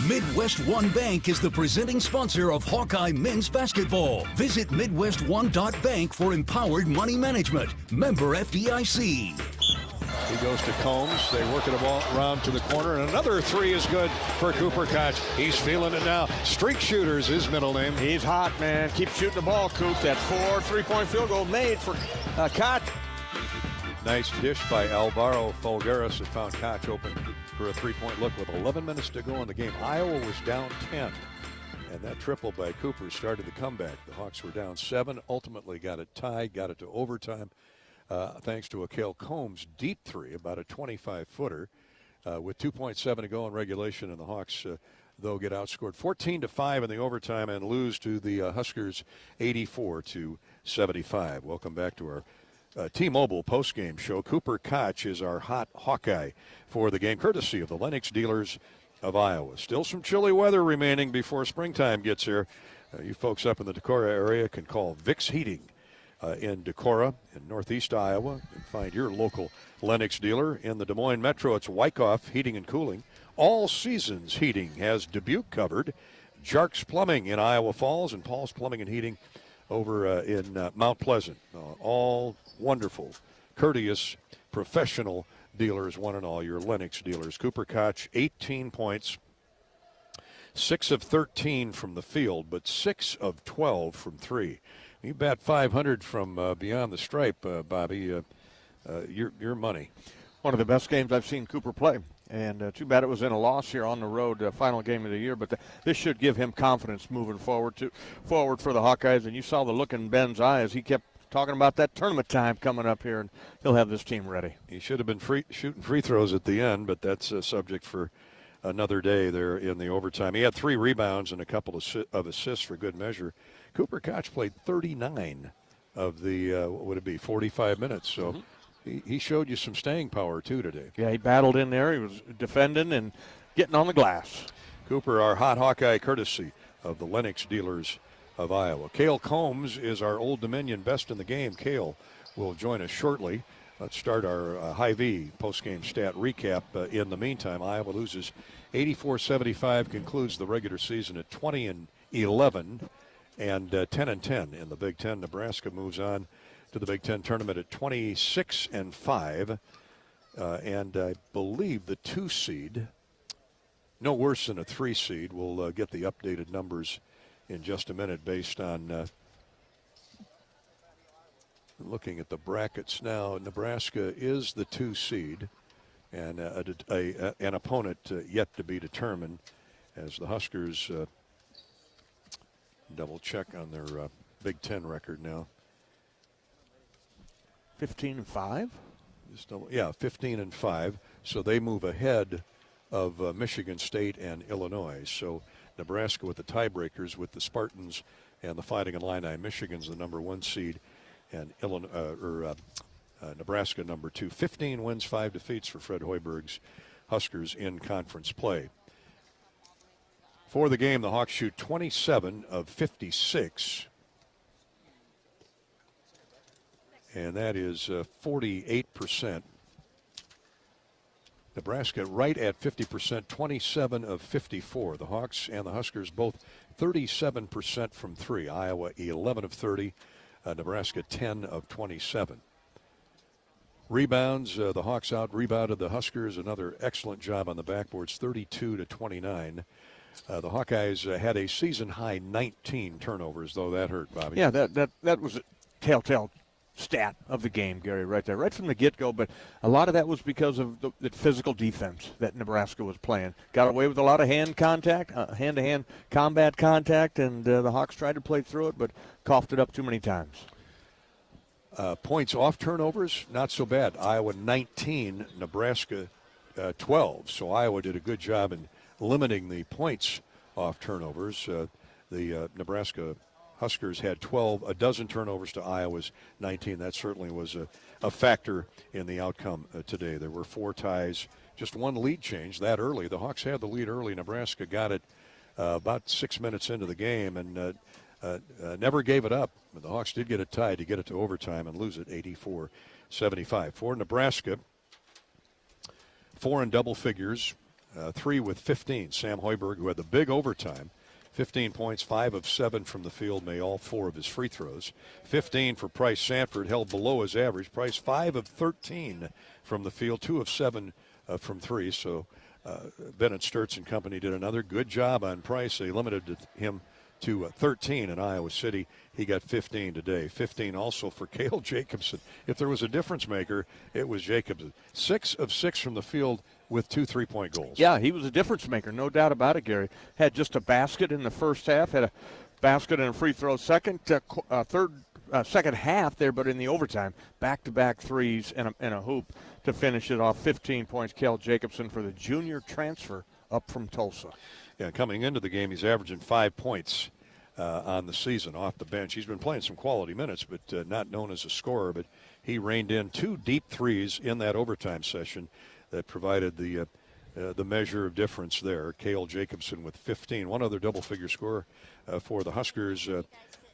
Midwest One Bank is the presenting sponsor of Hawkeye men's basketball. Visit MidwestOne.bank for empowered money management. Member FDIC. He goes to Combs. They work it around to the corner, and another three is good for Cooper Koch. He's feeling it now. Streak Shooter's his middle name. He's hot, man. Keep shooting the ball, Coop. That 4 3-point field goal made for Koch. Nice dish by Alvaro Folgueras that found Koch open for a three-point look with 11 minutes to go in the game. Iowa was down 10, and that triple by Cooper started the comeback. The Hawks were down 7, ultimately got it tied, got it to overtime, thanks to a Cale Combs deep three, about a 25-footer, with 2.7 to go in regulation, and the Hawks, though, get outscored 14-5 in the overtime and lose to the Huskers 84-75. Welcome back to our T-Mobile postgame show. Cooper Koch is our hot Hawkeye for the game, courtesy of the Lennox dealers of Iowa. Still some chilly weather remaining before springtime gets here. You folks up in the Decorah area can call Vic's Heating in Decorah in northeast Iowa and find your local Lennox dealer. In the Des Moines Metro, it's Wyckoff Heating and Cooling. All Seasons Heating has Dubuque covered. Jark's Plumbing in Iowa Falls, and Paul's Plumbing and Heating over in Mount Pleasant. All wonderful, courteous, professional dealers, one and all, your Lennox dealers. Cooper Koch, 18 points, 6 of 13 from the field, but 6 of 12 from three. You bat 500 from beyond the stripe, Bobby, your money. One of the best games I've seen Cooper play. And too bad it was in a loss here on the road, final game of the year. But this should give him confidence moving forward for the Hawkeyes. And you saw the look in Ben's eyes. He kept talking about that tournament time coming up here, and he'll have this team ready. He should have been shooting free throws at the end, but that's a subject for another day there in the overtime. He had 3 rebounds and a couple of assists for good measure. Cooper Koch played 39 of the, what would it be, 45 minutes. So he showed you some staying power, too, today. Yeah, he battled in there. He was defending and getting on the glass. Cooper, our hot Hawkeye courtesy of the Lennox dealers of Iowa. Cale Combs is our Old Dominion best in the game. Cale will join us shortly. Let's start our Hy-Vee postgame stat recap. In the meantime, Iowa loses 84-75, concludes the regular season at 20-11 and 10-10 in the Big Ten. Nebraska moves on to the Big Ten tournament at 26-5, and I believe the 2 seed, no worse than a 3 seed. We'll get the updated numbers in just a minute based on looking at the brackets now. Nebraska is the 2 seed, and an opponent yet to be determined as the Huskers double check on their Big Ten record now. 15-5? Yeah, 15-5. So they move ahead of Michigan State and Illinois. So Nebraska with the tiebreakers with the Spartans and the Fighting Illini. Michigan's the number 1 seed, and Nebraska number 2. 15 wins, 5 defeats for Fred Hoiberg's Huskers in conference play. For the game, the Hawks shoot 27 of 56. And that is 48%. Nebraska right at 50%, 27 of 54. The Hawks and the Huskers both 37% from 3. Iowa 11 of 30. Nebraska 10 of 27. Rebounds, the Hawks out-rebounded the Huskers. Another excellent job on the backboards, 32-29. The Hawkeyes had a season-high 19 turnovers, though that hurt, Bobby. Yeah, that was a telltale stat of the game, Gary, right there, right from the get-go. But a lot of that was because of the physical defense that Nebraska was playing. Got away with a lot of hand contact, hand-to-hand combat contact, and the Hawks tried to play through it, but coughed it up too many times. Points off turnovers, not so bad. Iowa 19, Nebraska 12. So Iowa did a good job in limiting the points off turnovers. The Nebraska Huskers had 12, a dozen turnovers to Iowa's 19. That certainly was a factor in the outcome today. There were 4 ties, just 1 lead change that early. The Hawks had the lead early. Nebraska got it about 6 minutes into the game and never gave it up. But the Hawks did get it tied to get it to overtime and lose it 84-75. For Nebraska, 4 in double figures, 3 with 15. Sam Hoiberg, who had the big overtime, 15 points, 5 of 7 from the field, made all 4 of his free throws. 15 for Price Sanford, held below his average. Price 5 of 13 from the field, 2 of 7 from 3. So Bennett Sturtz and company did another good job on Price. They limited him to 13 in Iowa City. He got 15 today. 15 also for Cale Jacobson. If there was a difference maker, it was Jacobson. 6 of 6 from the field with 2 3-point goals. Yeah, he was a difference maker, no doubt about it, Gary. Had just a basket in the first half, had a basket and a free throw second half there, but in the overtime, back-to-back threes and a hoop to finish it off. 15 points, Cale Jacobson for the junior transfer up from Tulsa. Yeah, coming into the game, he's averaging 5 points on the season off the bench. He's been playing some quality minutes, but not known as a scorer. But he reined in 2 deep threes in that overtime session that provided the measure of difference there. Cale Jacobson with 15. One other double-figure scorer for the Huskers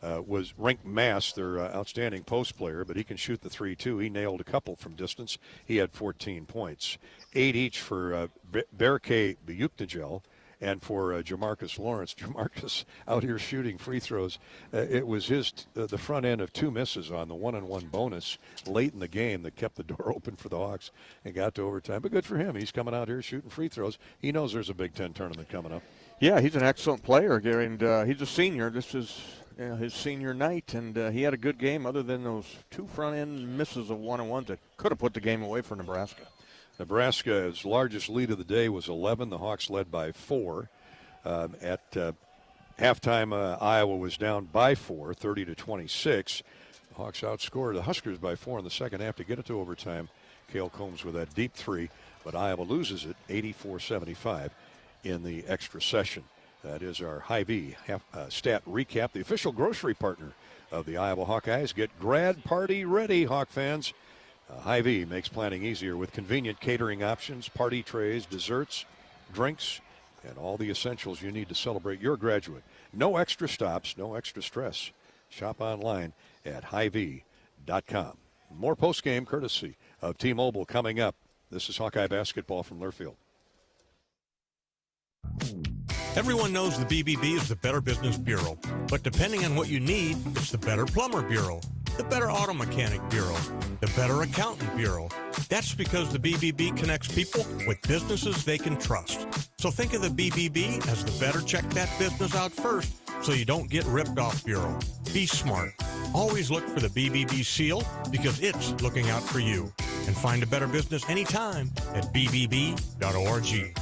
was Rink Mass, their outstanding post player, but he can shoot the 3 too. He nailed a couple from distance. He had 14 points. 8 each for Berke Buyuknagel and for Jamarcus Lawrence. Jamarcus out here shooting free throws. It was the front end of 2 misses on the 1-on-1 bonus late in the game that kept the door open for the Hawks and got to overtime. But good for him. He's coming out here shooting free throws. He knows there's a Big Ten tournament coming up. Yeah, he's an excellent player, Gary, and he's a senior. This is his senior night, and he had a good game other than those 2 front-end misses of 1-on-1s that could have put the game away for Nebraska. Nebraska's largest lead of the day was 11. The Hawks led by 4. At halftime, Iowa was down by 4, 30-26. Hawks outscored the Huskers by 4 in the second half to get it to overtime. Cale Combs with that deep three, but Iowa loses it 84-75 in the extra session. That is our Hy-Vee stat recap, the official grocery partner of the Iowa Hawkeyes. Get grad party ready, Hawk fans. Hy-Vee makes planning easier with convenient catering options, party trays, desserts, drinks, and all the essentials you need to celebrate your graduate. No extra stops, no extra stress. Shop online at Hy-Vee.com. More postgame courtesy of T-Mobile coming up. This is Hawkeye basketball from Learfield. Everyone knows the BBB is the Better Business Bureau, but depending on what you need, it's the Better Plumber Bureau, the Better Auto Mechanic Bureau, the Better Accountant Bureau. That's because the BBB connects people with businesses they can trust. So think of the BBB as the better check that business out first so you don't get ripped off bureau. Be smart. Always look for the BBB seal because it's looking out for you. And find a better business anytime at bbb.org.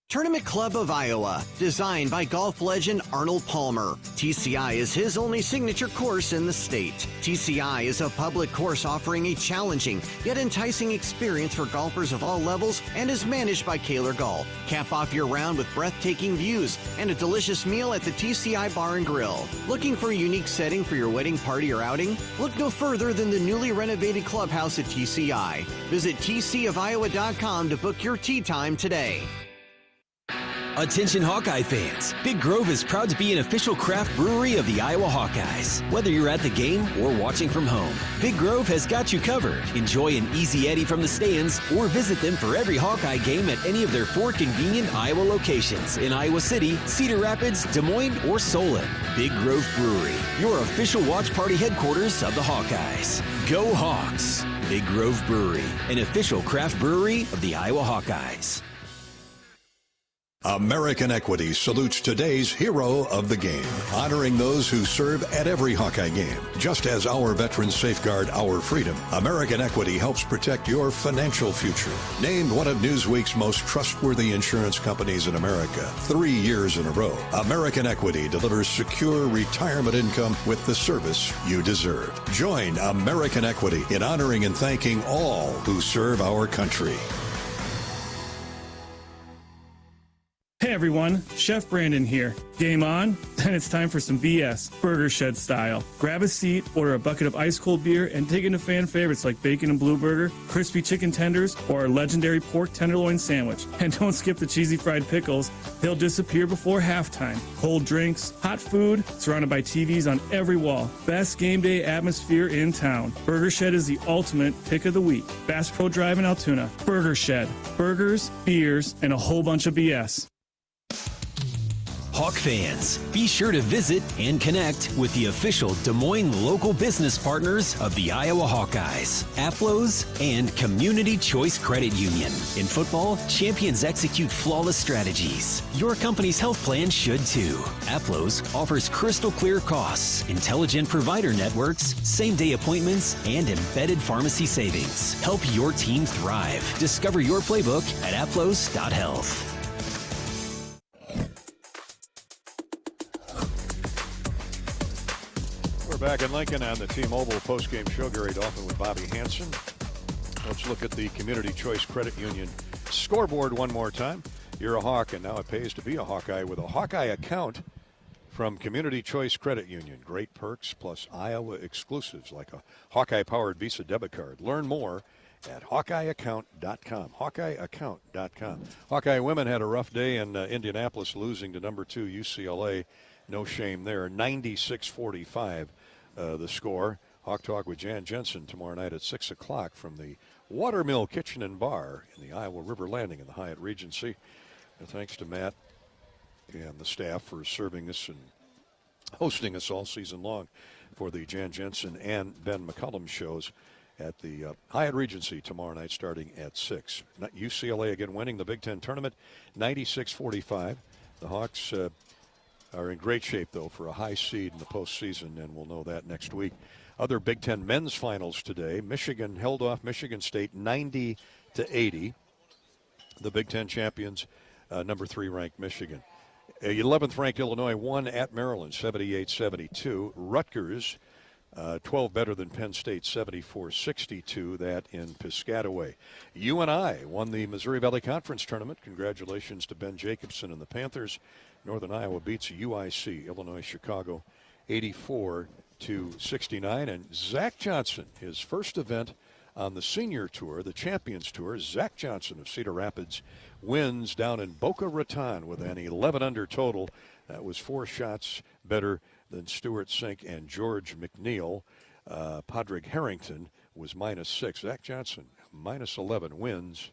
Tournament Club of Iowa, designed by golf legend Arnold Palmer. TCI is his only signature course in the state. TCI is a public course offering a challenging yet enticing experience for golfers of all levels and is managed by Kaler Golf. Cap off your round with breathtaking views and a delicious meal at the TCI Bar and Grill. Looking for a unique setting for your wedding party or outing? Look no further than the newly renovated clubhouse at TCI. Visit tcofiowa.com to book your tee time today. Attention Hawkeye fans, Big Grove is proud to be an official craft brewery of the Iowa Hawkeyes. Whether you're at the game or watching from home, Big Grove has got you covered. Enjoy an easy Eddie from the stands or visit them for every Hawkeye game at any of their 4 convenient Iowa locations in Iowa City, Cedar Rapids, Des Moines, or Solon. Big Grove Brewery, your official watch party headquarters of the Hawkeyes. Go Hawks! Big Grove Brewery, an official craft brewery of the Iowa Hawkeyes. American Equity salutes today's hero of the game, honoring those who serve at every Hawkeye game. Just as our veterans safeguard our freedom, American Equity helps protect your financial future. Named one of Newsweek's most trustworthy insurance companies in America 3 years in a row, American Equity delivers secure retirement income with the service you deserve. Join American Equity in honoring and thanking all who serve our country. Hey everyone, Chef Brandon here. Game on? Then it's time for some BS, Burger Shed style. Grab a seat, order a bucket of ice cold beer, and dig into fan favorites like bacon and blue burger, crispy chicken tenders, or our legendary pork tenderloin sandwich. And don't skip the cheesy fried pickles. They'll disappear before halftime. Cold drinks, hot food, surrounded by TVs on every wall. Best game day atmosphere in town. Burger Shed is the ultimate pick of the week. Bass Pro Drive in Altoona. Burger Shed. Burgers, beers, and a whole bunch of BS. Hawk fans, be sure to visit and connect with the official Des Moines local business partners of the Iowa Hawkeyes, Aplos, and Community Choice Credit Union. In football, champions execute flawless strategies. Your company's health plan should too. Aplos offers crystal clear costs, intelligent provider networks, same-day appointments, and embedded pharmacy savings. Help your team thrive. Discover your playbook at aplos.health. Back in Lincoln on the T-Mobile postgame show. Gary Dolphin with Bobby Hansen. Let's look at the Community Choice Credit Union scoreboard one more time. You're a Hawk, and now it pays to be a Hawkeye with a Hawkeye account from Community Choice Credit Union. Great perks plus Iowa exclusives like a Hawkeye-powered Visa debit card. Learn more at HawkeyeAccount.com. HawkeyeAccount.com. Hawkeye women had a rough day in Indianapolis, losing to number 2 UCLA. No shame there. 96-45. The score. Hawk Talk with Jan Jensen tomorrow night at 6 o'clock from the Watermill Kitchen and Bar in the Iowa River Landing in the Hyatt Regency. And thanks to Matt and the staff for serving us and hosting us all season long for the Jan Jensen and Ben McCollum shows at the Hyatt Regency tomorrow night starting at 6. UCLA again winning the Big Ten tournament, 96-45. The Hawks are in great shape, though, for a high seed in the postseason, and we'll know that next week. Other Big Ten men's finals today. Michigan held off Michigan State 90-80. The Big Ten champions, number 3 ranked Michigan. 11th ranked Illinois won at Maryland 78-72. Rutgers 12 better than Penn State, 74-62, that in Piscataway. UNI won the Missouri Valley Conference Tournament. Congratulations to Ben Jacobson and the Panthers. Northern Iowa beats UIC, Illinois, Chicago, 84-69. And Zach Johnson, his first event on the senior tour, the Champions Tour, Zach Johnson of Cedar Rapids wins down in Boca Raton with an 11-under total. That was 4 shots better than Stuart Sink and George McNeil. Padraig Harrington was -6. Zach Johnson, -11, wins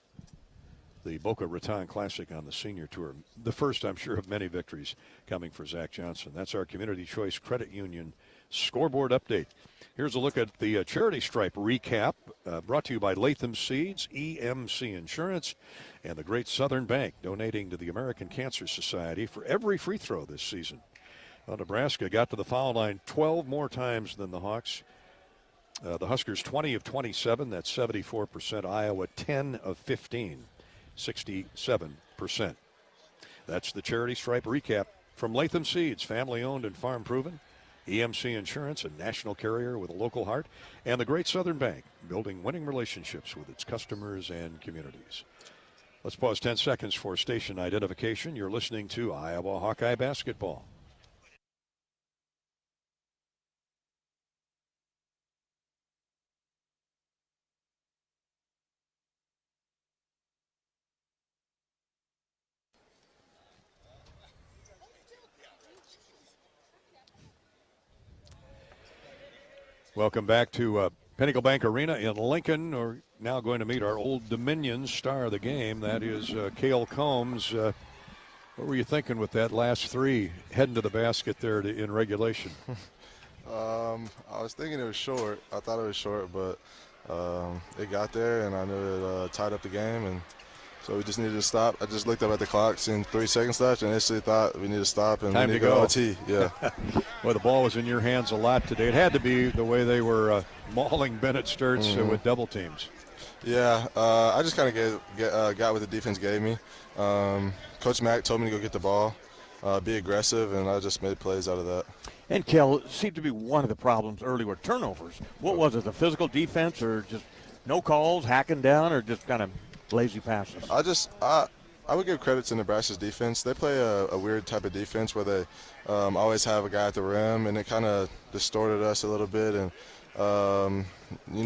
the Boca Raton Classic on the senior tour. The first, I'm sure, of many victories coming for Zach Johnson. That's our Community Choice Credit Union scoreboard update. Here's a look at the Charity Stripe recap, brought to you by Latham Seeds, EMC Insurance, and the Great Southern Bank, donating to the American Cancer Society for every free throw this season. Well, Nebraska got to the foul line 12 more times than the Hawks. The Huskers 20 of 27, that's 74%. Iowa 10 of 15, 67%. That's the Charity Stripe recap from Latham Seeds, family owned and farm proven. EMC Insurance, a national carrier with a local heart, and the Great Southern Bank, building winning relationships with its customers and communities. Let's pause 10 seconds for station identification. You're listening to Iowa Hawkeye Basketball. Welcome back to Pinnacle Bank Arena in Lincoln. We're now going to meet our Old Dominion star of the game. That is Cale Combs. What were you thinking with that last 3 heading to the basket there in regulation? I was thinking it was short. I thought it was short, but it got there, and I knew it tied up the game, and so we just needed to stop. I just looked up at the clock, seen 3 seconds left, and instantly thought we need to stop and time we need to go. OT. Yeah. Well, the ball was in your hands a lot today. It had to be the way they were mauling Bennett Sturts with double teams. Yeah, I just kind of got what the defense gave me. Coach Mack told me to go get the ball, be aggressive, and I just made plays out of that. And, Kel, seemed to be one of the problems early were turnovers. What was it, the physical defense or just no calls, hacking down, or just kind of lazy passes? I would give credit to Nebraska's defense. They play a weird type of defense where they always have a guy at the rim, and it kind of distorted us a little bit. And,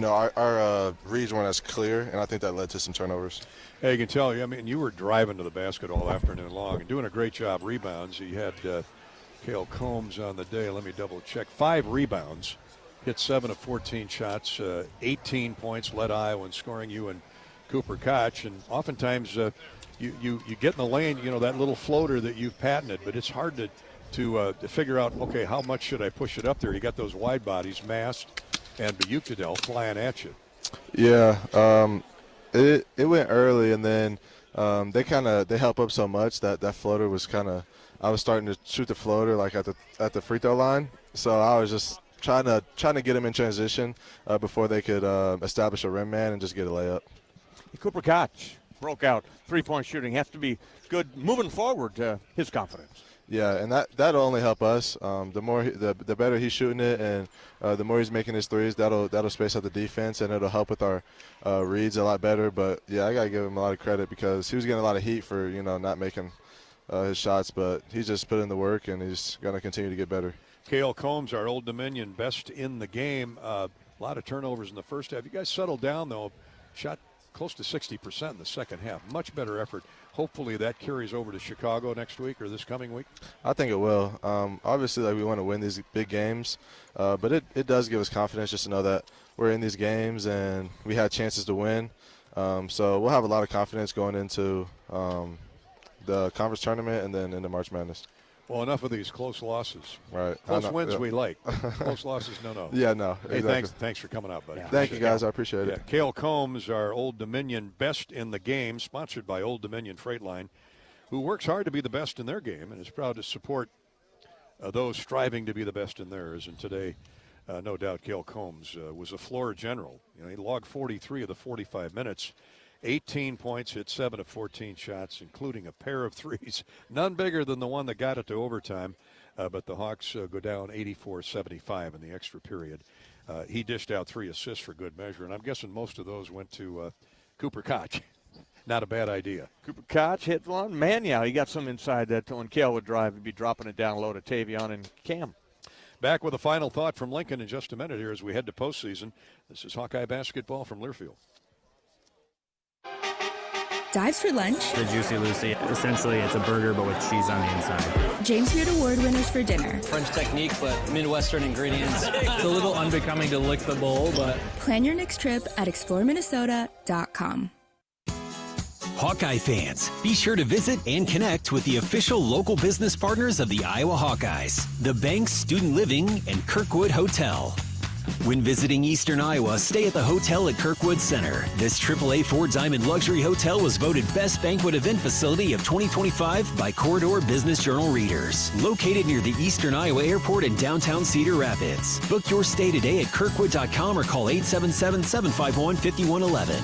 our reads weren't as clear, and I think that led to some turnovers. Hey, you can tell, I mean, you were driving to the basket all afternoon long and doing a great job rebounds. You had Cale Combs on the day. Let me double check. 5 rebounds, hit 7 of 14 shots, 18 points, led Iowa in scoring, you and Cooper Koch. And oftentimes you get in the lane, that little floater that you've patented, but it's hard to figure out, okay, how much should I push it up there? You got those wide bodies, Mast and Bukadel, flying at you. Yeah, it went early, and then they help up so much that floater was I was starting to shoot the floater like at the free throw line, so I was just trying to get them in transition before they could establish a rim man and just get a layup. Cooper Koch broke out. 3-point shooting has to be good moving forward to his confidence. Yeah, and that'll only help us. The better he's shooting it, and the more he's making his threes, that'll space out the defense, and it'll help with our reads a lot better. But yeah, I gotta give him a lot of credit because he was getting a lot of heat for not making his shots, but he's just put in the work, and he's gonna continue to get better. Cale Combs, our Old Dominion best in the game. A lot of turnovers in the first half. You guys settled down though. Shot close to 60% in the second half. Much better effort. Hopefully that carries over to Chicago next week or this coming week. I think it will. Obviously, we want to win these big games, but it does give us confidence just to know that we're in these games and we had chances to win. So we'll have a lot of confidence going into the conference tournament and then into March Madness. Well, enough of these close losses. Right. Close wins we like. Close losses, no. Yeah, no. Hey, exactly. thanks for coming out, buddy. Yeah. Thank you, guys. I appreciate it. Cale Combs, our Old Dominion best in the game, sponsored by Old Dominion Freight Line, who works hard to be the best in their game and is proud to support those striving to be the best in theirs. And today, no doubt, Cale Combs was a floor general. He logged 43 of the 45 minutes. 18 points, hit 7 of 14 shots, including a pair of threes. None bigger than the one that got it to overtime. but the Hawks go down 84-75 in the extra period. He dished out 3 assists for good measure, and I'm guessing most of those went to Cooper Koch. Not a bad idea. Cooper Koch hit one. Man, yeah, he got some inside that when Kale would drive, he'd be dropping it down low to Tavion and Cam. Back with a final thought from Lincoln in just a minute here as we head to postseason. This is Hawkeye basketball from Learfield. Dives for lunch. The Juicy Lucy. Essentially, it's a burger, but with cheese on the inside. James Beard Award winners for dinner. French technique, but Midwestern ingredients. It's a little unbecoming to lick the bowl, but... Plan your next trip at exploreminnesota.com. Hawkeye fans, be sure to visit and connect with the official local business partners of the Iowa Hawkeyes, the Banks Student Living and Kirkwood Hotel. When visiting Eastern Iowa, stay at the hotel at Kirkwood Center. This AAA 4-Diamond Luxury Hotel was voted Best Banquet Event Facility of 2025 by Corridor Business Journal readers. Located near the Eastern Iowa Airport in downtown Cedar Rapids. Book your stay today at kirkwood.com or call 877-751-5111.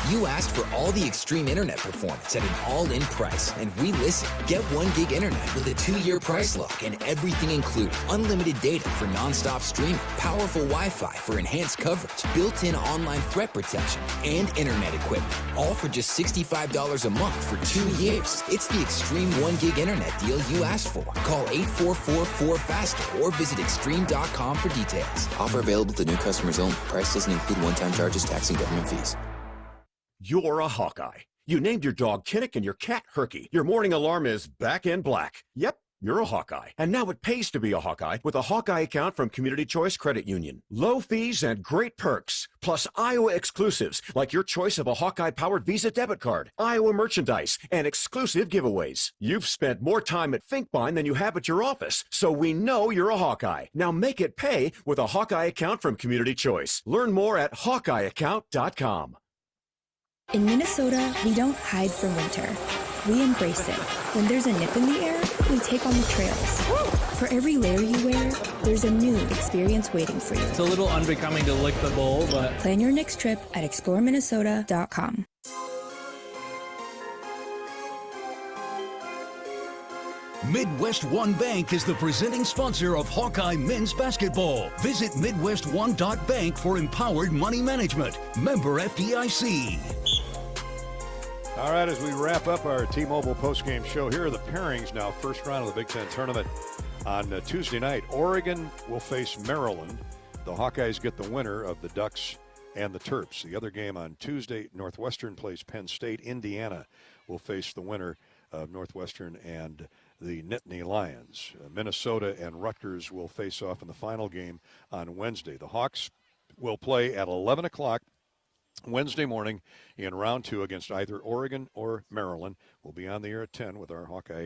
You asked for all the extreme internet performance at an all-in price, and we listened. Get 1 gig internet with a 2-year price lock and everything included. Unlimited data for non-stop streaming, powerful Wi-Fi for enhanced coverage, built-in online threat protection, and internet equipment. All for just $65 a month for 2 years. It's the extreme 1 gig internet deal you asked for. Call 844-4FASTER or visit extreme.com for details. Offer available to new customers only. Price doesn't include one-time charges, tax, and government fees. You're a Hawkeye. You named your dog Kinnick and your cat Herky. Your morning alarm is back in black. Yep, you're a Hawkeye. And now it pays to be a Hawkeye with a Hawkeye account from Community Choice Credit Union. Low fees and great perks, plus Iowa exclusives like your choice of a Hawkeye-powered Visa debit card, Iowa merchandise, and exclusive giveaways. You've spent more time at Finkbine than you have at your office, so we know you're a Hawkeye. Now make it pay with a Hawkeye account from Community Choice. Learn more at hawkeyeaccount.com. In Minnesota, we don't hide from winter. We embrace it. When there's a nip in the air, we take on the trails. For every layer you wear, there's a new experience waiting for you. It's a little unbecoming to lick the bowl, but... Plan your next trip at exploreminnesota.com. Midwest One Bank is the presenting sponsor of Hawkeye men's basketball. Visit MidwestOne.bank for empowered money management. Member FDIC. All right, as we wrap up our T-Mobile postgame show, here are the pairings now. First round of the Big Ten tournament on Tuesday night. Oregon will face Maryland. The Hawkeyes get the winner of the Ducks and the Terps. The other game on Tuesday, Northwestern plays Penn State. Indiana will face the winner of Northwestern and the Nittany Lions. Minnesota and Rutgers will face off in the final game on Wednesday. The Hawks will play at 11 o'clock Wednesday morning in round 2 against either Oregon or Maryland. We'll be on the air at 10 with our Hawkeye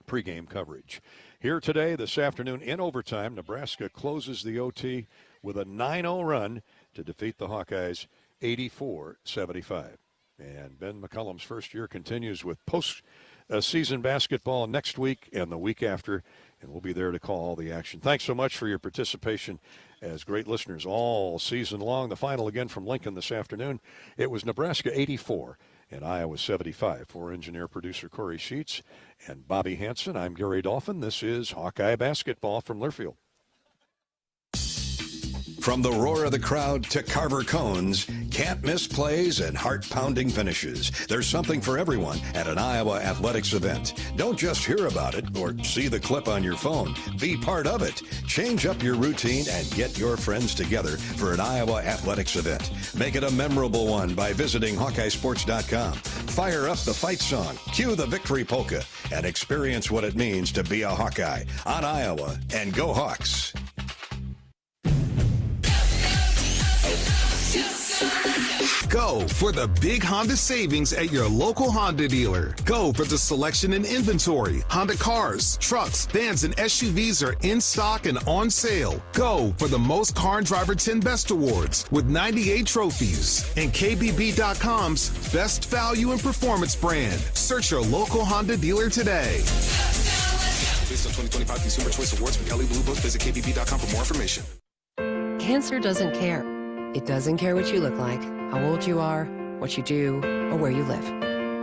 pregame coverage. Here today, this afternoon, in overtime, Nebraska closes the OT with a 9-0 run to defeat the Hawkeyes 84-75. And Ben McCollum's first year continues with post-season basketball next week and the week after, and we'll be there to call all the action. Thanks so much for your participation as great listeners all season long. The final again from Lincoln this afternoon. It was Nebraska 84 and Iowa 75. For engineer-producer Corey Sheets and Bobby Hansen, I'm Gary Dolphin. This is Hawkeye basketball from Learfield. From the roar of the crowd to Carver cones, can't miss plays and heart-pounding finishes. There's something for everyone at an Iowa athletics event. Don't just hear about it or see the clip on your phone. Be part of it. Change up your routine and get your friends together for an Iowa athletics event. Make it a memorable one by visiting HawkeyeSports.com. Fire up the fight song, cue the victory polka, and experience what it means to be a Hawkeye on Iowa. And go Hawks! Go for the big Honda savings at your local Honda dealer. Go for the selection and inventory. Honda cars, trucks, vans, and SUVs are in stock and on sale. Go for the most Car and Driver 10 Best Awards with 98 trophies. And KBB.com's Best Value and Performance brand. Search your local Honda dealer today. Based on 2025 Consumer Choice Awards from Kelley Blue Book, visit KBB.com for more information. Cancer doesn't care. It doesn't care what you look like, how old you are, what you do, or where you live.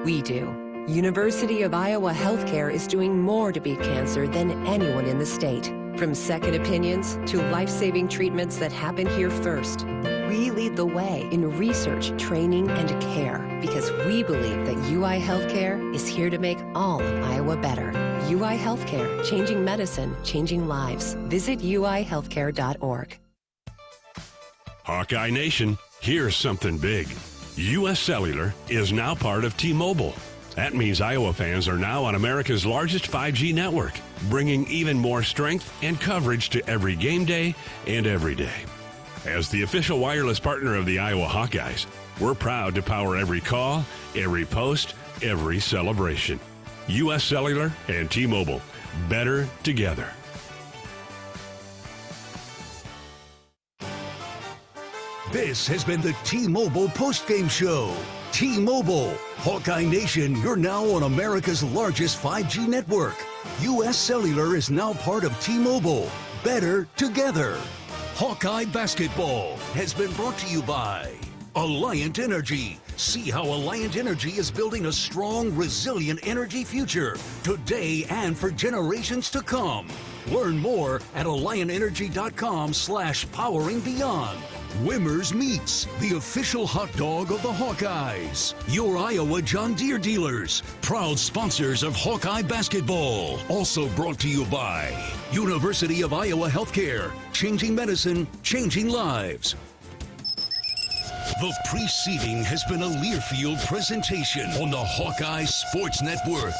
We do. University of Iowa Healthcare is doing more to beat cancer than anyone in the state. From second opinions to life-saving treatments that happen here first. We lead the way in research, training, and care because we believe that UI Healthcare is here to make all of Iowa better. UI Healthcare, changing medicine, changing lives. Visit uihealthcare.org. Hawkeye Nation, here's something big. U.S. Cellular is now part of T-Mobile. That means Iowa fans are now on America's largest 5G network, bringing even more strength and coverage to every game day and every day. As the official wireless partner of the Iowa Hawkeyes, we're proud to power every call, every post, every celebration. U.S. Cellular and T-Mobile, better together. This has been the T-Mobile Postgame Show. T-Mobile, Hawkeye Nation, you're now on America's largest 5G network. U.S. Cellular is now part of T-Mobile. Better together. Hawkeye Basketball has been brought to you by Alliant Energy. See how Alliant Energy is building a strong, resilient energy future today and for generations to come. Learn more at AlliantEnergy.com/poweringBeyond. Wimmer's Meats, the official hot dog of the Hawkeyes. Your Iowa John Deere dealers, proud sponsors of Hawkeye Basketball. Also brought to you by University of Iowa Healthcare, changing medicine, changing lives. The preceding has been a Learfield presentation on the Hawkeye Sports Network.